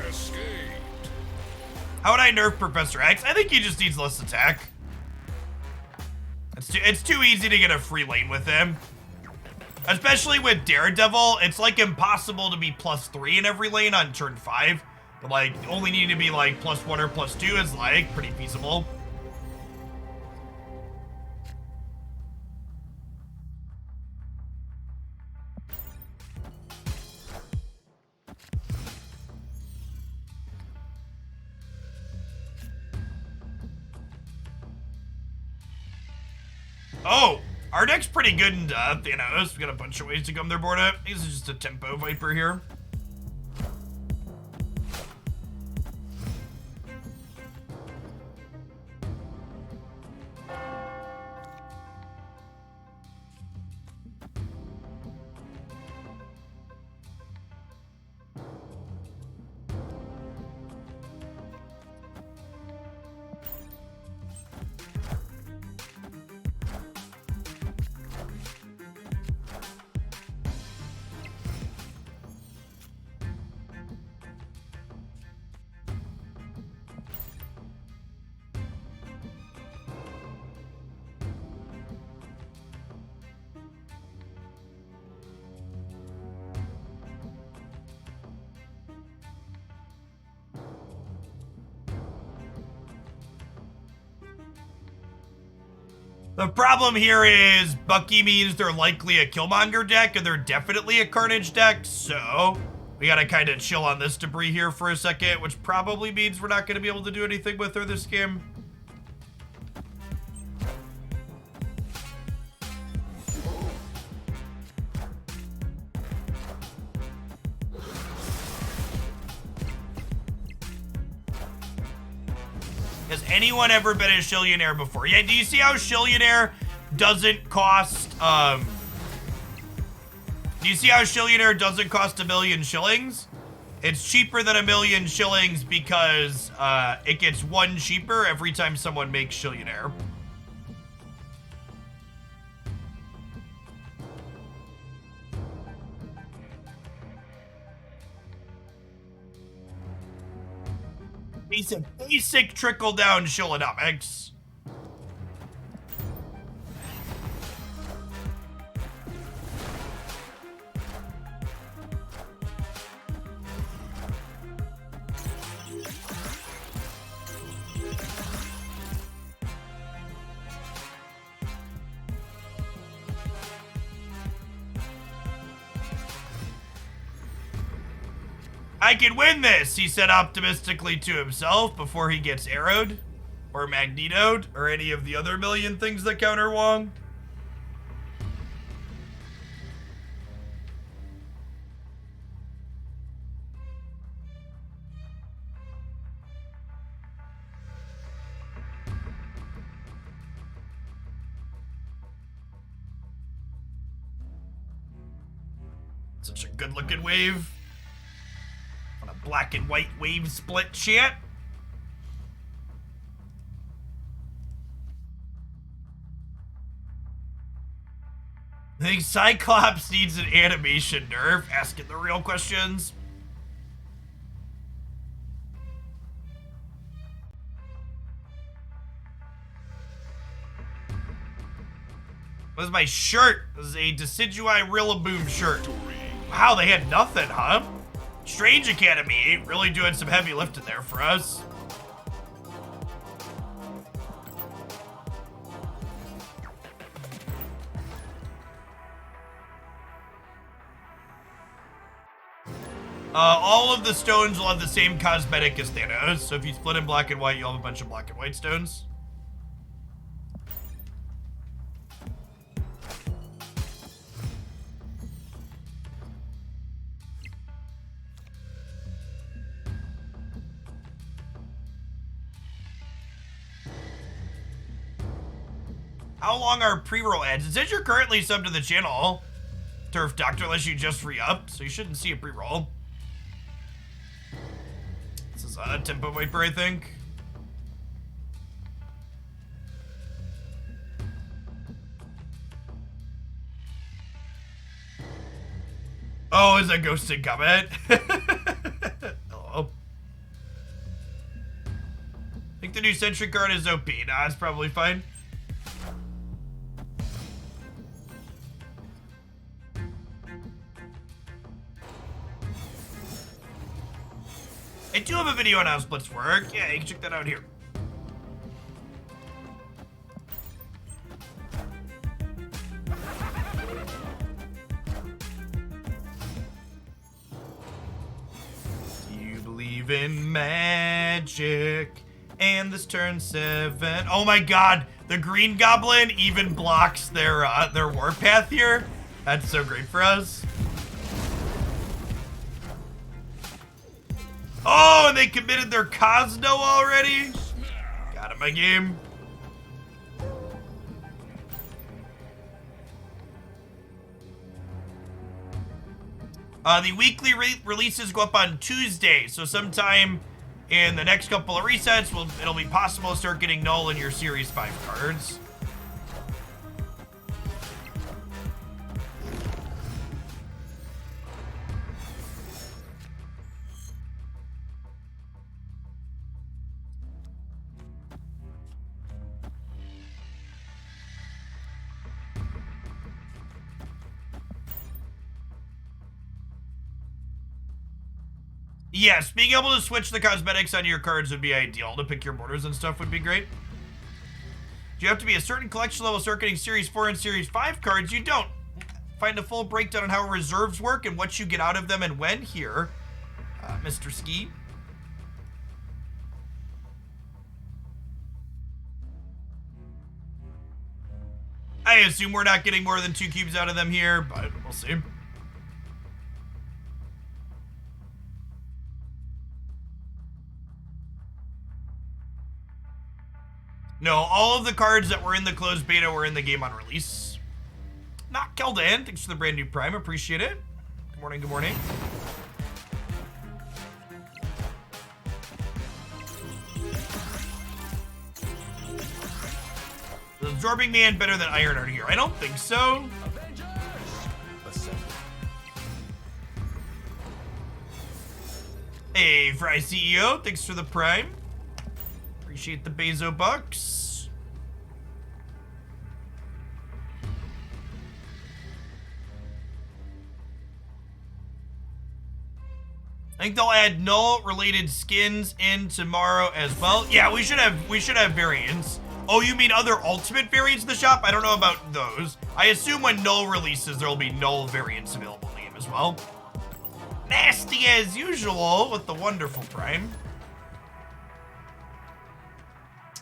Escaped. How would I nerf Professor X? I think he just needs less attack. It's too easy to get a free lane with him. Especially with Daredevil, it's like impossible to be +3 in every lane on turn 5. But like, only need to be like +1 or +2 is like pretty feasible. Oh, our deck's pretty good in Thanos. We got a bunch of ways to come their board up. This is just a tempo viper here. The problem here is Bucky means they're likely a Killmonger deck, and they're definitely a Carnage deck, so we gotta kind of chill on this debris here for a second, which probably means we're not gonna be able to do anything with her this game. Has anyone ever been a Shillionaire before? Yeah, do you see how Shillionaire doesn't cost, do you see how Shillionaire doesn't cost 1,000,000 shillings? It's cheaper than 1,000,000 shillings because, it gets 1 cheaper every time someone makes Shillionaire. Basic trickle-down shillonomics. I can win this, he said optimistically to himself before he gets arrowed, or magnetoed, or any of the other million things that counter Wong. Such a good-looking wave. On a black and white wave split chat. I think Cyclops needs an animation nerf, asking the real questions. What's my shirt? This is a Decidui Rillaboom shirt. Wow, they had nothing, huh? Strange Academy really doing some heavy lifting there for us. All of the stones will have the same cosmetic as Thanos, so if you split in black and white, you'll have a bunch of black and white stones. How long are pre-roll ads? It says you're currently subbed to the channel, Turf Doctor, unless you just re-upped, so you shouldn't see a pre-roll. This is a tempo wiper, I think. Oh, is that ghosted comment? Hello. I think the new Sentry card is OP. Nah, it's probably fine. I do have a video on how splits work. Yeah, you can check that out here. Do you believe in magic? And this turn 7. Oh my god, the Green Goblin even blocks their warpath here. That's so great for us. Oh, and they committed their Cosmo already? Got him, my game. The weekly releases go up on Tuesday, so sometime in the next couple of resets, it'll be possible to start getting null in your Series 5 cards. Yes, being able to switch the cosmetics on your cards would be ideal. To pick your borders and stuff would be great. Do you have to be a certain collection level to start getting Series 4 and Series 5 cards? You don't. Find a full breakdown on how reserves work and what you get out of them and when here, Mr. Ski. I assume we're not getting more than 2 cubes out of them here, but we'll see. No, all of the cards that were in the closed beta were in the game on release. Not Keldan, thanks for the brand new Prime, appreciate it. Good morning, good morning. Is Absorbing Man better than Ironheart here? I don't think so. Hey, Fry CEO, thanks for the Prime. Appreciate the Bezo bucks. I think they'll add null related skins in tomorrow as well. Yeah, we should have variants. Oh, you mean other ultimate variants in the shop? I don't know about those. I assume when null releases, there will be null variants available in the game as well. Nasty as usual with the wonderful Prime.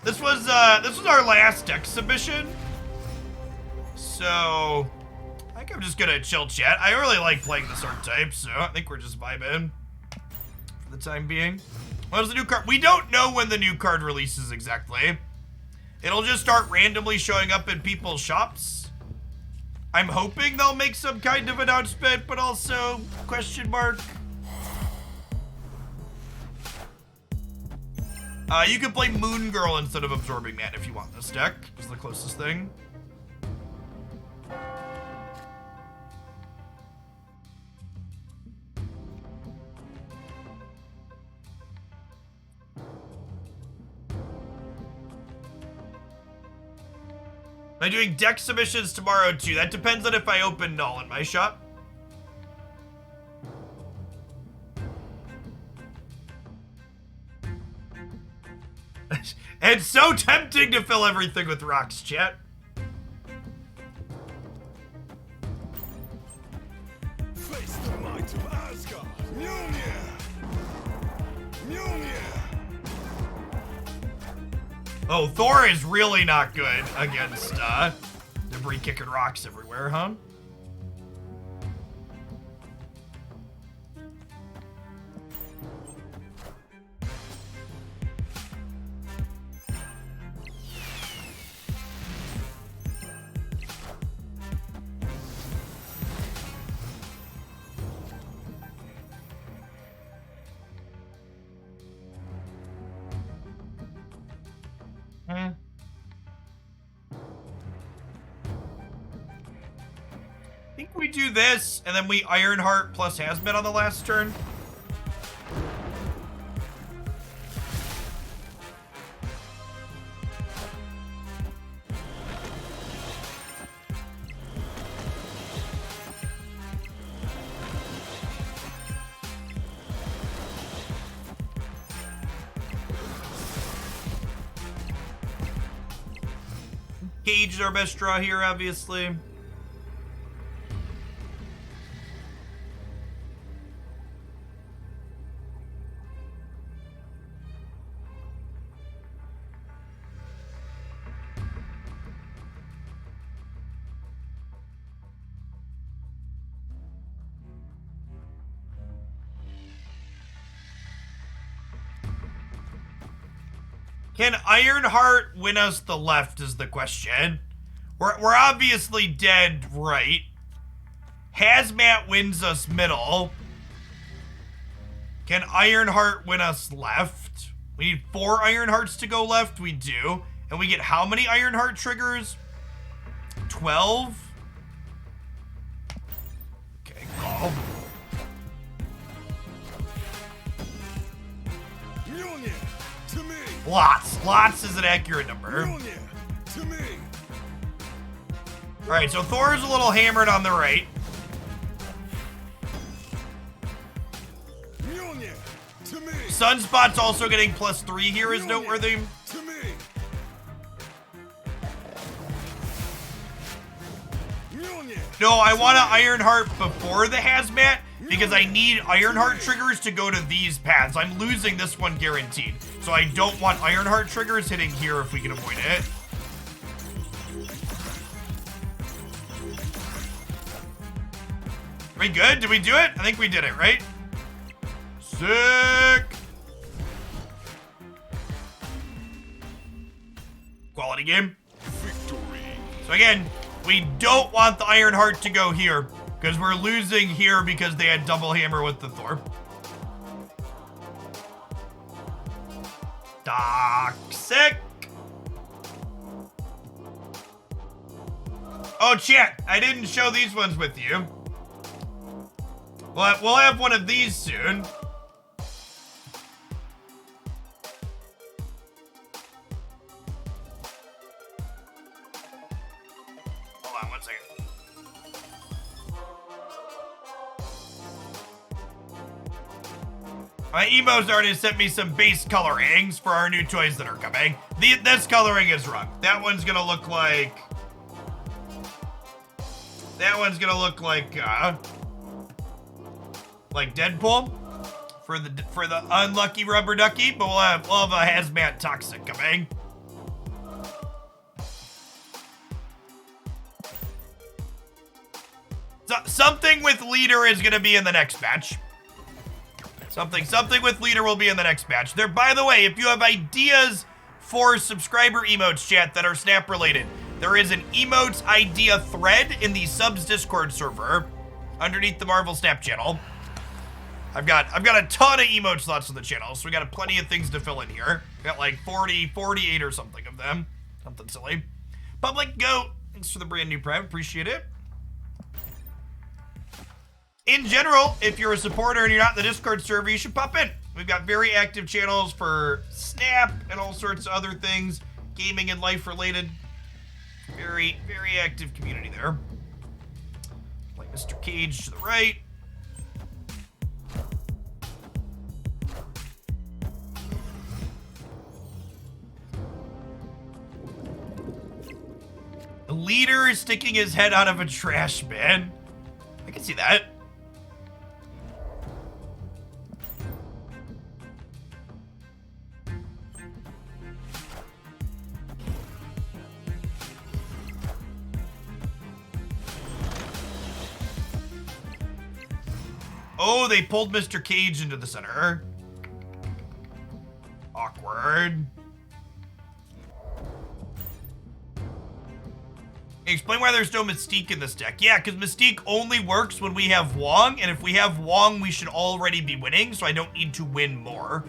This was our last deck submission. So I think I'm just gonna chill chat. I really like playing this archetype, so I think we're just vibing for the time being. What is the new card? We don't know when the new card releases exactly. It'll just start randomly showing up in people's shops. I'm hoping they'll make some kind of announcement, but also question mark. You can play Moon Girl instead of Absorbing Man if you want this deck. Is the closest thing. I'm doing deck submissions tomorrow too. That depends on if I open null in my shop. It's so tempting to fill everything with rocks, chat. Face the might of Asgard. Mjolnir. Mjolnir. Oh, Thor is really not good against debris kicking rocks everywhere, huh? I think we do this, and then we Ironheart plus Hazmat on the last turn. Cage is our best draw here, obviously. Can Ironheart win us the left is the question. We're obviously dead right. Hazmat wins us middle. Can Ironheart win us left? We need 4 Ironhearts to go left. We do. And we get how many Ironheart triggers? 12? Okay, call. Mjolnir. To me. Lots. Lots is an accurate number. Mjolnir. To me. Alright, so Thor's a little hammered on the right. Mjolnir. To me. Sunspot's also getting +3 here is noteworthy. To me. Mjolnir. No, I want to Ironheart before the Hazmat because I need Ironheart triggers to go to these paths. I'm losing this one guaranteed. So I don't want Ironheart triggers hitting here if we can avoid it. Are we good? Did we do it? I think we did it, right? Sick! Quality game. Victory. So again, we don't want the Ironheart to go here because we're losing here because they had double hammer with the Thor. Toxic. Oh, chat, I didn't show these ones with you. We'll have one of these soon. My emotes artist sent me some base colorings for our new toys that are coming. This coloring is wrong. That one's gonna look like... That one's gonna look like Deadpool for the unlucky rubber ducky, but we'll have a hazmat toxic coming. So, something with leader is gonna be in the next batch. Something with leader will be in the next batch. There, by the way, if you have ideas for subscriber emotes, chat, that are Snap related, there is an emotes idea thread in the subs Discord server underneath the Marvel Snap channel. I've got a ton of emote slots on the channel, so we got plenty of things to fill in here. We got like 48 or something of them. Something silly. Public Goat, thanks for the brand new prime, appreciate it. In general, if you're a supporter and you're not in the Discord server, you should pop in. We've got very active channels for Snap and all sorts of other things, gaming and life related. Very, very active community there. Like Mr. Cage to the right. The leader is sticking his head out of a trash bin. I can see that. Oh, they pulled Mr. Cage into the center. Awkward. Explain why there's no Mystique in this deck. Yeah, because Mystique only works when we have Wong, and if we have Wong, we should already be winning, so I don't need to win more.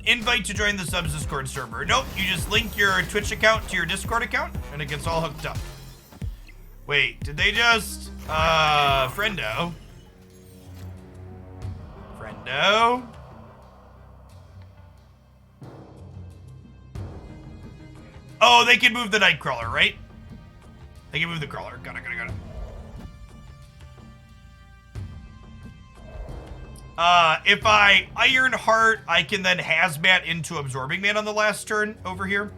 Invite to join the subs Discord server. Nope, you just link your Twitch account to your Discord account and it gets all hooked up. Wait, did they just friendo? Oh, they can move the Nightcrawler, right? They can move the crawler. Got it. If I Iron Heart, I can then Hazmat into Absorbing Man on the last turn over here.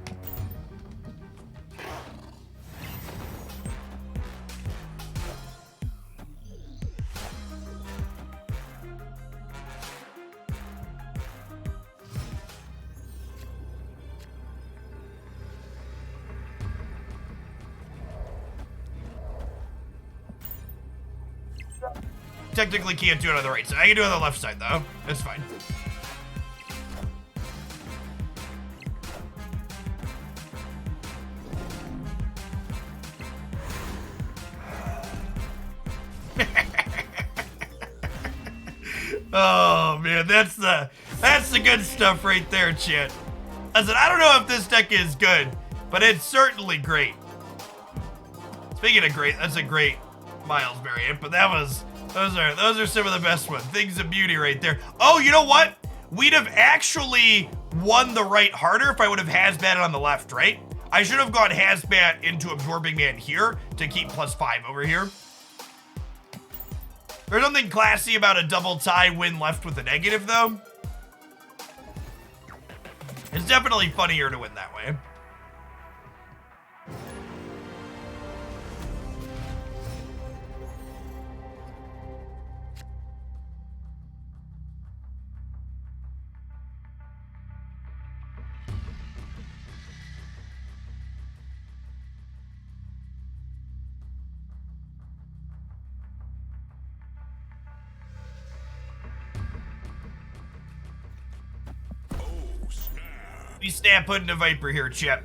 Technically can't do it on the right side. I can do it on the left side, though. It's fine. Oh, man. That's the good stuff right there, chat. I said, I don't know if this deck is good, but it's certainly great. Speaking of great, that's a great Miles variant, but that was... Those are some of the best ones. Things of beauty right there. Oh, you know what? We'd have actually won the right harder if I would have Hazmat on the left, right? I should have gone Hazmat into Absorbing Man here to keep +5 over here. There's something classy about a double tie win left with a negative, though. It's definitely funnier to win that way. We snap putting a Viper here, Chip.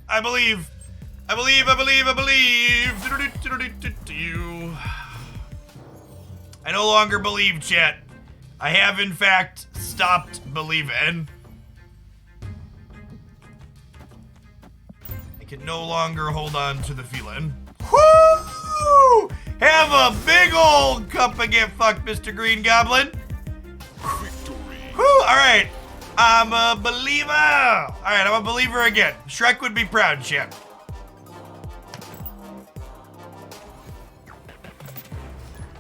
I believe. no longer believe, chat. I have, in fact, stopped believing. I can no longer hold on to the feeling. Woo! Have a big old cup of get fucked, Mr. Green Goblin. Woo! Alright. I'm a believer. Alright, I'm a believer again. Shrek would be proud, chat.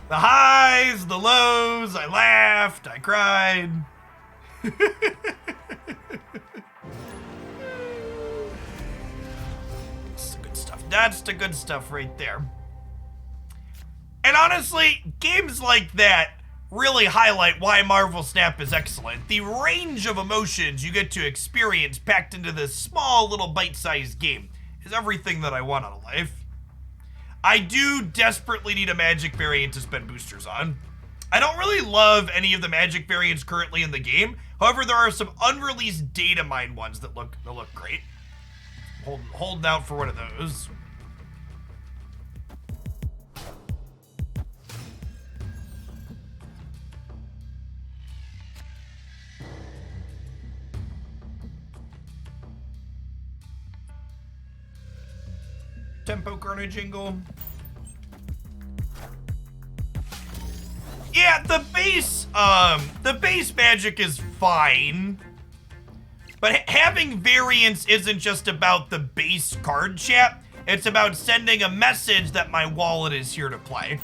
The highs, the lows, I laughed, I cried. That's the good stuff. That's the good stuff right there. And honestly, games like that really highlight why Marvel Snap is excellent. The range of emotions you get to experience packed into this small little bite-sized game is everything that I want out of life. I do desperately need a magic variant to spend boosters on. I don't really love any of the magic variants currently in the game. However, there are some unreleased data mine ones that look great. Holding out for one of those. Tempo Carnage jingle. Yeah, the base magic is fine. But having variants isn't just about the base card, chat. It's about sending a message that my wallet is here to play.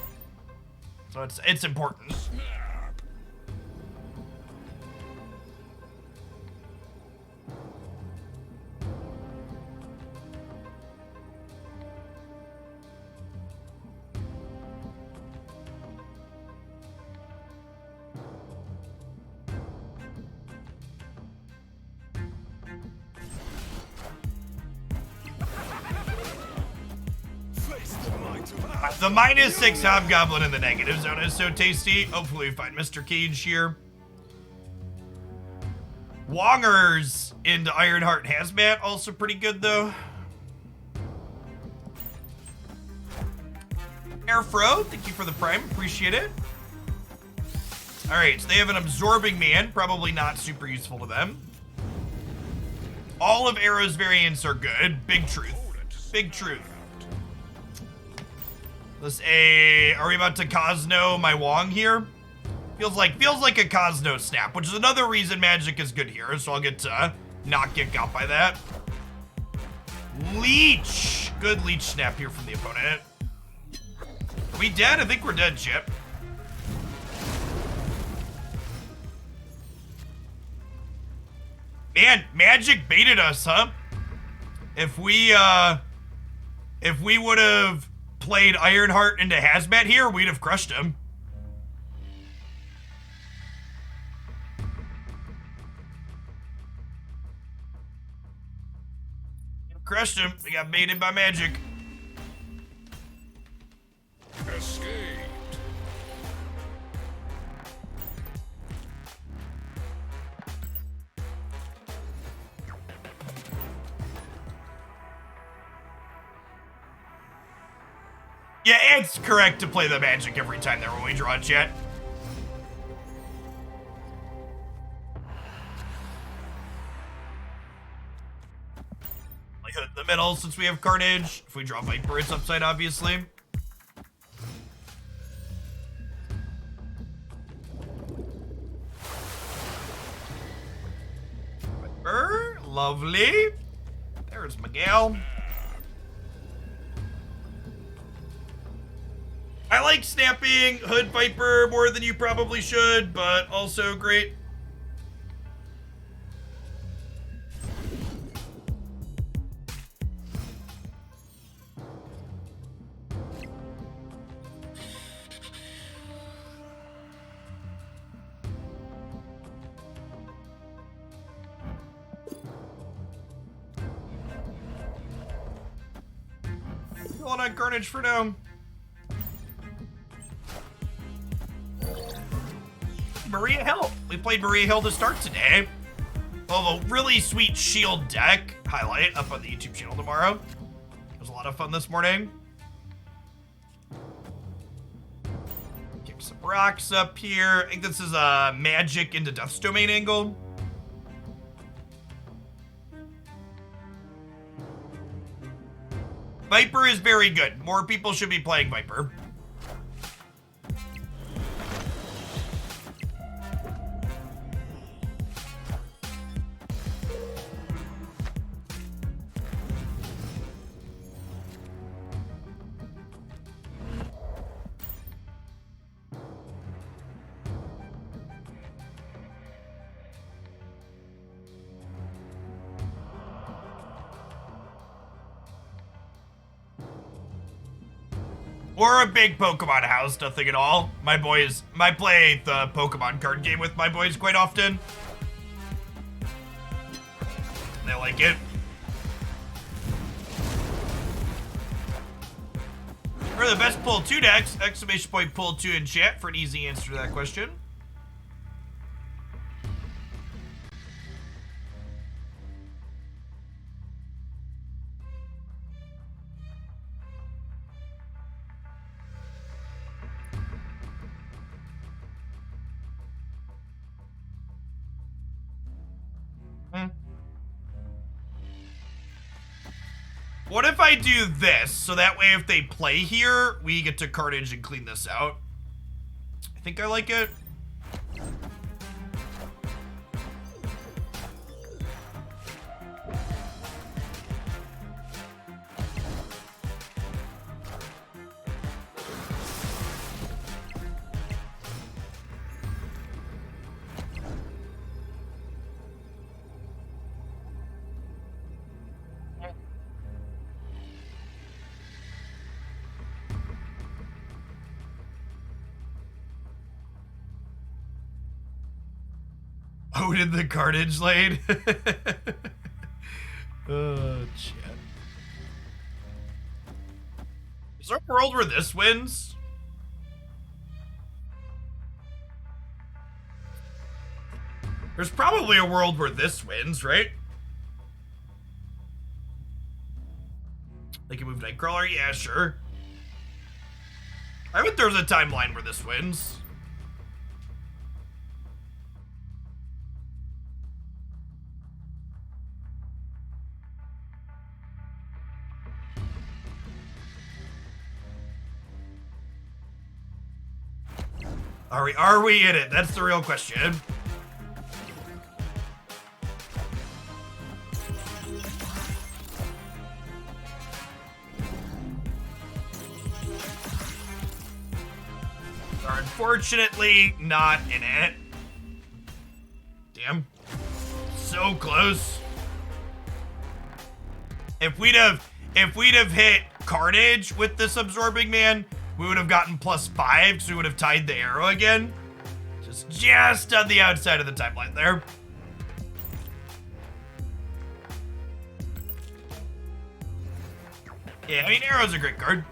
So it's important. The -6 Hobgoblin in the negative zone is so tasty. Hopefully we find Mr. Cage here. Wongers into Ironheart and Hazmat, also pretty good though. Airfro, thank you for the prime, appreciate it. Alright, so they have an Absorbing Man, probably not super useful to them. All of Arrow's variants are good, big truth, big truth. Are we about to Cosmo my Wong here? Feels like a Cosmo snap, which is another reason magic is good here, so I'll get to not get got by that. Leech! Good Leech snap here from the opponent. Are we dead? I think we're dead, Chip. Man, magic baited us, huh? If we would have played Ironheart into Hazmat here, we'd have crushed him. Crushed him. We got baited by magic. Escaped. Yeah, it's correct to play the magic every time there when we draw, chat. Like hit the middle since we have Carnage. If we draw Viper, it's upside, obviously. Viper, lovely. There's Miguel. I like snapping Hood Viper more than you probably should, but also great. Going on Carnage for now. Maria Hill. We played Maria Hill to start today. We'll have a really sweet shield deck highlight up on the YouTube channel tomorrow. It was a lot of fun this morning. Kick some rocks up here. I think this is a magic into Death's Domain angle. Viper is very good. More people should be playing Viper. We're a big Pokemon house, nothing at all. I play the Pokemon card game with my boys quite often. They like it. For the best pull 2 decks, exclamation point pull 2 in chat for an easy answer to that question. What if I do this, so that way if they play here, we get to Carnage and clean this out? I think I like it. Odin the Carnage lane. Oh, shit. Is there a world where this wins? There's probably a world where this wins, right? They can move Nightcrawler? Yeah, sure. I bet there's a timeline where this wins. Are we in it? That's the real question. Are unfortunately not in it. Damn. So close. If we'd have hit Carnage with this Absorbing Man, we would have gotten +5, because we would have tied the arrow again. Just on the outside of the timeline there. Yeah, I mean, arrow's a great card.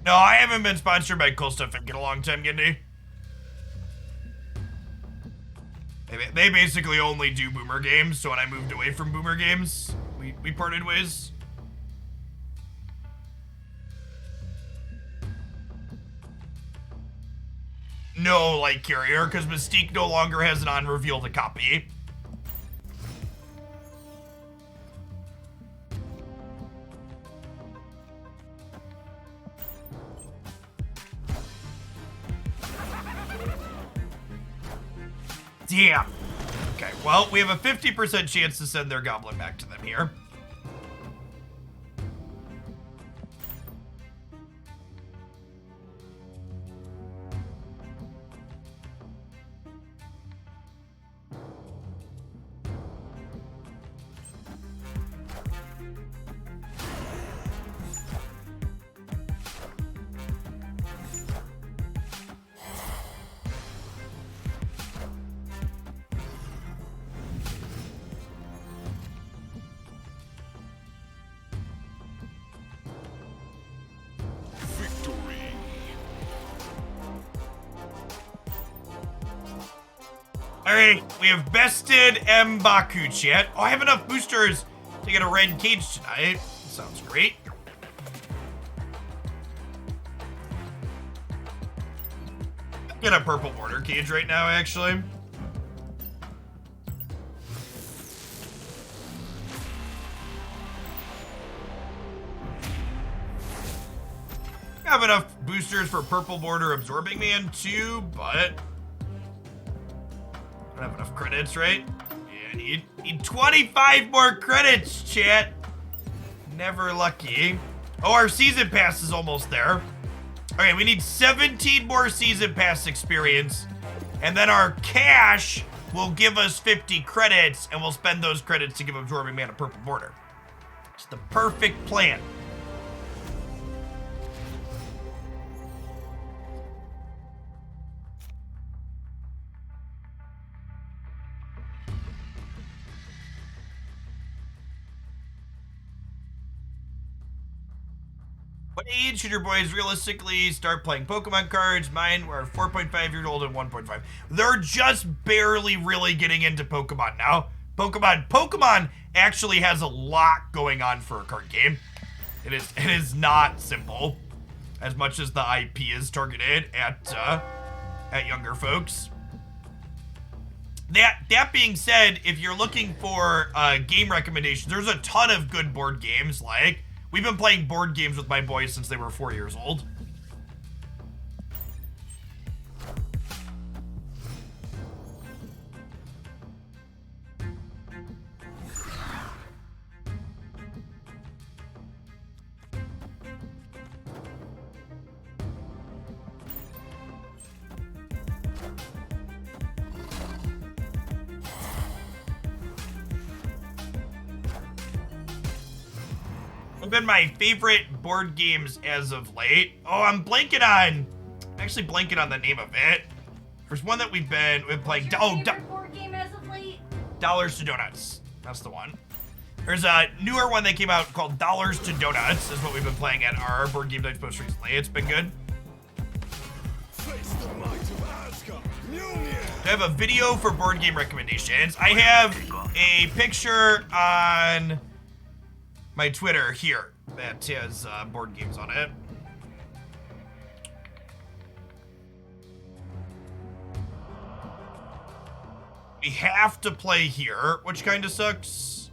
No, I haven't been sponsored by Cool Stuff in a long time, Gindy. They basically only do Boomer games, so when I moved away from Boomer games, we parted ways. No, like Carrier, because Mystique no longer has an on-reveal to copy. Damn. Okay, well, we have a 50% chance to send their Goblin back to them here. All right, we have bested M'Baku, chat. Oh, I have enough boosters to get a red cage tonight. Sounds great. Get a purple border cage right now, actually. I have enough boosters for purple border absorbing man too, but I don't have enough credits, right? Yeah, need 25 more credits, chat. Never lucky. Oh, our season pass is almost there. Okay, we need 17 more season pass experience, and then our cash will give us 50 credits, and we'll spend those credits to give absorbing man a purple border. It's the perfect plan. What age should your boys realistically start playing Pokemon cards? Mine are 4.5 years old and 1.5. They're just barely really getting into Pokemon now. Pokemon actually has a lot going on for a card game. It is not simple, as much as the IP is targeted at younger folks. That being said, if you're looking for game recommendations, there's a ton of good board games. Like, we've been playing board games with my boys since they were 4 years old. Been my favorite board games as of late. Oh, I'm actually blanking on the name of it. There's one that we've been playing. Board game as of late? Dollars to Donuts. That's the one. There's a newer one that came out called Dollars to Donuts, is what we've been playing at our board game nights most recently. It's been good. Face the might of Asgard. I have a video for board game recommendations. I have a picture on my Twitter here that has board games on it. We have to play here, which kind of sucks.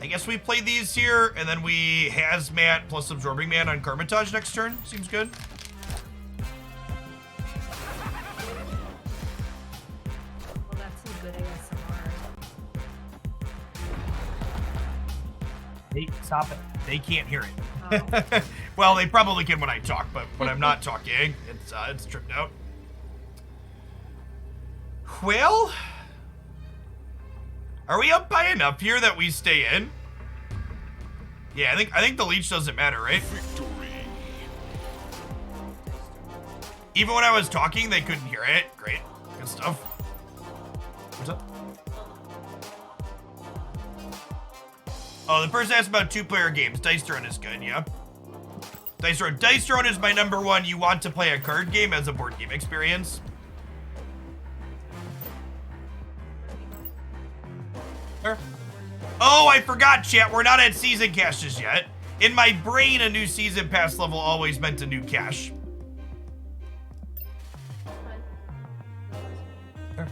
I guess we play these here, and then we Hazmat plus Absorbing Man on Carmitage next turn. Seems good. Well, that's some good ASMR. Stop it. They can't hear it. Oh. Well, they probably can when I talk, but when I'm not talking, it's tripped out. Well, are we up by enough here that we stay in? Yeah, I think the leech doesn't matter, right? Victory. Even when I was talking, they couldn't hear it. Great. Good stuff. What's up? Oh, the person asked about two-player games. Dice Throne is good, yeah. Dice Throne is my number one. You want to play a card game as a board game experience. Sure. Oh, I forgot, chat. We're not at season caches yet. In my brain, a new season pass level always meant a new cache. Sure.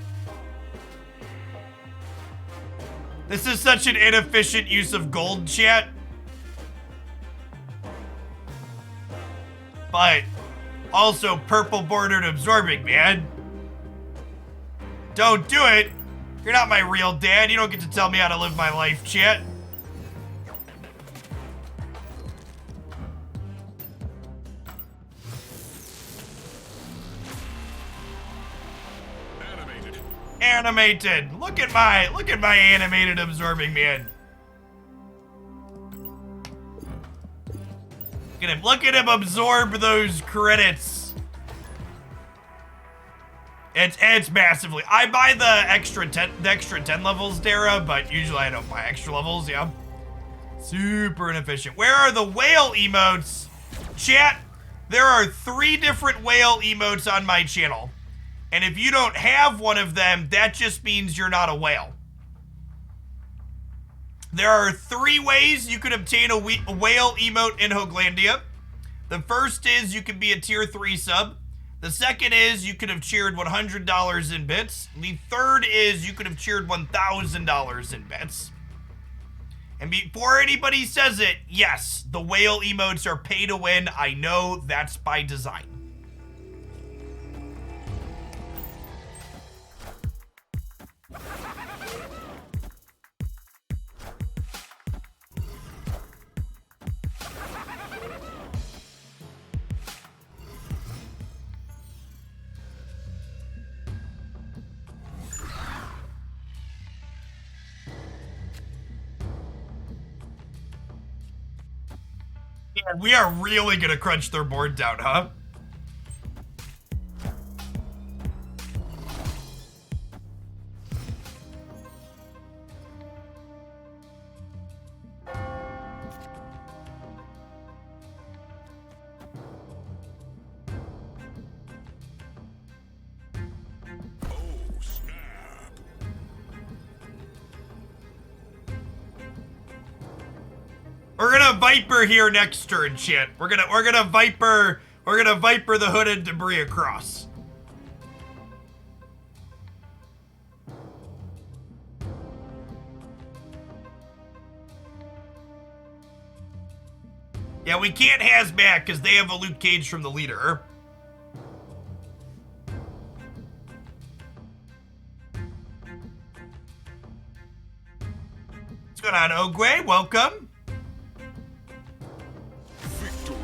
This is such an inefficient use of gold, chat. But also purple bordered absorbing, man. Don't do it. You're not my real dad. You don't get to tell me how to live my life, chat. Animated. Look at my animated absorbing man. Look at him absorb those credits. It's massively. I buy the extra 10 levels, Dara, but usually I don't buy extra levels, yeah. Super inefficient. Where are the whale emotes? Chat, there are 3 different whale emotes on my channel. And if you don't have one of them, that just means you're not a whale. There are 3 ways you can obtain a whale emote in Hoaglandia. The first is you can be a tier 3 sub. The second is you could have cheered $100 in bits. The third is you could have cheered $1,000 in bits. And before anybody says it, yes, the whale emotes are pay to win. I know that's by design. Man, we are really gonna crunch their board down, huh? Oh, snap. We're gonna Viper here next turn, shit. We're gonna Viper the hooded debris across. Yeah, we can't Hazmat because they have a Luke Cage from the leader. What's going on, Ogwe? Welcome. Victory.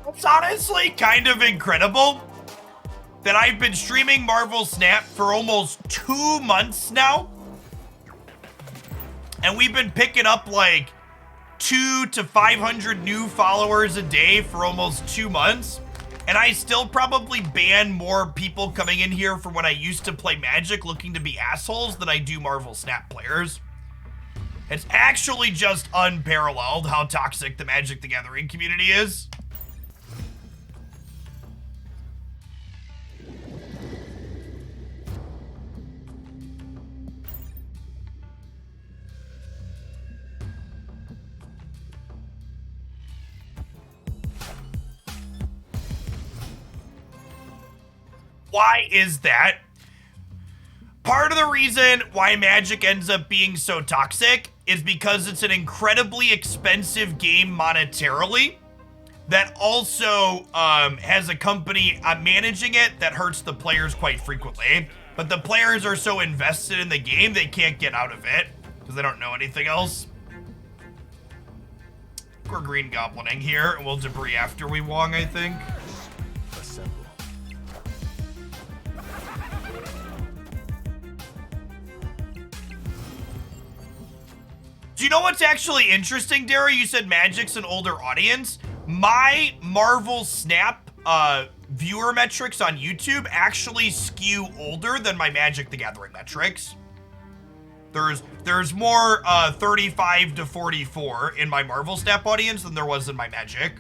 It's honestly kind of incredible that I've been streaming Marvel Snap for almost 2 months now. And we've been picking up like 200 to 500 new followers a day for almost 2 months. And I still probably ban more people coming in here from when I used to play Magic looking to be assholes than I do Marvel Snap players. It's actually just unparalleled how toxic the Magic the Gathering community is. Why is that? Part of the reason why Magic ends up being so toxic is because it's an incredibly expensive game monetarily that also has a company managing it that hurts the players quite frequently. But the players are so invested in the game, they can't get out of it because they don't know anything else. We're green goblining here, and we'll debris after we Wong, I think. Assemble. Do you know what's actually interesting, Dara? You said Magic's an older audience. My Marvel Snap viewer metrics on YouTube actually skew older than my Magic the Gathering metrics. There's more 35 to 44 in my Marvel Snap audience than there was in my Magic.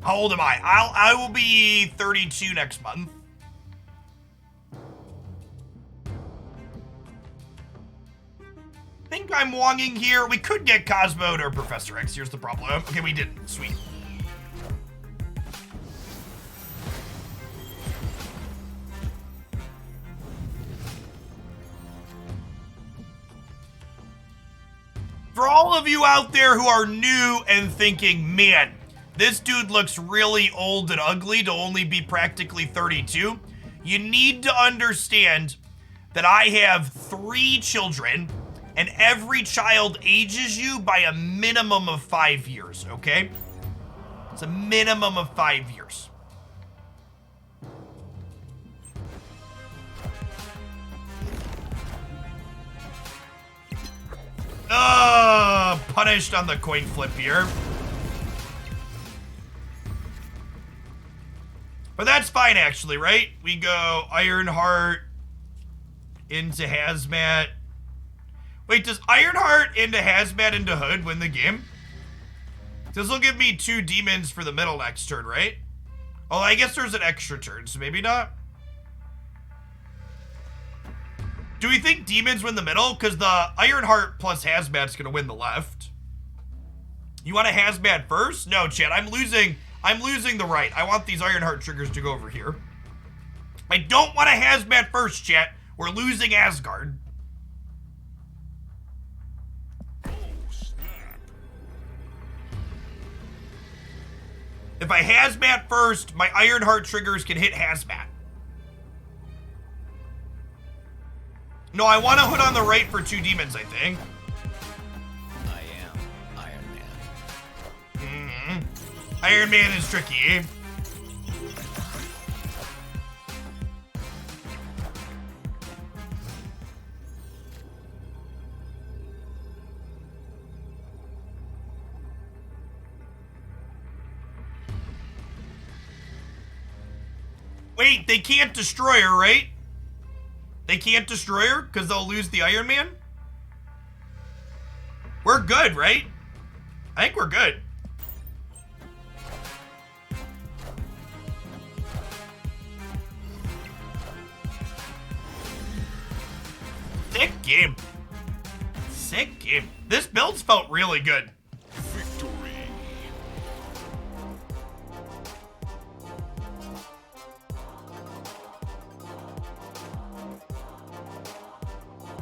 How old am I? I will be 32 next month. I think I'm Wonging here. We could get Cosmo or Professor X. Here's the problem. Okay, we didn't. Sweet. For all of you out there who are new and thinking, man, this dude looks really old and ugly to only be practically 32, you need to understand that I have 3 children, and every child ages you by a minimum of 5 years, okay? It's a minimum of 5 years. Punished on the coin flip here. But that's fine. fine, actually, right? We go Ironheart into Hazmat. Wait, does Ironheart into Hazmat into Hood win the game? This will give me 2 demons for the middle next turn, right? Oh, I guess there's an extra turn, so maybe not. Do we think demons win the middle? Because the Ironheart plus Hazmat's gonna win the left. You want a Hazmat first? No, chat, I'm losing the right. I want these Ironheart triggers to go over here. I don't want a Hazmat first, chat. We're losing Asgard. Oh, snap. If I Hazmat first, my Ironheart triggers can hit Hazmat. No, I want to Hood on the right for 2 demons, I think. I am Iron Man. Iron Man is tricky. Wait, they can't destroy her, right? They can't destroy her because they'll lose the Iron Man? We're good, right? I think we're good. Sick game. Sick game. This build's felt really good. Victory.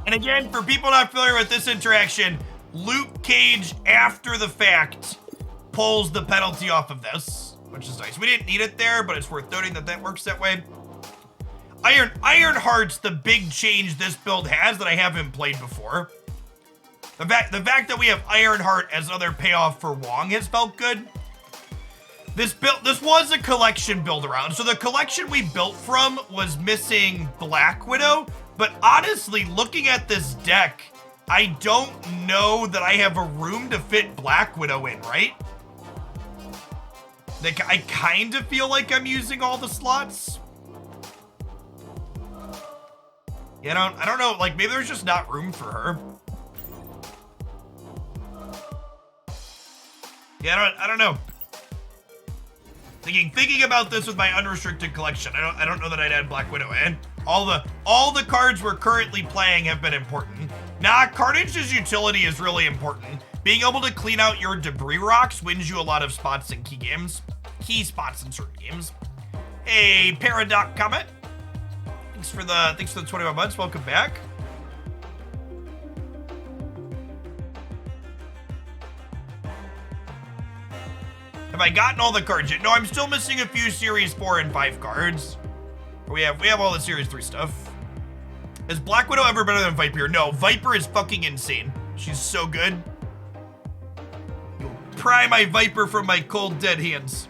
And again, for people not familiar with this interaction, Luke Cage, after the fact, pulls the penalty off of this, which is nice. We didn't need it there, but it's worth noting that that works that way. Ironheart's the big change this build has that I haven't played before. The fact that we have Ironheart as another payoff for Wong has felt good. This was a collection build around. So the collection we built from was missing Black Widow. But honestly, looking at this deck, I don't know that I have a room to fit Black Widow in, right? Like, I kind of feel like I'm using all the slots. Yeah, I don't know. Like, maybe there's just not room for her. Yeah, I don't know. Thinking about this with my unrestricted collection, I don't know that I'd add Black Widow in. All the cards we're currently playing have been important. Nah, Carnage's utility is really important. Being able to clean out your debris rocks wins you a lot of spots in key spots in certain games. Hey, Paradox comment. Thanks for the 21 months. Welcome back. Have I gotten all the cards yet? No, I'm still missing a few Series 4 and 5 cards. We have all the Series 3 stuff. Is Black Widow ever better than Viper? No, Viper is fucking insane. She's so good. You'll pry my Viper from my cold, dead hands.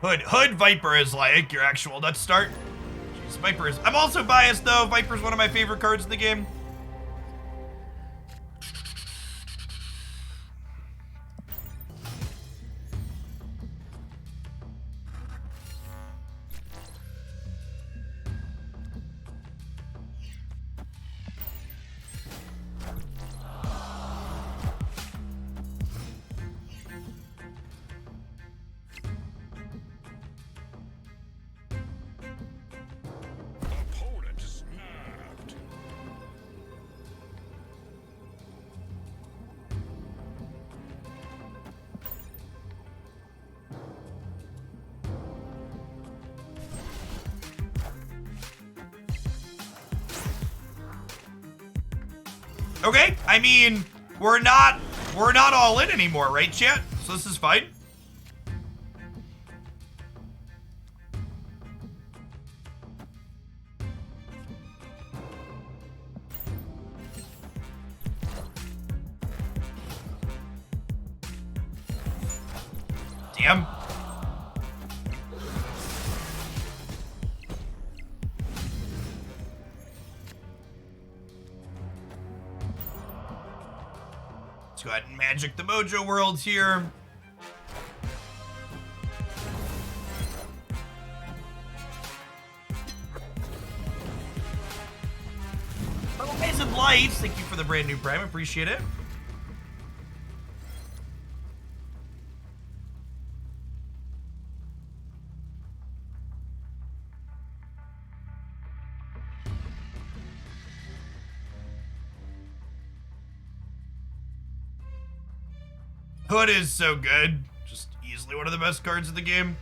Hood Viper is like your actual nut start. Jeez, Viper is. I'm also biased though. Viper's one of my favorite cards in the game. Opponent snapped. Okay, I mean, we're not all in anymore, right, chat? So this is fine. Damn. Let's go ahead and Magic the Mojo world here. Amazing Lights, thank you for the brand new Prime, appreciate it. Hood is so good. Just easily one of the best cards in the game.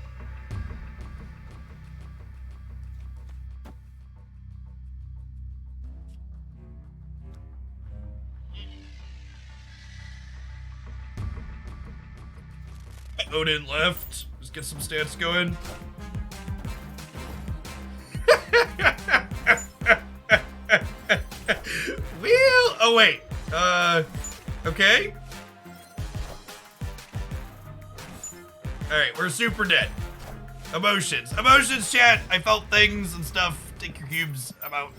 Odin left. Just get some stats going. Wheel. Oh wait. Okay. All right, we're super dead. Emotions, chat. I felt things and stuff. Take your cubes. I'm out.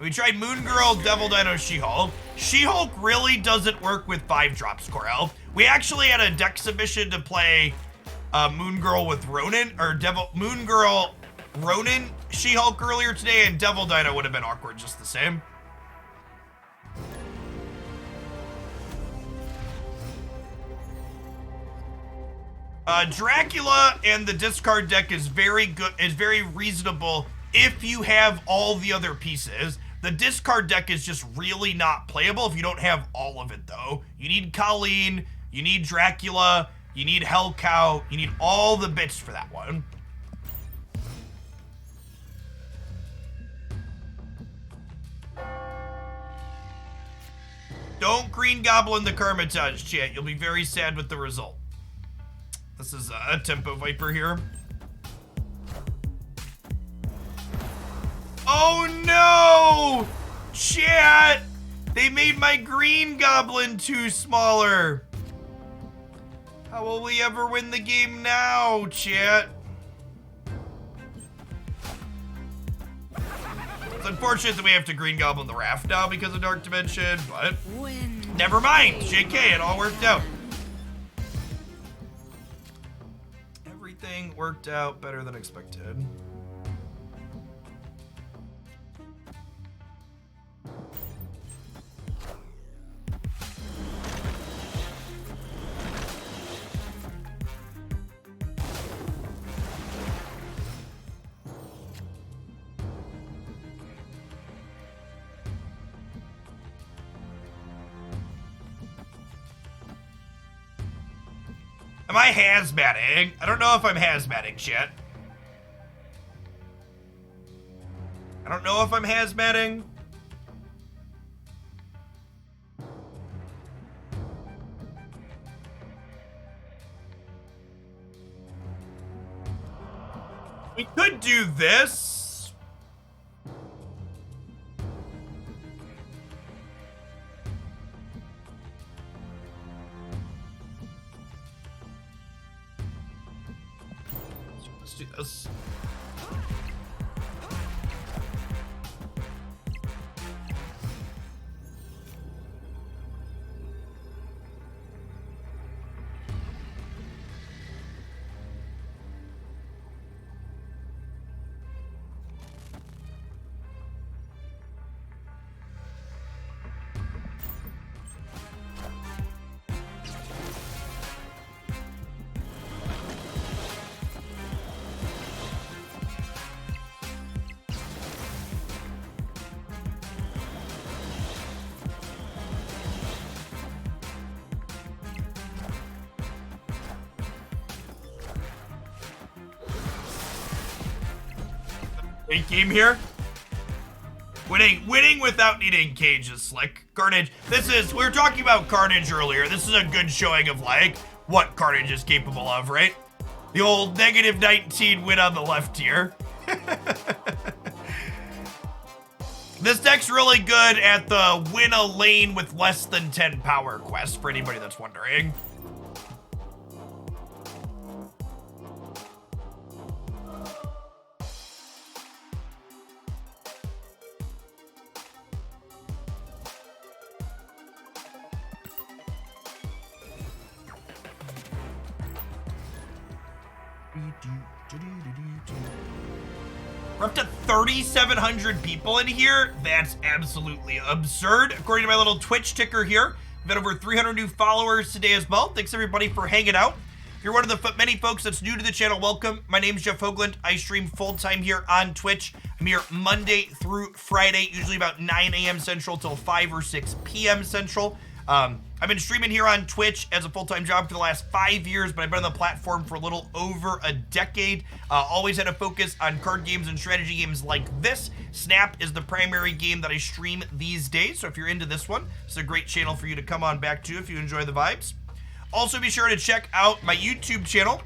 We tried Moon Girl, Devil Dino, She-Hulk. She-Hulk really doesn't work with 5-drop score health. We actually had a deck submission to play Moon Girl with Ronin, or Moon Girl, Ronin, She-Hulk earlier today, and Devil Dino would have been awkward just the same. Dracula and the discard deck is very good, is very reasonable if you have all the other pieces. The discard deck is just really not playable if you don't have all of it, though. You need Colleen, you need Dracula, you need Hellcow, you need all the bits for that one. Don't Green Goblin the Carmitage, chat. You'll be very sad with the result. This is a Tempo Viper here. Oh no! Chat! They made my Green Goblin too smaller. How will we ever win the game now, chat? It's unfortunate that we have to Green Goblin the Raft now because of Dark Dimension, but never mind. JK, it all worked out. Everything worked out better than expected. Am I hazmatting? I don't know if I'm hazmatting, chat. I don't know if I'm hazmatting. We could do this. Let's do this. Great game here. Winning without needing Cage is slick. Carnage, we were talking about Carnage earlier. This is a good showing of like what Carnage is capable of, right? The old -19 win on the left here. This deck's really good at the win a lane with less than 10 power quest, for anybody that's wondering. We're up to 3,700 people in here. That's absolutely absurd. According to my little Twitch ticker here, we've had over 300 new followers today as well. Thanks everybody for hanging out. If you're one of the many folks that's new to the channel, welcome. My name's Jeff Hoagland. I stream full-time here on Twitch. I'm here Monday through Friday, usually about 9 a.m. Central till 5 or 6 p.m. Central. I've been streaming here on Twitch as a full-time job for the last 5 years, but I've been on the platform for a little over a decade. Always had a focus on card games and strategy games like this. Snap is the primary game that I stream these days, so if you're into this one, it's a great channel for you to come on back to if you enjoy the vibes. Also, be sure to check out my YouTube channel.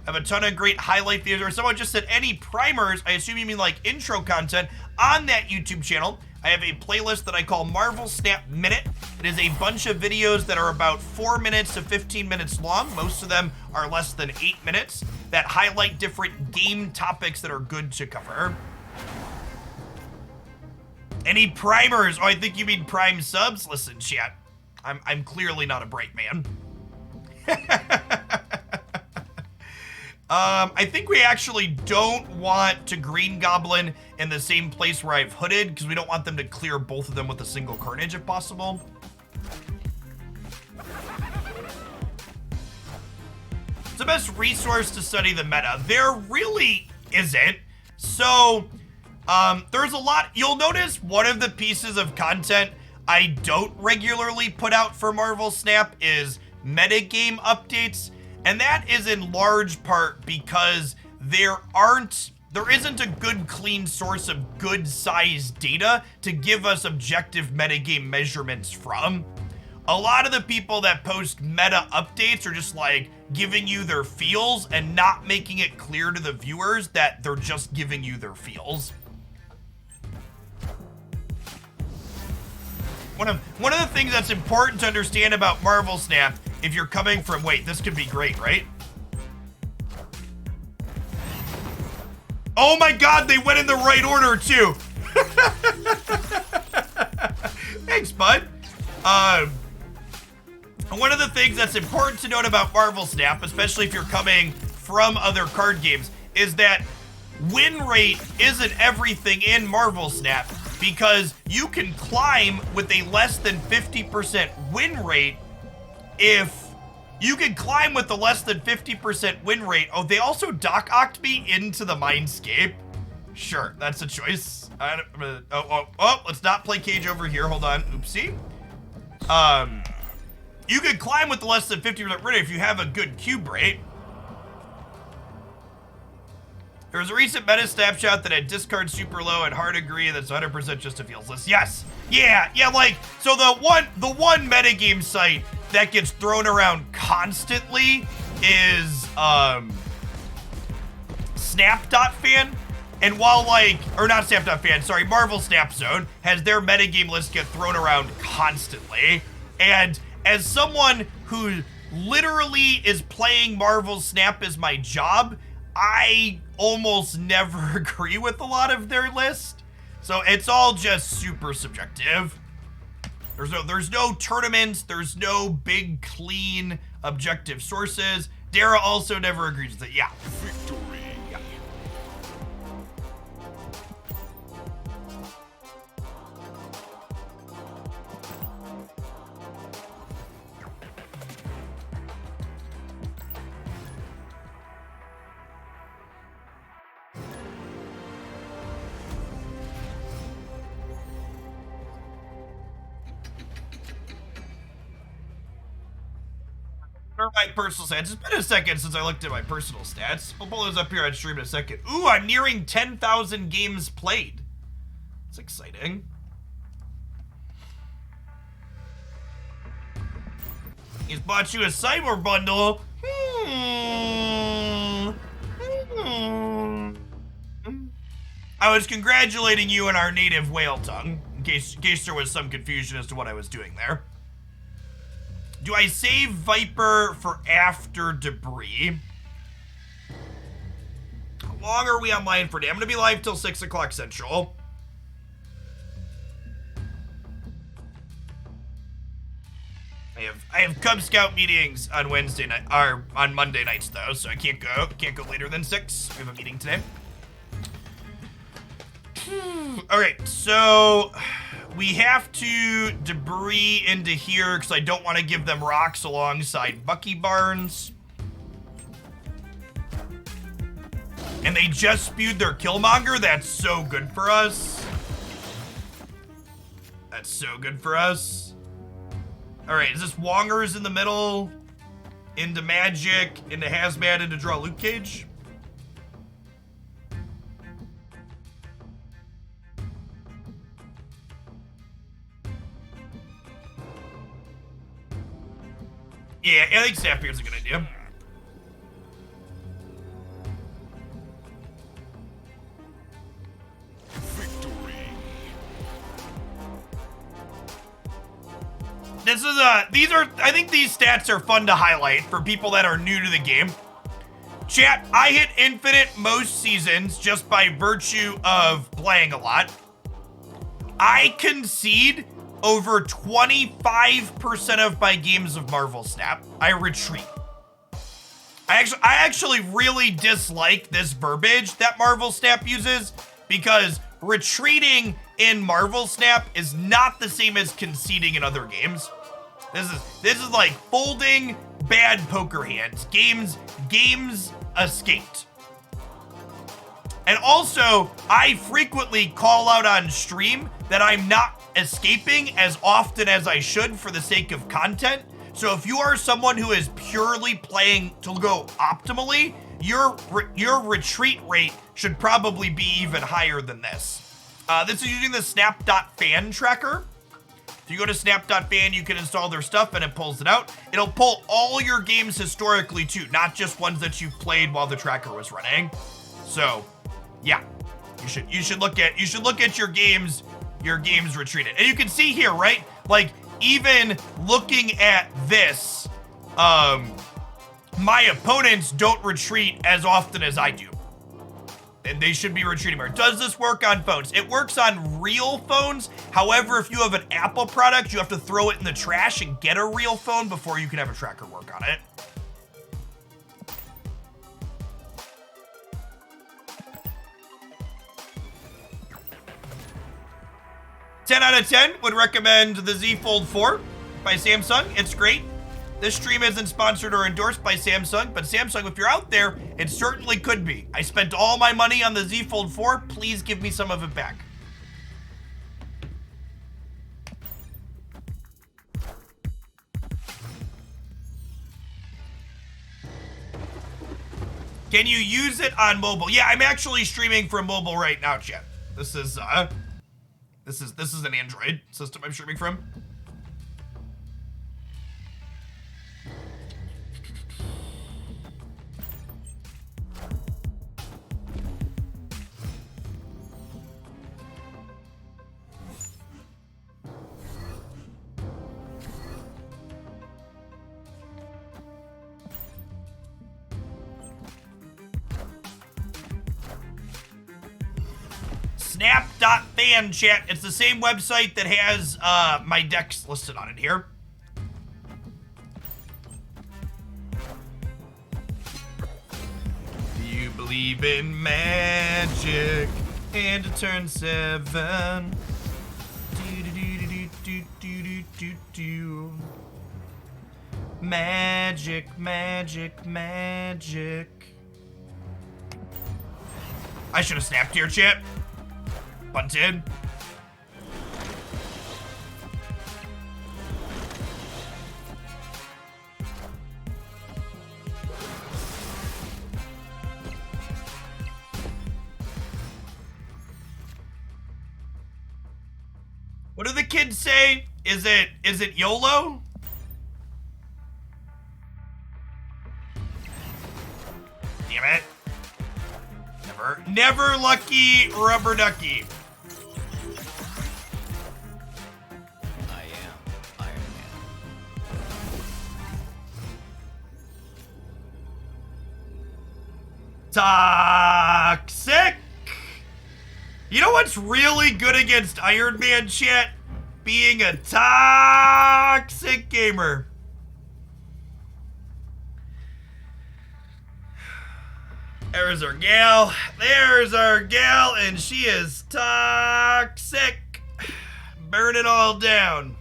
I have a ton of great highlight videos. Or someone just said any primers, I assume you mean like intro content, on that YouTube channel. I have a playlist that I call Marvel Snap Minute. It is a bunch of videos that are about 4 minutes to 15 minutes long. Most of them are less than 8 minutes that highlight different game topics that are good to cover. Any primers? Oh, I think you mean prime subs? Listen, chat, I'm clearly not a bright man. I think we actually don't want to green Goblin in the same place where I've hooded, because we don't want them to clear both of them with a single Carnage if possible. It's the best resource to study the meta. There really isn't. So, there's a lot. You'll notice one of the pieces of content I don't regularly put out for Marvel Snap is metagame updates. And that is in large part because there isn't a good clean source of good sized data to give us objective metagame measurements from. A lot of the people that post meta updates are just like giving you their feels and not making it clear to the viewers that they're just giving you their feels. One of the things that's important to understand about Marvel Snap, if you're coming from, wait, this could be great, right? Oh my God, they went in the right order too. Thanks, bud. One of the things that's important to note about Marvel Snap, especially if you're coming from other card games, is that win rate isn't everything in Marvel Snap, because you can climb with a less than 50% win rate if you can climb with a less than 50% win rate. Oh, they also dock-ocked me into the Mindscape. Sure, that's a choice. Let's not play Cage over here. Hold on. Oopsie. You can climb with the less than 50% win rate if you have a good cube rate. There was a recent meta snapshot that had discard super low and hard agree that's 100% just a feels list. Yes. Yeah, like, so the one metagame site that gets thrown around constantly is Snap.fan. And while not Snap.fan, sorry, Marvel Snap Zone has their metagame list get thrown around constantly. And as someone who literally is playing Marvel Snap as my job, I almost never agree with a lot of their list. So it's all just super subjective. There's no tournaments, there's no big clean objective sources. Dara also never agrees with it. Yeah. Victory. Yeah. My personal stats. It's been a second since I looked at my personal stats. I'll pull those up here on stream in a second. Ooh, I'm nearing 10,000 games played. That's exciting. He's bought you a cyber bundle. I was congratulating you in our native whale tongue, in case there was some confusion as to what I was doing there. Do I save Viper for after debris? How long are we online for today? I'm gonna be live till 6 o'clock Central. I I have Cub Scout meetings on Wednesday night, or on Monday nights though, so I can't go later than 6. We have a meeting today. Alright, so we have to debris into here because I don't want to give them rocks alongside Bucky Barnes. And they just spewed their Killmonger. That's so good for us. That's so good for us. Alright, is this Wongers in the middle? Into Magic, into Hazmat, into draw Luke Cage? Yeah, I think Sapphire is a good idea. Victory. I think these stats are fun to highlight for people that are new to the game. Chat, I hit infinite most seasons just by virtue of playing a lot. I concede over 25% of my games of Marvel Snap. I retreat. I actually really dislike this verbiage that Marvel Snap uses because retreating in Marvel Snap is not the same as conceding in other games. This is like folding bad poker hands. Games escaped. And also, I frequently call out on stream that I'm not escaping as often as I should for the sake of content. So if you are someone who is purely playing to go optimally, your retreat rate should probably be even higher than this. This is using the snap.fan tracker. If you go to snap.fan, you can install their stuff and it pulls it out. It'll pull all your games historically too, not just ones that you've played while the tracker was running. So, yeah, you should look at your games retreated. And you can see here, right? Like, even looking at this, my opponents don't retreat as often as I do. And they should be retreating more. Does this work on phones? It works on real phones. However, if you have an Apple product, you have to throw it in the trash and get a real phone before you can have a tracker work on it. Ten out of 10 would recommend the Z Fold 4 by Samsung. It's great. This stream isn't sponsored or endorsed by Samsung, but Samsung, if you're out there, it certainly could be. I spent all my money on the Z Fold 4. Please give me some of it back. Can you use it on mobile? Yeah, I'm actually streaming from mobile right now, chat. This is an Android system I'm streaming from. Snap.fan chat. It's the same website that has my decks listed on it here. Do you believe in magic and to turn 7? Magic, magic, magic. I should have snapped here, chat. Bunted. What do the kids say? Is it YOLO? Damn it. Never lucky rubber ducky. I am Iron Man. Toxic. You know what's really good against Iron Man, chat? Being a toxic gamer. There's our gal. There's our gal, and she is toxic. Burn it all down.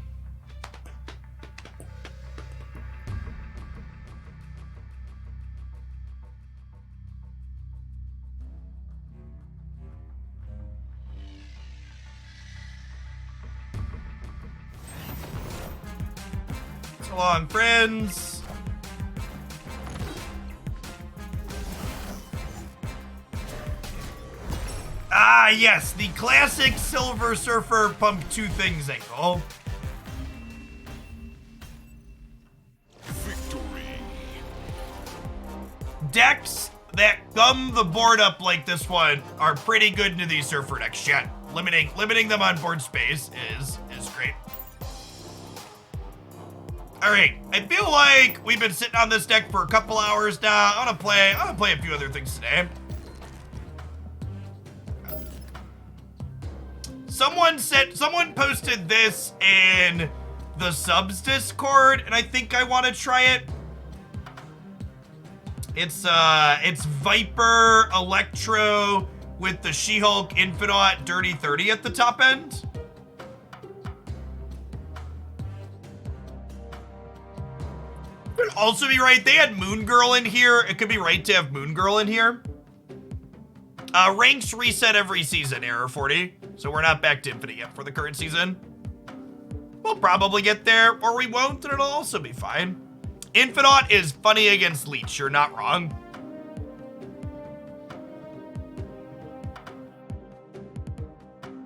So long, friends. Ah, yes, the classic Silver Surfer pump two things angle. Victory. Decks that gum the board up like this one are pretty good into these Surfer decks, chat. Limiting them on board space is great. Alright, I feel like we've been sitting on this deck for a couple hours now. I'm gonna play a few other things today. Someone posted this in the subs Discord, and I think I want to try it. It's Viper, Electro with the She-Hulk, Infinite, Dirty 30 at the top end. Could also be right. They had Moon Girl in here. It could be right to have Moon Girl in here. Ranks reset every season, Error 40. So we're not back to Infinite yet for the current season. We'll probably get there, or we won't, and it'll also be fine. Infinite is funny against Leech. You're not wrong.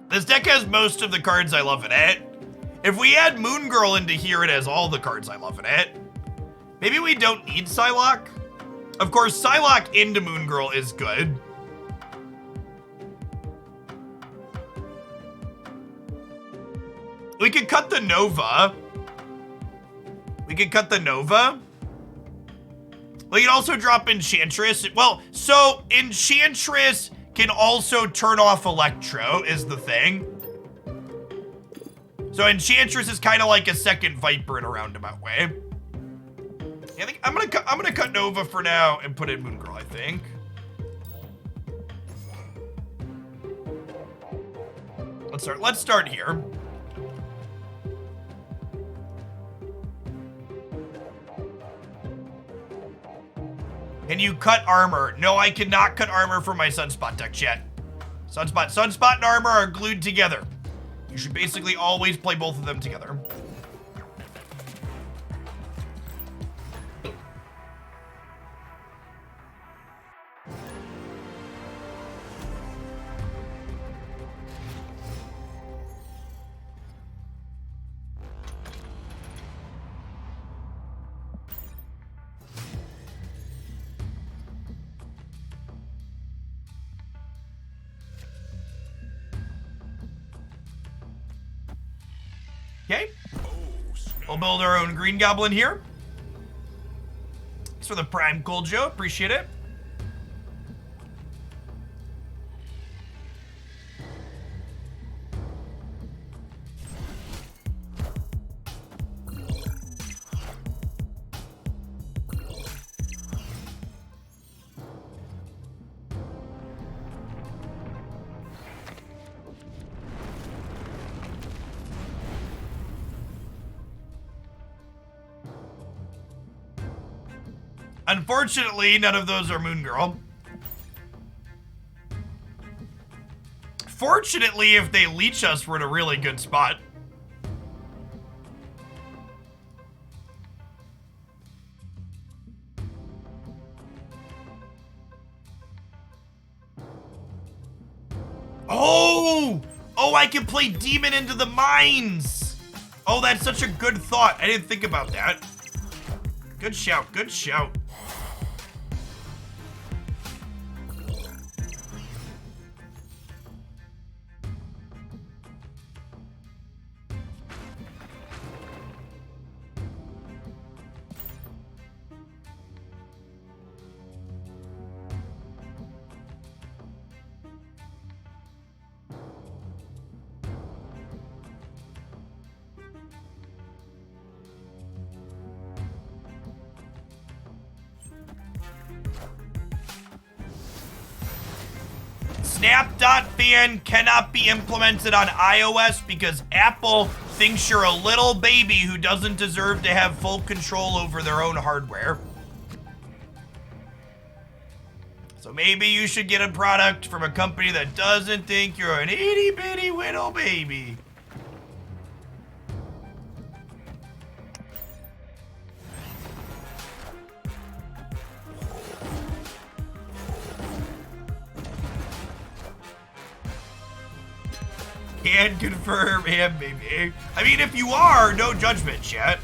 This deck has most of the cards I love in it. If we add Moon Girl into here, it has all the cards I love in it. Maybe we don't need Psylocke. Of course, Psylocke into Moon Girl is good. We could cut the Nova. We could also drop Enchantress. Well, so Enchantress can also turn off Electro is the thing. So Enchantress is kind of like a second Viper in a roundabout way. I think I'm gonna cut Nova for now and put in Moon Girl, I think. Let's start here. Can you cut armor? No, I cannot cut armor from my Sunspot deck, chat. Sunspot and armor are glued together. You should basically always play both of them together. Okay. We'll build our own Green Goblin here. Thanks for the Prime Gold, Joe. Appreciate it. Unfortunately, none of those are Moon Girl. Fortunately, if they leech us, we're in a really good spot. Oh! Oh, I can play Demon into the mines! Oh, that's such a good thought. I didn't think about that. Good shout, good shout. Snap.fan cannot be implemented on iOS because Apple thinks you're a little baby who doesn't deserve to have full control over their own hardware. So maybe you should get a product from a company that doesn't think you're an itty bitty little baby. Can confirm and maybe. I mean, if you are, no judgment, chat.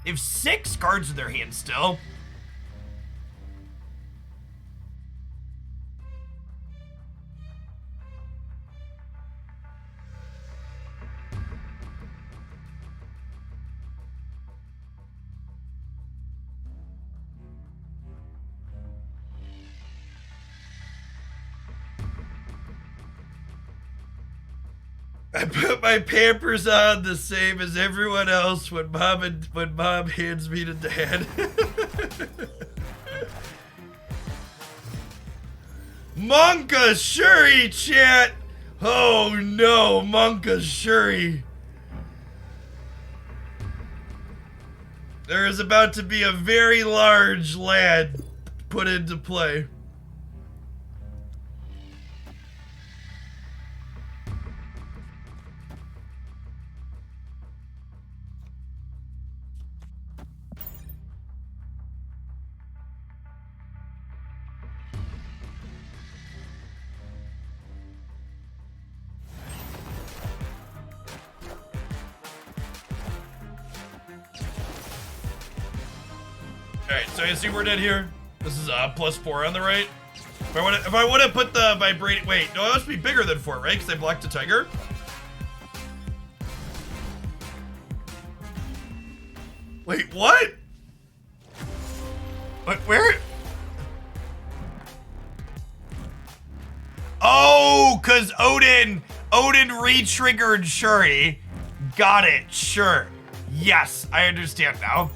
They have 6 cards in their hand still. I put my Pampers on the same as everyone else when mom hands me to dad. Monka Shuri, chat. Oh no, Monka Shuri. There is about to be a very large lad put into play. Alright, so you see we're dead here? This is +4 on the right. If I want to put the vibrating, wait, no, it must be bigger than 4, right? Because I blocked a tiger. Wait, what? What? Where? Oh, cause Odin re-triggered Shuri. Got it. Sure. Yes, I understand now.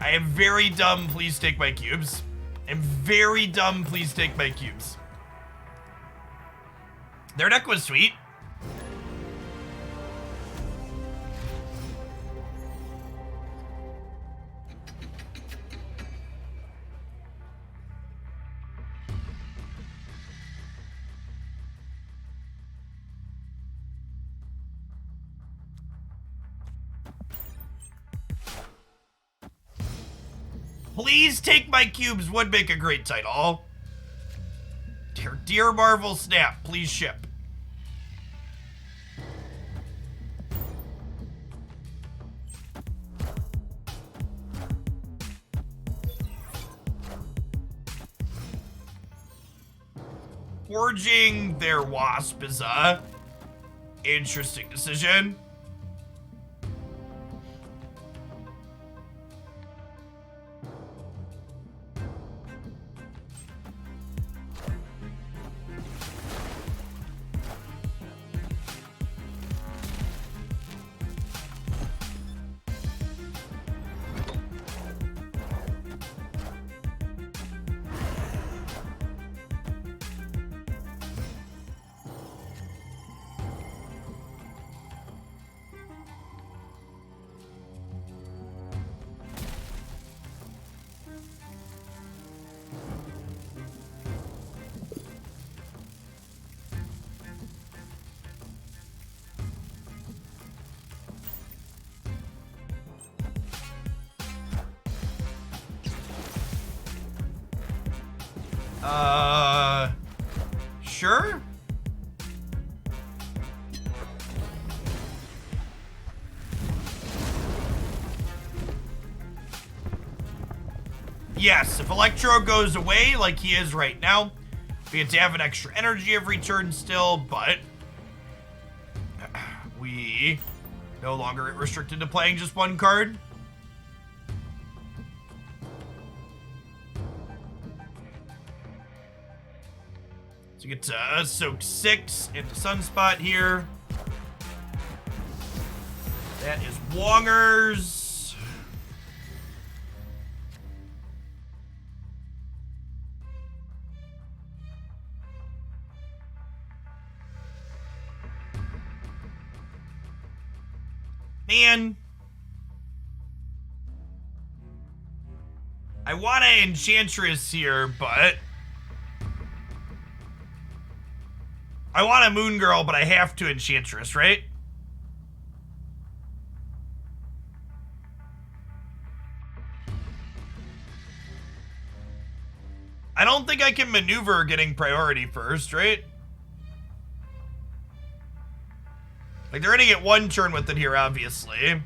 I am very dumb, please take my cubes. I'm very dumb, please take my cubes. Their deck was sweet. Please take my cubes would make a great title. Dear Marvel Snap, please ship. Forging their Wasp is a interesting decision. Sure? Yes, if Electro goes away like he is right now, we get to have an extra energy every turn still, but we no longer restricted to playing just one card. So you get to soak 6 into Sunspot here. That is Wongers. Man. I want an Enchantress here, but I want a Moon Girl, but I have to Enchantress, right? I don't think I can maneuver getting priority first, right? Like, they're gonna get one turn with it here, obviously.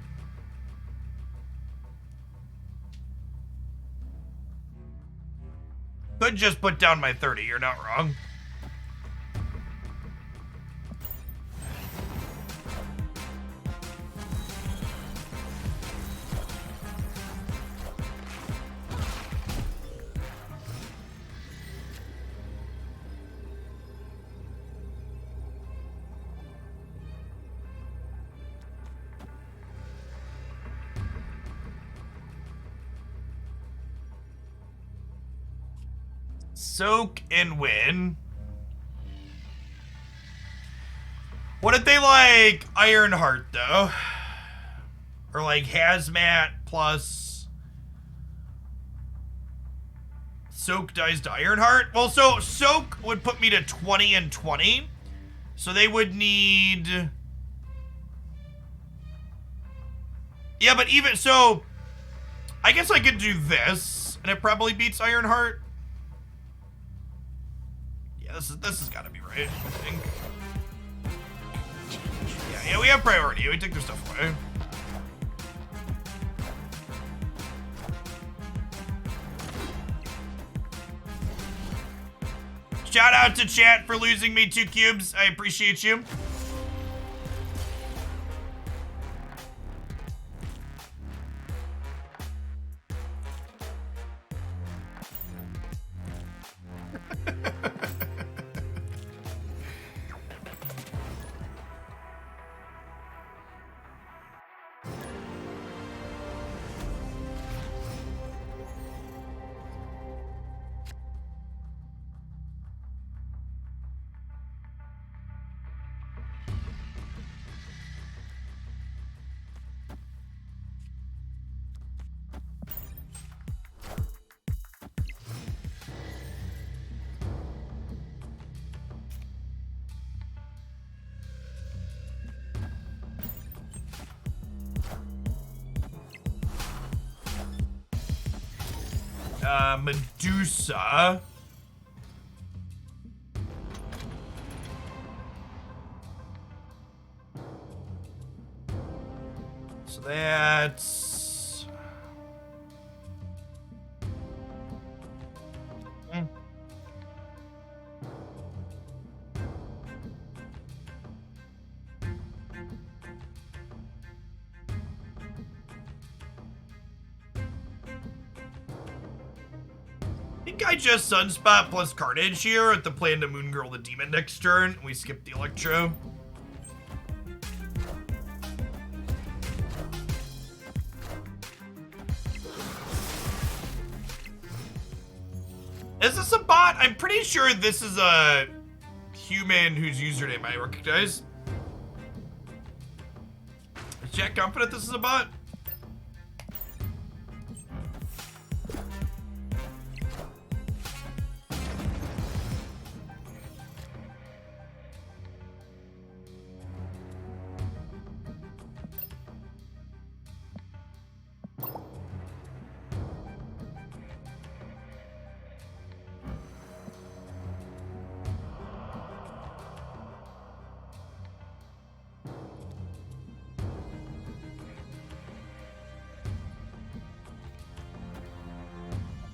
Could just put down my 30, you're not wrong. Soak and win. What if they like Ironheart though? Or like Hazmat plus Soak dies to Ironheart? Well, so Soak would put me to 20 and 20. So they would need... Yeah, but even so, I guess I could do this and it probably beats Ironheart. Yeah, this has got to be right, I think. Yeah, we have priority. We take their stuff away. Shout out to chat for losing me 2 cubes. I appreciate you. Medusa. So that's... I think I just Sunspot plus Carnage here at the plan to Moon Girl the Demon next turn. We skip the Electro. Is this a bot? I'm pretty sure this is a human whose username I recognize. Is Jack confident this is a bot?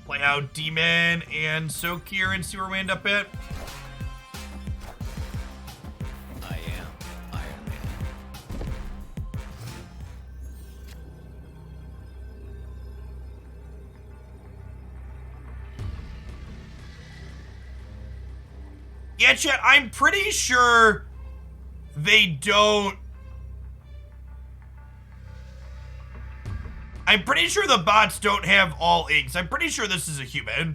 Play out Demon and Soak here and see where we end up at. I am Iron Man. Yeah, chat, I'm pretty sure they don't... I'm pretty sure the bots don't have all inks. I'm pretty sure this is a human.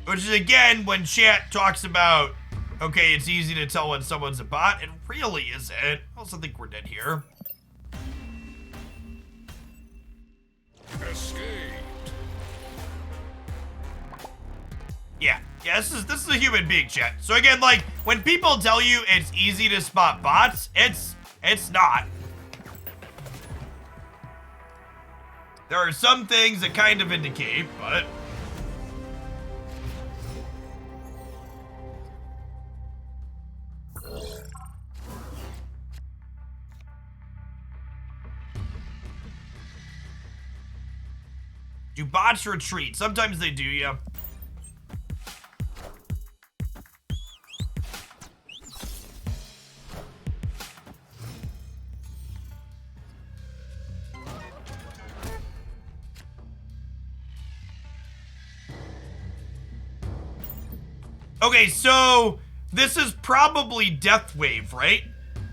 Which is, again, when chat talks about, okay, it's easy to tell when someone's a bot, it really isn't. I also think we're dead here. Escaped. Yeah, this is a human being, chat. So again, like, when people tell you it's easy to spot bots, it's not. There are some things that kind of indicate, but... Do bots retreat? Sometimes they do, yeah. Okay, so this is probably Death Wave, right?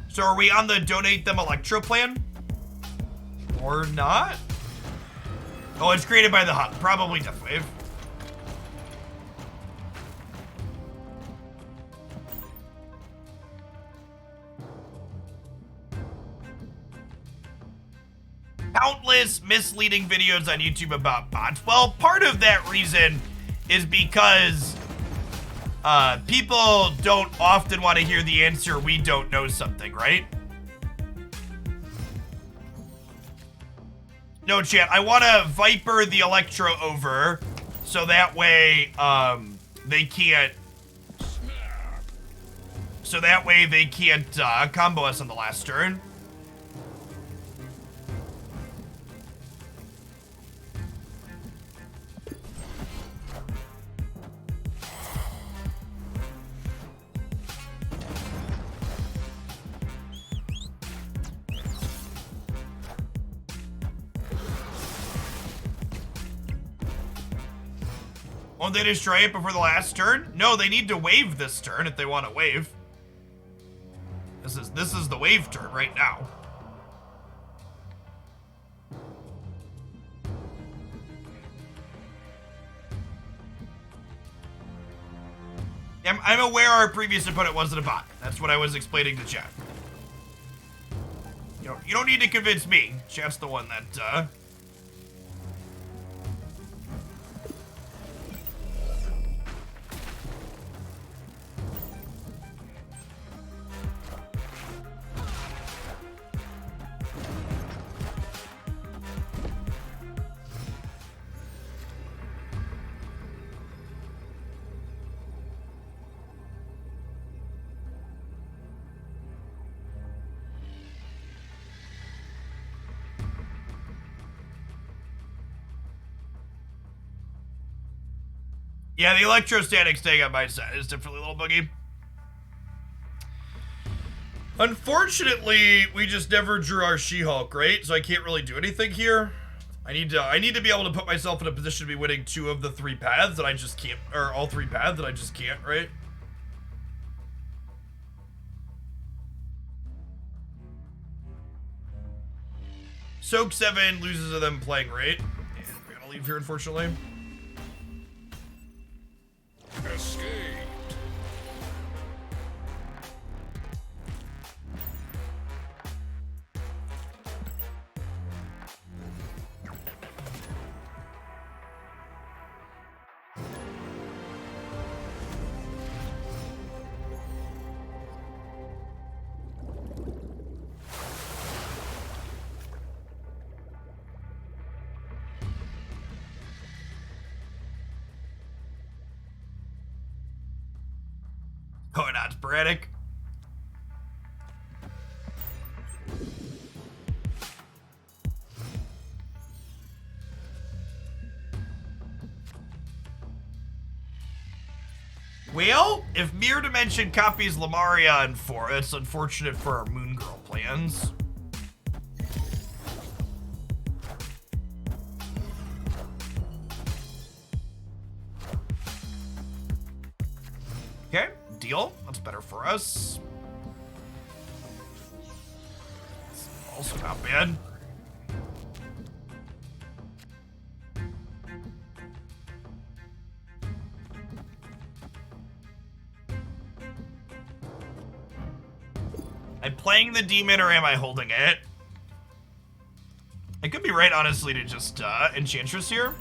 So are we on the donate them Electro plan? Or not? Oh, it's created by the hub. Probably Death Wave. Countless misleading videos on YouTube about bots. Well, part of that reason is because people don't often want to hear the answer, we don't know something, right? No, chat, I want to Viper the Electro over, so that way, they can't... So that way they can't, combo us on the last turn. Won't they destroy it before the last turn? No, they need to wave this turn if they want to wave. This is the wave turn right now. I'm aware our previous opponent wasn't a bot. That's what I was explaining to chat. You don't need to convince me. Chat's the one that, yeah, the electrostatic staying on my side is definitely a little buggy. Unfortunately, we just never drew our She-Hulk, right? So I can't really do anything here. I need to be able to put myself in a position to be winning 2 of the 3 paths that I just can't, or all 3 paths that I just can't, right? Soak 7 loses to them playing, right? And we're gonna leave here, unfortunately. Escaped. Oh, not sporadic. Well, if Mirror Dimension copies Lamarion for it's unfortunate for our Moon Girl plans. Okay, deal. That's better for us. It's also not bad. I'm playing the demon or am I holding it? I could be right, honestly, to just Enchantress here.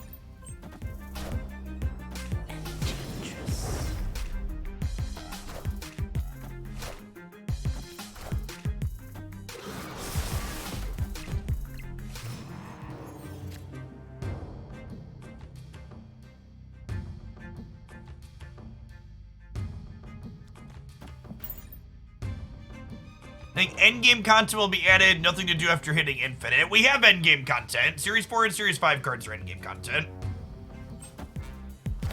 I think endgame content will be added, nothing to do after hitting infinite. We have endgame content. Series 4 and Series 5 cards are endgame content.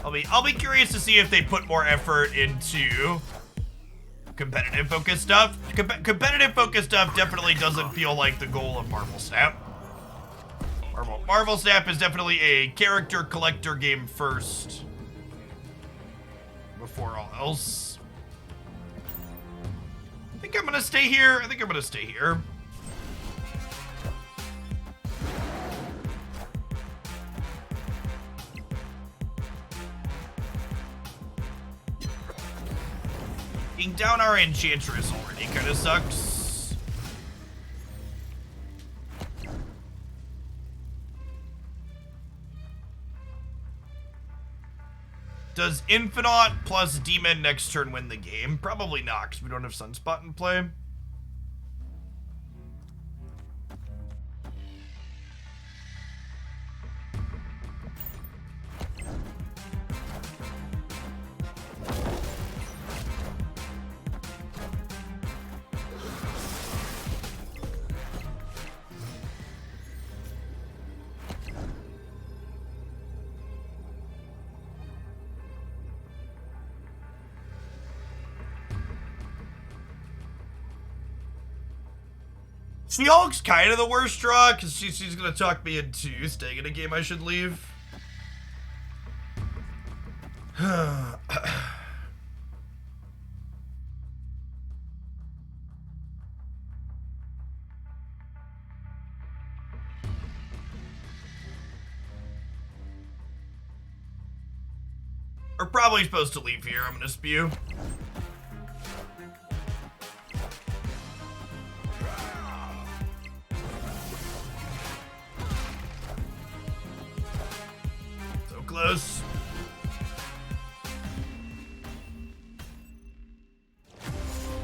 I'll be curious to see if they put more effort into competitive focused stuff. Competitive focused stuff definitely doesn't feel like the goal of Marvel Snap. Marvel Snap is definitely a character collector game first before all else. I think I'm gonna stay here. I think I'm gonna stay here. Being down our Enchantress already kind of sucks. Does Infinite plus Demon next turn win the game? Probably not, because we don't have Sunspot in play. She-Hulk's kind of the worst draw, because she's going to talk me into staying in a game I should leave. We're probably supposed to leave here, I'm going to spew. Close.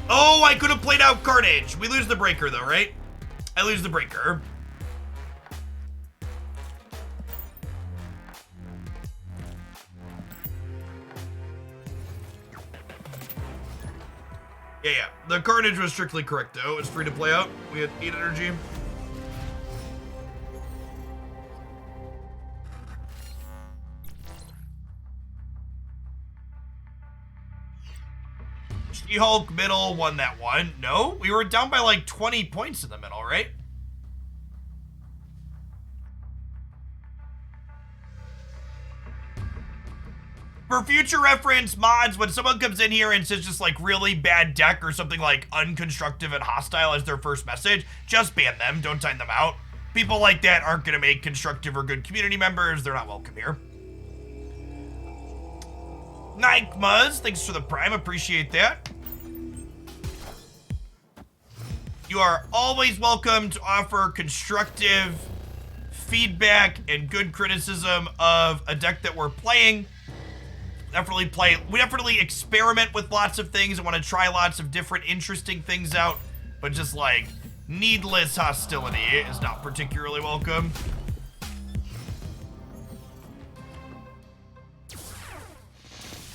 Oh, I could have played out Carnage. We lose the breaker though, right? I lose the breaker. Yeah. The Carnage was strictly correct though. It was free to play out. We had 8 energy. She-Hulk middle won that one. No, we were down by like 20 points in the middle, right? For future reference, mods, when someone comes in here and says just like really bad deck or something like unconstructive and hostile as their first message, just ban them. Don't time them out. People like that aren't going to make constructive or good community members. They're not welcome here. Nike Muzz, thanks for the prime. Appreciate that. You are always welcome to offer constructive feedback and good criticism of a deck that we're playing. We definitely experiment with lots of things and want to try lots of different interesting things out, but just like needless hostility is not particularly welcome.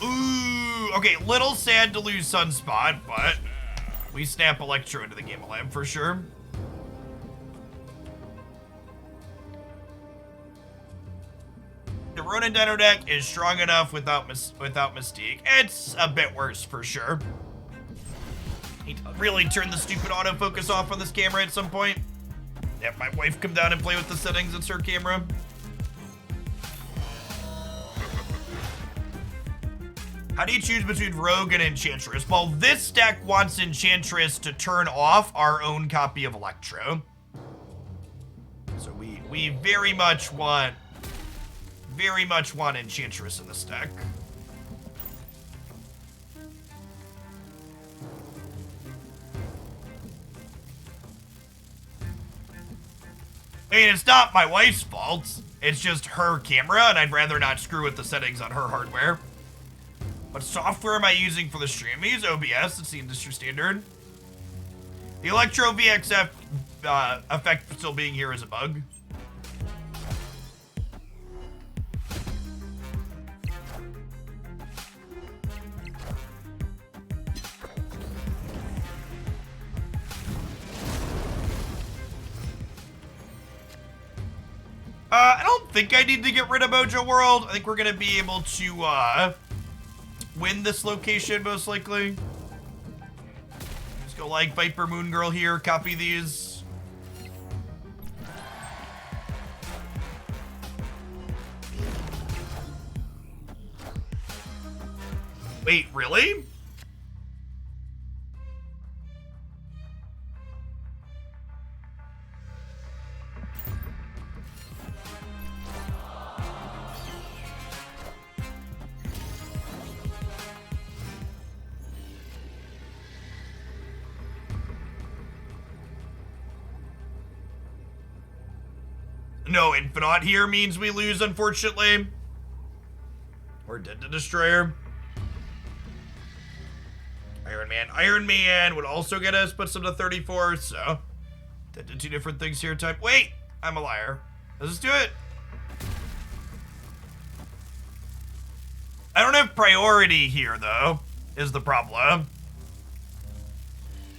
Ooh, okay, little sad to lose Sunspot, but we snap Electro into the game alive for sure. The Ronin Dino deck is strong enough without Mystique. It's a bit worse for sure. Need to really turn the stupid autofocus off on this camera at some point. Have my wife come down and play with the settings. It's her camera. How do you choose between Rogue and Enchantress? Well, this deck wants Enchantress to turn off our own copy of Electro. So we very much want Enchantress in this deck. I mean, it's not my wife's fault. It's just her camera, and I'd rather not screw with the settings on her hardware. What software am I using for the stream? I use OBS. It's the industry standard. The Electro VXF effect still being here is a bug. I don't think I need to get rid of Mojo World. I think we're going to be able to win this location, most likely. Let's go like Viper Moon Girl here. Copy these. Wait, really? No Infinite here means we lose, unfortunately. We're dead to Destroyer. Iron Man. Iron Man would also get us, puts them to 34, so... Dead to two different things here. Type. Wait! I'm a liar. Let's do it. I don't have priority here, though, is the problem.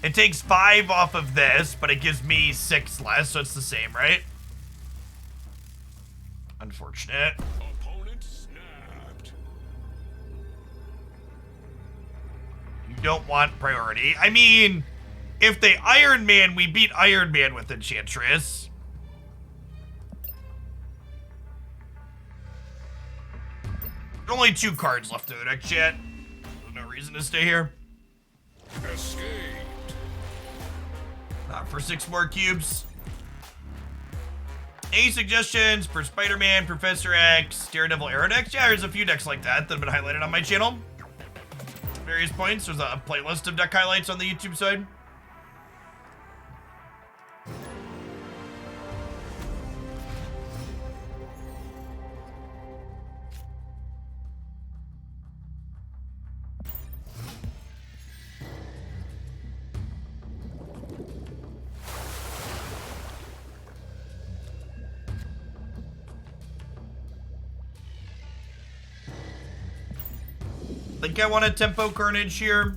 It takes 5 off of this, but it gives me 6 less, so it's the same, right? Unfortunate. Opponent snapped. You don't want priority. I mean, if they Iron Man, we beat Iron Man with Enchantress. There's only 2 cards left in the deck, chat. There's no reason to stay here. Escaped. Not for 6 more cubes. Any suggestions for Spider-Man, Professor X, Daredevil Arrow decks? Yeah, there's a few decks like that have been highlighted on my channel. At various points. There's a playlist of deck highlights on the YouTube side. Think I want a tempo Carnage here.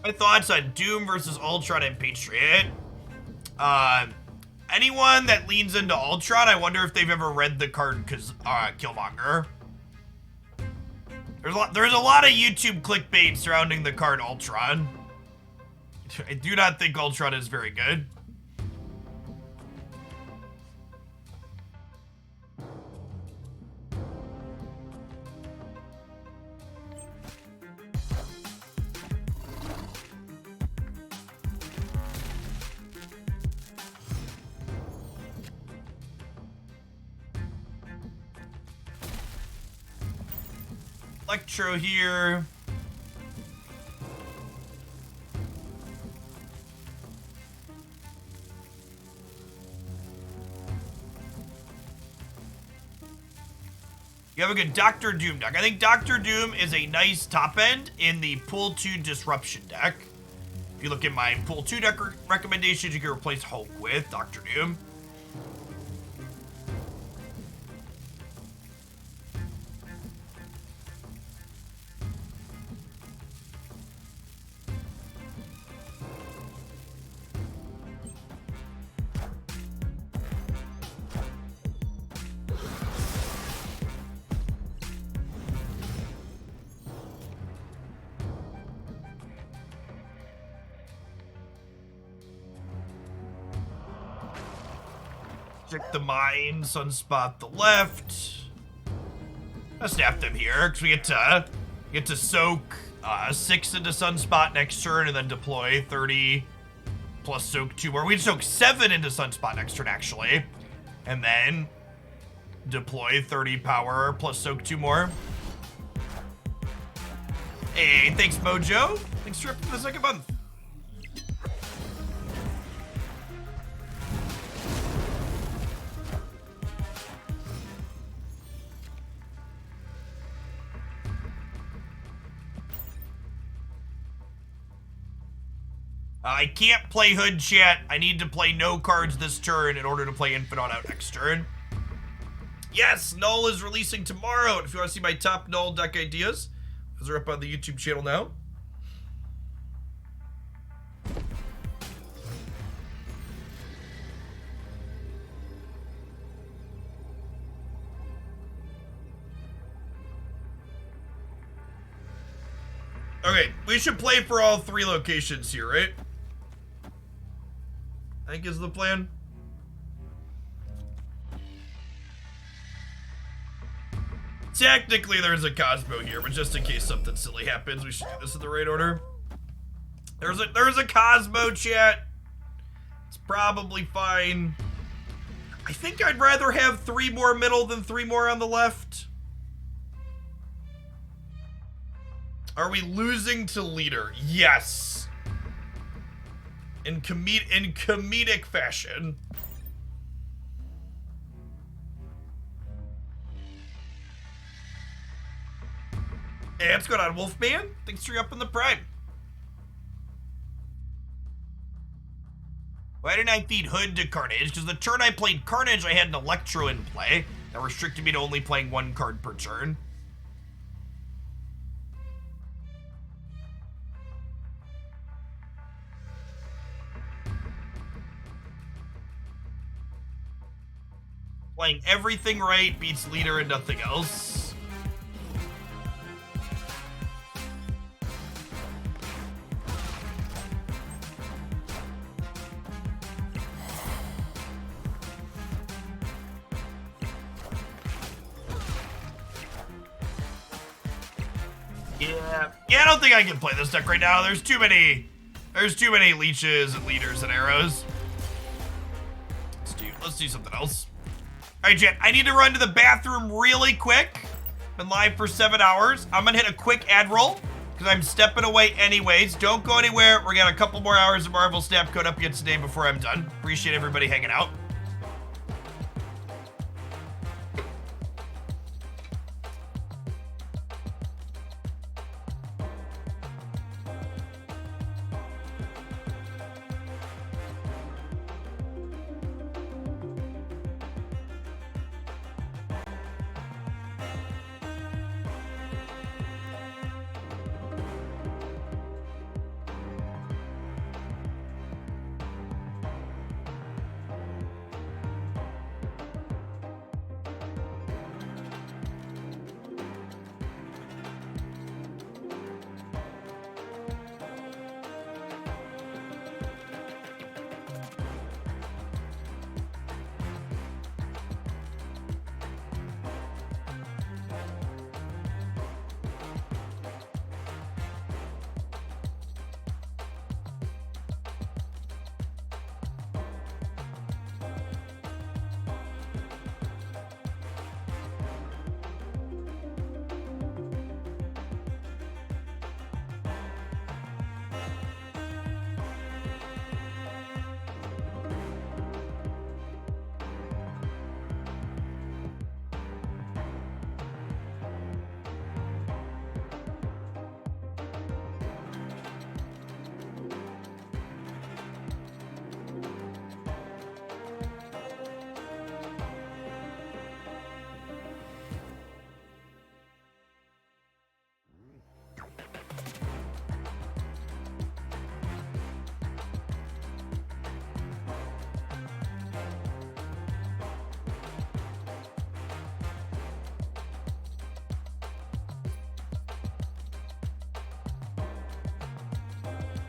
My thoughts on Doom versus Ultron and Patriot. Anyone that leans into Ultron, I wonder if they've ever read the card Killmonger. There's a lot of YouTube clickbait surrounding the card Ultron. I do not think Ultron is very good. Electro here. You have a good Dr. Doom deck. I think Dr. Doom is a nice top end in the Pool 2 Disruption deck. If you look at my Pool 2 deck recommendations, you can replace Hulk with Dr. Doom. Stick the mine, sunspot the left. I'll snap them here, because we get to soak 6 into sunspot next turn and then deploy 30 plus soak 2 more. We'd soak 7 into sunspot next turn, actually. And then deploy 30 power plus soak 2 more. Hey, thanks, Mojo. Thanks for the second month. I can't play Hood, chat. I need to play no cards this turn in order to play Infinite out next turn. Yes, Null is releasing tomorrow. And if you want to see my top Null deck ideas, those are up on the YouTube channel now. Okay, we should play for all 3 locations here, right? I think is the plan. Technically, there's a Cosmo here, but just in case something silly happens, we should do this in the right order. There's a Cosmo, chat. It's probably fine. I think I'd rather have 3 more middle than 3 more on the left. Are we losing to leader? Yes. In comedic fashion. Hey, what's going on, Wolfman? Thanks for up in the prime. Why didn't I feed Hood to Carnage? Because the turn I played Carnage, I had an Electro in play that restricted me to only playing 1 card per turn. Playing everything right beats leader and nothing else. Yeah, I don't think I can play this deck right now. There's too many leeches and leaders and arrows. Let's do something else. All right, Jet, I need to run to the bathroom really quick. Been live for 7 hours. I'm gonna hit a quick ad roll because I'm stepping away anyways. Don't go anywhere. We're gonna a couple more hours of Marvel Snap Code up yet today before I'm done. Appreciate everybody hanging out.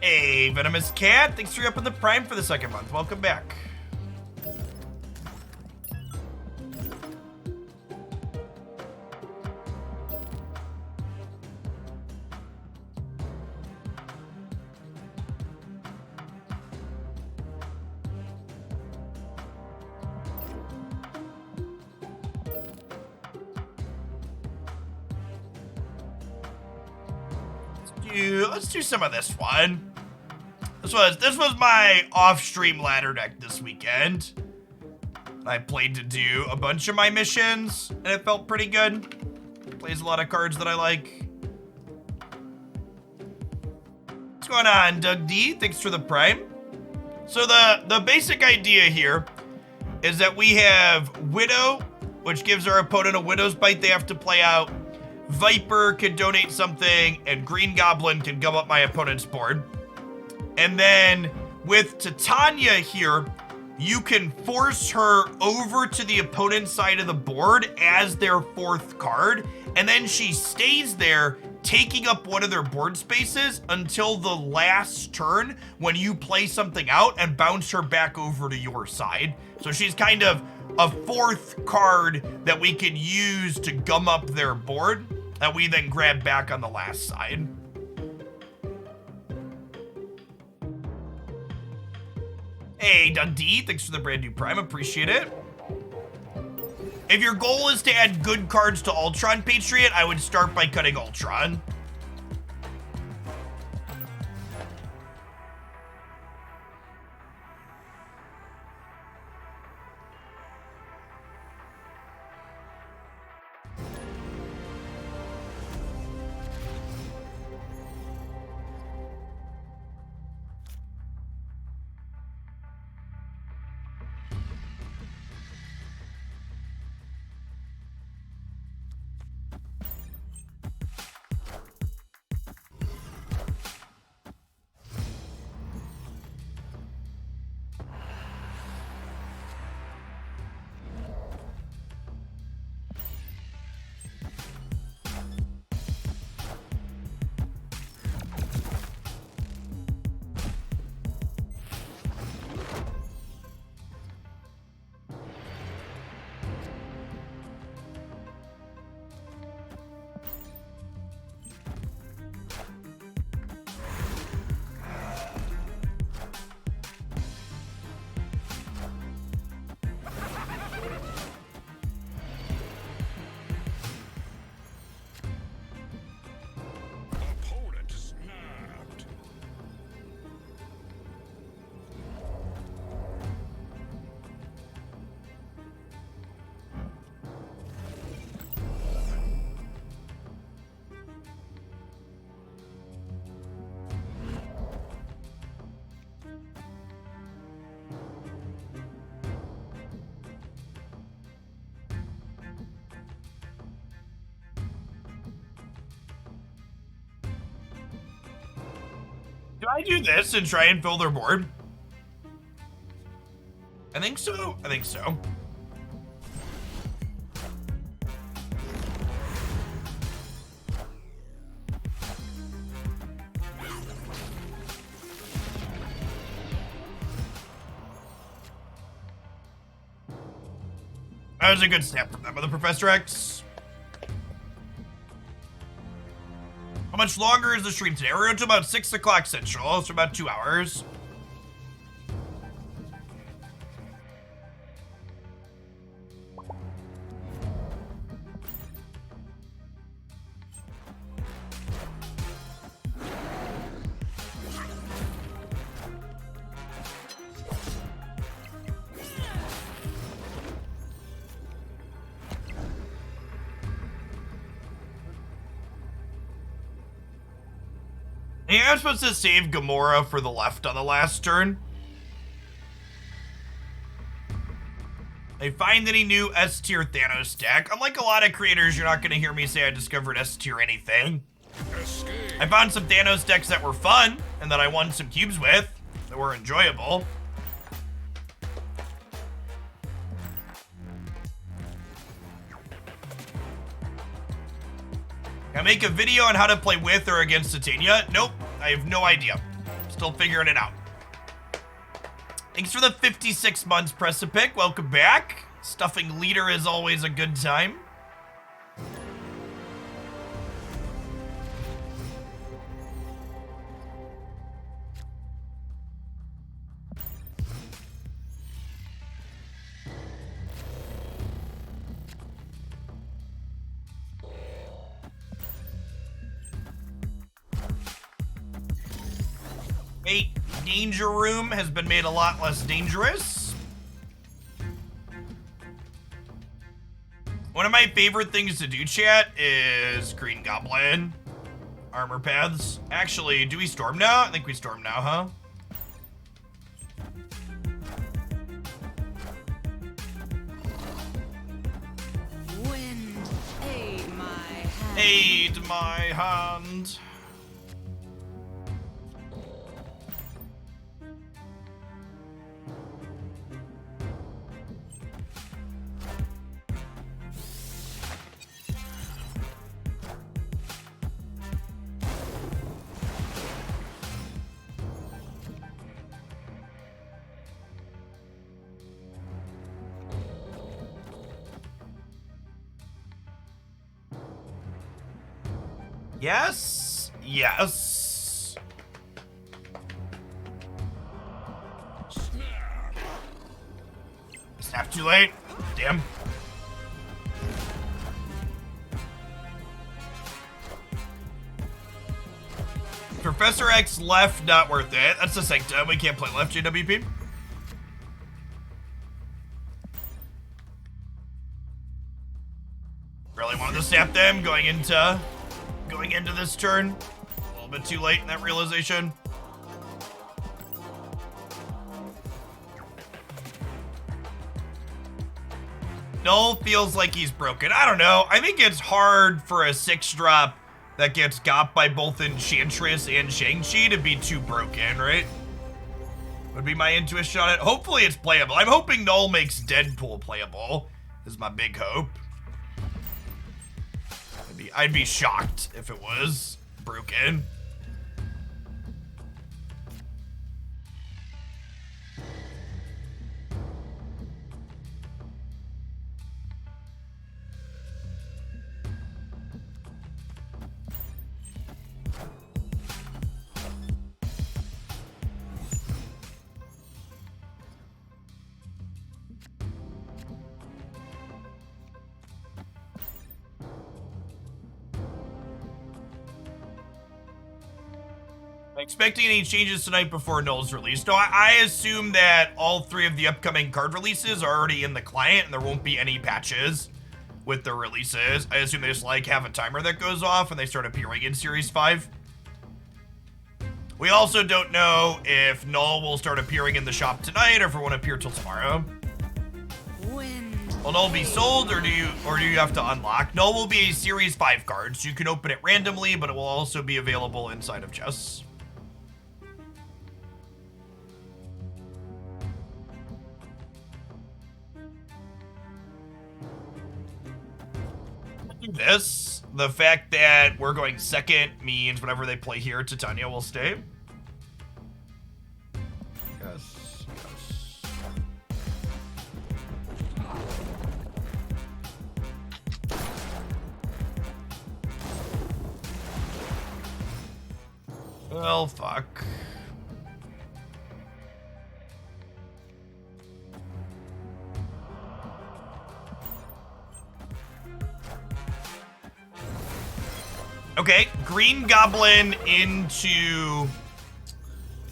Hey, Venomous Cat, thanks for up in the Prime for the 2nd month. Welcome back. let's do some of this one. This was my off-stream ladder deck this weekend. I played to do a bunch of my missions, and it felt pretty good. Plays a lot of cards that I like. What's going on, Doug D? Thanks for the prime. So the basic idea here is that we have Widow, which gives our opponent a Widow's Bite they have to play out. Viper can donate something, and Green Goblin can gum up my opponent's board. And then with Titania here, you can force her over to the opponent's side of the board as their 4th card, and then she stays there, taking up one of their board spaces until the last turn when you play something out and bounce her back over to your side. So she's kind of a 4th card that we can use to gum up their board that we then grab back on the last side. Hey, Dundee, thanks for the brand new prime, appreciate it. If your goal is to add good cards to Ultron, Patriot, I would start by cutting Ultron. Opponent snapped. Do I do this and try and fill their board? I think so. I think so. That was a good snap from them, the Professor X. How much longer is the stream today? We're going to about 6 o'clock Central, so about 2 hours. Yeah, I'm supposed to save Gamora for the left on the last turn. I find any new S-tier Thanos deck. Unlike a lot of creators, you're not going to hear me say I discovered S-tier anything. Escape. I found some Thanos decks that were fun and that I won some cubes with that were enjoyable. Can I make a video on how to play with or against Titania? Nope, I have no idea. Still figuring it out. Thanks for the 56 months, Precipic. Welcome back. Stuffing leader is always a good time. Hey, Danger Room has been made a lot less dangerous. One of my favorite things to do, chat, is Green Goblin. Armor paths. Actually, do we storm now? I think we storm now, huh? Wind, aid my hand. Aid my hand. Yes. Yes. Snap too late. Damn. Professor X left, not worth it. That's the sanctum. We can't play left, JWP. Really wanted to snap them going into this turn. A little bit too late in that realization. Null feels like he's broken. I don't know. I think it's hard for a 6-drop that gets got by both Enchantress and Shang-Chi to be too broken, right? Would be my intuition on it. Hopefully it's playable. I'm hoping Null makes Deadpool playable, is my big hope. I'd be shocked if it was broken. Expecting any changes tonight before Null's release? No, I assume that all 3 of the upcoming card releases are already in the client and there won't be any patches with the releases. I assume they just like have a timer that goes off and they start appearing in Series 5. We also don't know if Null will start appearing in the shop tonight or if it won't appear till tomorrow. Wind, Will Null be sold or do you have to unlock? Null will be a Series 5 card, so you can open it randomly, but it will also be available inside of chests. This, the fact that we're going second means whatever they play here, Titania will stay. Yes, yes. Well, fuck. Okay, Green Goblin into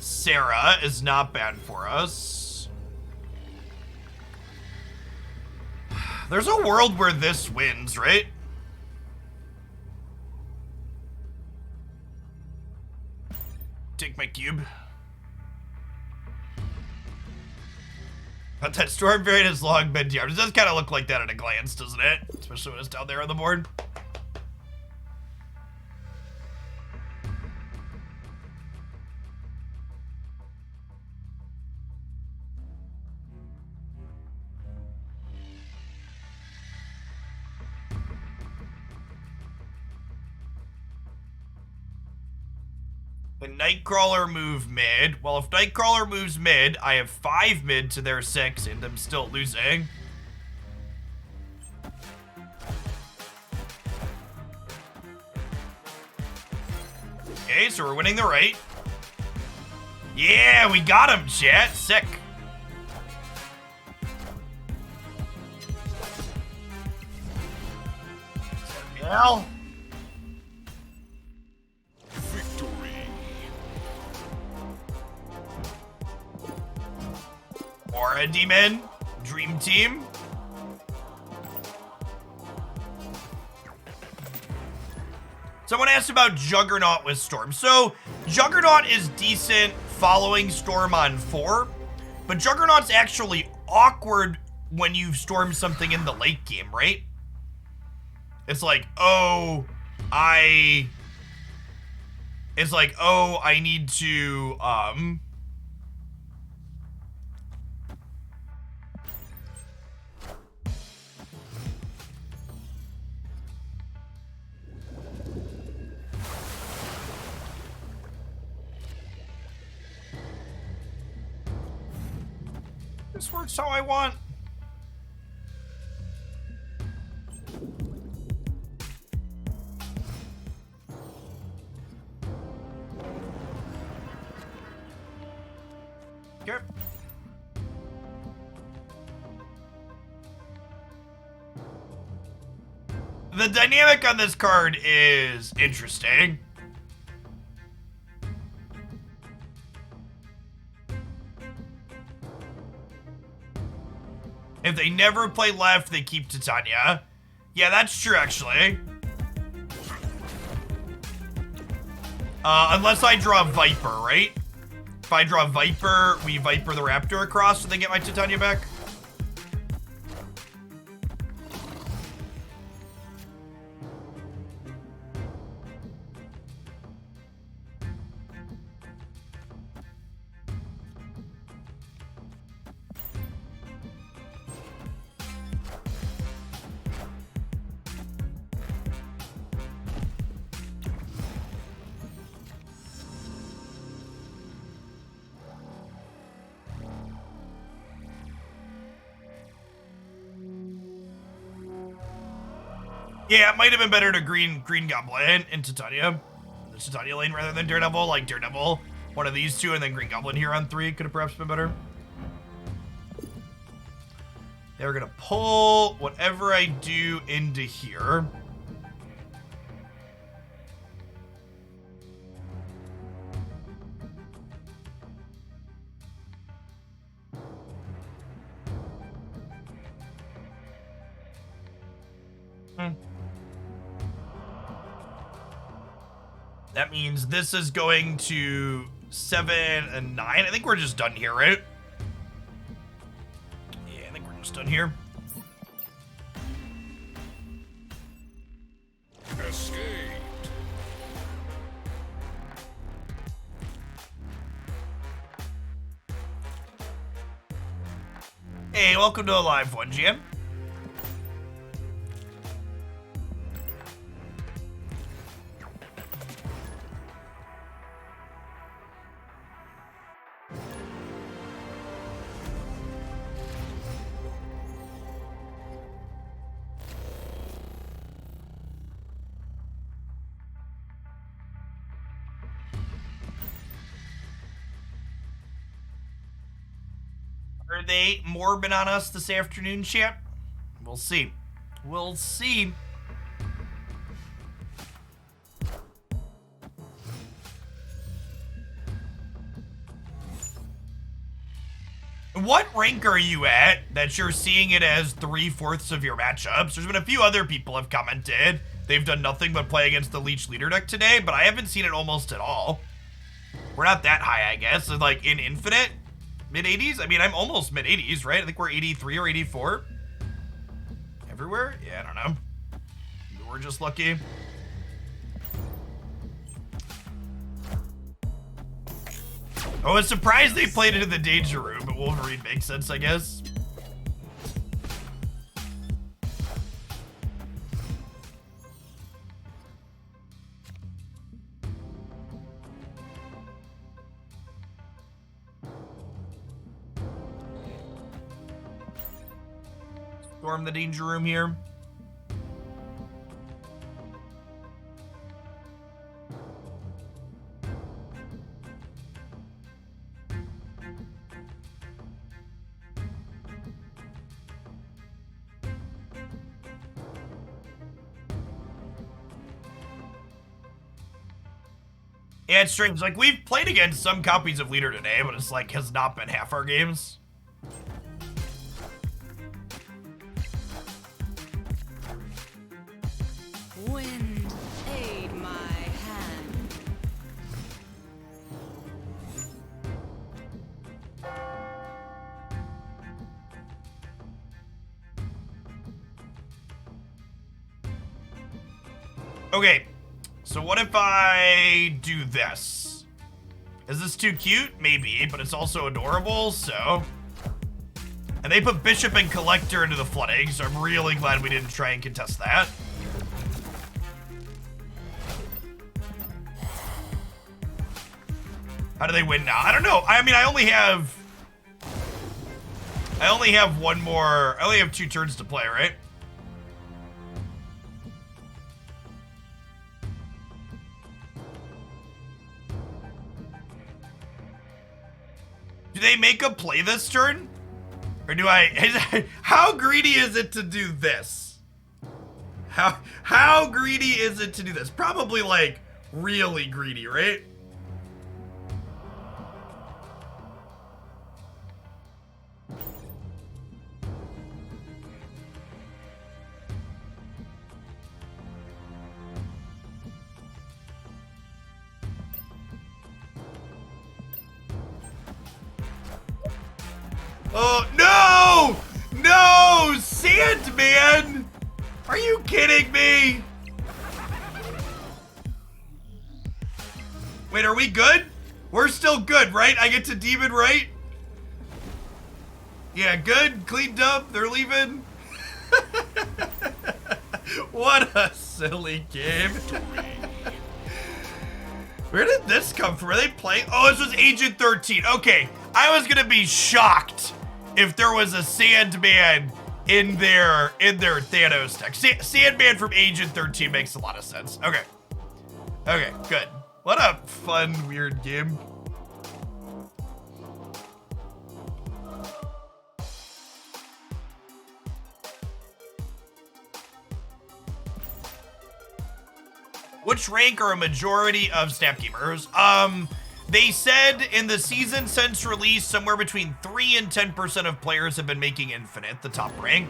Sarah is not bad for us. There's a world where this wins, right? Take my cube. But that Storm variant has long been DR'd. It does kind of look like that at a glance, doesn't it? Especially when it's down there on the board. The Nightcrawler move mid. Well, if Nightcrawler moves mid, I have 5 mid to their 6, and I'm still losing. Okay, so we're winning the right. Yeah, we got him, chat. Sick. Well. Parademon, Dream Team. Someone asked about Juggernaut with Storm. So, Juggernaut is decent following Storm on 4, but Juggernaut's actually awkward when you Storm something in the late game, right? It's like, oh, I need to, this works how I want. Okay. The dynamic on this card is interesting. If they never play left, they keep Titania. Yeah, that's true, actually. Unless I draw Viper, right? If I draw Viper, we Viper the Raptor across so they get my Titania back. Yeah, it might have been better to green Goblin and Titania. The Titania lane rather than Daredevil, like Daredevil. One of these two and then Green Goblin here on 3 could have perhaps been better. They're gonna pull whatever I do into here. That means this is going to 7 and 9. I think we're just done here, right? Yeah, I think we're just done here. Escaped. Hey, welcome to a live one, GM. Are they morbid on us this afternoon, chat? We'll see. We'll see. What rank are you at that you're seeing it as 3/4 of your matchups? There's been a few other people have commented. They've done nothing but play against the Leech Leader deck today, but I haven't seen it almost at all. We're not that high, I guess. It's like in Infinite, mid-80s? I mean, I'm almost mid-80s, right? I think we're 83 or 84. Everywhere? Yeah, I don't know. Maybe we're just lucky. I was surprised they played it in the Danger Room, but Wolverine makes sense, I guess. Storm the Danger Room here. Yeah, it's strange. Like, we've played against some copies of Leader today, but it's like has not been half our games. Okay, so what if I do this? Is this too cute? Maybe, but it's also adorable, so... And they put Bishop and Collector into the flooding, so I'm really glad we didn't try and contest that. How do they win now? I don't know. I mean, I only have one more. I only have 2 turns to play, right? Do they make a play this turn? Or do I... How greedy is it to do this? How greedy is it to do this? Probably, like, really greedy, right? Oh, no! No! Sandman! Are you kidding me? Wait, are we good? We're still good, right? I get to demon, right? Yeah, good. Cleaned up. They're leaving. What a silly game. Where did this come from? Are they playing? Oh, this was Agent 13. Okay, I was gonna be shocked if there was a Sandman in their Thanos deck. Sandman from Agent 13 makes a lot of sense. Okay. Okay, good. What a fun, weird game. Which rank are a majority of Snap gamers? They said in the season since release, somewhere between 3 and 10% of players have been making Infinite the top rank.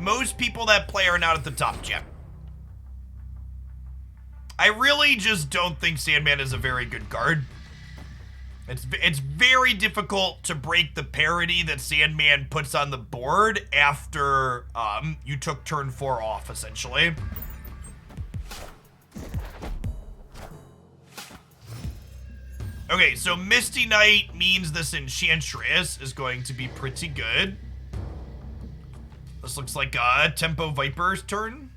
Most people that play are not at the top gem. I really just don't think Sandman is a very good card. It's very difficult to break the parity that Sandman puts on the board after you took turn 4 off, essentially. Okay, so Misty Knight means this Enchantress is going to be pretty good. This looks like a Tempo Viper's turn.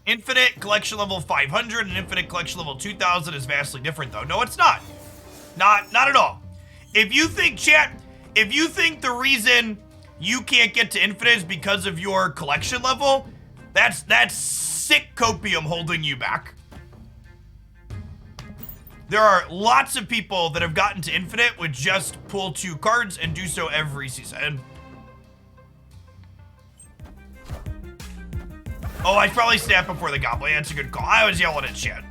Infinite collection level 500 and Infinite collection level 2000 is vastly different, though. No, it's not. Not at all. If you think, chat, if you think the reason you can't get to Infinite is because of your collection level, that's sick copium holding you back. There are lots of people that have gotten to Infinite with just pull 2 cards and do so every season. Oh, I probably snapped before the Goblin. That's a good call. I was yelling at chat.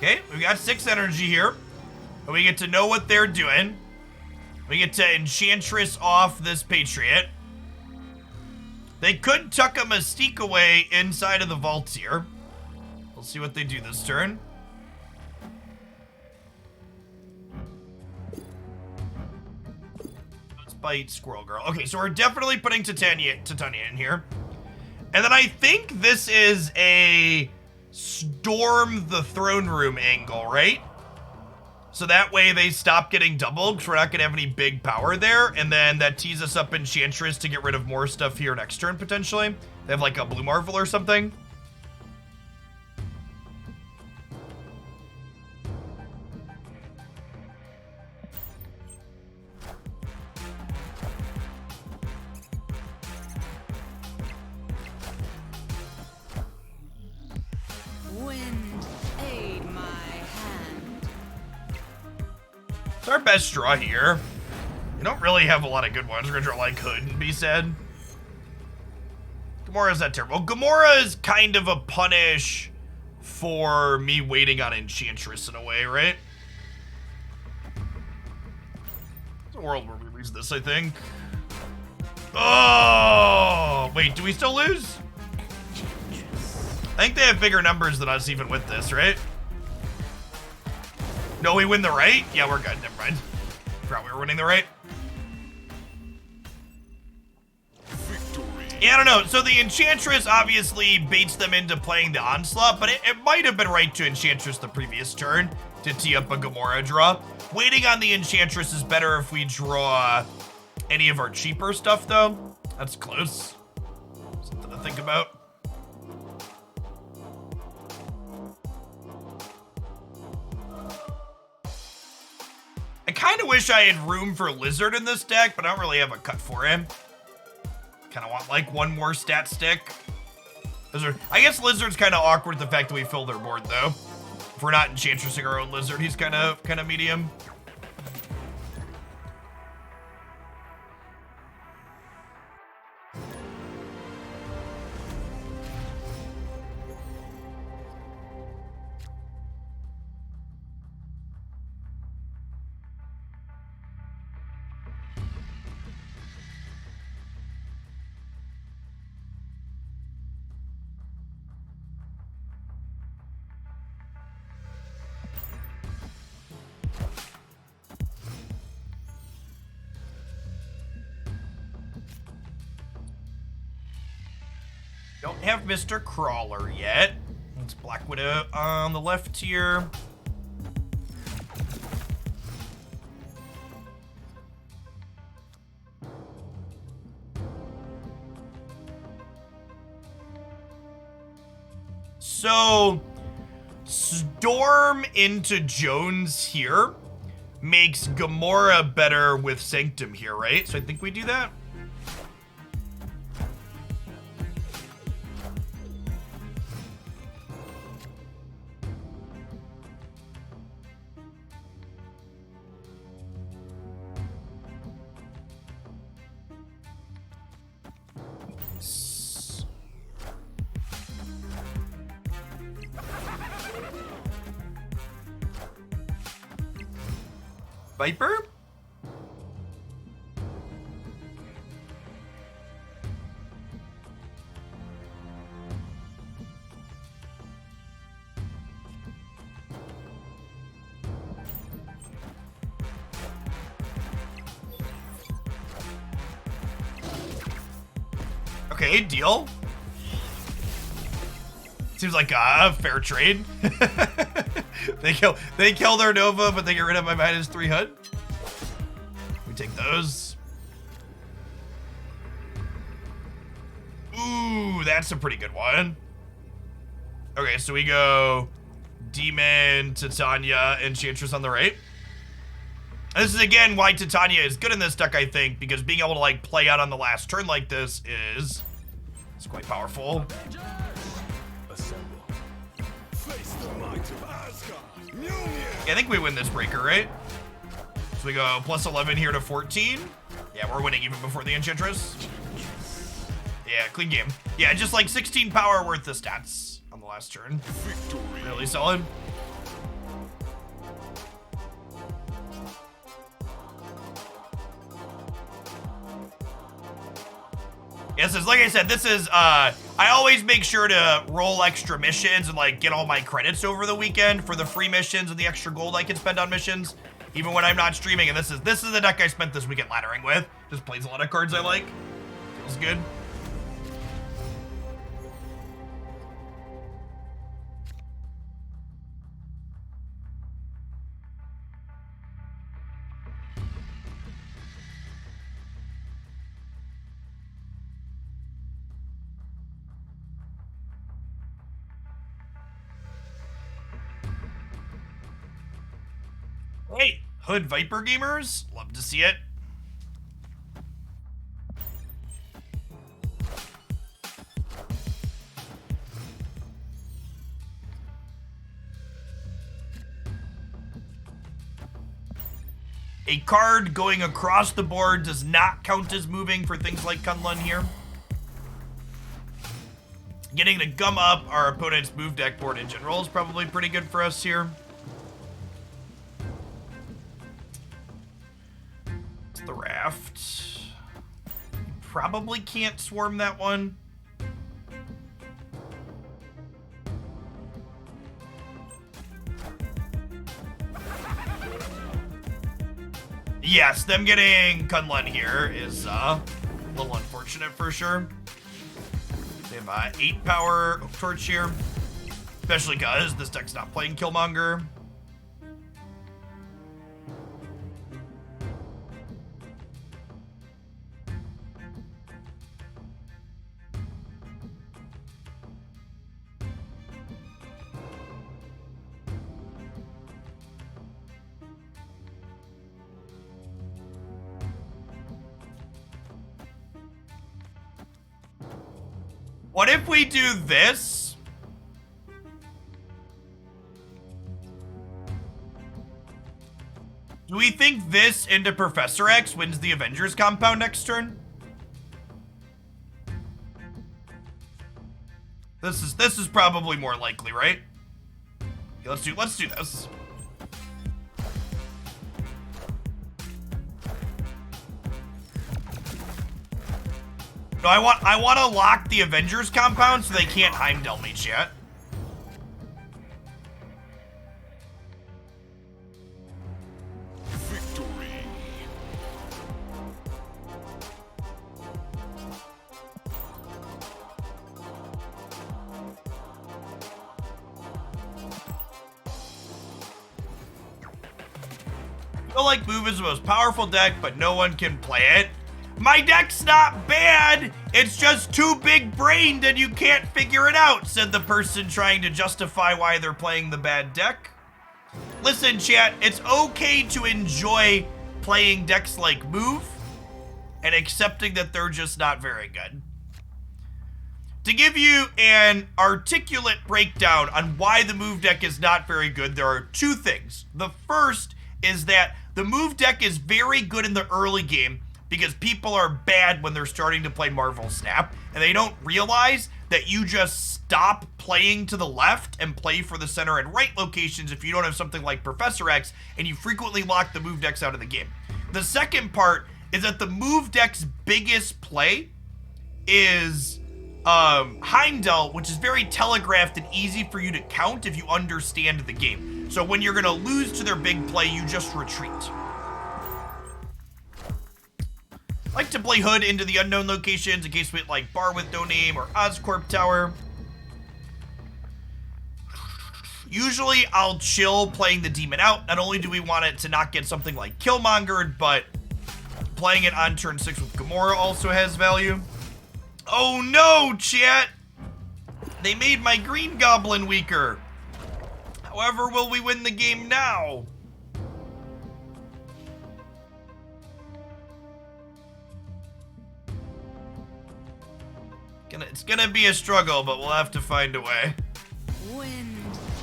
Okay, we got 6 energy here. And we get to know what they're doing. We get to Enchantress off this Patriot. They could tuck a Mystique away inside of the vaults here. We'll see what they do this turn. Let's bite Squirrel Girl. Okay, so we're definitely putting Titania in here. And then I think this is a storm the throne room angle, right? So that way they stop getting doubled because we're not going to have any big power there. And then that tees us up Enchantress to get rid of more stuff here next turn, potentially. They have like a Blue Marvel or something. It's our best draw here. We don't really have a lot of good ones. We're gonna draw like Hood and be said. Gamora's not terrible. Gamora is kind of a punish for me waiting on Enchantress in a way, right? There's a world where we lose this, I think. Oh, wait, do we still lose? I think they have bigger numbers than us even with this, right? No, we win the right? Yeah, we're good. Never mind. Forgot we were winning the right. Yeah, I don't know. So the Enchantress obviously baits them into playing the Onslaught, but it might have been right to Enchantress the previous turn to tee up a Gamora draw. Waiting on the Enchantress is better if we draw any of our cheaper stuff, though. That's close. Something to think about. I kind of wish I had room for Lizard in this deck, but I don't really have a cut for him. Kind of want like one more stat stick. Lizard. I guess Lizard's kind of awkward the fact that we fill their board though. If we're not Enchantressing our own Lizard, he's kind of medium. Don't have Mr. Crawler yet. It's Black Widow on the left here. So, Storm into Jones here makes Gamora better with Sanctum here, right? So I think we do that. Viper? Okay, deal. Seems like a fair trade. They kill their Nova, but they get rid of my -3 HUD. We take those. Ooh, that's a pretty good one. Okay, so we go Demon, Titania, Enchantress on the right. And this is again why Titania is good in this deck, I think, because being able to like play out on the last turn like this is quite powerful. Yeah, I think we win this breaker, right? So we go +11 here to 14. Yeah, we're winning even before the Enchantress. Yeah, clean game. Yeah, just like 16 power worth of stats on the last turn. Really solid. Yes, yeah, so like I said, this is, I always make sure to roll extra missions and like get all my credits over the weekend for the free missions and the extra gold I can spend on missions, even when I'm not streaming. And this is the deck I spent this weekend laddering with. Just plays a lot of cards I like. Feels good. Hey, Hood Viper gamers, love to see it. A card going across the board does not count as moving for things like Kiln here. Getting to gum up our opponent's move deck board in general is probably pretty good for us here. It's the raft. Probably can't swarm that one. Yes, them getting Kiln here is a little unfortunate for sure. They have 8 power torch here, especially because this deck's not playing Killmonger. What if we do this? Do we think this into Professor X wins the Avengers compound next turn? This is probably more likely, right? Okay, let's do this. No, I want to lock the Avengers compound so they can't Heimdall me, chat. Victory. I feel like Move is the most powerful deck, but no one can play it. My deck's not bad, it's just too big-brained and you can't figure it out, said the person trying to justify why they're playing the bad deck. Listen, chat, it's okay to enjoy playing decks like Move and accepting that they're just not very good. To give you an articulate breakdown on why the Move deck is not very good, there are 2 things. The first is that the Move deck is very good in the early game because people are bad when they're starting to play Marvel Snap, and they don't realize that you just stop playing to the left and play for the center and right locations if you don't have something like Professor X, and you frequently lock the Move decks out of the game. The second part is that the Move deck's biggest play is Heimdall, which is very telegraphed and easy for you to count if you understand the game. So when you're gonna lose to their big play, you just retreat. I like to play Hood into the unknown locations in case we hit like Bar with No Name or Oscorp Tower. Usually I'll chill playing the demon out. Not only do we want it to not get something like Killmonger, but playing it on turn 6 with Gamora also has value. Oh no, chat! They made my Green Goblin weaker. However, will we win the game now? It's gonna be a struggle, but we'll have to find a way. Wind,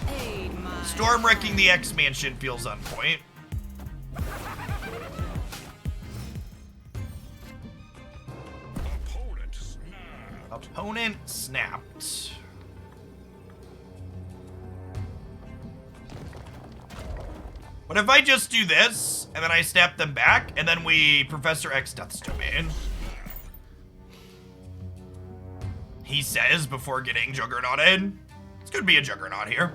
aid my Storm wrecking the X Mansion feels on point. Opponent snapped. What if I just do this, and then I snap them back, and then we Professor X Death's Domain? He says before getting Juggernauted. It's gonna be a Juggernaut here.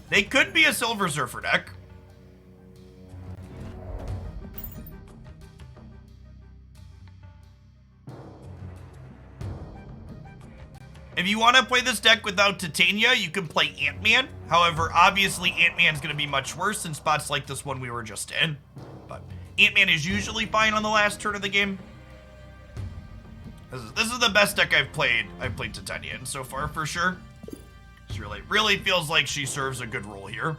They could be a Silver Surfer deck. If you want to play this deck without Titania, you can play Ant-Man. However, obviously Ant-Man's going to be much worse in spots like this one we were just in. But Ant-Man is usually fine on the last turn of the game. This is the best deck I've played Titania in so far, for sure. She really feels like she serves a good role here.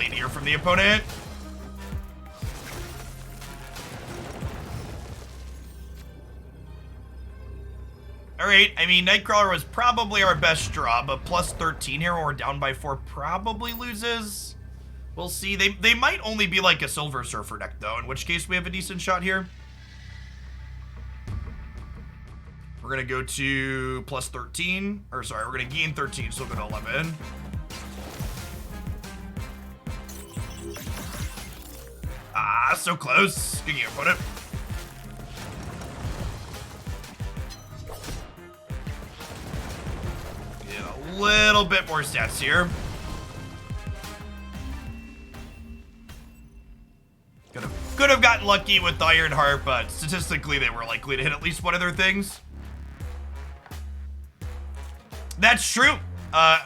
played here from the opponent. Alright, I mean, Nightcrawler was probably our best draw, but plus 13 here when we're down by 4 probably loses. We'll see. They might only be like a Silver Surfer deck, though, in which case we have a decent shot here. We're going to go to plus 13. Or, sorry, we're going to gain 13, so we'll go to 11. Ah, so close. Good game, opponent. Get a little bit more stats here. Could have gotten lucky with the Iron Heart, but statistically they were likely to hit at least one of their things. That's true.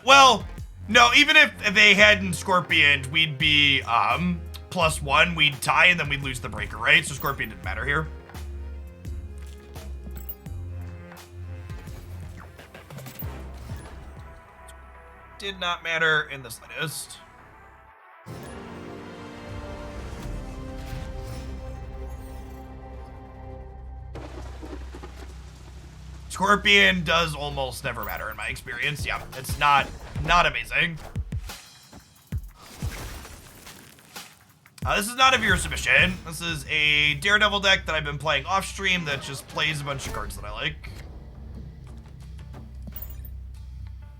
Well, no, even if they hadn't Scorpioned, we'd be +1, we'd tie, and then we'd lose the breaker, right? So Scorpion didn't matter here. Did not matter in the slightest. Scorpion does almost never matter in my experience. Yeah, it's not amazing. This is not a viewer submission. This is a Daredevil deck that I've been playing off stream that just plays a bunch of cards that I like.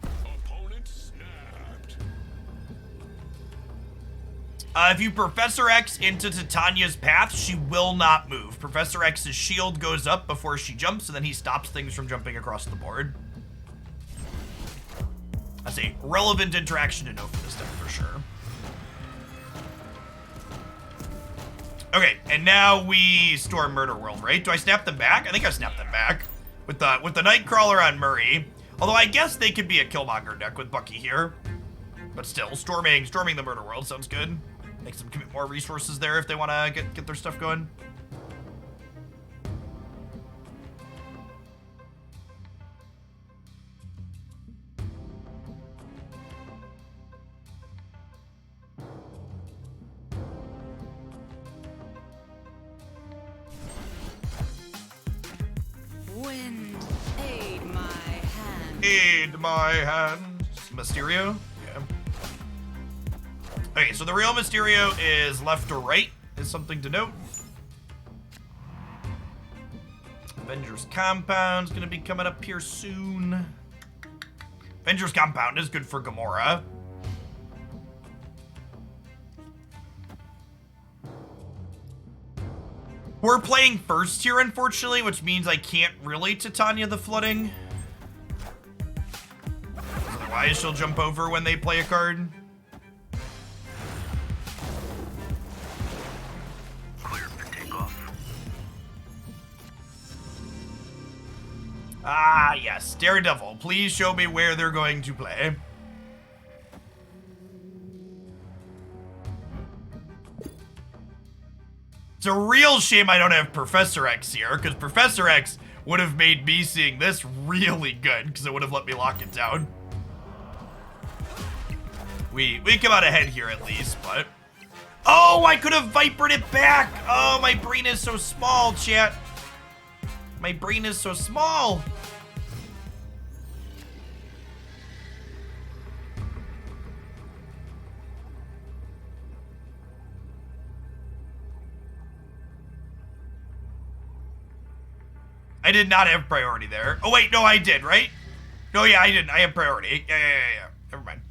Opponent snapped. If you Professor X into Titania's path, she will not move. Professor X's shield goes up before she jumps, and then he stops things from jumping across the board. That's a relevant interaction to know for this deck for sure. Okay, and now we storm Murder World, right? Do I snap them back? I think I snapped them back with the Nightcrawler on Murray. Although I guess they could be a Killmonger deck with Bucky here, but still, storming the Murder World sounds good. Makes them commit more resources there if they want to get their stuff going. Wind, aid my hand. Aid my hand. Mysterio? Yeah. Okay, so the real Mysterio is left or right, is something to note. Avengers Compound's gonna be coming up here soon. Avengers Compound is good for Gamora. We're playing first here, unfortunately, which means I can't really Titania the Flooding. Otherwise, she'll jump over when they play a card. Clear for takeoff. Ah, yes. Daredevil, please show me where they're going to play. It's a real shame I don't have Professor X here, because Professor X would have made me seeing this really good, because it would have let me lock it down. We come out ahead here at least, but... Oh, I could have Vipered it back! Oh, my brain is so small, chat. My brain is so small. I did not have priority there. Oh, wait, no, I did, right? No, yeah, I didn't. I have priority. Yeah. Never mind.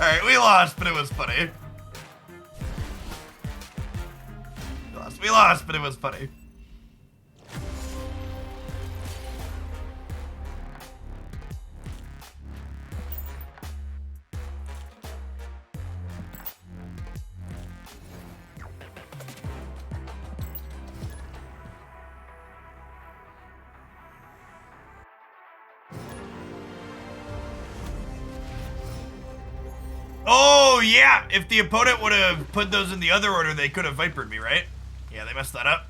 Alright, we lost, but it was funny. We lost, but it was funny. Oh, yeah. If the opponent would have put those in the other order, they could have Vipered me, right? Yeah, they messed that up.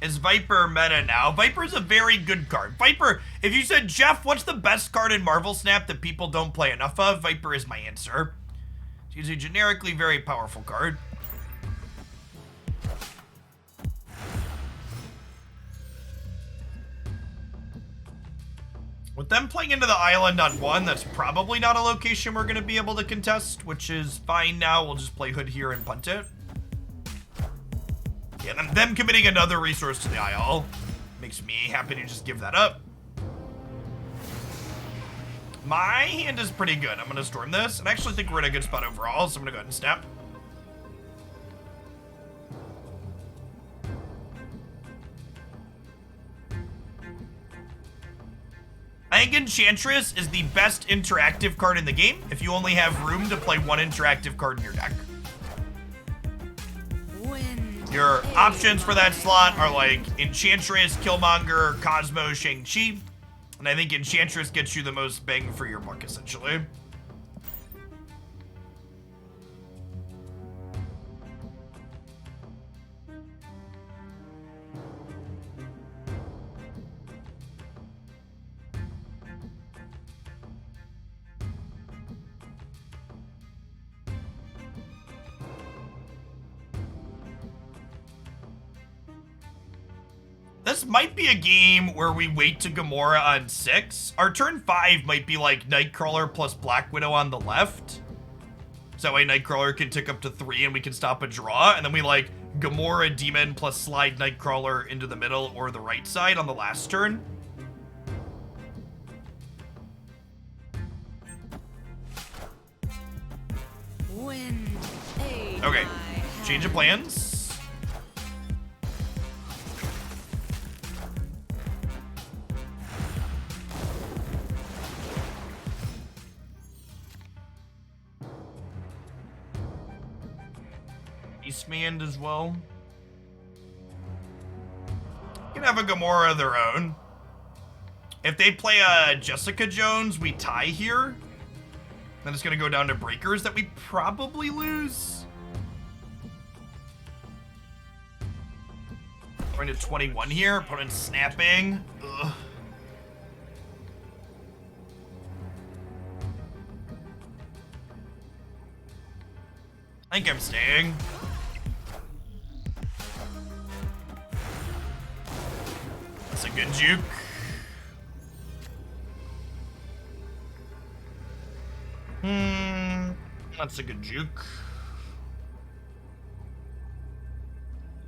Is Viper meta now? Viper's a very good card. Viper, if you said, Jeff, what's the best card in Marvel Snap that people don't play enough of? Viper is my answer. She's a generically very powerful card. With them playing into the island on 1, that's probably not a location we're going to be able to contest, which is fine now. We'll just play Hood here and punt it. Yeah, them committing another resource to the Isle makes me happy to just give that up. My hand is pretty good. I'm going to storm this, and I actually think we're in a good spot overall, so I'm going to go ahead and snap. I think Enchantress is the best interactive card in the game if you only have room to play one interactive card in your deck. Your options for that slot are like Enchantress, Killmonger, Cosmo, Shang-Chi. And I think Enchantress gets you the most bang for your buck, essentially. This might be a game where we wait to Gamora on 6. Our turn 5 might be like Nightcrawler plus Black Widow on the left. So that way Nightcrawler can tick up to 3 and we can stop a draw. And then we like Gamora Demon plus slide Nightcrawler into the middle or the right side on the last turn. Okay, change of plans. Eastman as well. You can have a Gamora of their own. If they play a Jessica Jones, we tie here. Then it's going to go down to breakers that we probably lose. Going to 21 here. Opponent snapping. Ugh. I think I'm staying. That's a good juke. That's a good juke.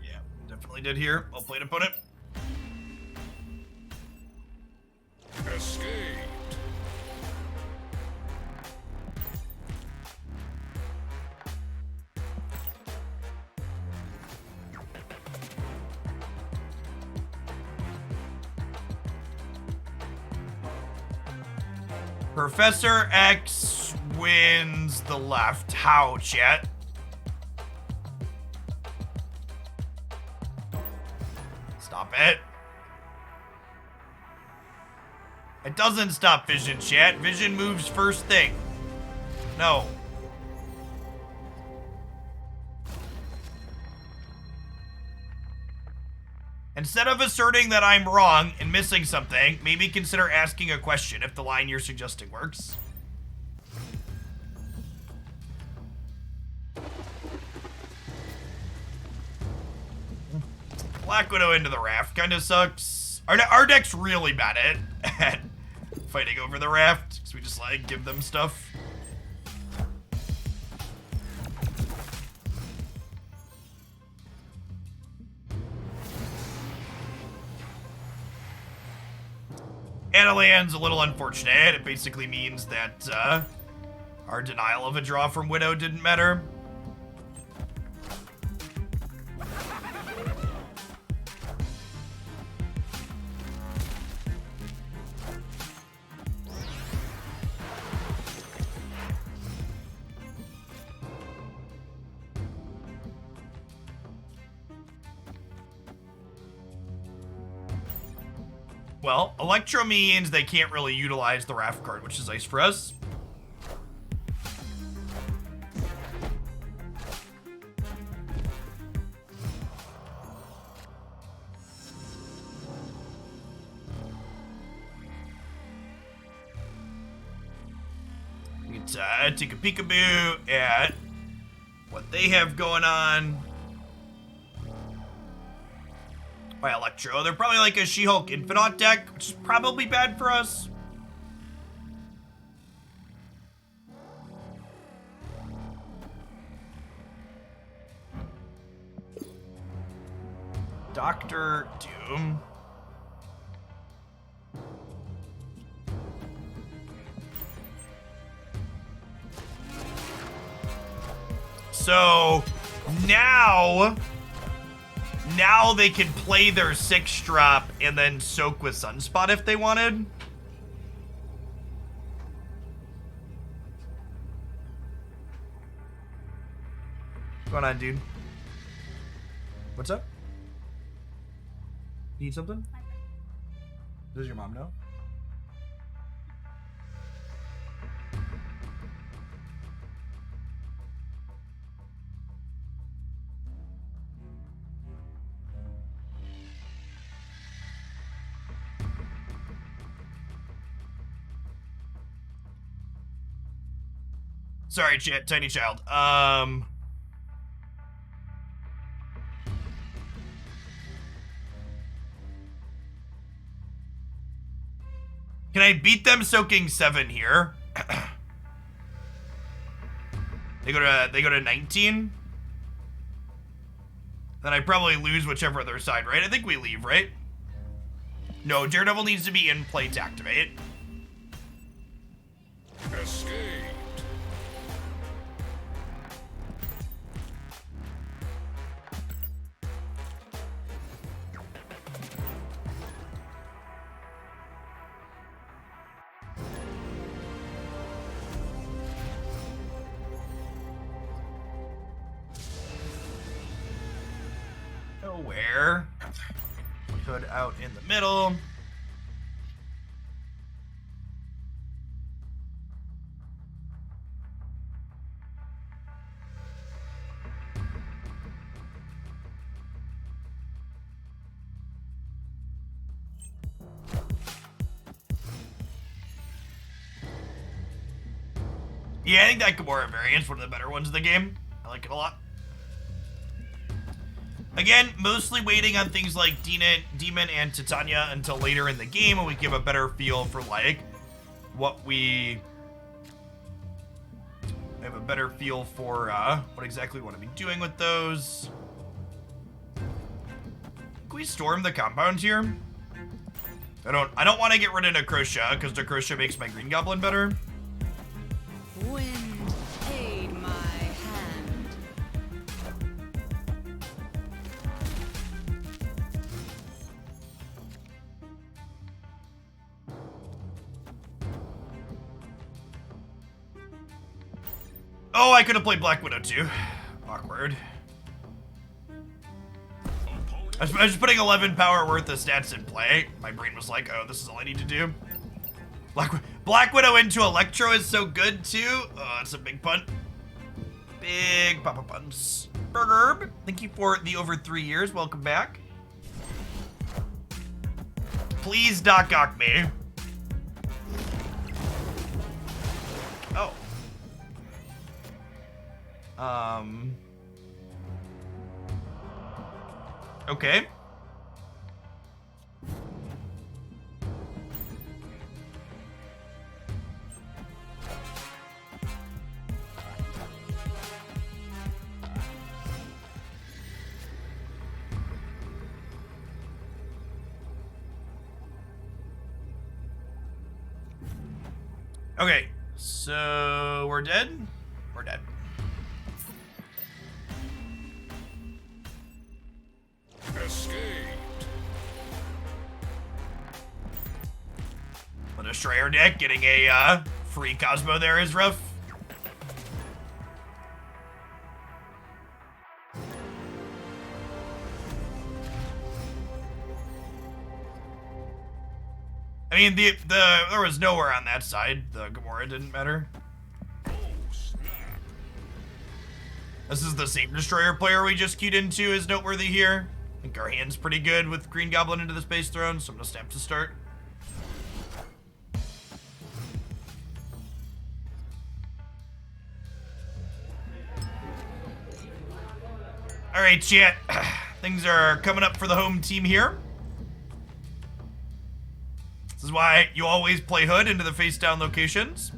Yeah, definitely did here. Well played, opponent. Escaped. Professor X wins the left. How, chat? Stop it. It doesn't stop Vision, chat. Vision moves first thing. No. Instead of asserting that I'm wrong and missing something, maybe consider asking a question if the line you're suggesting works. Black Widow into the raft kind of sucks. Our deck's really bad at fighting over the raft, because we just like give them stuff. Analand's a little unfortunate. It basically means that our denial of a draw from Widow didn't matter. Well, Electro means they can't really utilize the raft card, which is nice for us. take a peekaboo at what they have going on. By Electro, they're probably like a She-Hulk Infinite deck, which is probably bad for us. Dr. Doom. So now they can play their 6-drop and then soak with Sunspot if they wanted. What's going on, dude? What's up? Need something? Does your mom know? Sorry, tiny child. Can I beat them soaking 7 here? They go to 19. Then I probably lose whichever other side, right? I think we leave, right? No, Daredevil needs to be in play to activate. Escaped. Where? Hood out in the middle. Yeah, I think that Gamora variant's one of the better ones in the game. I like it a lot. Again, mostly waiting on things like Demon and Titania until later in the game when we give a better feel for, like, what we have a better feel for, what exactly we want to be doing with those. Can we storm the compound here? I don't want to get rid of Necrotia, because Necrotia makes my Green Goblin better. Wind, aid my hand. Oh, I could have played Black Widow too. Awkward. I was just putting 11 power worth of stats in play. My brain was like, oh, this is all I need to do. Black Widow into Electro is so good too. Oh, that's a big punt. Big papa puns. Burger, thank you for the over 3 years. Welcome back. Please Doc Ock me. Oh. Okay. Okay, so we're dead? We're dead. Escaped. A Destroyer deck getting a free Cosmo there is rough. I mean, there was nowhere on that side. The Gamora didn't matter. Oh, snap. This is the same Destroyer player we just queued into is noteworthy here. I think our hand's pretty good with Green Goblin into the Space Throne, so I'm gonna stamp to start. All right, chat. Things are coming up for the home team here. This is why you always play Hood into the face down locations.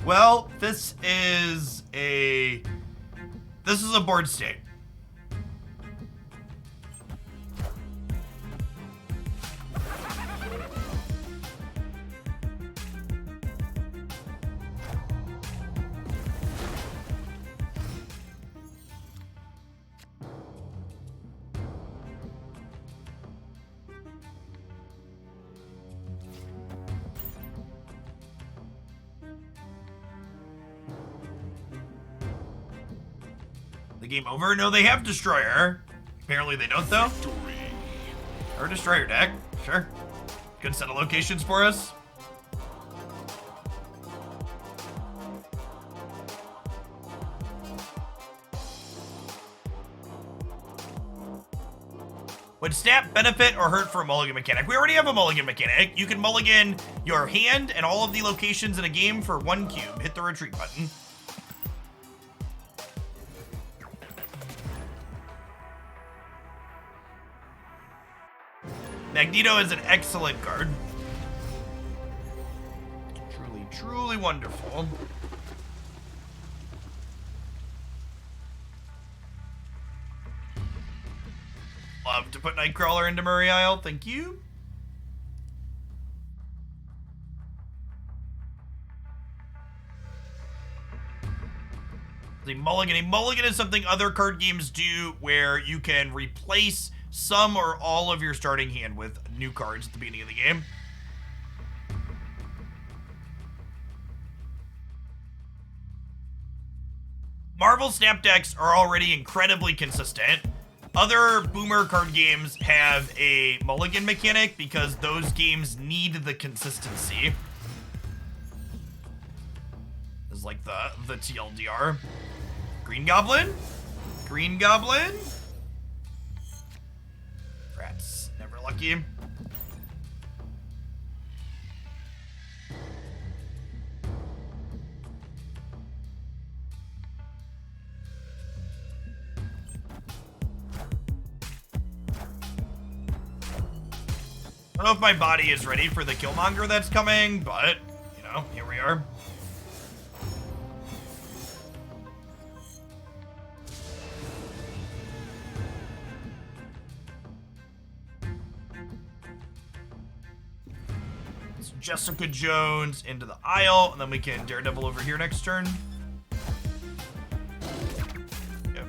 Well, this is a board state. The game over? No, they have Destroyer. Apparently they don't, though. Or Destroyer deck. Sure. Good set of locations for us. Would snap benefit or hurt for a mulligan mechanic? We already have a mulligan mechanic. You can mulligan your hand and all of the locations in a game for 1 cube. Hit the retreat button. Magneto is an excellent card. Truly, truly wonderful. Love to put Nightcrawler into Murray Isle. Thank you. The mulligan. A mulligan is something other card games do where you can replace some or all of your starting hand with new cards at the beginning of the game. Marvel Snap decks are already incredibly consistent. Other boomer card games have a mulligan mechanic because those games need the consistency. It's like the TLDR. Green Goblin? Green Goblin? Rats. Never lucky. I don't know if my body is ready for the Killmonger that's coming, but, you know, here we are. So Jessica Jones into the aisle, and then we can Daredevil over here next turn. Yep.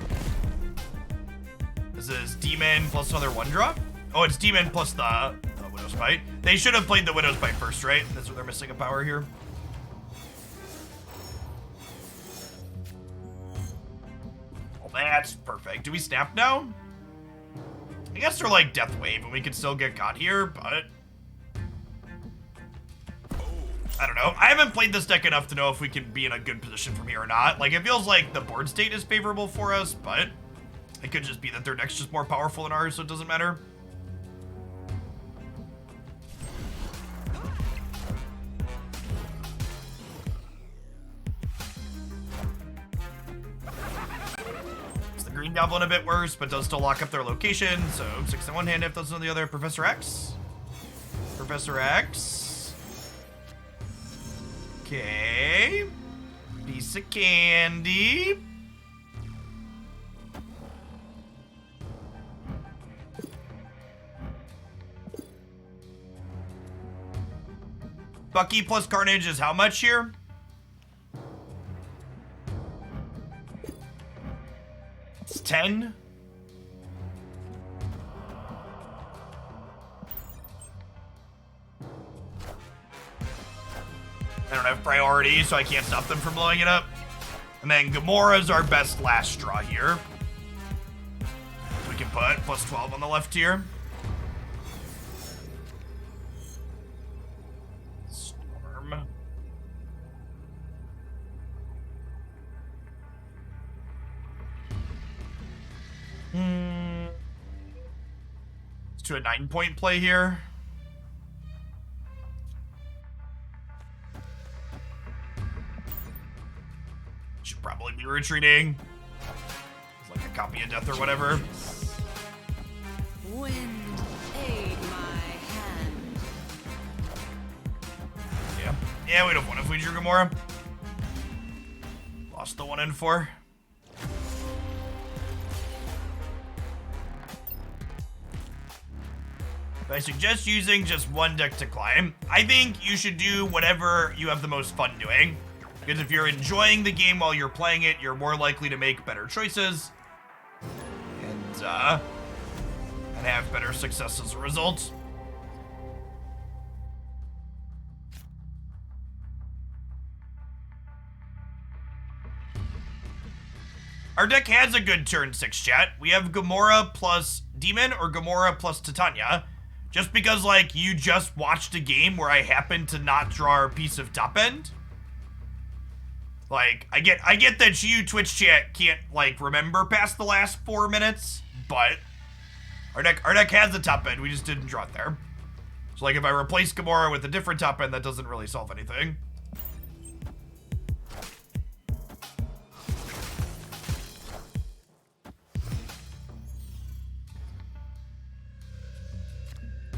This is Demon plus another 1-drop. Oh, it's Demon plus the Widow's Bite. They should have played the Widow's Bite first, right? That's where they're missing a power here. Well, that's perfect. Do we snap now? I guess they're like Death Wave, and we can still get caught here, but I don't know. I haven't played this deck enough to know if we can be in a good position from here or not. Like, it feels like the board state is favorable for us, but it could just be that their deck's just more powerful than ours, so it doesn't matter. Green Goblin a bit worse, but does still lock up their location. So 6 in one hand, if that's on the other. Professor X. Professor X. Okay. Piece of candy. Bucky plus Carnage is how much here? It's 10. I don't have priority, so I can't stop them from blowing it up. And then Gamora's our best last straw here. So we can put plus 12 on the left here. Storm. to a 9-point play here. Should probably be retreating. It's like a copy of death or whatever. Wind, aid my hand. Yeah. Yeah, we don't want to flee Juggernaut. Lost the 1 and 4. I suggest using just one deck to climb. I think you should do whatever you have the most fun doing. Because if you're enjoying the game while you're playing it, you're more likely to make better choices. And have better success as a result. Our deck has a good turn 6, chat. We have Gamora plus Demon or Gamora plus Titania. Just because, like, you just watched a game where I happened to not draw a piece of top end. Like, I get that you, Twitch chat, can't, like, remember past the last 4 minutes, but our deck has a top end, we just didn't draw it there. So, like, if I replace Gamora with a different top end, that doesn't really solve anything.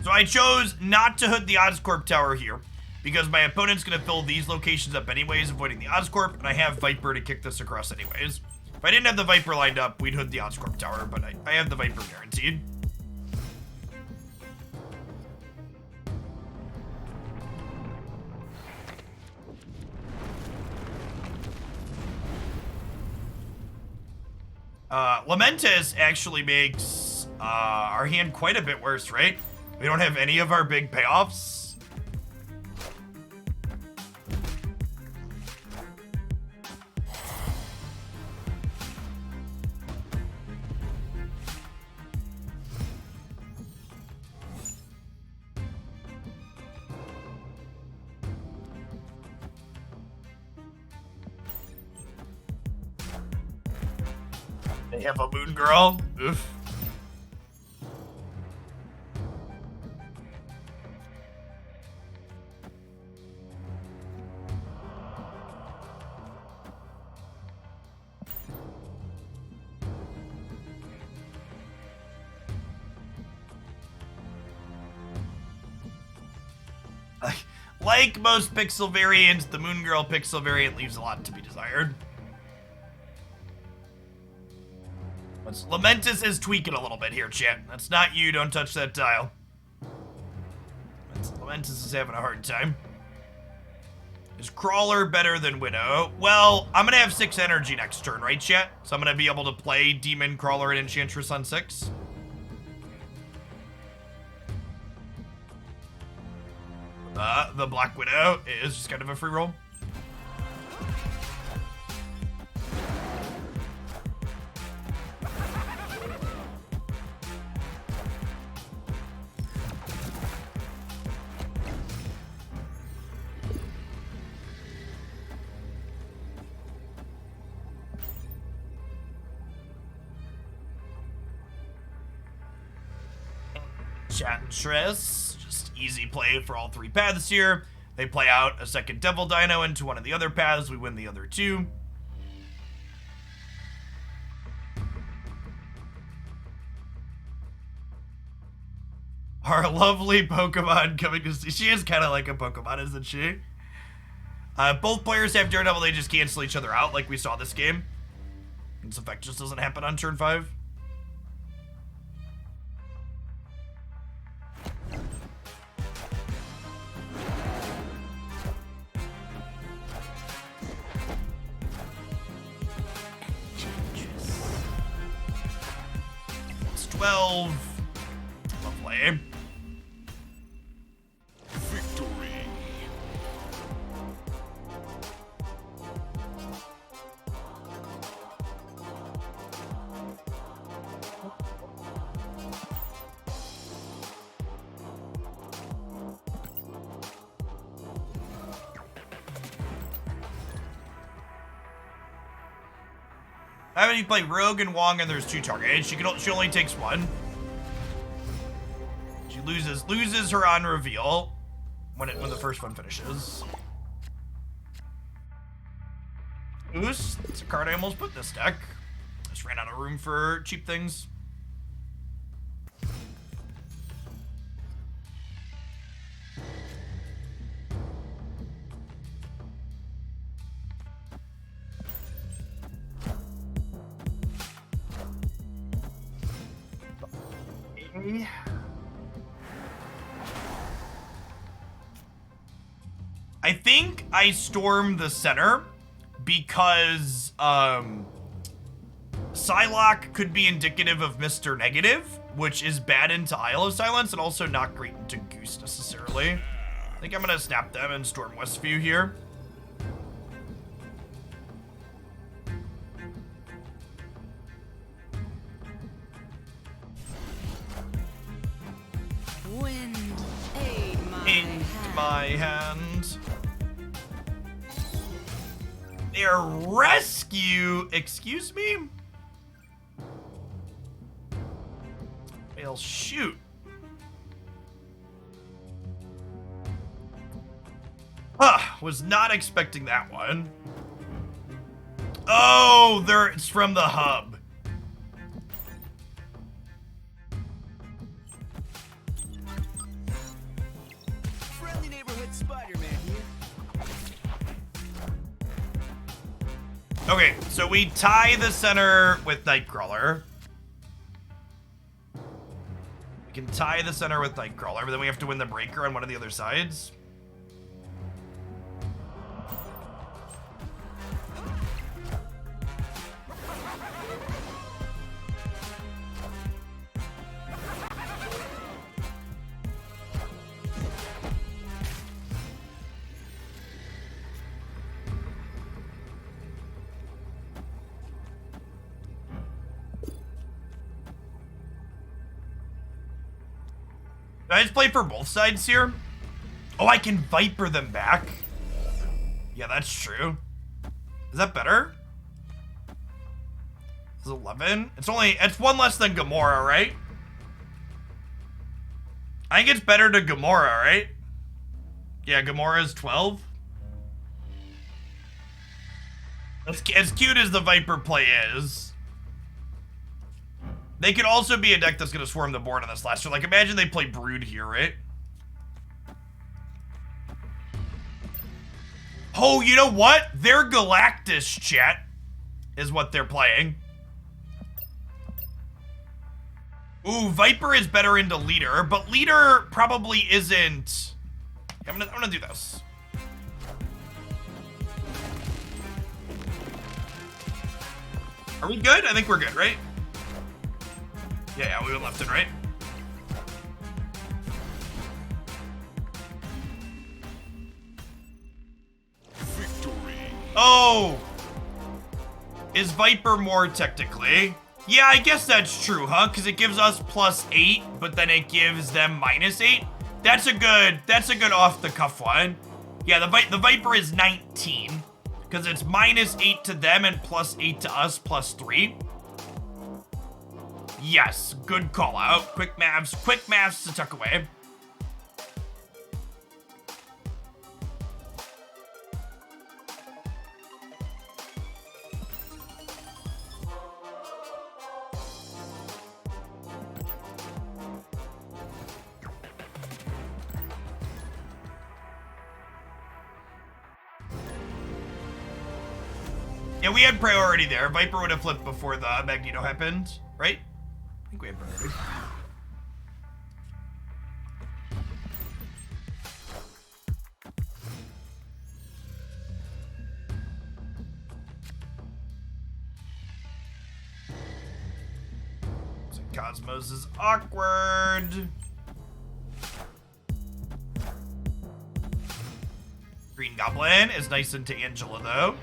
So I chose not to hood the Oscorp tower here, because my opponent's going to fill these locations up anyways, avoiding the Oscorp, and I have Viper to kick this across anyways. If I didn't have the Viper lined up, we'd hood the Oscorp tower, but I have the Viper guaranteed. Lamentis actually makes our hand quite a bit worse, right? We don't have any of our big payoffs. They have a moon girl. Oof. Like most pixel variants, the Moon Girl pixel variant leaves a lot to be desired. But Lamentis is tweaking a little bit here, chat. That's not you, don't touch that dial. Lamentis is having a hard time. Is Crawler better than Widow? Well, I'm gonna have 6 energy next turn, right, chat? So I'm gonna be able to play Demon, Crawler, and Enchantress on 6. The Black Widow is just kind of a free roll. Enchantress, just easy play for all 3 paths here. They play out a second Devil Dino into one of the other paths. We win the other 2. Our lovely Pokemon coming to see. She is kind of like a Pokemon, isn't she? Both players have Daredevil. They just cancel each other out like we saw this game. This effect just doesn't happen on turn 5. It's 12. Lovely. Victory. How about you play Rogue and Wong and there's 2 targets? She only takes 1. She loses her on reveal when the first one finishes. Oost, it's a card I almost put in this deck. Just ran out of room for cheap things. I think I stormed the center because Psylocke could be indicative of Mr. Negative, which is bad into Isle of Silence and also not great into Goose necessarily. I think I'm gonna snap them and storm Westview here. Wind, aid My hand. Their rescue, excuse me? Well, shoot. Was not expecting that one. Oh, it's from the hub. Friendly neighborhood Spider-Man here. Okay, so we tie the center with Nightcrawler. We can tie the center with Nightcrawler, but then we have to win the breaker on one of the other sides. Did I just play for both sides here? Oh, I can Viper them back. Yeah, that's true. Is that better? It's 11. It's one less than Gamora, right? I think it's better to Gamora, right? Yeah, Gamora is 12. As cute as the Viper play is. They could also be a deck that's going to swarm the board on this last turn. Like, imagine they play Brood here, right? Oh, you know what? They're Galactus, chat, is what they're playing. Ooh, Viper is better into Leader, but Leader probably isn't... I'm gonna do this. Are we good? I think we're good, right? Yeah, we went left and right. Victory. Oh! Is Viper more technically? Yeah, I guess that's true, huh? Because it gives us +8, but then it gives them -8. That's a good off-the-cuff one. Yeah, the Viper is 19. Because it's -8 to them and +8 to us, +3. Yes, good call out. Quick maths to tuck away. Yeah, we had priority there. Viper would have flipped before the Magneto happened, right? I think we had priority. So Cosmos is awkward. Green Goblin is nice into Angela, though.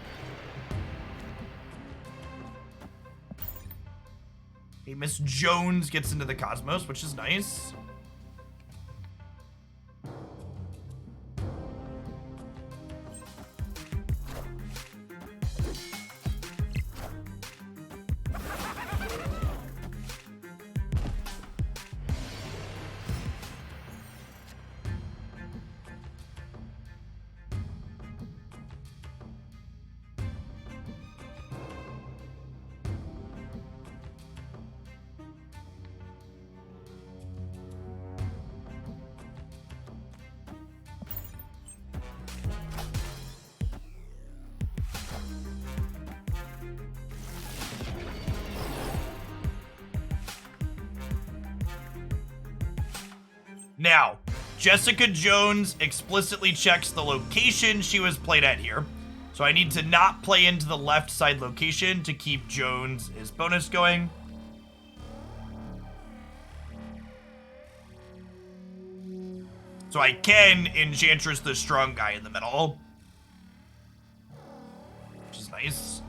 Hey, Miss Jones gets into the Cosmos, which is nice. Now, Jessica Jones explicitly checks the location she was played at here. So I need to not play into the left side location to keep Jones' bonus going. So I can Enchantress the strong guy in the middle. Which is nice.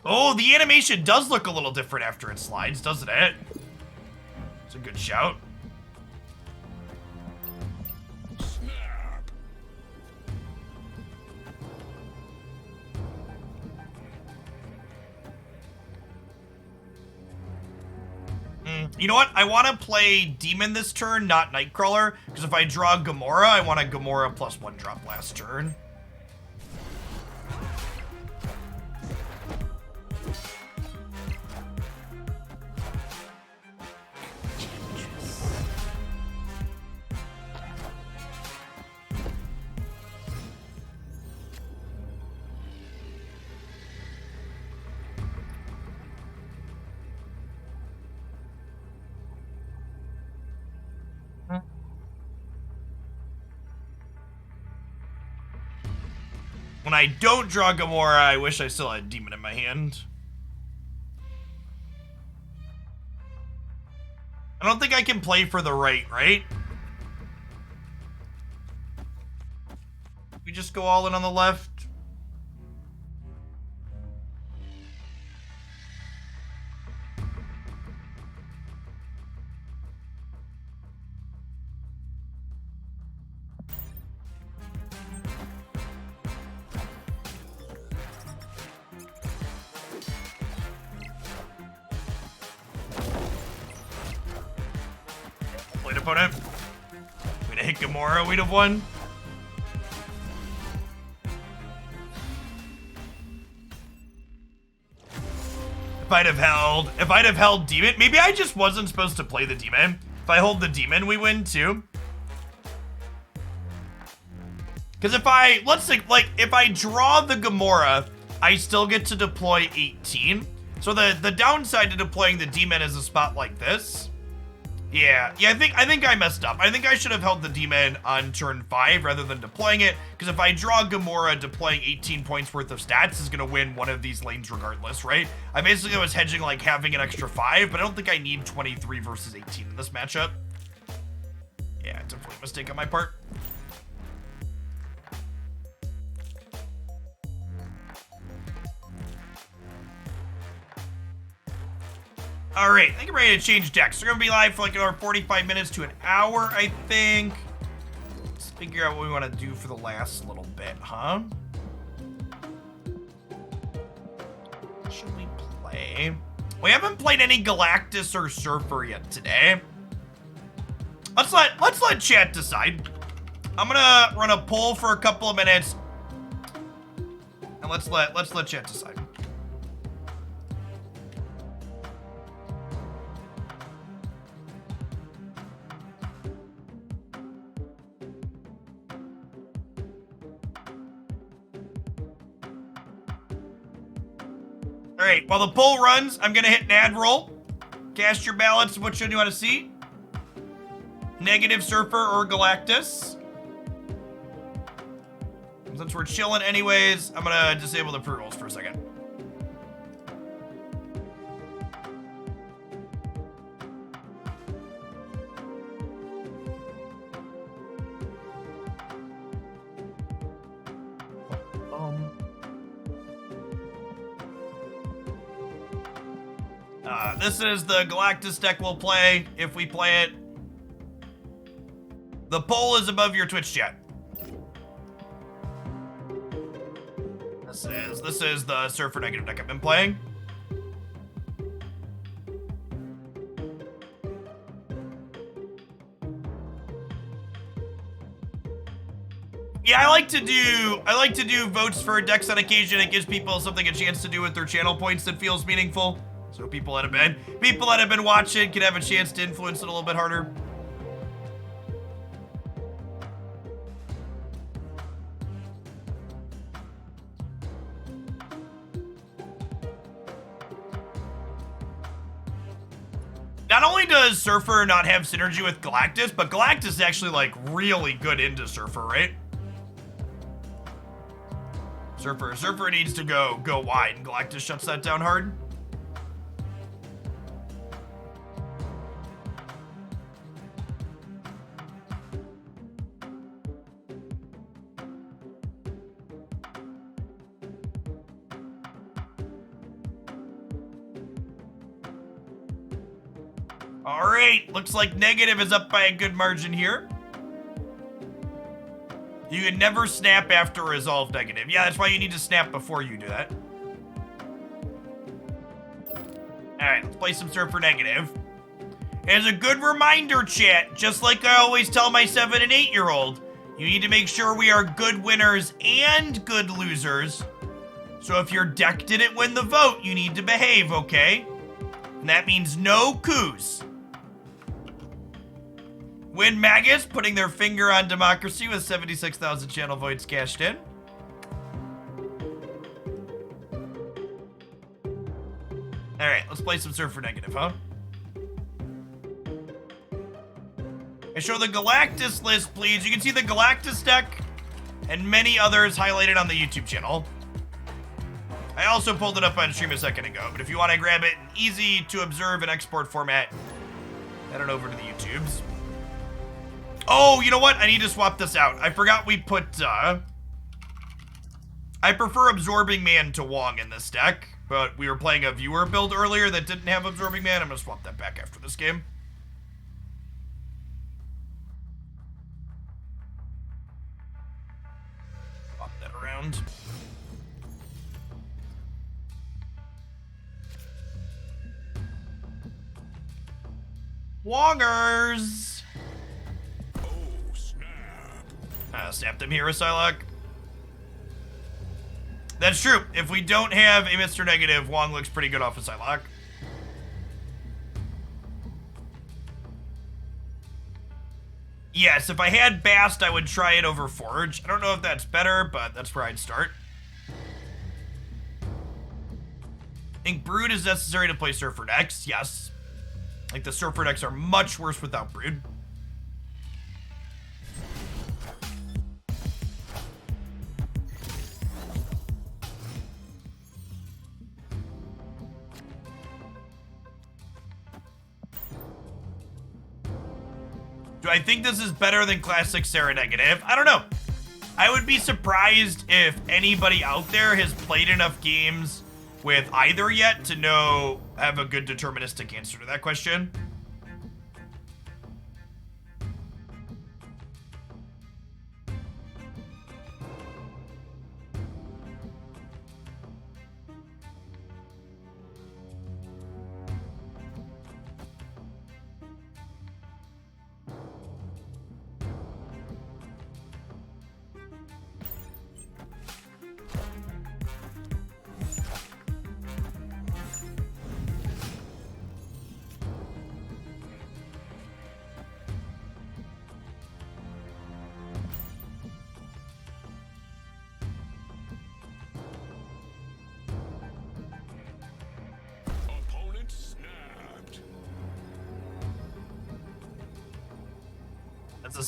Oh, the animation does look a little different after it slides, doesn't it? It's a good shout. Snap. You know what? I want to play Demon this turn, not Nightcrawler, because if I draw Gamora, I want a Gamora +1 drop last turn. When I don't draw Gamora, I wish I still had Demon in my hand. I don't think I can play for the right? We just go all in on the left. Played opponent. We'd have hit Gamora, we'd have won. If I'd have held Demon, maybe I just wasn't supposed to play the Demon. If I hold the Demon, we win too. Because if I draw the Gamora, I still get to deploy 18. So the downside to deploying the Demon is a spot like this. Yeah, I think I messed up. I think I should have held the Demon on turn 5 rather than deploying it, because if I draw Gamora, deploying 18 points worth of stats is going to win one of these lanes regardless, right? I basically was hedging like having an extra 5, but I don't think I need 23 versus 18 in this matchup. Yeah, definitely a mistake on my part. All right, I think I'm ready to change decks. We're gonna be live for like another 45 minutes to an hour, I think. Let's figure out what we want to do for the last little bit, huh? What should we play? We haven't played any Galactus or Surfer yet today. Let's let chat decide. I'm gonna run a poll for a couple of minutes, and let's let chat decide. All right, while the poll runs, I'm gonna hit an ad roll. Cast your ballots. Which one do you want to see? Negative Surfer or Galactus? Since we're chilling anyways, I'm gonna disable the pre-rolls for a second. This is the Galactus deck we'll play, if we play it. The poll is above your Twitch chat. This is the Surfer negative deck I've been playing. Yeah, I like to do votes for decks on occasion. It gives people a chance to do with their channel points that feels meaningful. So people that have been watching can have a chance to influence it a little bit harder. not only does Surfer not have synergy with Galactus, but Galactus is actually like really good into Surfer, right? Surfer needs to go wide, and Galactus shuts that down hard. All right, looks like negative is up by a good margin here. You can never snap after resolve negative. Yeah, that's why you need to snap before you do that. All right, let's play some Surfer negative. As a good reminder, chat, just like I always tell my 7 and 8-year-old, you need to make sure we are good winners and good losers. So if your deck didn't win the vote, you need to behave, okay? And that means no coups. Win Magus putting their finger on democracy with 76,000 channel votes cashed in. All right, let's play some Surfer negative, huh? And show the Galactus list, please. You can see the Galactus deck and many others highlighted on the YouTube channel. I also pulled it up on stream a second ago, but if you want to grab it in easy to observe and export format, head on over to the YouTubes. Oh, you know what? I need to swap this out. I forgot we put, I prefer Absorbing Man to Wong in this deck, but we were playing a viewer build earlier that didn't have Absorbing Man. I'm gonna swap that back after this game. Swap that around. Wongers! Snap them here, Psylocke. That's true. If we don't have a Mr. Negative, Wong looks pretty good off of Psylocke. Yes, if I had Bast, I would try it over Forge. I don't know if that's better, but that's where I'd start. I think Brood is necessary to play Surfer decks. Yes. Like, the Surfer decks are much worse without Brood. Do I think this is better than Classic Sarah Negative? I don't know. I would be surprised if anybody out there has played enough games with either yet to have a good deterministic answer to that question.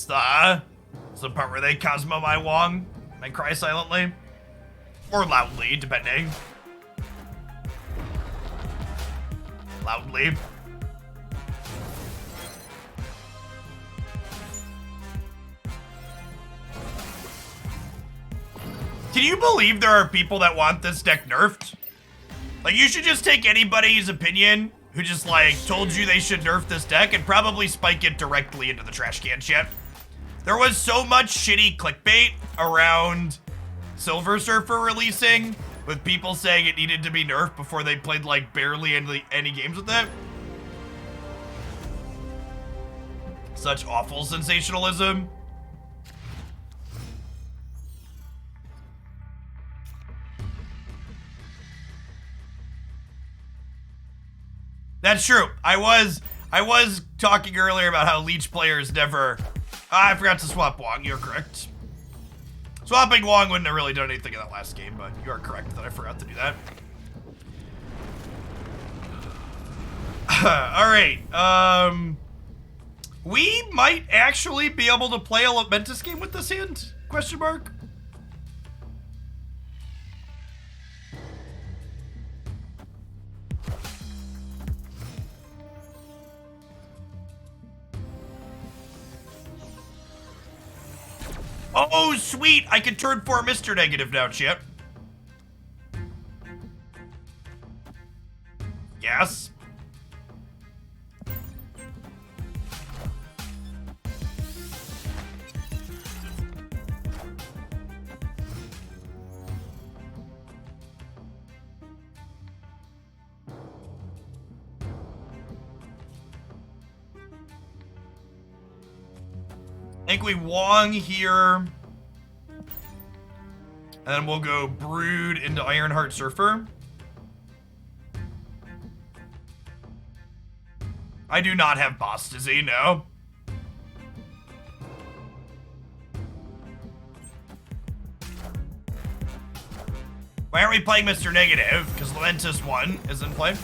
That's the part where they Cosmo my Wong and I cry silently. Or loudly, depending. Loudly. Can you believe there are people that want this deck nerfed? Like, you should just take anybody's opinion who just, like, told you they should nerf this deck and probably spike it directly into the trash can shit. There was so much shitty clickbait around Silver Surfer releasing, with people saying it needed to be nerfed before they played, like, barely any games with it. Such awful sensationalism. That's true. I was talking earlier about how Leech players never... I forgot to swap Wong. You're correct. Swapping Wong wouldn't have really done anything in that last game, but you are correct that I forgot to do that. All right. We might actually be able to play a Lamentus game with this hand? Question mark. Oh, sweet! I can turn 4 Mr. Negative now, Chip. Yes. I think we Wong here. And then we'll go Brood into Ironheart Surfer. I do not have Bostasy, no. Why aren't we playing Mr. Negative? Because Lamentus 1 is in play.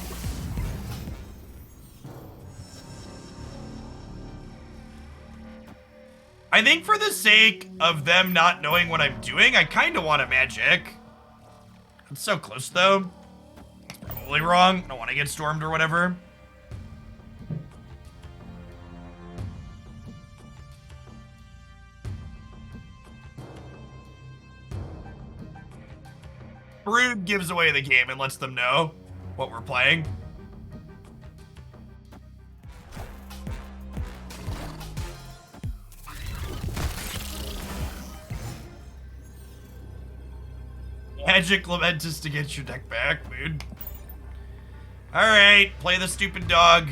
I think for the sake of them not knowing what I'm doing, I kind of want a magic. It's so close, though. It's probably wrong. I don't want to get stormed or whatever. Brood gives away the game and lets them know what we're playing. Magic Lamentus to get your deck back, dude. Alright, play the stupid dog.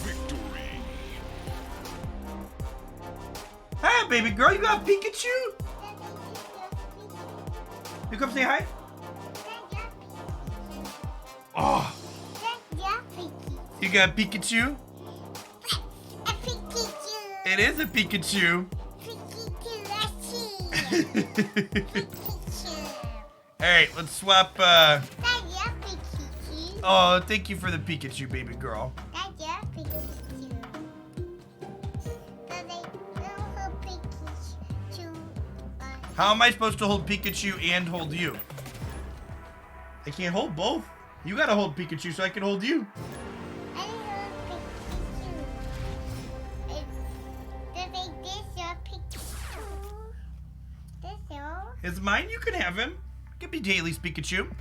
Victory. Hey, baby girl, you got Pikachu? You come say hi? Oh, you got Pikachu? It is a Pikachu. Alright, let's swap, Oh, thank you for the Pikachu, baby girl. How am I supposed to hold Pikachu and hold you? I can't hold both. You gotta hold Pikachu so I can hold you. It's mine, you can have him. Give me Daly's Pikachu.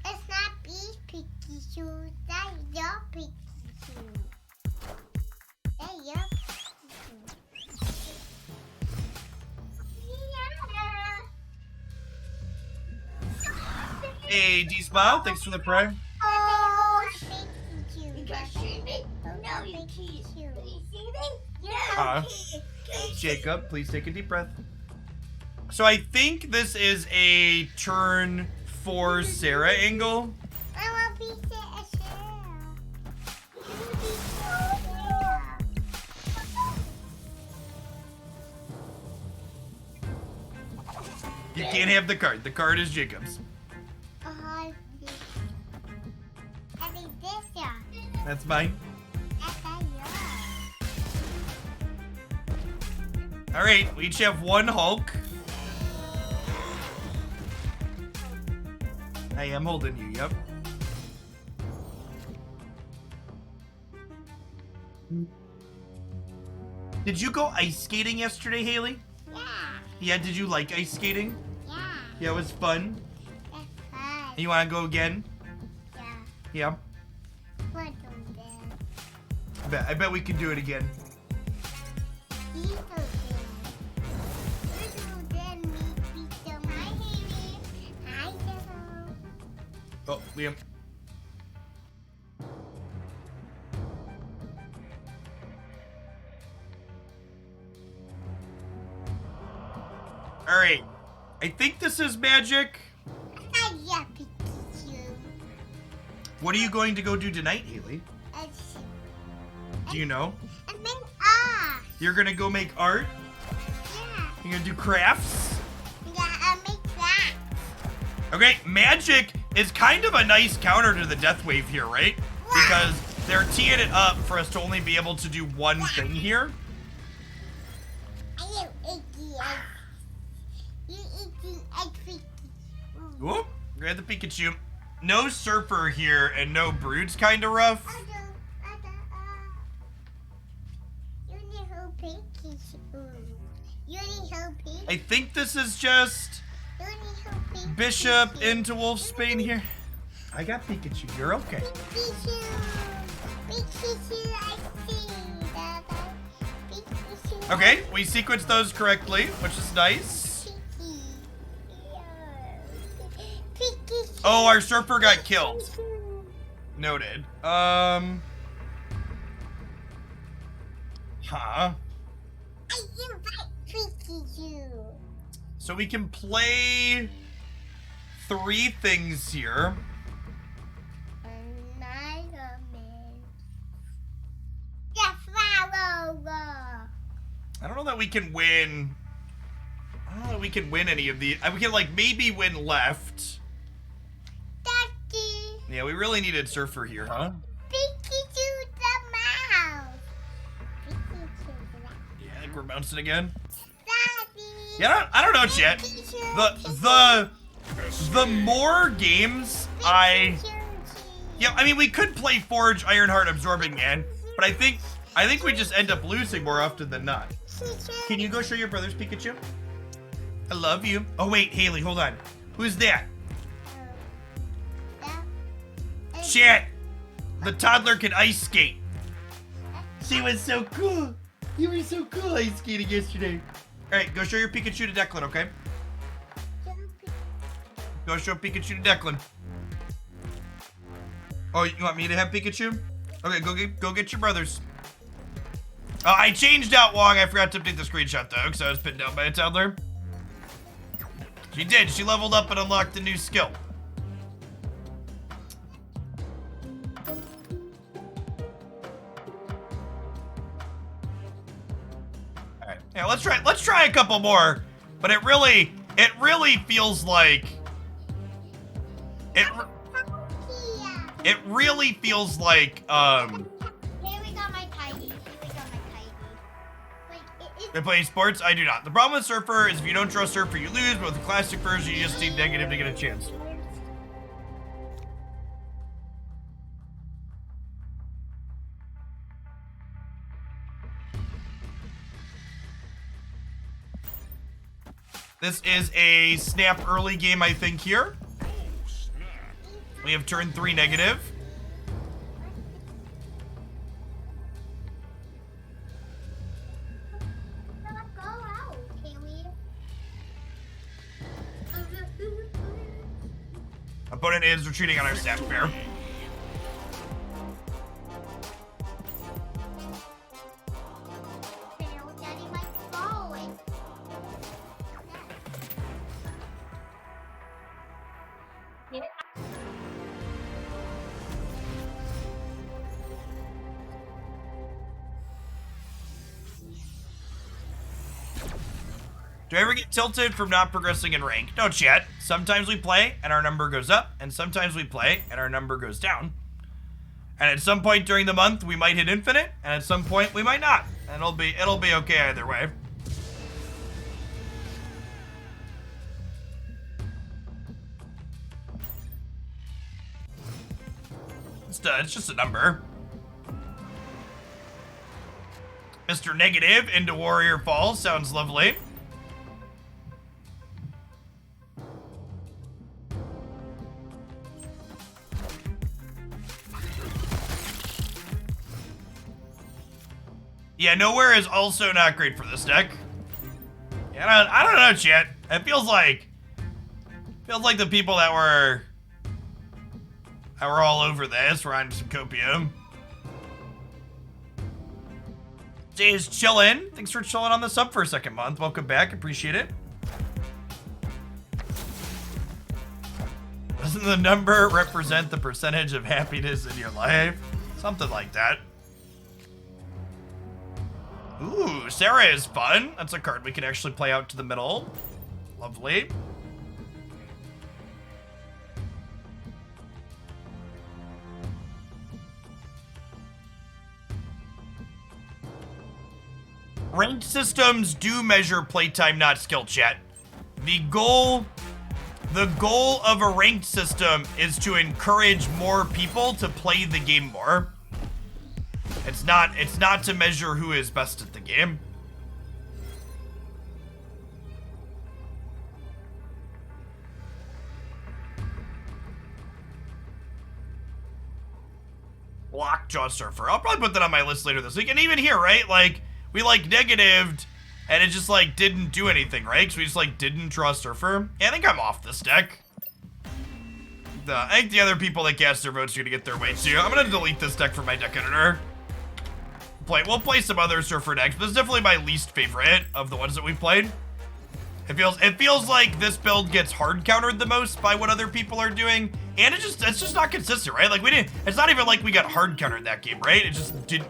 It's not Beast Pikachu, that's your Pikachu. That's your Pikachu. Hey, D-Smile, thanks for the prayer. Oh, Pikachu. You can't see me? Oh, no, you can't. Can you see me? Yeah. Jacob, please take a deep breath. So I think this is a turn 4 Sarah angle. I want to be Sarah. You can't have the card. The card is Jacob's. I think this one. That's mine. Alright, we each have 1 Hulk. I am holding you, yep. Did you go ice skating yesterday, Haley? Yeah. Yeah, did you like ice skating? Yeah. Yeah, it was fun. That's fun. You wanna go again? Yeah. Yeah. What do that? I bet we can do it again. Oh, Liam. Alright. I think this is magic. What are you going to go do tonight, Haley? Do you know? And then ah. You're gonna go make art? Yeah. You're gonna do crafts? Yeah, I make that. Okay, magic is kind of a nice counter to the death wave here, right? Because they're teeing it up for us to only be able to do one thing here. I do icky egg. You eat the egg freaky. Whoop, grab the Pikachu. No Surfer here and no Brood's kind of rough. You need help, Pikachu. You need help, Pikachu. I think this is just You need help, Pikachu. Bishop into Wolfsbane here. I got Pikachu, you're okay. Pikachu. Pikachu, I see. Pikachu. Okay, we sequenced those correctly, which is nice. Pikachu. Oh, our Surfer got killed. Noted. Huh. I invite Pikachu. So we can play 3 things here. I don't know that we can win. I don't know that we can win any of these. We can like maybe win left. Daddy. Yeah, we really needed Surfer here, huh? Pikachu the mouse. Pikachu the mouse. Yeah, I think we're bouncing again. Daddy. Yeah, I don't know, chat. The more games yeah, I mean we could play Forge, Ironheart, Absorbing Man, but I think we just end up losing more often than not. Can you go show your brother's Pikachu? I love you. Oh wait, Haley, hold on. Who's that? Chat. The toddler can ice skate. She was so cool. You were so cool ice skating yesterday. All right, go show your Pikachu to Declan, okay? Go show Pikachu to Declan. Oh, you want me to have Pikachu? Okay, go get your brothers. I changed out Wong. I forgot to update the screenshot though, because I was pinned down by a toddler. She did. She leveled up and unlocked a new skill. All right. Yeah, let's try a couple more. But it really feels like it really feels like Here we got my tidy. They play sports? I do not. The problem with Surfer is if you don't draw Surfer, you lose, but with the classic version, you just need negative to get a chance. This is a snap early game, I think, here. We have turn 3 negative. Opponent is retreating on our snap fair. Do I ever get tilted from not progressing in rank? No, chat. Sometimes we play and our number goes up, and sometimes we play and our number goes down. And at some point during the month, we might hit infinite, and at some point we might not. And it'll be okay either way. It's just a number. Mr. Negative into Warrior Falls sounds lovely. Yeah, Nowhere is also not great for this deck. Yeah, I don't know, chat. It feels like the people that were all over this were on some copium. Jay's chillin'. Thanks for chilling on the sub for a second month. Welcome back. Appreciate it. Doesn't the number represent the percentage of happiness in your life? Something like that. Ooh, Sarah is fun. That's a card we can actually play out to the middle. Lovely. Ranked systems do measure playtime, not skill, chat. The goal of a ranked system is to encourage more people to play the game more. It's not to measure who is best at the game. Lockjaw Surfer. I'll probably put that on my list later this week. And even here, right? Like, we like negatived, and it just like didn't do anything, right? Because we just like didn't draw Surfer. Yeah, I think I'm off this deck. I think the other people that cast their votes are gonna get their way too. I'm gonna delete this deck from my deck editor. We'll play some other Surfer decks, but it's definitely my least favorite of the ones that we've played. It feels like this build gets hard countered the most by what other people are doing, and it's just not consistent, right? Like it's not even like we got hard countered that game, right?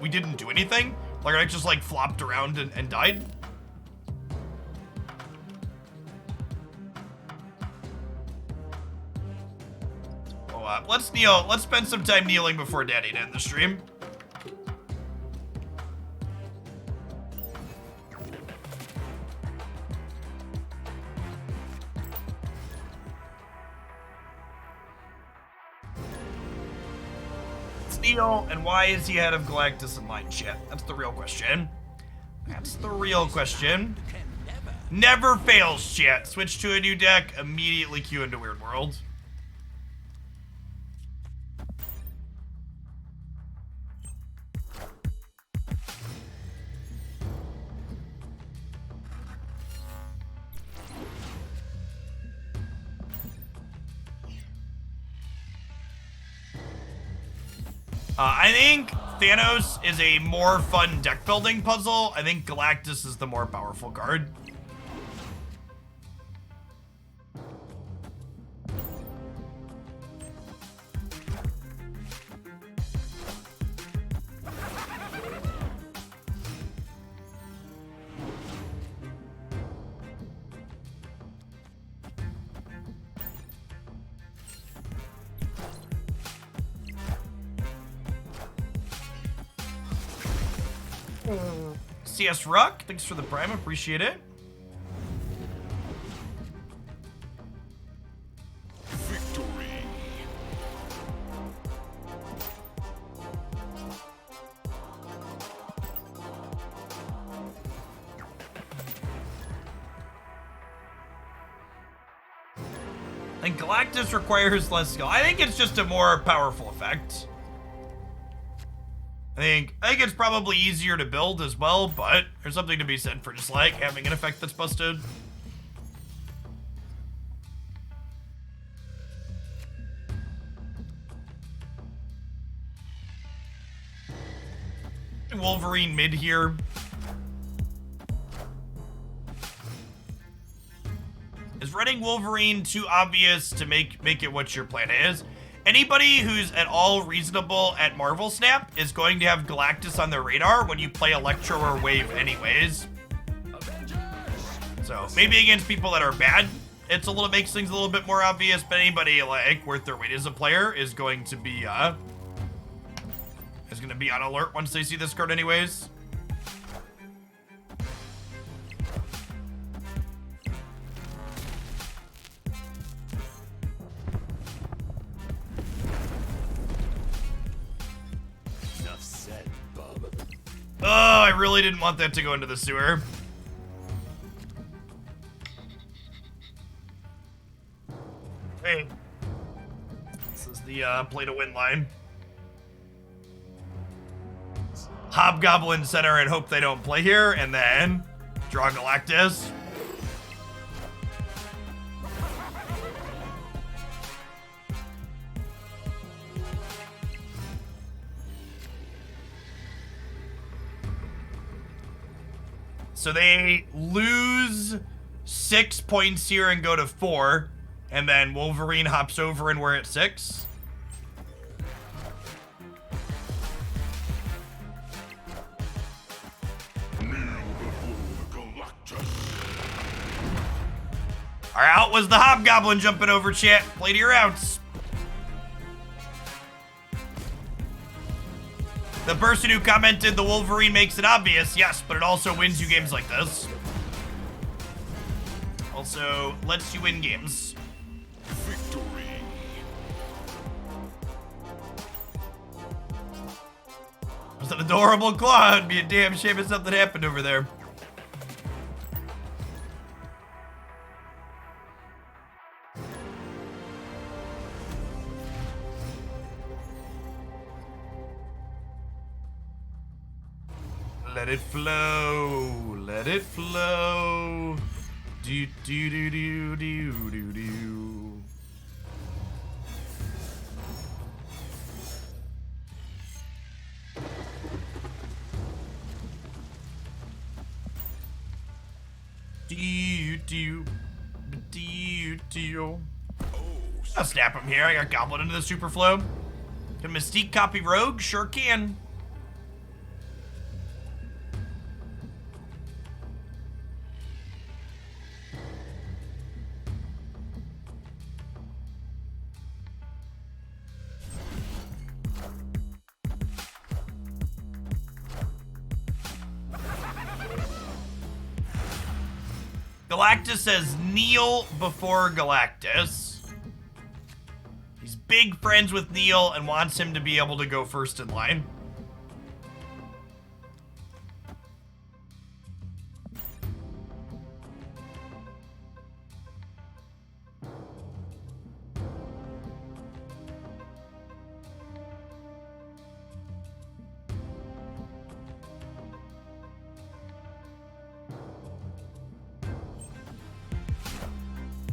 We didn't do anything. Like, our deck just like flopped around and died. Oh, let's kneel. Let's spend some time kneeling before Daddy to end the stream. Kneel, and why is he ahead of Galactus in line, chat? That's the real question. That's the real question. Never fails, chat. Switch to a new deck, immediately queue into Weird World. I think Thanos is a more fun deck building puzzle. I think Galactus is the more powerful card. CS Ruck, thanks for the prime, appreciate it. Victory. And Galactus requires less skill. I think it's just a more powerful effect. I think it's probably easier to build as well, but there's something to be said for just like having an effect that's busted. Wolverine mid here. Is running Wolverine too obvious to make it what your plan is? Anybody who's at all reasonable at Marvel Snap is going to have Galactus on their radar when you play Electro or Wave anyways. So maybe against people that are bad, makes things a little bit more obvious, but anybody like worth their weight as a player is going to be on alert once they see this card anyways. Oh, I really didn't want that to go into the sewer. Hey. This is the play to win line. Hobgoblin center and hope they don't play here, and then draw Galactus. So they lose 6 points here and go to 4, And then Wolverine hops over and we're at 6. Our out was the Hobgoblin jumping over, chat. Play to your outs. The person who commented the Wolverine makes it obvious, yes, but it also wins you games like this. Also, lets you win games. Victory. It was an adorable claw. It'd be a damn shame if something happened over there. Let it flow, let it flow. Do do do do do do do. Do do do do. I'll snap him here. I got Goblin into the super flow. Can Mystique copy Rogue? Sure can. Galactus says kneel before Galactus. He's big friends with Neil and wants him to be able to go first in line.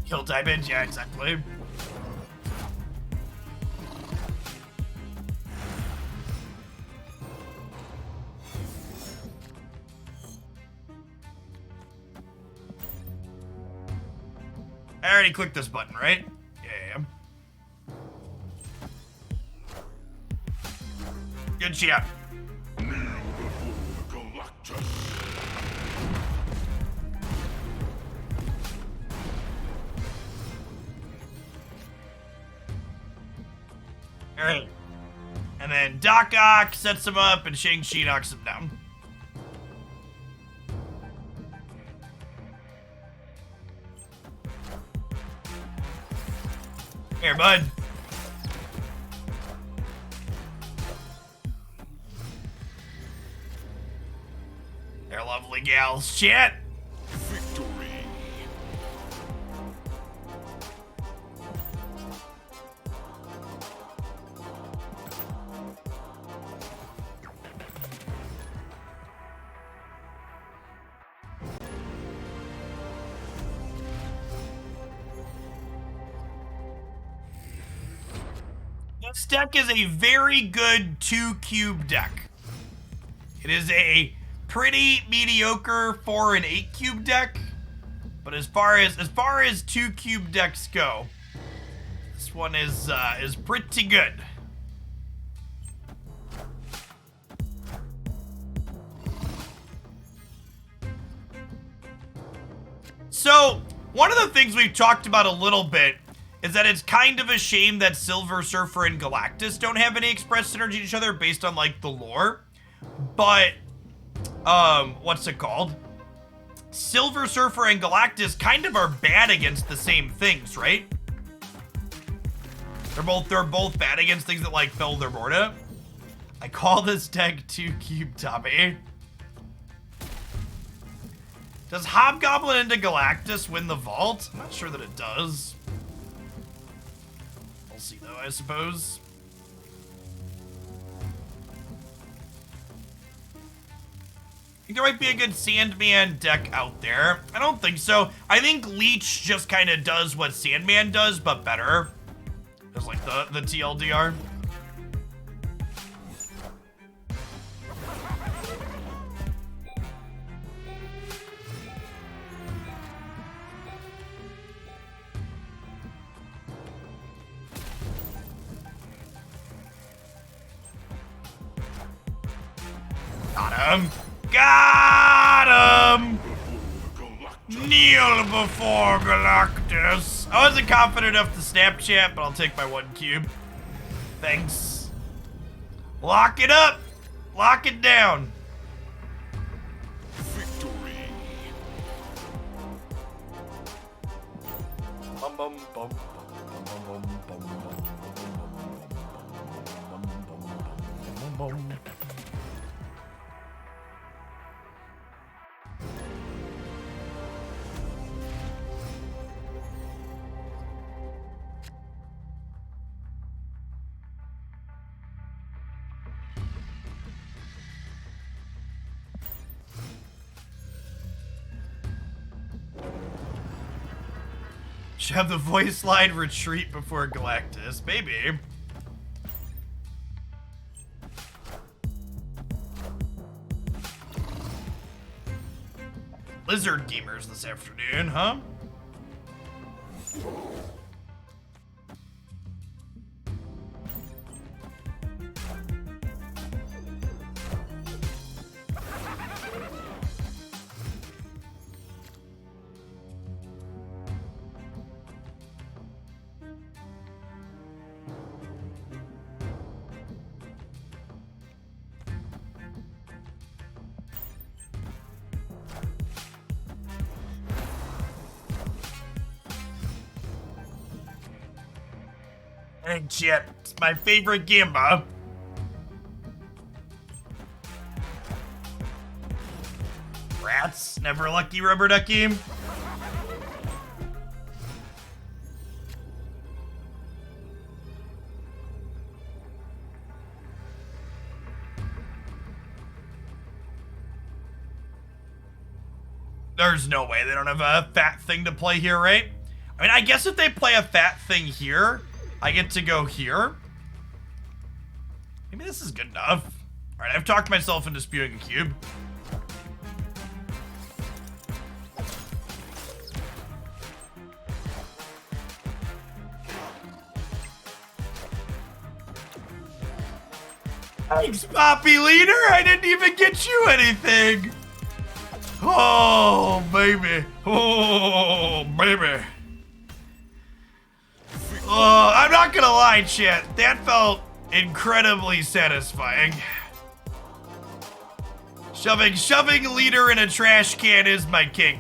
Kill type in, yeah, exactly. I already clicked this button, right? Yeah. Good shot. Alright. And then Doc Ock sets him up and Shang-Chi knocks him down. Here, bud. They're lovely gals. Chat. Victory. This deck is a very good 2-cube deck. It is a pretty mediocre 4 and 8 cube deck, but as far as 2-cube decks go, this one is pretty good. So, one of the things we've talked about a little bit is that it's kind of a shame that Silver Surfer and Galactus don't have any express synergy to each other based on, like, the lore. But, what's it called? Silver Surfer and Galactus kind of are bad against the same things, right? They're both bad against things that, like, fill their board up. I call this deck 2-cube Tommy. Does Hobgoblin into Galactus win the vault? I'm not sure that it does. We'll see though, I suppose. I think there might be a good Sandman deck out there. I don't think so. I think Leech just kind of does what Sandman does, but better. It's like the TLDR. him. Got him! Kneel before Galactus. I wasn't confident enough to Snapchat, but I'll take my 1 cube. Thanks. Lock it up. Lock it down. Victory. Bum, bum, bum, should have the voice line retreat before Galactus. Maybe. Lizard gamers this afternoon, huh? Egg chip. It's my favorite Gamba. Rats. Never a lucky rubber ducky. There's no way they don't have a fat thing to play here, right? I mean, I guess if they play a fat thing here, I get to go here. Maybe this is good enough. All right, I've talked myself into spewing a cube. Thanks, Poppy Leader. I didn't even get you anything. Oh, baby. Oh, baby. I'm not gonna lie, chat. That felt incredibly satisfying. Shoving Leader in a trash can is my kink.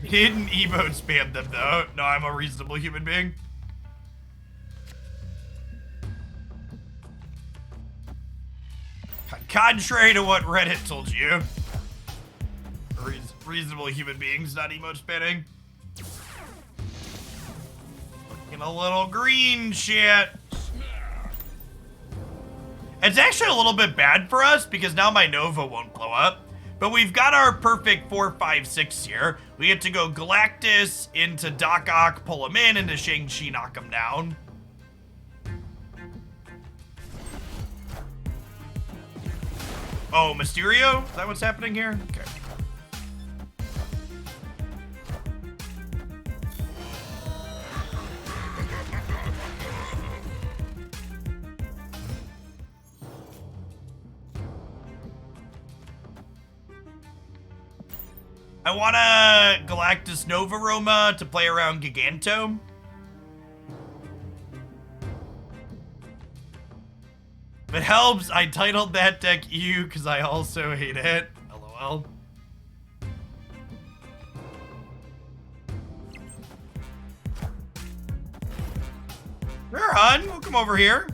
He didn't emote spam them though. No, I'm a reasonable human being. Contrary to what Reddit told you. Reasonable human beings, not emote spamming. Looking a little green shit. It's actually a little bit bad for us because now my Nova won't blow up. But we've got our perfect 4, 5, 6 here. We get to go Galactus into Doc Ock, pull him in, into Shang-Chi, knock him down. Oh, Mysterio? Is that what's happening here? Okay. I want a Galactus Nova Roma to play around Giganto. If it helps, I titled that deck EU because I also hate it. LOL. Sure, hun. We'll come over here.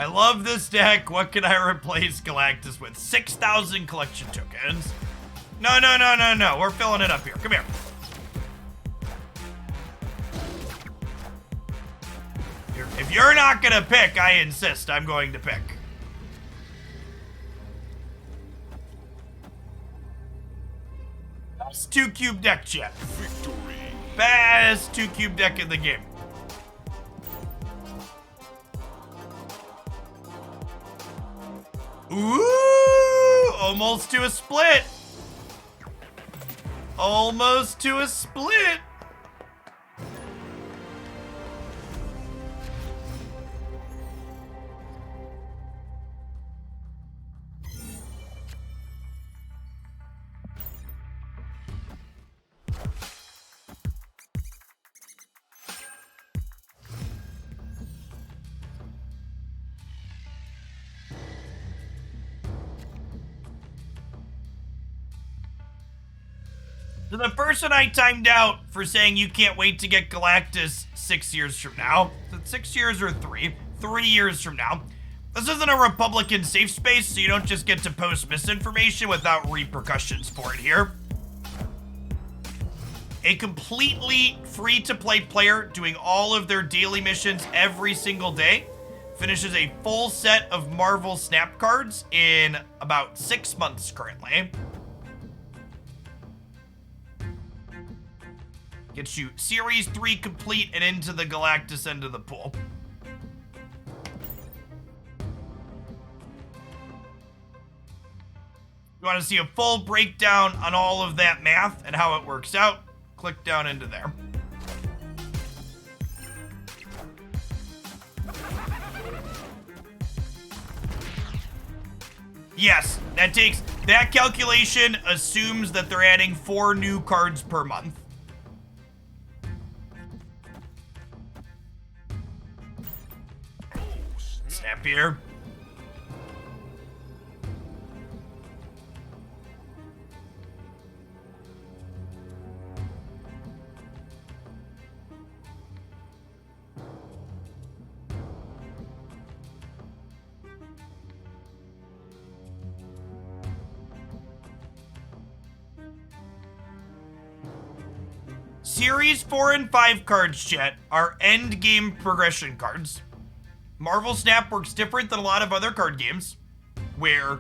I love this deck. What can I replace Galactus with? 6,000 collection tokens. No. We're filling it up here. Come here. If you're not gonna pick, I insist I'm going to pick. Best 2-cube deck, chat. Victory. Best 2-cube deck in the game. Ooh, almost to a split. Almost to a split. So the person I timed out for saying you can't wait to get Galactus 6 years from now, 6 years or 3 years from now, this isn't a Republican safe space, so you don't just get to post misinformation without repercussions for it here. A completely free-to-play player doing all of their daily missions every single day finishes a full set of Marvel Snap cards in about 6 months currently. Gets you Series 3 complete and into the Galactus end of the pool. You want to see a full breakdown on all of that math and how it works out? Click down into there. Yes, that calculation assumes that they're adding 4 new cards per month. Snap here. Series 4 and 5 cards, chat, are end game progression cards. Marvel Snap works different than a lot of other card games, where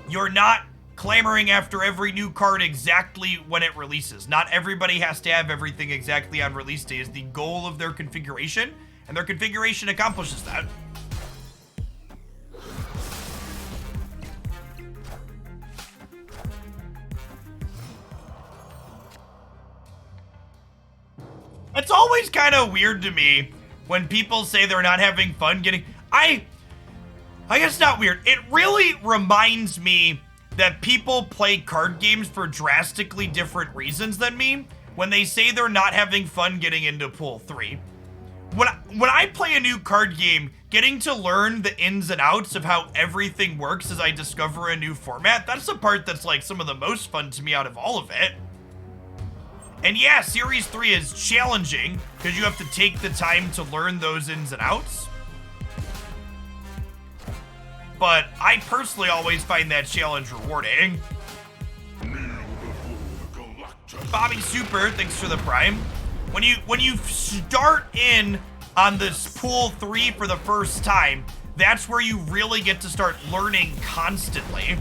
you're not clamoring after every new card exactly when it releases. Not everybody has to have everything exactly on release day is the goal of their configuration, and their configuration accomplishes that. It's always kind of weird to me when people say they're not having fun getting... I guess not weird. It really reminds me that people play card games for drastically different reasons than me when they say they're not having fun getting into Pool 3. When I play a new card game, getting to learn the ins and outs of how everything works as I discover a new format, that's the part that's like some of the most fun to me out of all of it. And yeah, Series 3 is challenging because you have to take the time to learn those ins and outs. But I personally always find that challenge rewarding. Bobby Super, thanks for the Prime. When you start in on this Pool 3 for the first time, that's where you really get to start learning constantly.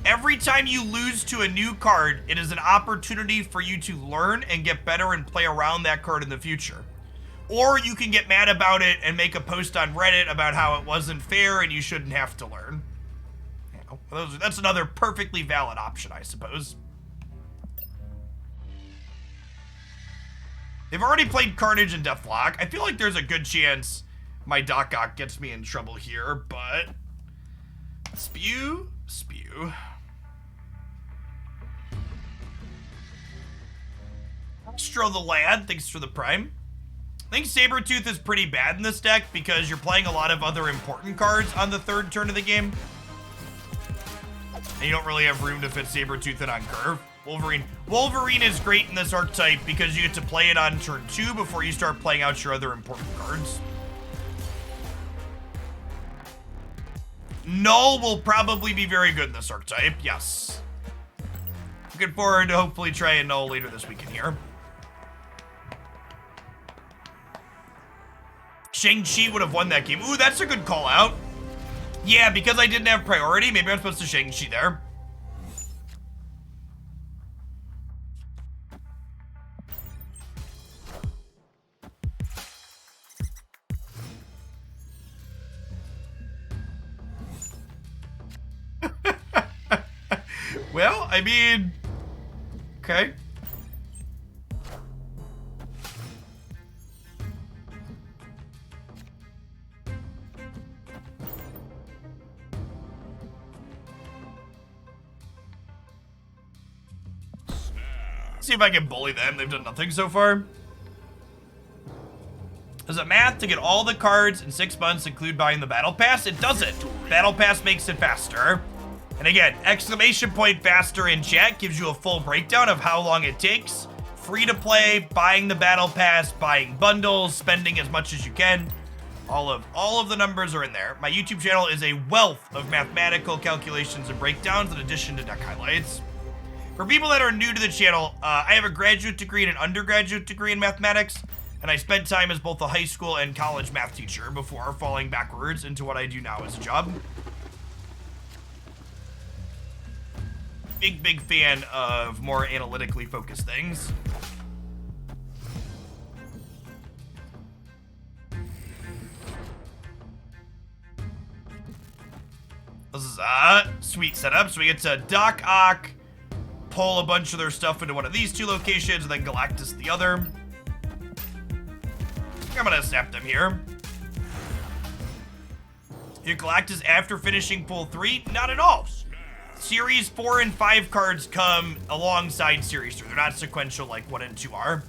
Every time you lose to a new card, it is an opportunity for you to learn and get better and play around that card in the future. Or you can get mad about it and make a post on Reddit about how it wasn't fair and you shouldn't have to learn. You know, that's another perfectly valid option, I suppose. They've already played Carnage and Deathlock. I feel like there's a good chance my Doc Ock gets me in trouble here, but... Spew. Astro the Lad, thanks for the Prime. I think Sabretooth is pretty bad in this deck because you're playing a lot of other important cards on the third turn of the game. And you don't really have room to fit Sabretooth in on curve. Wolverine is great in this archetype because you get to play it on turn 2 before you start playing out your other important cards. Null will probably be very good in this archetype, yes. Looking forward to hopefully trying Null later this weekend here. Shang-Chi would have won that game. Ooh, that's a good call out. Yeah, because I didn't have priority, maybe I'm supposed to Shang-Chi there. Well, I mean, okay. See if I can bully them. They've done nothing so far. Does it math to get all the cards in 6 months include buying the battle pass? It doesn't. Battle pass makes it faster. And again, exclamation point faster in chat gives you a full breakdown of how long it takes. Free to play, buying the battle pass, buying bundles, spending as much as you can. All of the numbers are in there. My YouTube channel is a wealth of mathematical calculations and breakdowns in addition to deck highlights. For people that are new to the channel, I have a graduate degree and an undergraduate degree in mathematics, and I spent time as both a high school and college math teacher before falling backwards into what I do now as a job. Big fan of more analytically focused things. This is a sweet setup. So we get to Doc Ock, pull a bunch of their stuff into one of these 2 locations, and then Galactus the other. I'm gonna snap them here. Your Galactus after finishing pull 3? Not at all. Series 4 and 5 cards come alongside Series 3. They're not sequential like 1 and 2 are.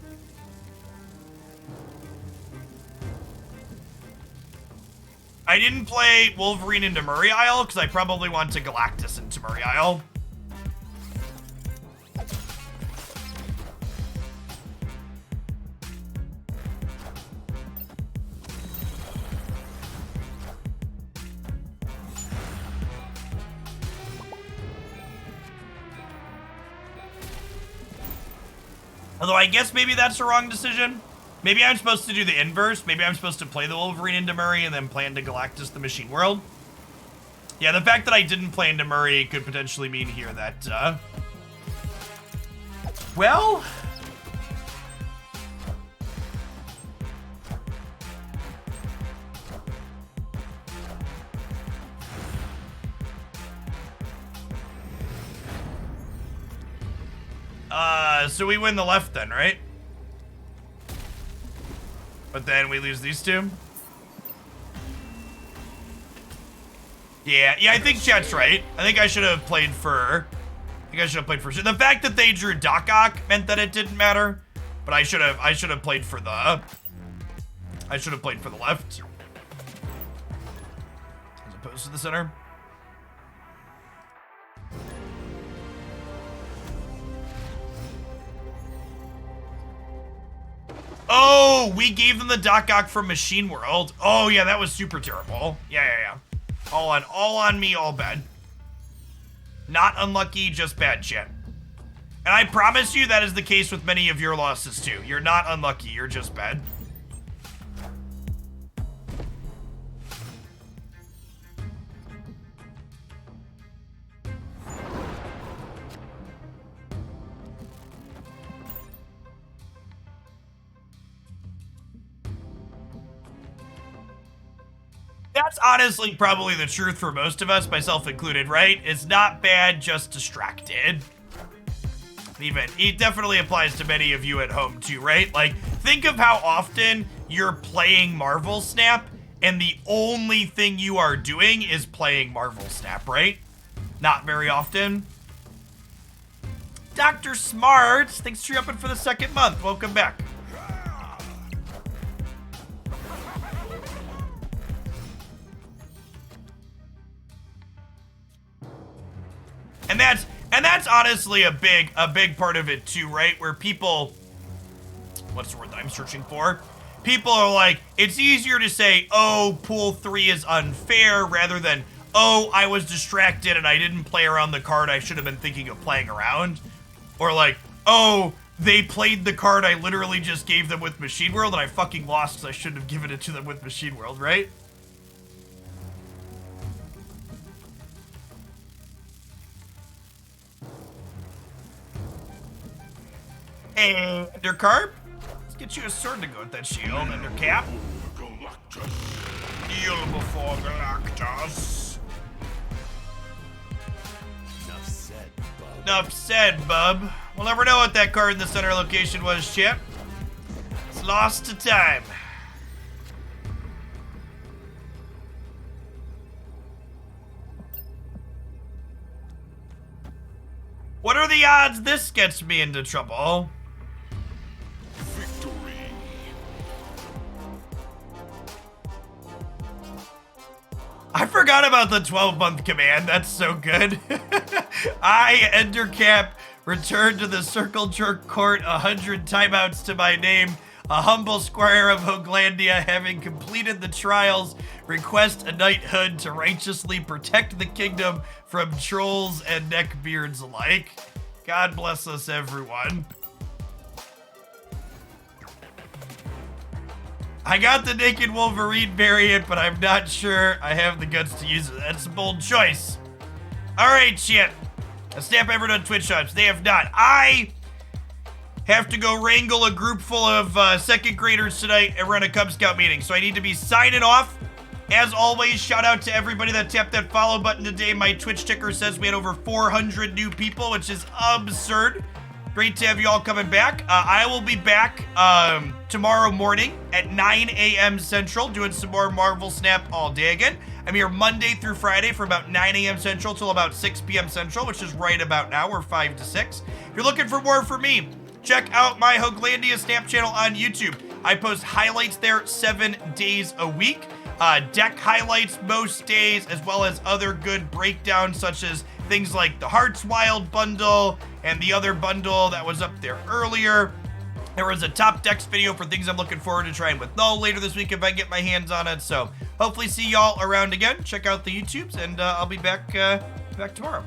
I didn't play Wolverine into Murray Isle because I probably want to Galactus into Murray Isle. Although I guess maybe that's the wrong decision. Maybe I'm supposed to do the inverse. Maybe I'm supposed to play the Wolverine into Murray and then play into Galactus the Machine World. Yeah, the fact that I didn't play into Murray could potentially mean here that, well... so we win the left then, right? But then we lose these 2? Yeah, I think chat's right. I think I should have played for... The fact that they drew Doc Ock meant that it didn't matter. But I should have played for the... I should have played for the left. As opposed to the center. Oh, we gave them the Doc Ock from Machine World. Oh yeah, that was super terrible. Yeah. All on me, all bad. Not unlucky, just bad chat. And I promise you that is the case with many of your losses too. You're not unlucky, you're just bad. That's honestly probably the truth for most of us, myself included, right? It's not bad, just distracted. It definitely applies to many of you at home too, right? Like, think of how often you're playing Marvel Snap and the only thing you are doing is playing Marvel Snap, right? Not very often. Dr. Smart, thanks for upping for the 2nd month. Welcome back. And that's honestly a big part of it too, right? Where people, what's the word that I'm searching for? People are like, it's easier to say, oh, pool 3 is unfair rather than, oh, I was distracted and I didn't play around the card I should have been thinking of playing around. Or like, oh, they played the card I literally just gave them with Machine World and I fucking lost because I shouldn't have given it to them with Machine World, right? And Undercarp, let's get you a sword to go with that shield, Undercap. Kneel before Galactus. Enough said, bub. Enough said, bub. We'll never know what that card in the center location was, Chip. It's lost to time. What are the odds this gets me into trouble? Victory. I forgot about the 12-month command. That's so good. I, Endercap, return to the Circle Jerk Court 100 timeouts to my name. A humble squire of Hoglandia, having completed the trials, request a knighthood to righteously protect the kingdom from trolls and neckbeards alike. God bless us, everyone. I got the Naked Wolverine variant, but I'm not sure I have the guts to use it. That's a bold choice. All right, shit. A Snap ever done Twitch shops? They have not. I have to go wrangle a group full of second graders tonight and run a Cub Scout meeting, so I need to be signing off. As always, shout out to everybody that tapped that follow button today. My Twitch ticker says we had over 400 new people, which is absurd. Great to have you all coming back. I will be back tomorrow morning at 9 a.m. Central doing some more Marvel Snap all day again. I'm here Monday through Friday from about 9 a.m. Central till about 6 p.m. Central, which is right about now. We're 5 to 6. If you're looking for more from me, check out my Hoglandia Snap channel on YouTube. I post highlights there 7 days a week. Deck highlights most days, as well as other good breakdowns such as things like the Hearts Wild bundle and the other bundle that was up there earlier. There was a top decks video for things I'm looking forward to trying with Null later this week if I get my hands on it. So hopefully see y'all around again. Check out the YouTubes, and I'll be back tomorrow.